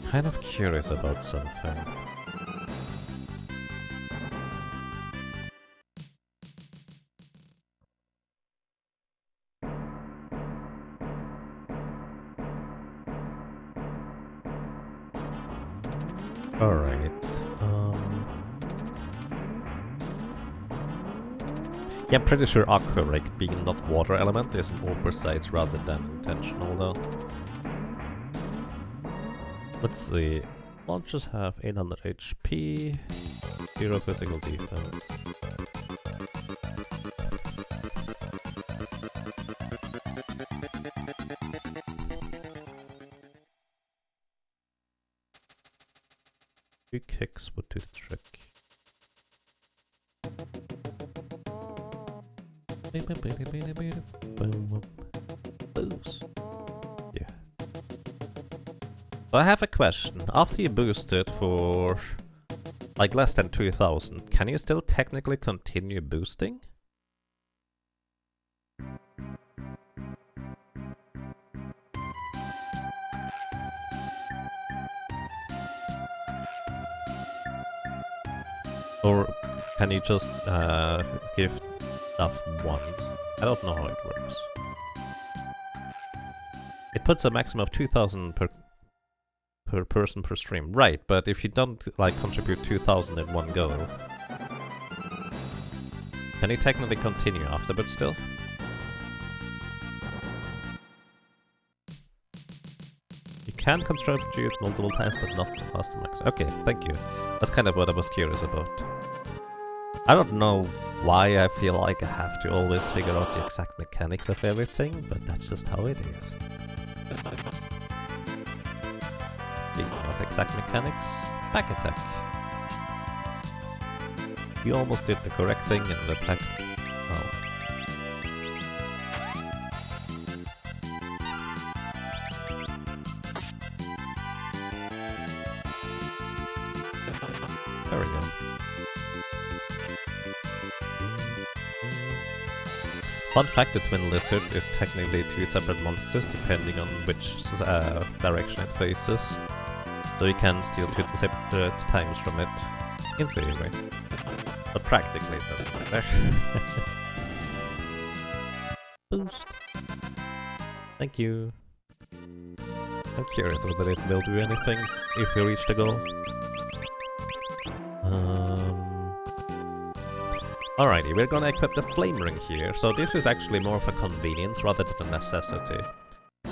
Kind of curious about something. Alright, yeah, I'm pretty sure Aqua Rake being not water element is an oversight rather than intentional though. Let's see. Launchers have 800 HP, 0 physical defense. Two kicks would do the trick. Boost. Yeah. So I have a question. After you boost it for like less than 2000, can you still technically continue boosting? Or can you just give stuff once? I don't know how it works. It puts a maximum of 2000 per person per stream. Right, but if you don't like contribute 2000 in one go, can you technically continue after, but still? You can contribute multiple times, but not past the max. Okay, thank you. That's kind of what I was curious about. I don't know why I feel like I have to always figure out the exact mechanics of everything, but that's just how it is. Speaking of exact mechanics, back attack. You almost did the correct thing and attack. Oh. There we go. Fun fact, the Twin Lizard is technically 2 separate monsters depending on which direction it faces. So you can steal 2 separate times from it, in theory. But practically it doesn't matter. Boost. Thank you. I'm curious whether it will do anything if we reach the goal. Alrighty, we're gonna equip the flame ring here, so this is actually more of a convenience rather than a necessity.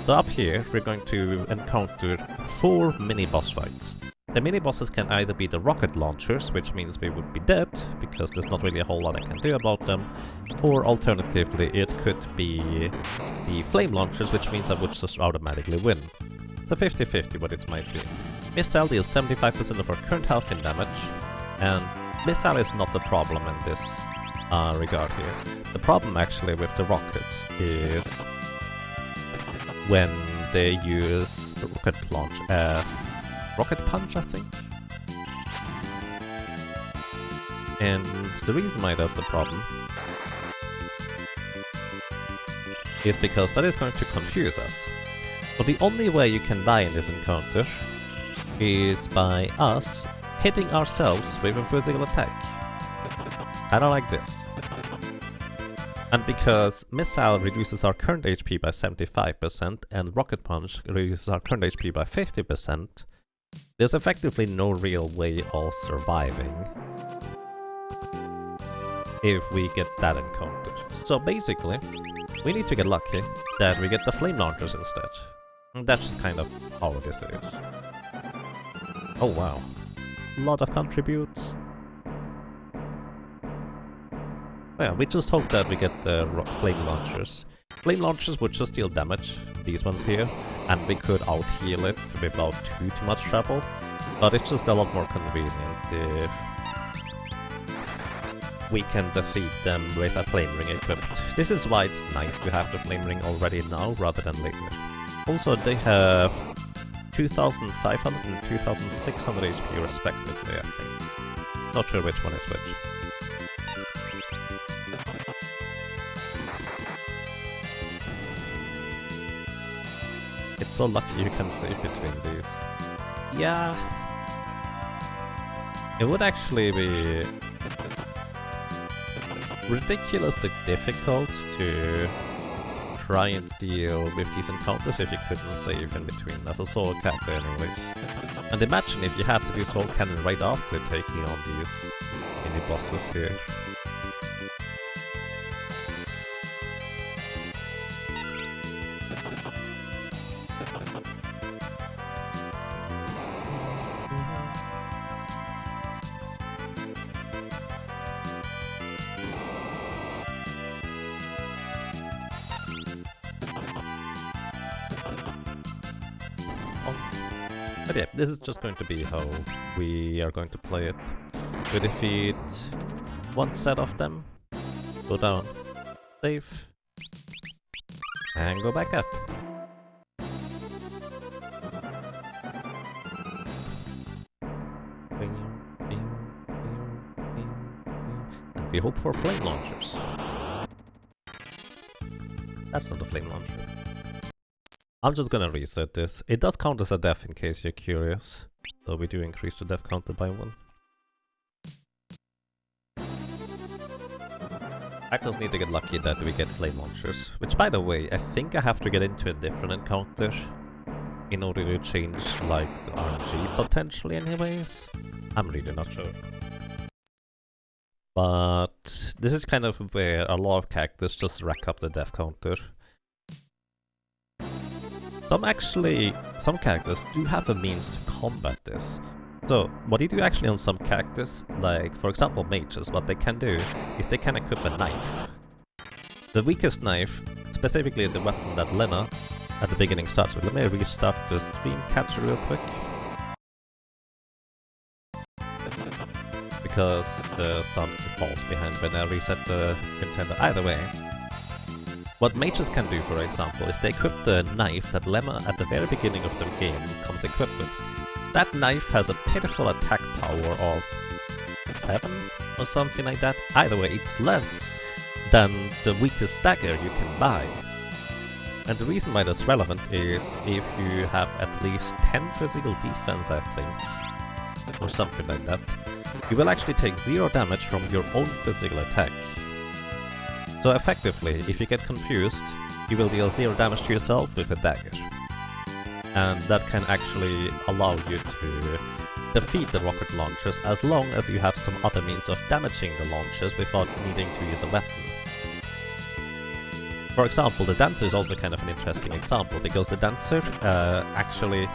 So up here, we're going to encounter 4 mini-boss fights. The mini-bosses can either be the rocket launchers, which means we would be dead, because there's not really a whole lot I can do about them, or alternatively it could be the flame launchers, which means I would just automatically win. So 50-50 what it might be. Missile deals 75% of our current health in damage, and missile is not the problem in this regard here. The problem actually with the rockets is when they use rocket punch, I think. And the reason why that's the problem is because that is going to confuse us. So the only way you can die in this encounter is by us hitting ourselves with a physical attack. I don't like this. And because Missile reduces our current HP by 75% and Rocket Punch reduces our current HP by 50%, there's effectively no real way of surviving if we get that encounter. So basically, we need to get lucky that we get the flame launchers instead. And that's just kind of how this is. Oh wow. A lot of contributes. Yeah, we just hope that we get the flame launchers. Flame launchers would just deal damage, these ones here, and we could out-heal it without too much trouble. But it's just a lot more convenient if we can defeat them with a flame ring equipped. This is why it's nice to have the flame ring already now rather than later. Also, they have 2500 and 2600 HP respectively, I think. Not sure which one is which. It's so lucky you can save between these. Yeah. It would actually be ridiculously difficult to try and deal with these encounters if you couldn't save in between as a solo character anyways. And imagine if you had to do Soul Cannon right after taking on these mini-bosses here. But yeah, this is just going to be how we are going to play it. We defeat one set of them, go down, save, and go back up. And we hope for flame launchers. That's not a flame launcher. I'm just gonna reset this. It does count as a death in case you're curious. So we do increase the death counter by 1. I just need to get lucky that we get flame launchers. Which, by the way, I think I have to get into a different encounter in order to change, like, the RNG potentially anyways. I'm really not sure. But this is kind of where a lot of characters just rack up the death counter. Some characters do have a means to combat this. So, what you do actually on some characters, like for example mages, what they can do is they can equip a knife. The weakest knife, specifically the weapon that Lena at the beginning starts with. Let me restart the stream capture real quick. Because the sound falls behind when I reset the contender. Either way. What mages can do, for example, is they equip the knife that Lemma at the very beginning of the game comes equipped with. That knife has a pitiful attack power of 7 or something like that. Either way, it's less than the weakest dagger you can buy. And the reason why that's relevant is if you have at least 10 physical defense, I think, or something like that, you will actually take 0 damage from your own physical attack. So effectively, if you get confused, you will deal 0 damage to yourself with a dagger. And that can actually allow you to defeat the rocket launchers as long as you have some other means of damaging the launchers without needing to use a weapon. For example, the Dancer is also kind of an interesting example, because the Dancer actually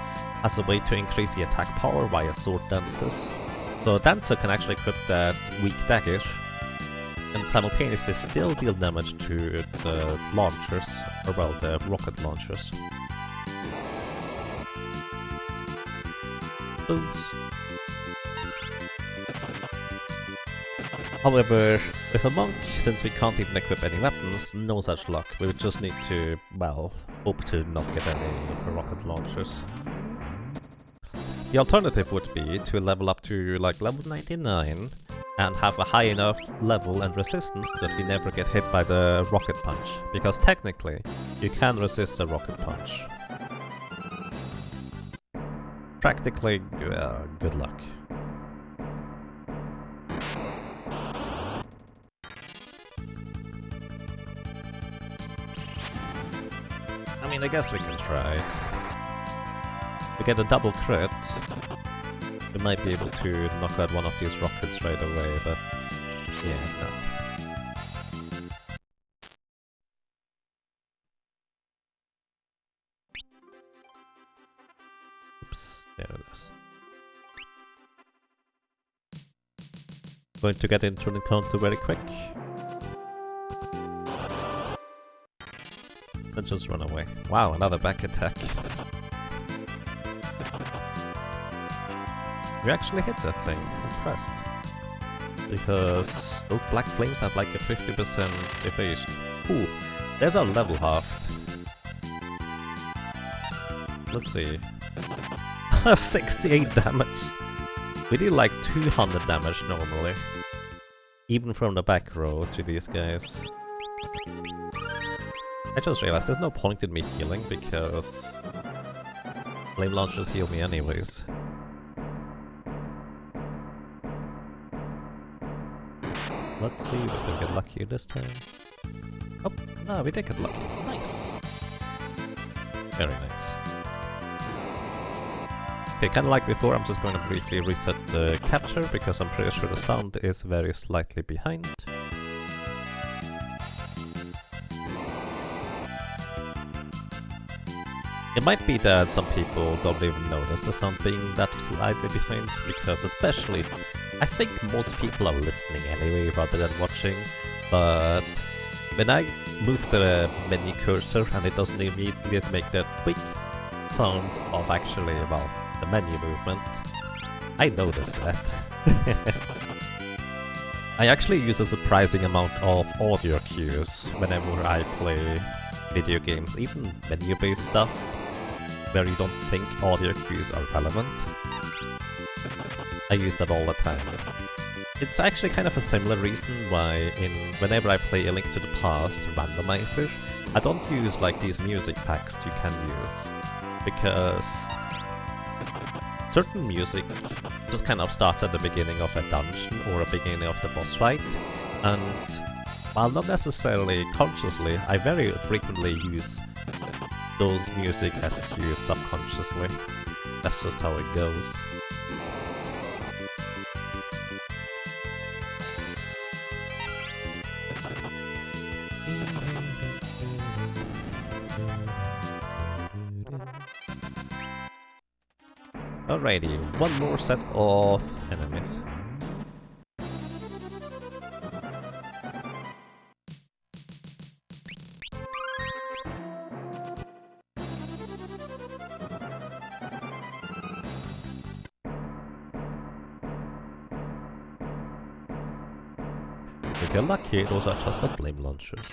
has a way to increase the attack power via sword dances. So a Dancer can actually equip that weak dagger and simultaneously still deal damage to the launchers, or well, the rocket launchers. Oops. However, with a monk, since we can't even equip any weapons, no such luck. We would just need to, well, hope to not get any rocket launchers. The alternative would be to level up to like level 99 and have a high enough level and resistance that we never get hit by the rocket punch, because technically you can resist a rocket punch. Practically, good luck. I mean, I guess we can try. We get a double crit. We might be able to knock out one of these rockets right away, but yeah, no. Oops, there it is. Going to get into an encounter very quick. And just run away. Wow, another back attack. We actually hit that thing. Impressed. Because those black flames have like a 50% evasion. Ooh, there's our level halved. Let's see. 68 damage. We do like 200 damage normally. Even from the back row to these guys. I just realized there's no point in me healing because flame launchers heal me anyways. Let's see if we get luckier this time. Oh, no, we did get lucky. Nice. Very nice. Okay, kinda like before, I'm just going to briefly reset the capture because I'm pretty sure the sound is very slightly behind. It might be that some people don't even notice the sound being that slightly behind, because especially, I think most people are listening anyway rather than watching, but when I move the menu cursor and it doesn't immediately make that quick sound of actually, well, the menu movement, I noticed that. I actually use a surprising amount of audio cues whenever I play video games, even menu-based stuff, where you don't think audio cues are relevant. I use that all the time. It's actually kind of a similar reason why whenever I play A Link to the Past randomizer, I don't use like these music packs you can use, because certain music just kind of starts at the beginning of a dungeon or a beginning of the boss fight, and while not necessarily consciously, I very frequently use those music as cues subconsciously. That's just how it goes. Alrighty, one more set of enemies. If you're lucky, those are just the flame launchers.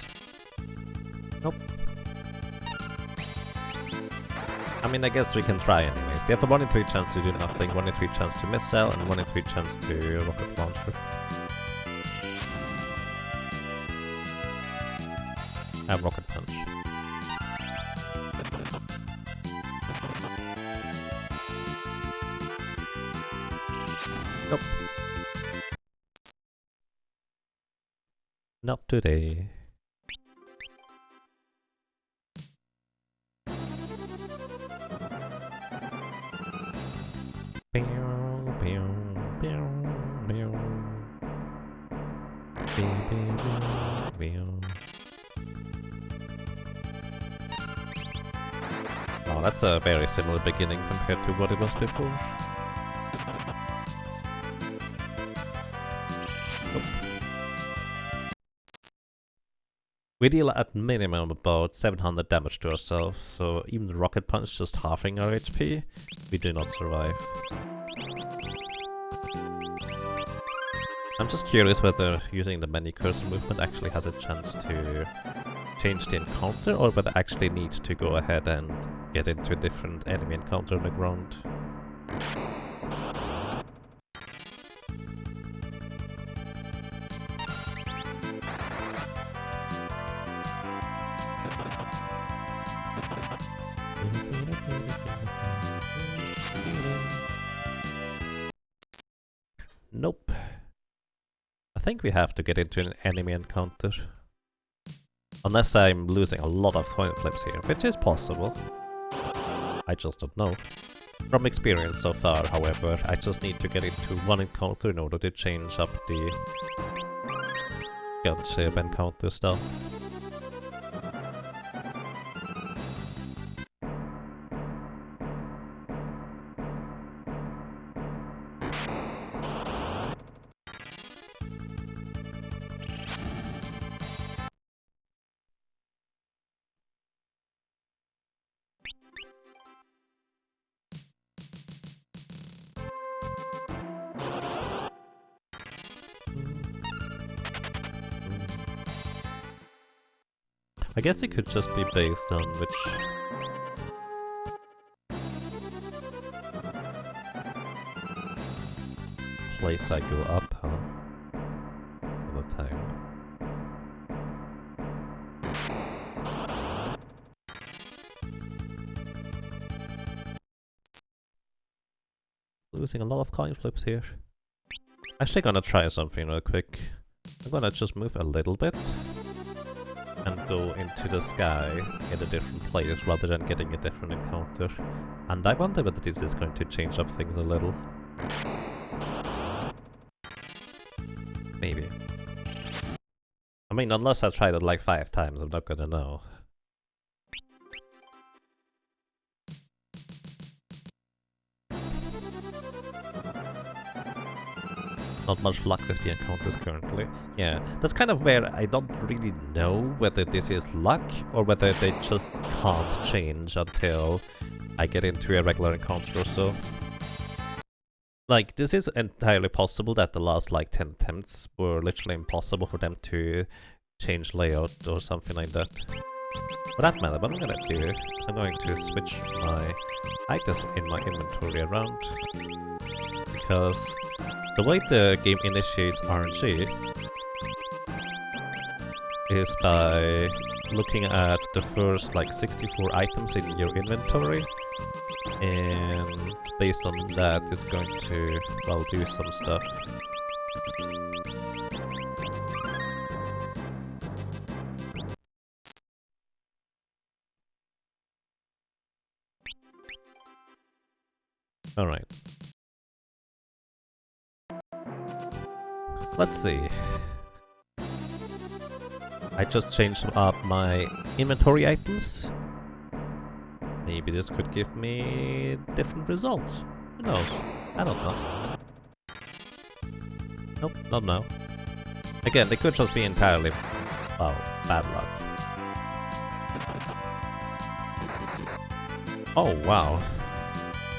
Nope. I mean, I guess we can try anyways. They have a 1 in 3 chance to do nothing, 1 in 3 chance to missile, and 1 in 3 chance to rocket launcher. And rocket punch. Nope. Not today. Oh, that's a very similar beginning compared to what it was before. Nope. We deal at minimum about 700 damage to ourselves, so even the rocket punch just halving our HP, we do not survive. I'm just curious whether using the menu cursor movement actually has a chance to change the encounter, or whether I actually need to go ahead and get into a different enemy encounter on the ground. Nope. I think we have to get into an enemy encounter. Unless I'm losing a lot of coin flips here, which is possible. I just don't know. From experience so far, however, I just need to get into one encounter in order to change up the gunship encounter stuff. I guess it could just be based on which place I go up, huh? All the time. Losing a lot of coin flips here. Actually gonna try something real quick. I'm gonna just move a little bit and go into the sky in a different place rather than getting a different encounter. And I wonder whether this is going to change up things a little. Maybe. I mean, unless I tried it like 5 times, I'm not gonna know. Not much luck with the encounters currently. Yeah, that's kind of where I don't really know whether this is luck or whether they just can't change until I get into a regular encounter or so. Like, this is entirely possible that the last like 10 attempts were literally impossible for them to change layout or something like that. For that matter, what I'm gonna do is I'm going to switch my items in my inventory around, because the way the game initiates RNG is by looking at the first like 64 items in your inventory, and based on that it's going to, well, do some stuff. Alright. Let's see. I just changed up my inventory items. Maybe this could give me different results. Who knows? I don't know. Nope, not now. Again, they could just be entirely, well, bad luck. Oh wow.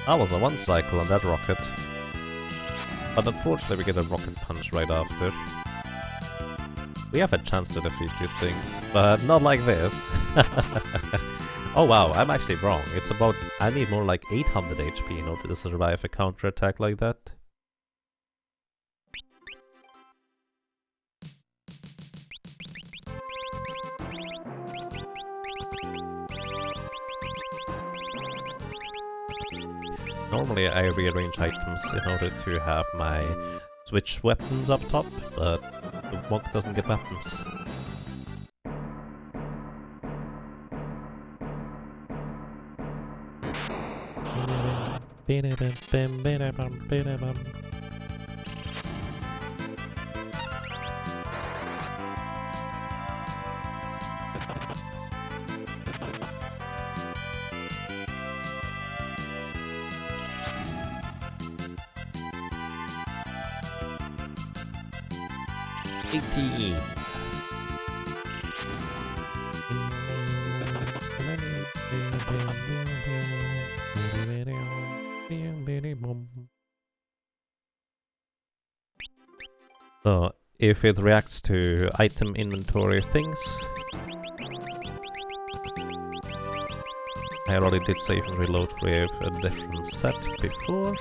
That was a 1 cycle on that rocket. But unfortunately we get a rocket punch right after. We have a chance to defeat these things, but not like this. Oh wow, I'm actually wrong. It's about, I need more like 800 HP in order to survive a counterattack like that. Normally I rearrange items in order to have my switch weapons up top, but the monk doesn't get weapons. 18. So, if it reacts to item inventory things, I already did save and reload with a different set before,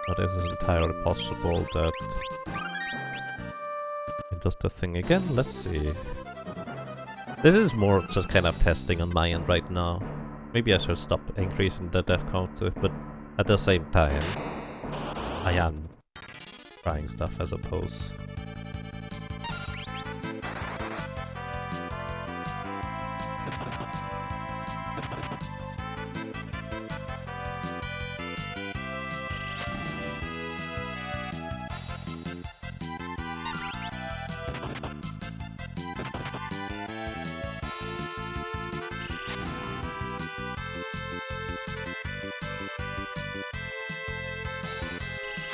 but this is entirely possible that it does the thing again. Let's see. This is more just kind of testing on my end right now. Maybe I should stop increasing the death counter, but at the same time, I am trying stuff, I suppose.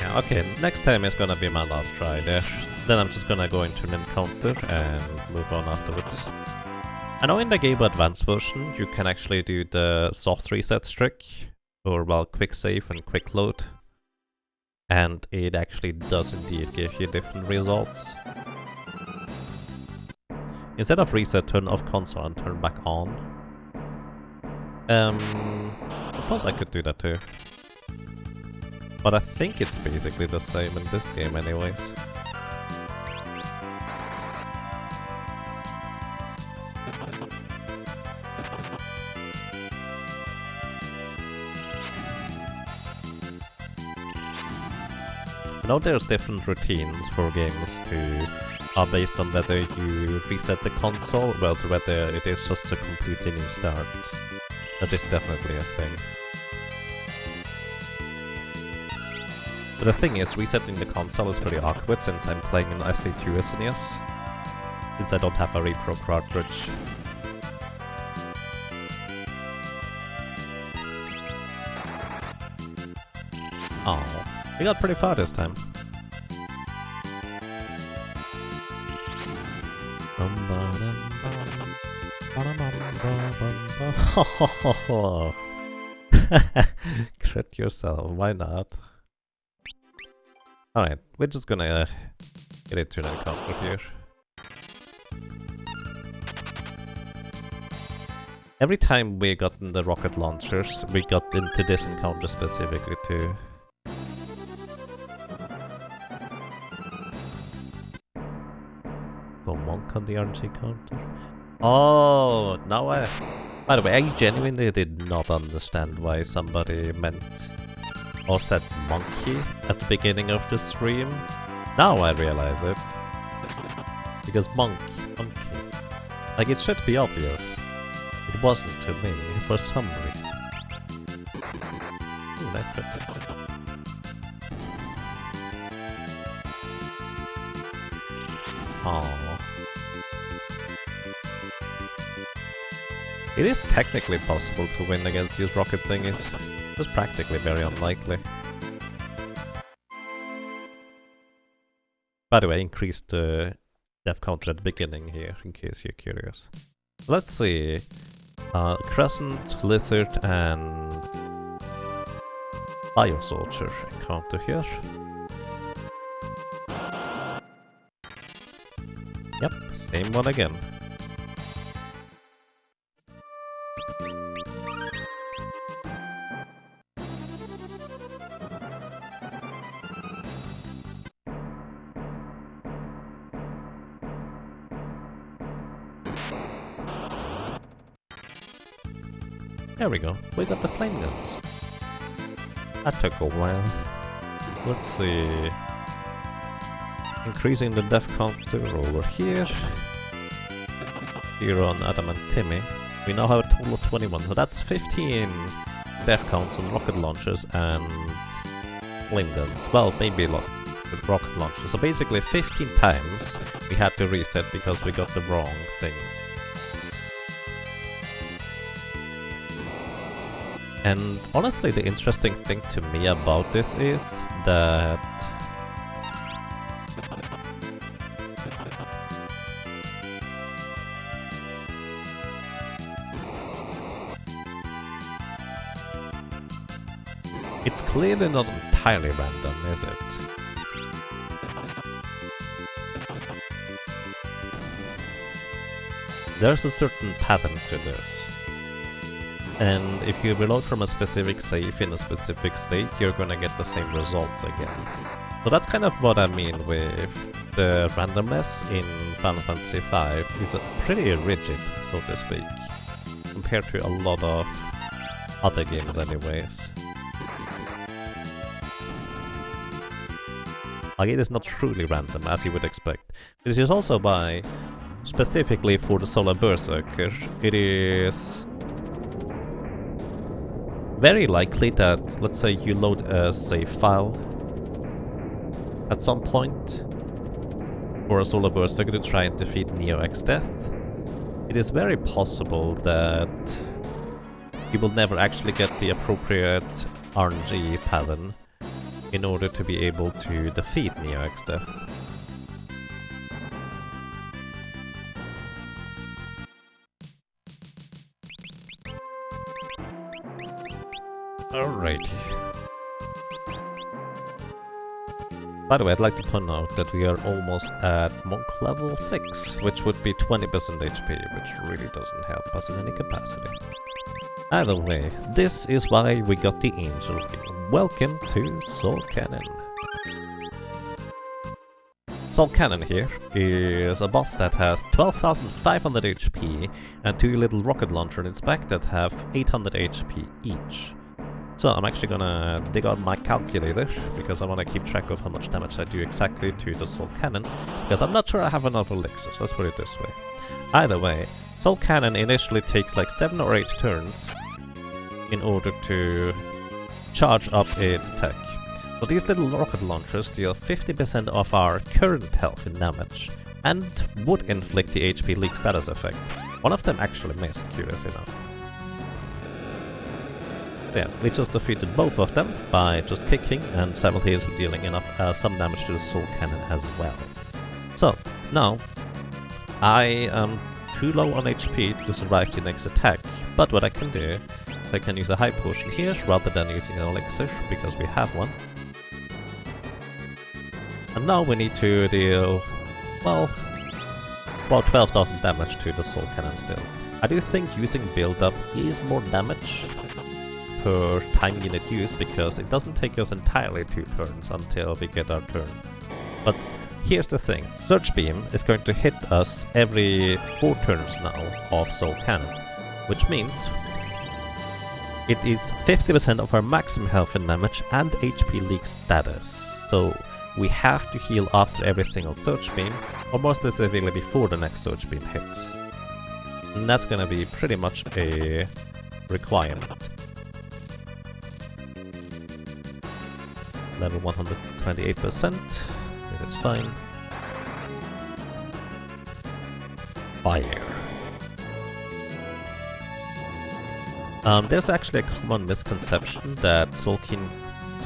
Yeah, okay, next time is gonna be my last try there. Then I'm just gonna go into an encounter and move on afterwards. I know in the Game Boy Advance version you can actually do the soft reset trick, or well, quick save and quick load. And it actually does indeed give you different results. Instead of reset, turn off console and turn back on. I suppose I could do that too. But I think it's basically the same in this game anyways. I know there's different routines for games to are based on whether you reset the console, well, whether it is just a completely new start. That is definitely a thing. But the thing is, resetting the console is pretty awkward since I'm playing an SD2 SNES, since I don't have a repro cartridge. Oh, we got pretty far this time. Crit yourself, why not? Alright, we're just gonna get into an encounter here. Every time we got in the rocket launchers, we got into this encounter specifically too. Go monk on the RNG counter. Oh, now I... By the way, I genuinely did not understand why somebody meant or said monkey at the beginning of the stream. Now I realize it. Because monkey. Like, it should be obvious. It wasn't to me, for some reason. Ooh, nice crit. Aww. It is technically possible to win against these rocket thingies. Just practically very unlikely. By the way, increased the death counter at the beginning here, in case you're curious. Let's see. Crescent, Lizard, and Fire Soldier encounter here. Yep, same one again. There we go, we got the flame guns. That took a while. Let's see. Increasing the death counter over here. Here on Adam and Timmy. We now have a total of 21, so that's 15 death counts on rocket launchers and flame guns. Well, maybe a lot with rocket launchers. So basically 15 times we had to reset because we got the wrong things. And honestly, the interesting thing to me about this is that It's clearly not entirely random, is it? There's a certain pattern to this. And if you reload from a specific save in a specific state, you're gonna get the same results again. So that's kind of what I mean with the randomness in Final Fantasy V is pretty rigid, so to speak, compared to a lot of other games anyways. Like, it is not truly random, as you would expect. This is also by, specifically for the Solar Berserker, it is very likely that, let's say you load a save file at some point for a Solar Berserker to try and defeat Neo X Death. It is very possible that you will never actually get the appropriate RNG pattern in order to be able to defeat Neo X Death. Alrighty. By the way, I'd like to point out that we are almost at Monk level 6, which would be 20% HP, which really doesn't help us in any capacity. Either way, this is why we got the Angel Ring. Welcome to Soul Cannon. Soul Cannon here is a boss that has 12,500 HP and two little rocket launcher in spec that have 800 HP each. So I'm actually gonna dig out my calculator, because I want to keep track of how much damage I do exactly to the Soul Cannon, because I'm not sure I have enough elixirs, let's put it this way. Either way, Soul Cannon initially takes like 7 or 8 turns in order to charge up its attack. So these little rocket launchers deal 50% of our current health in damage, and would inflict the HP leak status effect. One of them actually missed, curious enough. Yeah, we just defeated both of them by just kicking and simultaneously dealing enough some damage to the Soul Cannon as well. So, now, I am too low on HP to survive the next attack, but what I can do is I can use a high potion here rather than using an elixir, because we have one. And now we need to deal, well, about 12,000 damage to the Soul Cannon still. I do think using build-up is more damage per time unit use, because it doesn't take us entirely 2 turns until we get our turn. But here's the thing, Surge Beam is going to hit us every 4 turns now of Soul Cannon, which means it is 50% of our maximum health and damage and HP leak status. So we have to heal after every single Surge Beam, or more specifically before the next Surge Beam hits. And that's gonna be pretty much a requirement. Level 128%, this is fine. Fire. There's actually a common misconception that Soul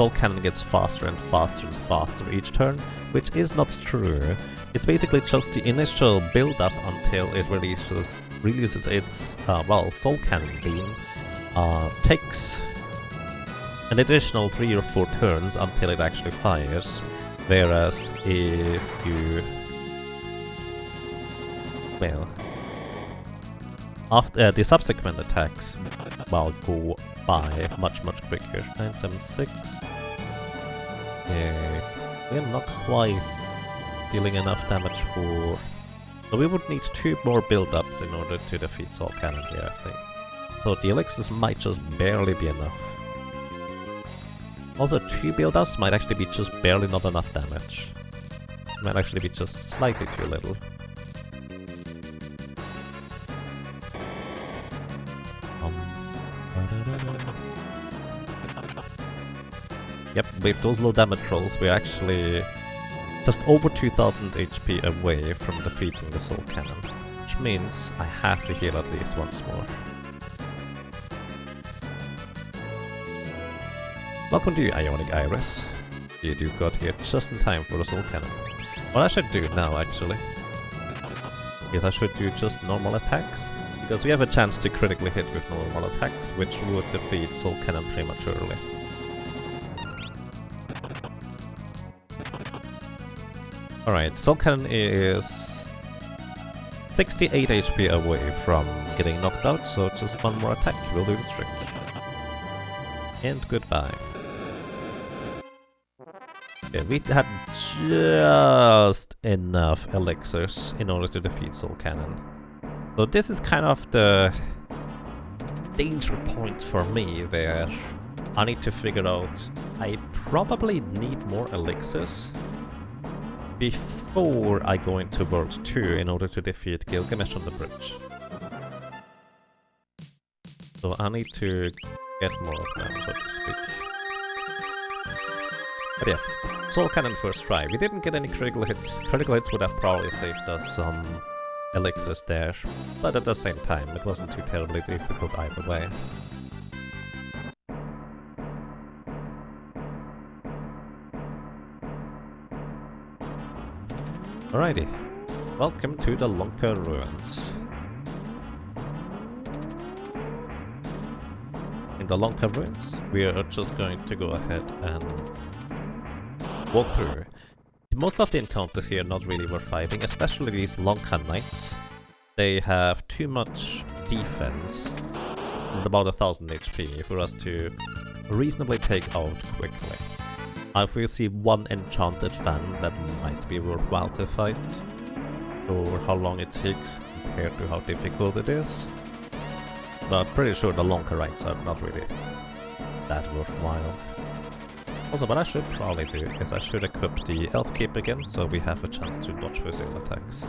Cannon gets faster and faster and faster each turn, which is not true. It's basically just the initial build-up until it releases its, Soul Cannon beam, takes an additional 3 or 4 turns until it actually fires, whereas if you... well... after the subsequent attacks, well, go by much quicker. 976... we're not quite dealing enough damage for... so we would need 2 more build-ups in order to defeat Soul Cannon here, I think. So the elixirs might just barely be enough. Also, 2 build-ups might actually be just barely not enough damage. Might actually be just slightly too little. Yep, with those low damage rolls, we're actually just over 2000 HP away from defeating the Soul Cannon, which means I have to heal at least once more. Welcome to you, Ionic Iris. You got here just in time for the Soul Cannon. What I should do now, actually, is I should do just normal attacks, because we have a chance to critically hit with normal attacks, which would defeat Soul Cannon prematurely. Alright, Soul Cannon is 68 HP away from getting knocked out, so just one more attack will do the trick. And goodbye. Okay, we had just enough elixirs in order to defeat Soul Cannon. So this is kind of the danger point for me there. I need to figure out, I probably need more elixirs before I go into World 2 in order to defeat Gilgamesh on the bridge. So I need to get more of them, so to speak. But yeah, Soul Cannon first try. We didn't get any critical hits. Critical hits would have probably saved us some elixirs there, but at the same time, it wasn't too terribly difficult either way. Alrighty, welcome to the Lonka Ruins. In the Lonka Ruins, we are just going to go ahead and walk through. Most of the encounters here are not really worth fighting, especially these Lonka Knights. They have too much defense and about 1000 HP for us to reasonably take out quickly. If we see one enchanted fan, that might be worthwhile to fight, or how long it takes compared to how difficult it is. But pretty sure the Lonkarites are not really that worthwhile. Also, what I should probably do is I should equip the Elf Cape again, so we have a chance to dodge physical attacks.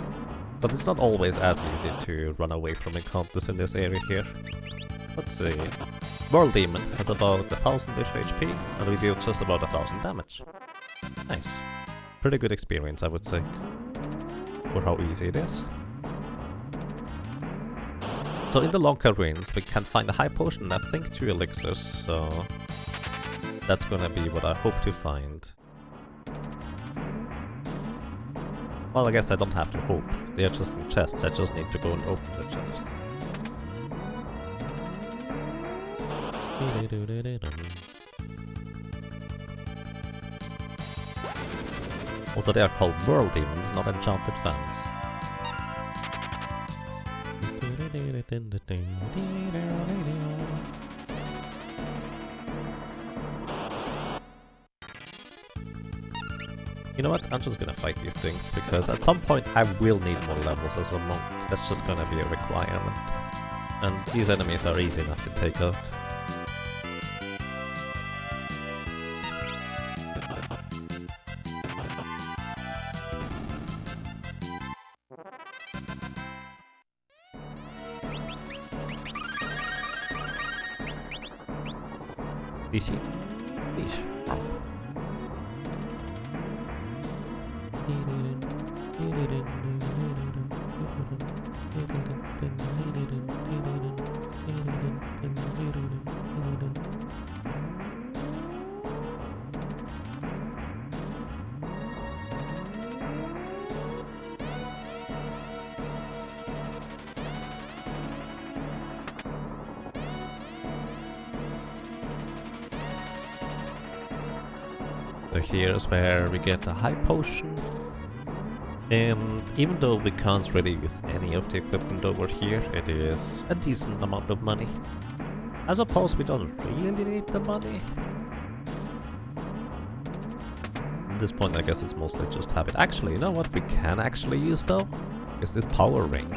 But it's not always as easy to run away from encounters in this area here. Let's see. World Demon has about 1000-ish HP, and we deal just about 1000 damage. Nice. Pretty good experience, I would say, for how easy it is. So in the Lonka Ruins, we can find a high potion and I think 2 elixirs, so that's gonna be what I hope to find. Well, I guess I don't have to hope. They are just in chests, I just need to go and open the chest. Also, they are called World Demons, not Enchanted Fans. You know what? I'm just gonna fight these things, because at some point I will need more levels as a monk. That's just gonna be a requirement. And these enemies are easy enough to take out. Fishy. Fish. So here's where we get a high potion. And even though we can't really use any of the equipment over here, it is a decent amount of money. I suppose we don't really need the money. At this point I guess it's mostly just habit. Actually, you know what we can actually use though? Is this power ring.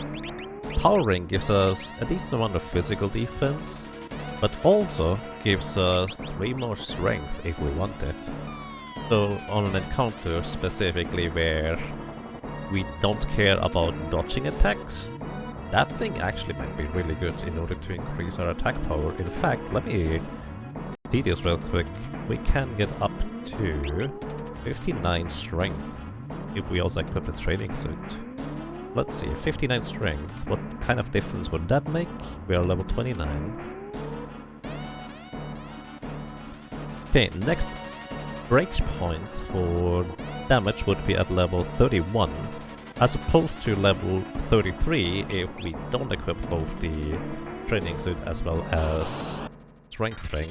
Power ring gives us a decent amount of physical defense, but also gives us 3 more strength if we want it. So on an encounter specifically where we don't care about dodging attacks, that thing actually might be really good in order to increase our attack power. In fact, let me see this real quick. We can get up to 59 strength if we also equip a training suit. Let's see, 59 strength. What kind of difference would that make? We are level 29. Okay, next break point for damage would be at level 31, as opposed to level 33 if we don't equip both the training suit as well as strength ring.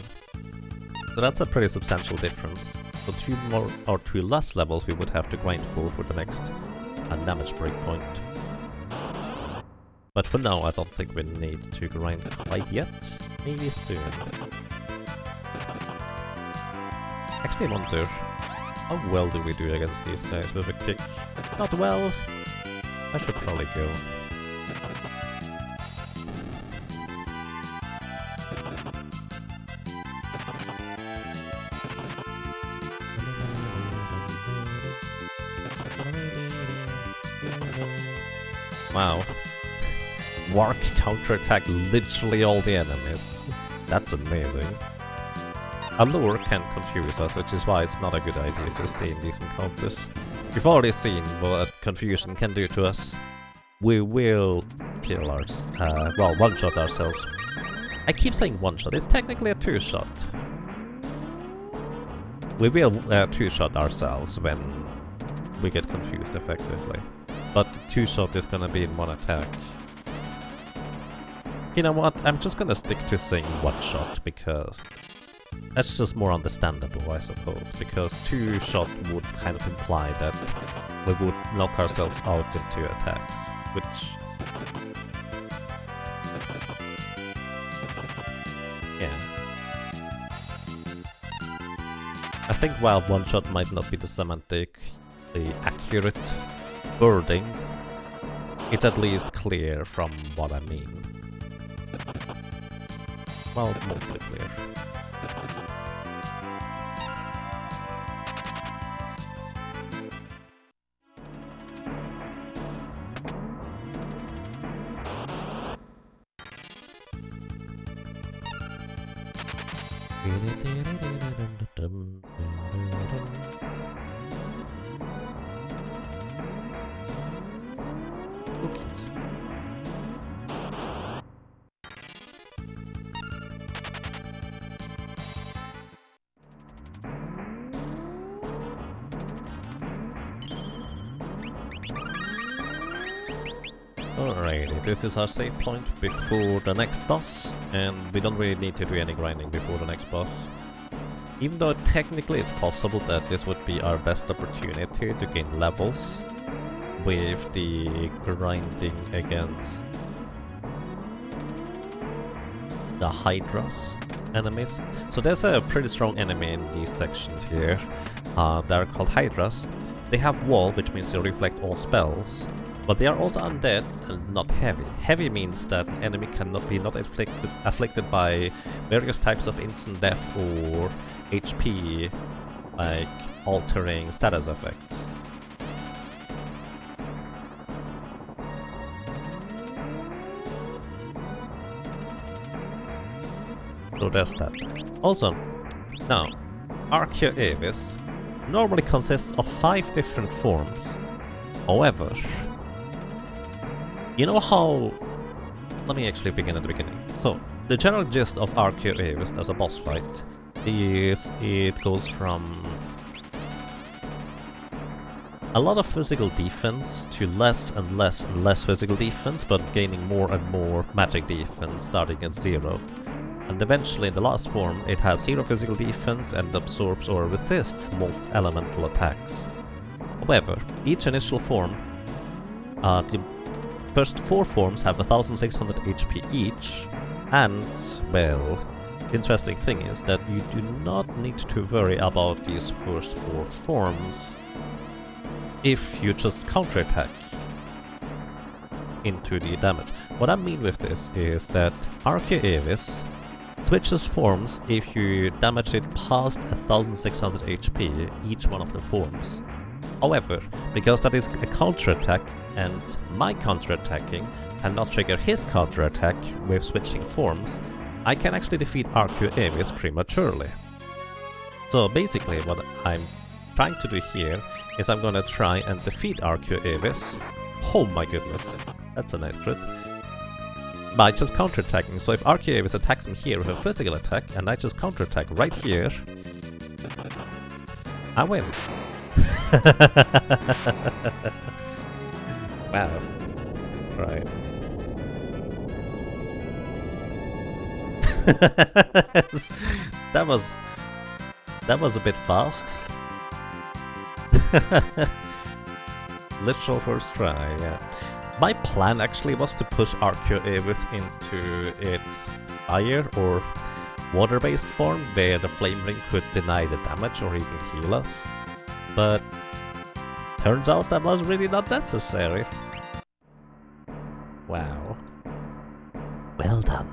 So that's a pretty substantial difference. So 2 more or 2 less levels we would have to grind for the next damage breakpoint. But for now, I don't think we need to grind quite yet. Maybe soon. Actually, I wonder, how well do we do against these guys with a kick? Not well. I should probably go. Wow. Wark counterattack literally all the enemies. That's amazing. A lure can confuse us, which is why it's not a good idea to stay in these encounters. We've already seen what confusion can do to us. We will kill ours. Well, one-shot ourselves. I keep saying one-shot, it's technically a two-shot. We will two-shot ourselves when we get confused effectively. But the two-shot is gonna be in one attack. You know what, I'm just gonna stick to saying one-shot because that's just more understandable, I suppose. Because two-shot would kind of imply that we would knock ourselves out in 2 attacks, which... yeah. I think while one-shot might not be the semantically accurate wording, it's at least clear from what I mean. Well, mostly clear. Alrighty, this is our save point before the next boss, and we don't really need to do any grinding before the next boss. Even though technically it's possible that this would be our best opportunity to gain levels with the grinding against the Hydra's enemies. So there's a pretty strong enemy in these sections here. They're called Hydra's. They have wall, which means they reflect all spells. But they are also undead and not heavy. Heavy means that an enemy cannot be afflicted by various types of instant death or HP, like altering status effects. So there's that. Also, now, Archeo Avis normally consists of 5 different forms. However, you know how... Let me actually begin at the beginning. So, the general gist of Archeo Avis as a boss fight is it goes from a lot of physical defense to less and less and less physical defense, but gaining more and more magic defense starting at 0. And eventually in the last form it has 0 physical defense and absorbs or resists most elemental attacks. However, each initial form, the first 4 forms have 1600 HP each, and, well, the interesting thing is that you do not need to worry about these first 4 forms if you just counterattack into the damage. What I mean with this is that Archeo Avis switches forms if you damage it past 1600 HP, each one of the forms. However, because that is a counterattack, and my counterattacking cannot trigger his counterattack with switching forms, I can actually defeat Archeo Avis prematurely. So basically what I'm trying to do here is I'm gonna try and defeat Archeo Avis. Oh my goodness, that's a nice crit. By just counterattacking, so if Archeo Avis attacks me here with a physical attack and I just counterattack right here, I win. Wow. Right. That was a bit fast. Literal first try, yeah. My plan actually was to push Arceo Avis into its fire or water-based form, where the Flame Ring could deny the damage or even heal us. But turns out that was really not necessary. Wow. Well done.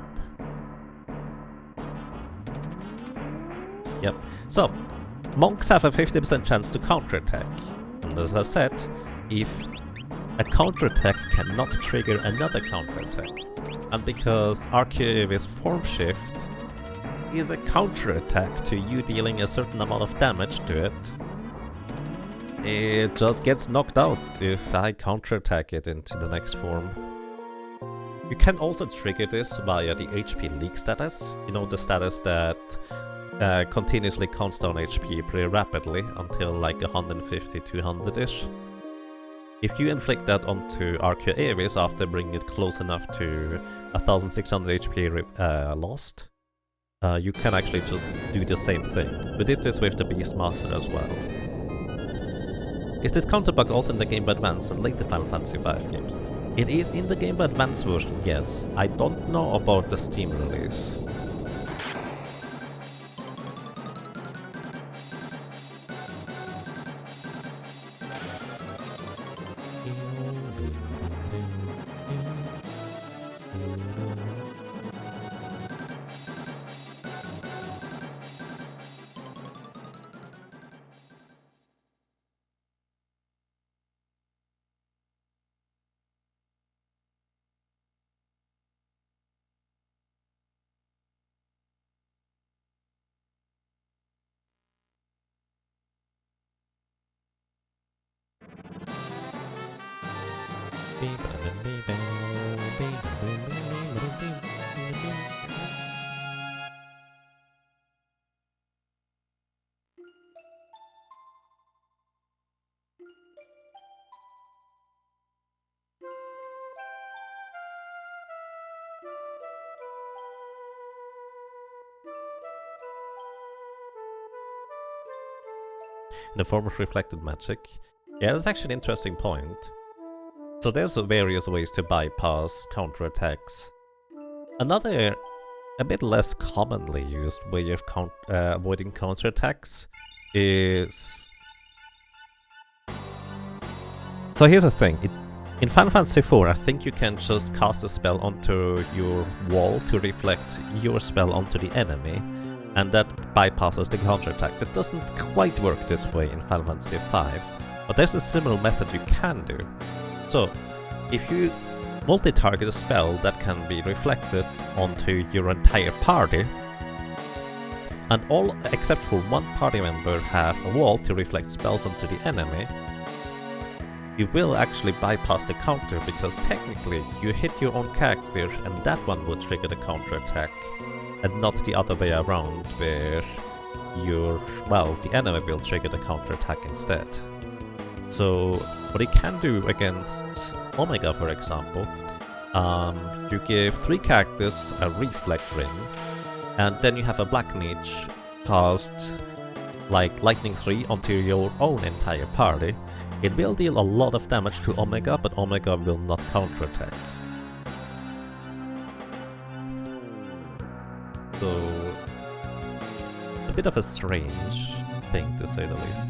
Yep. So, monks have a 50% chance to counterattack. And as I said, if a counterattack cannot trigger another counterattack, and because Arceus form shift is a counterattack to you dealing a certain amount of damage to it, it just gets knocked out if I counterattack it into the next form. You can also trigger this via the HP leak status, you know, the status that continuously counts down HP pretty rapidly until like 150-200-ish. If you inflict that onto Arceo Avis after bringing it close enough to 1600 HP lost, you can actually just do the same thing. We did this with the Beastmaster as well. Is this counter bug also in the Game Boy Advance and later Final Fantasy V games? It is in the Game Boy Advance version, yes. I don't know about the Steam release. In the form of reflected magic. Yeah, that's actually an interesting point. So there's various ways to bypass counterattacks. Another, a bit less commonly used way of avoiding counterattacks is... So here's the thing. In Final Fantasy IV, I think you can just cast a spell onto your wall to reflect your spell onto the enemy, and that bypasses the counterattack. That doesn't quite work this way in Final Fantasy V, but there's a similar method you can do. So, if you multi-target a spell that can be reflected onto your entire party, and all except for one party member have a wall to reflect spells onto the enemy, you will actually bypass the counter, because technically you hit your own character and that one will trigger the counterattack, and not the other way around, where the enemy will trigger the counterattack instead. So what you can do against Omega, for example, you give 3 characters a reflect ring, and then you have a Black Mage cast like Lightning 3 onto your own entire party. It will deal a lot of damage to Omega, but Omega will not counterattack. So, a bit of a strange thing, to say the least.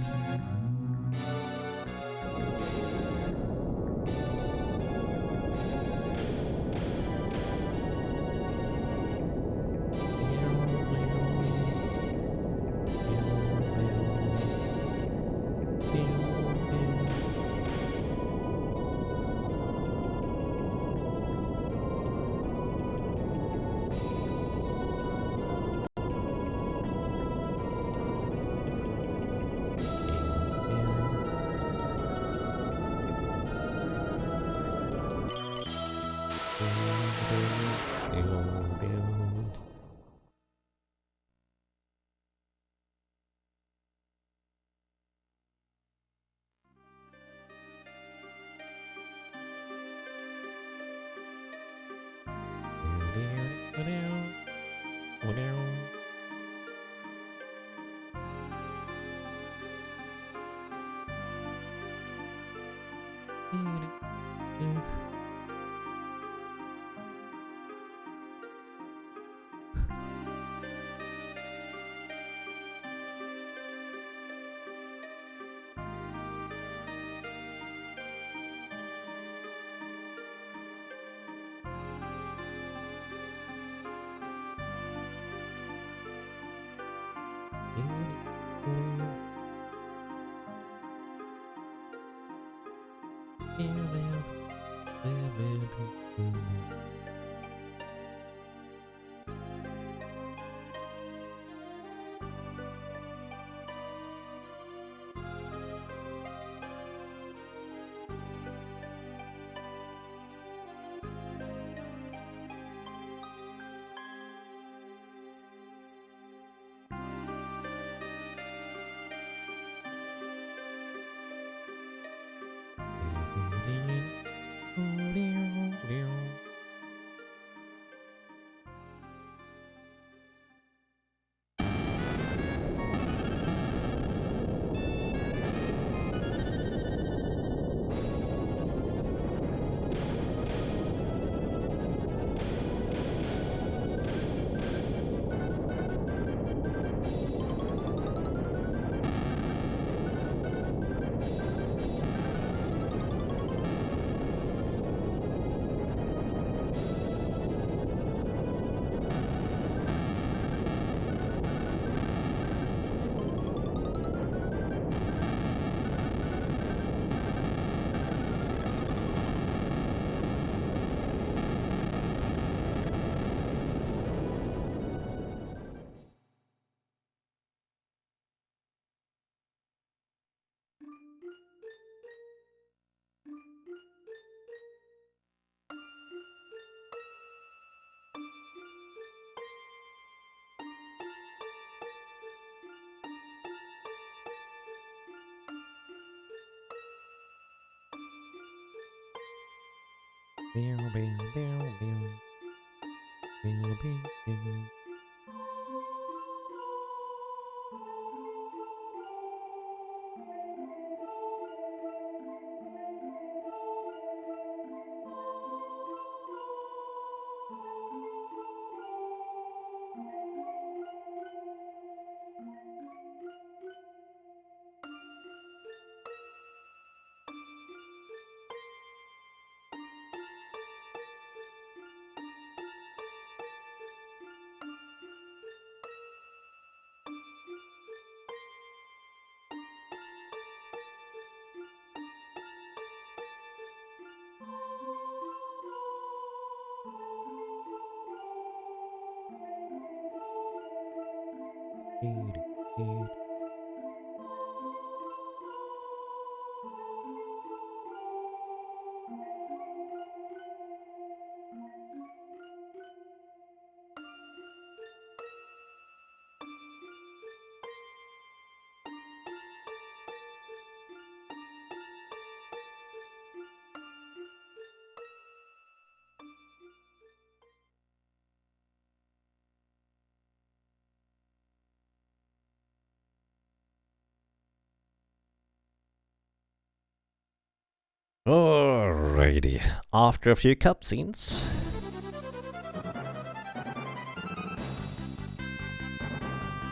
Alrighty, after a few cutscenes,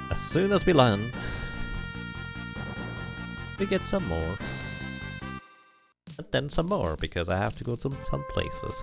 as soon as we land, we get some more. And then some more, because I have to go to some places.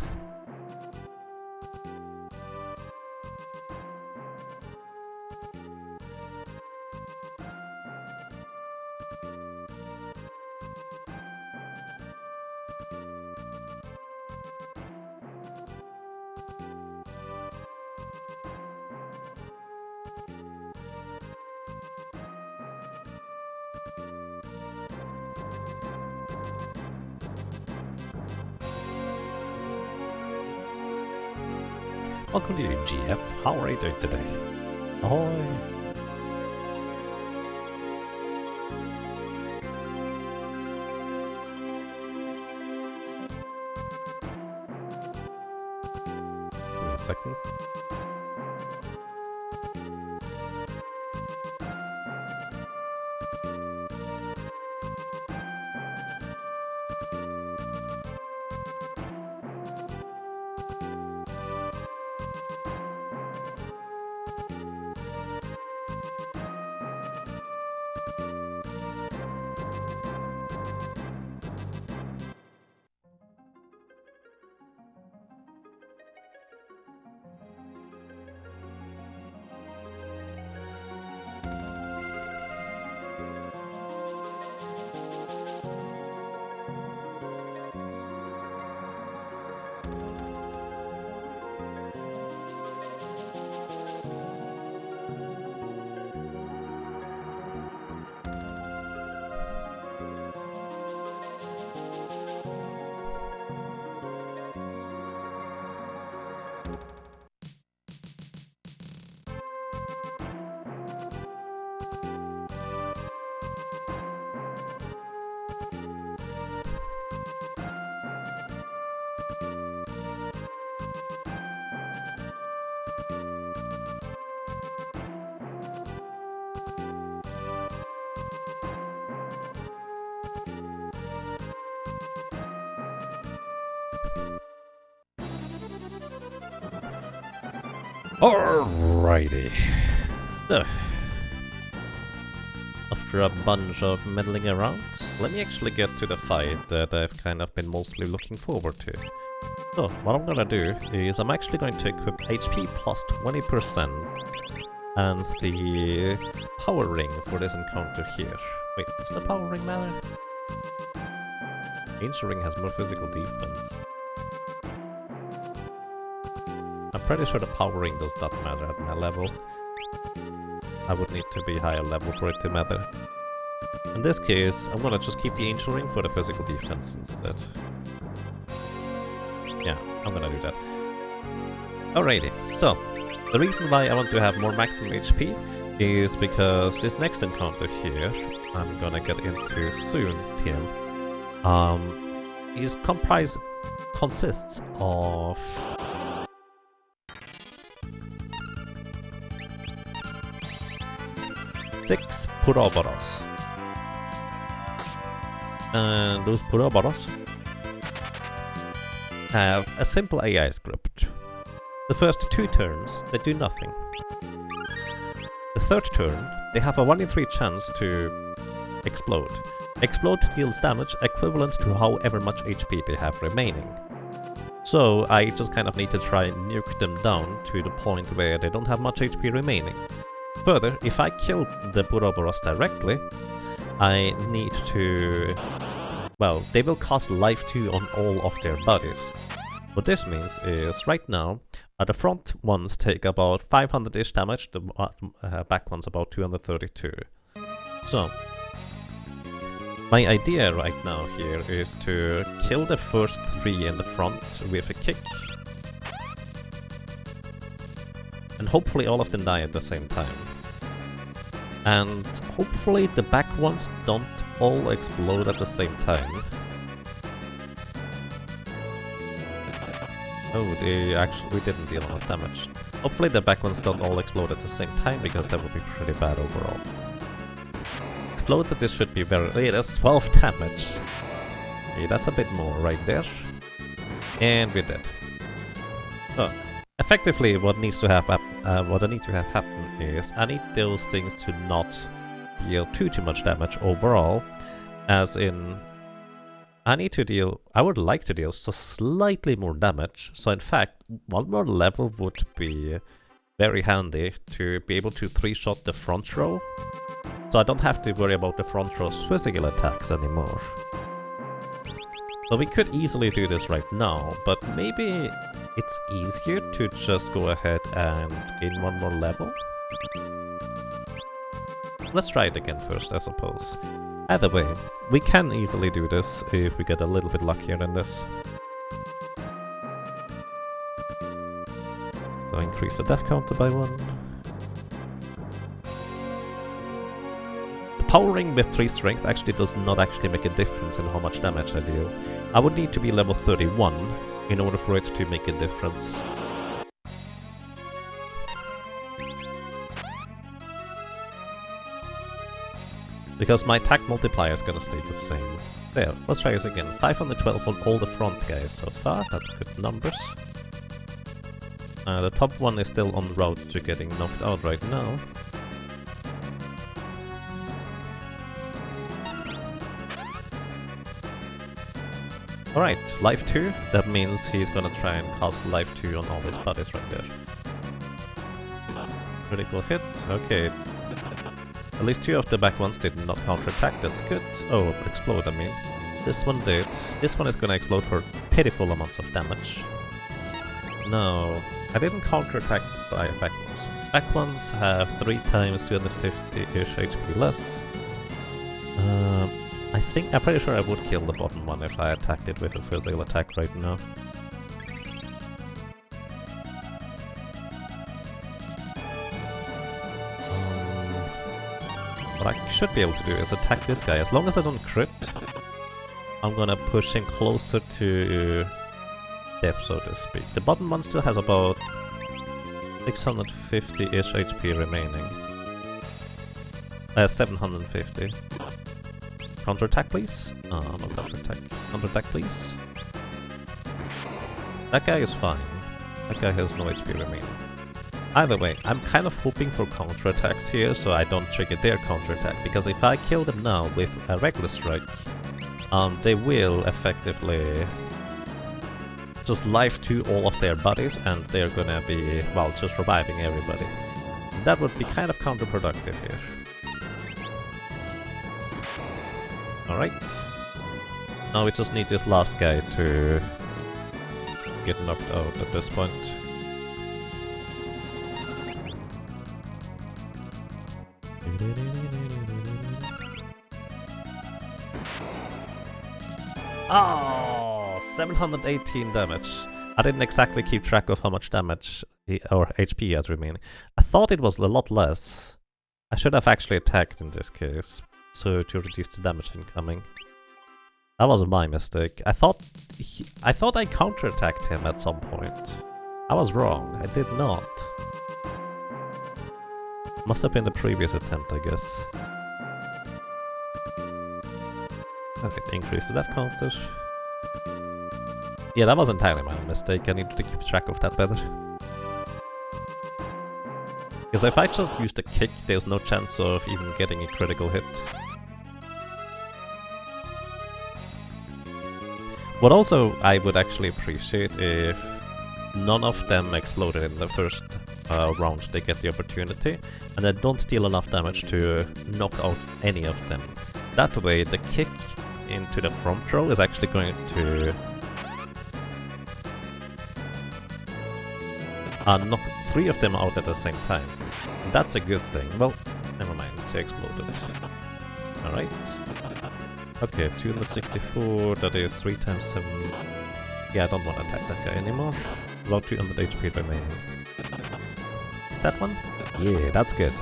Welcome to GF. How are you doing today? Ahoy! Give me a second. Alrighty. So, after a bunch of meddling around, let me actually get to the fight that I've kind of been mostly looking forward to. So, what I'm gonna do is I'm actually going to equip HP plus 20% and the power ring for this encounter here. Wait, does the power ring matter? Ancient ring has more physical defense. I'm pretty sure the power ring does not matter at my level. I would need to be higher level for it to matter. In this case, I'm gonna just keep the ancient ring for the physical defense instead. Yeah, I'm gonna do that. Alrighty, so the reason why I want to have more maximum HP is because this next encounter here, I'm gonna get into soon, Tim, consists of 6 Puroboros. And those Puroboros have a simple AI script. The first 2 turns, they do nothing. The third turn, they have a 1 in 3 chance to explode. Explode deals damage equivalent to however much HP they have remaining. So I just kind of need to try and nuke them down to the point where they don't have much HP remaining. Further, if I kill the Puroboros directly, I need to... well, they will cast Life 2 on all of their bodies. What this means is, right now, the front ones take about 500-ish damage, the back ones about 232. So, my idea right now here is to kill the first 3 in the front with a kick. And hopefully all of them die at the same time. And hopefully the back ones don't all explode at the same time. Oh, we didn't deal enough damage. Hopefully the back ones don't all explode at the same time, because that would be pretty bad overall. Exploded, this should be very... hey, that's 12 damage. Okay, that's a bit more right there. And we're dead. So, effectively, what I need to have happen is I need those things to not deal too much damage overall, as in I would like to deal just slightly more damage. So in fact, 1 more level would be very handy to be able to 3-shot the front row, so I don't have to worry about the front row's physical attacks anymore. So we could easily do this right now, but maybe it's easier to just go ahead and gain 1 more level. Let's try it again first, I suppose. Either way, we can easily do this if we get a little bit luckier in this. So increase the death counter by 1. The power ring with 3 strength actually does not actually make a difference in how much damage I deal. I would need to be level 31 in order for it to make a difference. Because my attack multiplier is gonna stay the same. There, let's try this again. 512 on all the front guys so far, that's good numbers. The top one is still on route to getting knocked out right now. Alright, Life 2, that means he's gonna try and cast Life 2 on all his buddies right there. Critical hit, okay. At least 2 of the back ones did not counterattack, that's good. Oh, explode I mean. This one did. This one is gonna explode for pitiful amounts of damage. No, I didn't counterattack by back ones. Back ones have 3 times 250-ish HP less. I'm pretty sure I would kill the bottom one if I attacked it with a physical attack right now. What I should be able to do is attack this guy. As long as I don't crit, I'm gonna push him closer to death, so to speak. The bottom one still has about 650-ish HP remaining. 750. Counterattack, please? No counterattack. Counterattack, please? That guy is fine. That guy has no HP remaining. Either way, I'm kind of hoping for counterattacks here, so I don't trigger their counterattack, because if I kill them now with a regular strike, they will effectively just life to all of their bodies, and they're gonna be, well, just reviving everybody. That would be kind of counterproductive here. Alright. Now we just need this last guy to get knocked out at this point. Oh, 718 damage. I didn't exactly keep track of how much damage or HP he has remaining. I thought it was a lot less. I should have actually attacked in this case, so to reduce the damage incoming. That was my mistake. I thought I counterattacked him at some point. I was wrong. I did not. Must have been the previous attempt, I guess. Okay, increase the death counter. Yeah, that was entirely my mistake. I needed to keep track of that better. Because if I just use the kick, there's no chance of even getting a critical hit. What also I would actually appreciate if none of them exploded in the first round. They get the opportunity, and they don't deal enough damage to knock out any of them. That way, the kick into the front row is actually going to knock 3 of them out at the same time. That's a good thing. Well, never mind, they exploded. Alright. Okay, 264, that is 3 times 7. Yeah, I don't want to attack that guy anymore. About 200 HP remaining. That one? Yeah, that's good.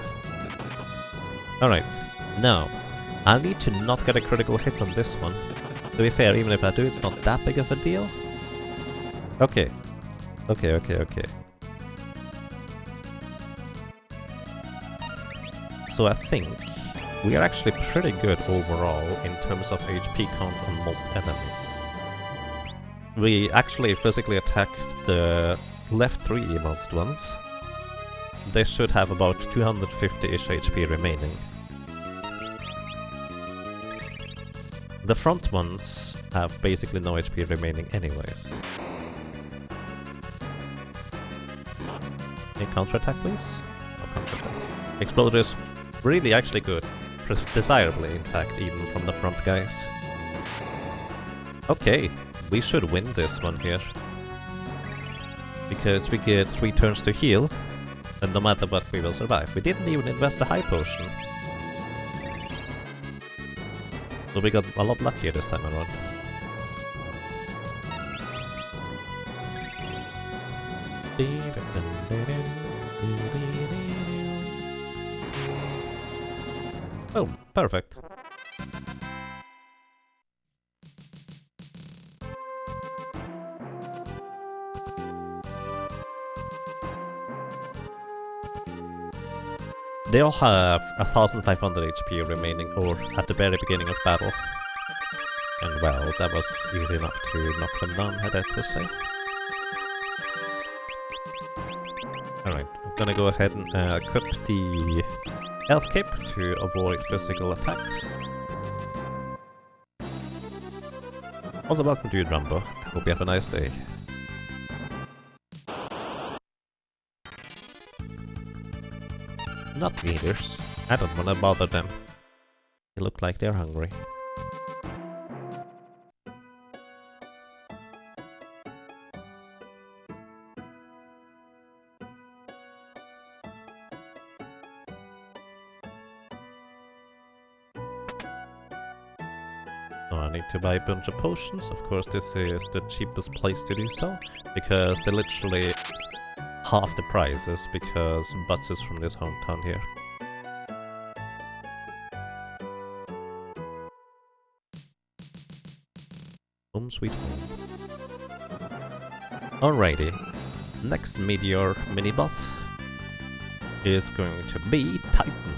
Alright, now, I need to not get a critical hit on this one. To be fair, even if I do, it's not that big of a deal. Okay. Okay. So I think we are actually pretty good overall in terms of HP count on most enemies. We actually physically attacked the left 3 most ones. They should have about 250-ish HP remaining. The front ones have basically no HP remaining anyways. Any counterattack, please? No counterattack. Exploder is really actually good. Desirably, in fact, even from the front guys. Okay, we should win this one here. Because we get 3 turns to heal, and no matter what, we will survive. We didn't even invest a high potion. So we got a lot luckier this time around. Oh, perfect. They all have 1500 HP remaining, or at the very beginning of battle. And well, that was easy enough to knock them down, I'd have to say. Alright, I'm gonna go ahead and equip the health cape to avoid physical attacks. Also, welcome to you, Rambo. Hope you have a nice day. Not eaters. I don't wanna bother them. They look like they're hungry. Now I need to buy a bunch of potions. Of course, this is the cheapest place to do so, because they're literally half the prices, because Butts is from this hometown here. Home sweet home. Alrighty, next Meteor mini-boss is going to be Titan.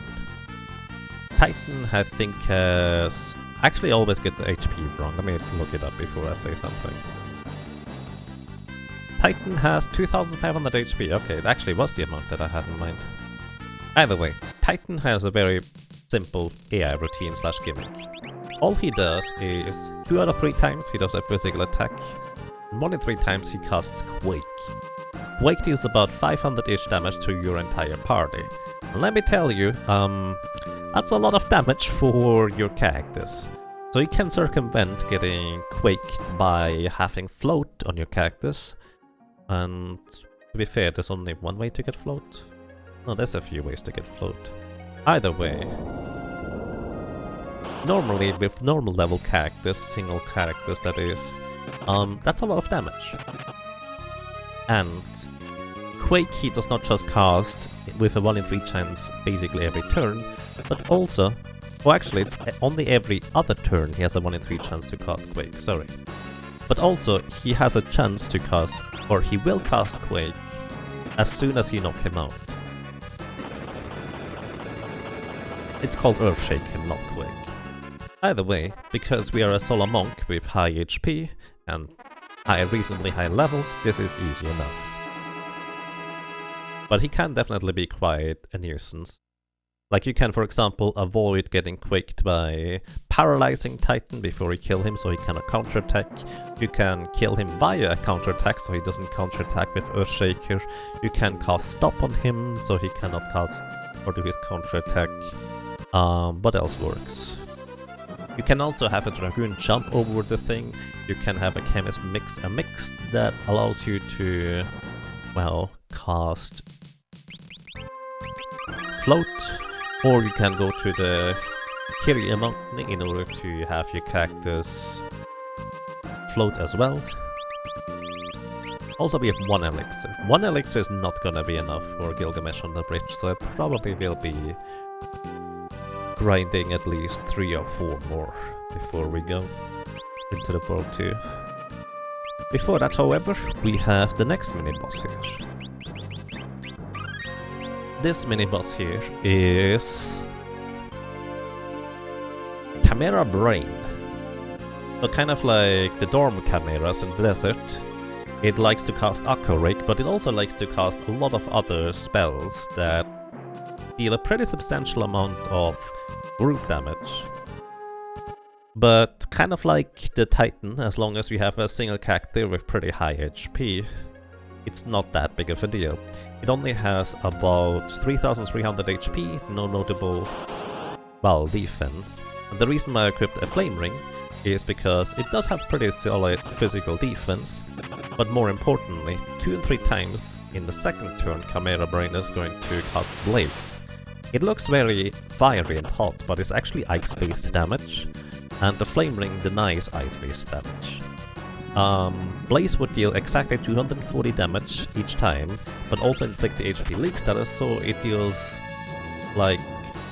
Titan, I think, has... Actually, always get the HP wrong. Let me look it up before I say something. Titan has 2500 HP. Okay, it actually was the amount that I had in mind. Either way, Titan has a very simple AI routine slash gimmick. All he does is 2 out of 3 times he does a physical attack, and 1 in 3 times he casts Quake. Quake deals about 500-ish damage to your entire party. And let me tell you, that's a lot of damage for your characters. So you can circumvent getting quaked by having float on your characters. And to be fair, there's only one way to get float. No, there's a few ways to get float. Either way, normally with normal level characters, single characters that is, that's a lot of damage. And Quake he does not just cast with a 1 in 3 chance basically every turn, but also, well actually it's only every other turn he has a 1 in 3 chance to cast Quake, sorry. But also he has a chance to cast, or he will cast Quake as soon as you knock him out. It's called Earthshaker, not Quake. Either way, because we are a solo monk with high HP and reasonably high levels, this is easy enough. But he can definitely be quite a nuisance. Like you can, for example, avoid getting quaked by paralyzing Titan before you kill him so he cannot counterattack. You can kill him via a counterattack so he doesn't counterattack with Earthshaker. You can cast Stop on him so he cannot cast or do his counterattack. What else works? You can also have a Dragoon jump over the thing. You can have a Chemist mix that allows you to, well, cast Float. Or you can go to the Kyria mountain in order to have your characters float as well. Also we have 1 elixir. 1 elixir is not gonna be enough for Gilgamesh on the bridge, so I probably will be grinding at least 3 or 4 more before we go into the World 2. Before that, however, we have the next mini-boss here. This mini-boss here is Chimera Brain. So kind of like the Dorm Chimeras in the desert. It likes to cast Aqua Rake, but it also likes to cast a lot of other spells that deal a pretty substantial amount of group damage. But kind of like the Titan, as long as you have a single character with pretty high HP, it's not that big of a deal. It only has about 3300 HP, no notable, well, defense. And the reason why I equipped a Flame Ring is because it does have pretty solid physical defense, but more importantly, 2 and 3 times in the second turn Chimera Brain is going to cast Blaze. It looks very fiery and hot, but it's actually ice-based damage, and the Flame Ring denies ice-based damage. Blaze would deal exactly 240 damage each time, but also inflict the HP leak status, so it deals like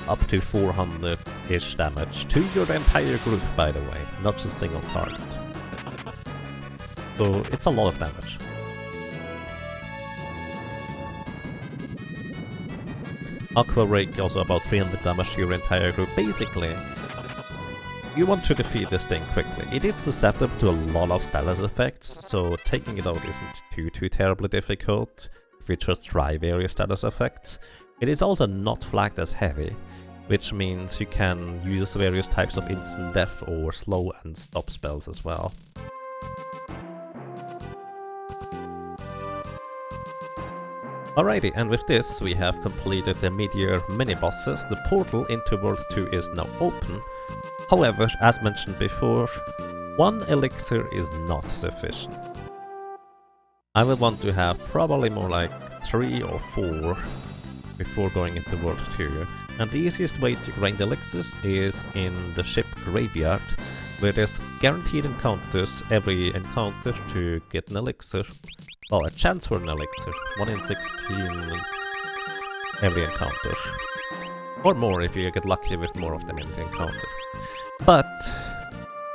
up to 400-ish damage to your entire group, by the way, not just a single target. So it's a lot of damage. Aqua Rake also about 300 damage to your entire group. Basically, you want to defeat this thing quickly. It is susceptible to a lot of status effects, so taking it out isn't too terribly difficult if you just try various status effects. It is also not flagged as heavy, which means you can use various types of instant death or slow and stop spells as well. Alrighty, and with this we have completed the mid-year mini-bosses. The portal into World 2 is now open. However, as mentioned before, 1 elixir is not sufficient. I will want to have probably more like 3 or 4 before going into World 2. And the easiest way to grind elixirs is in the ship graveyard, where there's guaranteed encounters every encounter to get an elixir. Well, a chance for an elixir, 1 in 16 every encounter. Or more if you get lucky with more of them in the encounter. But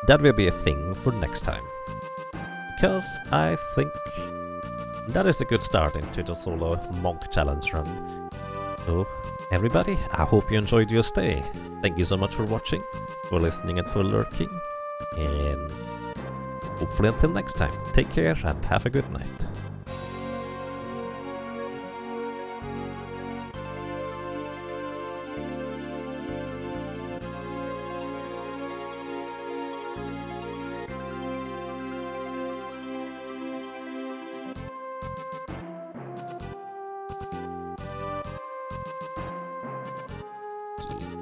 that will be a thing for next time. Because I think that is a good start into the solo monk challenge run. So everybody, I hope you enjoyed your stay. Thank you so much for watching, for listening and for lurking. And hopefully until next time, take care and have a good night. next time.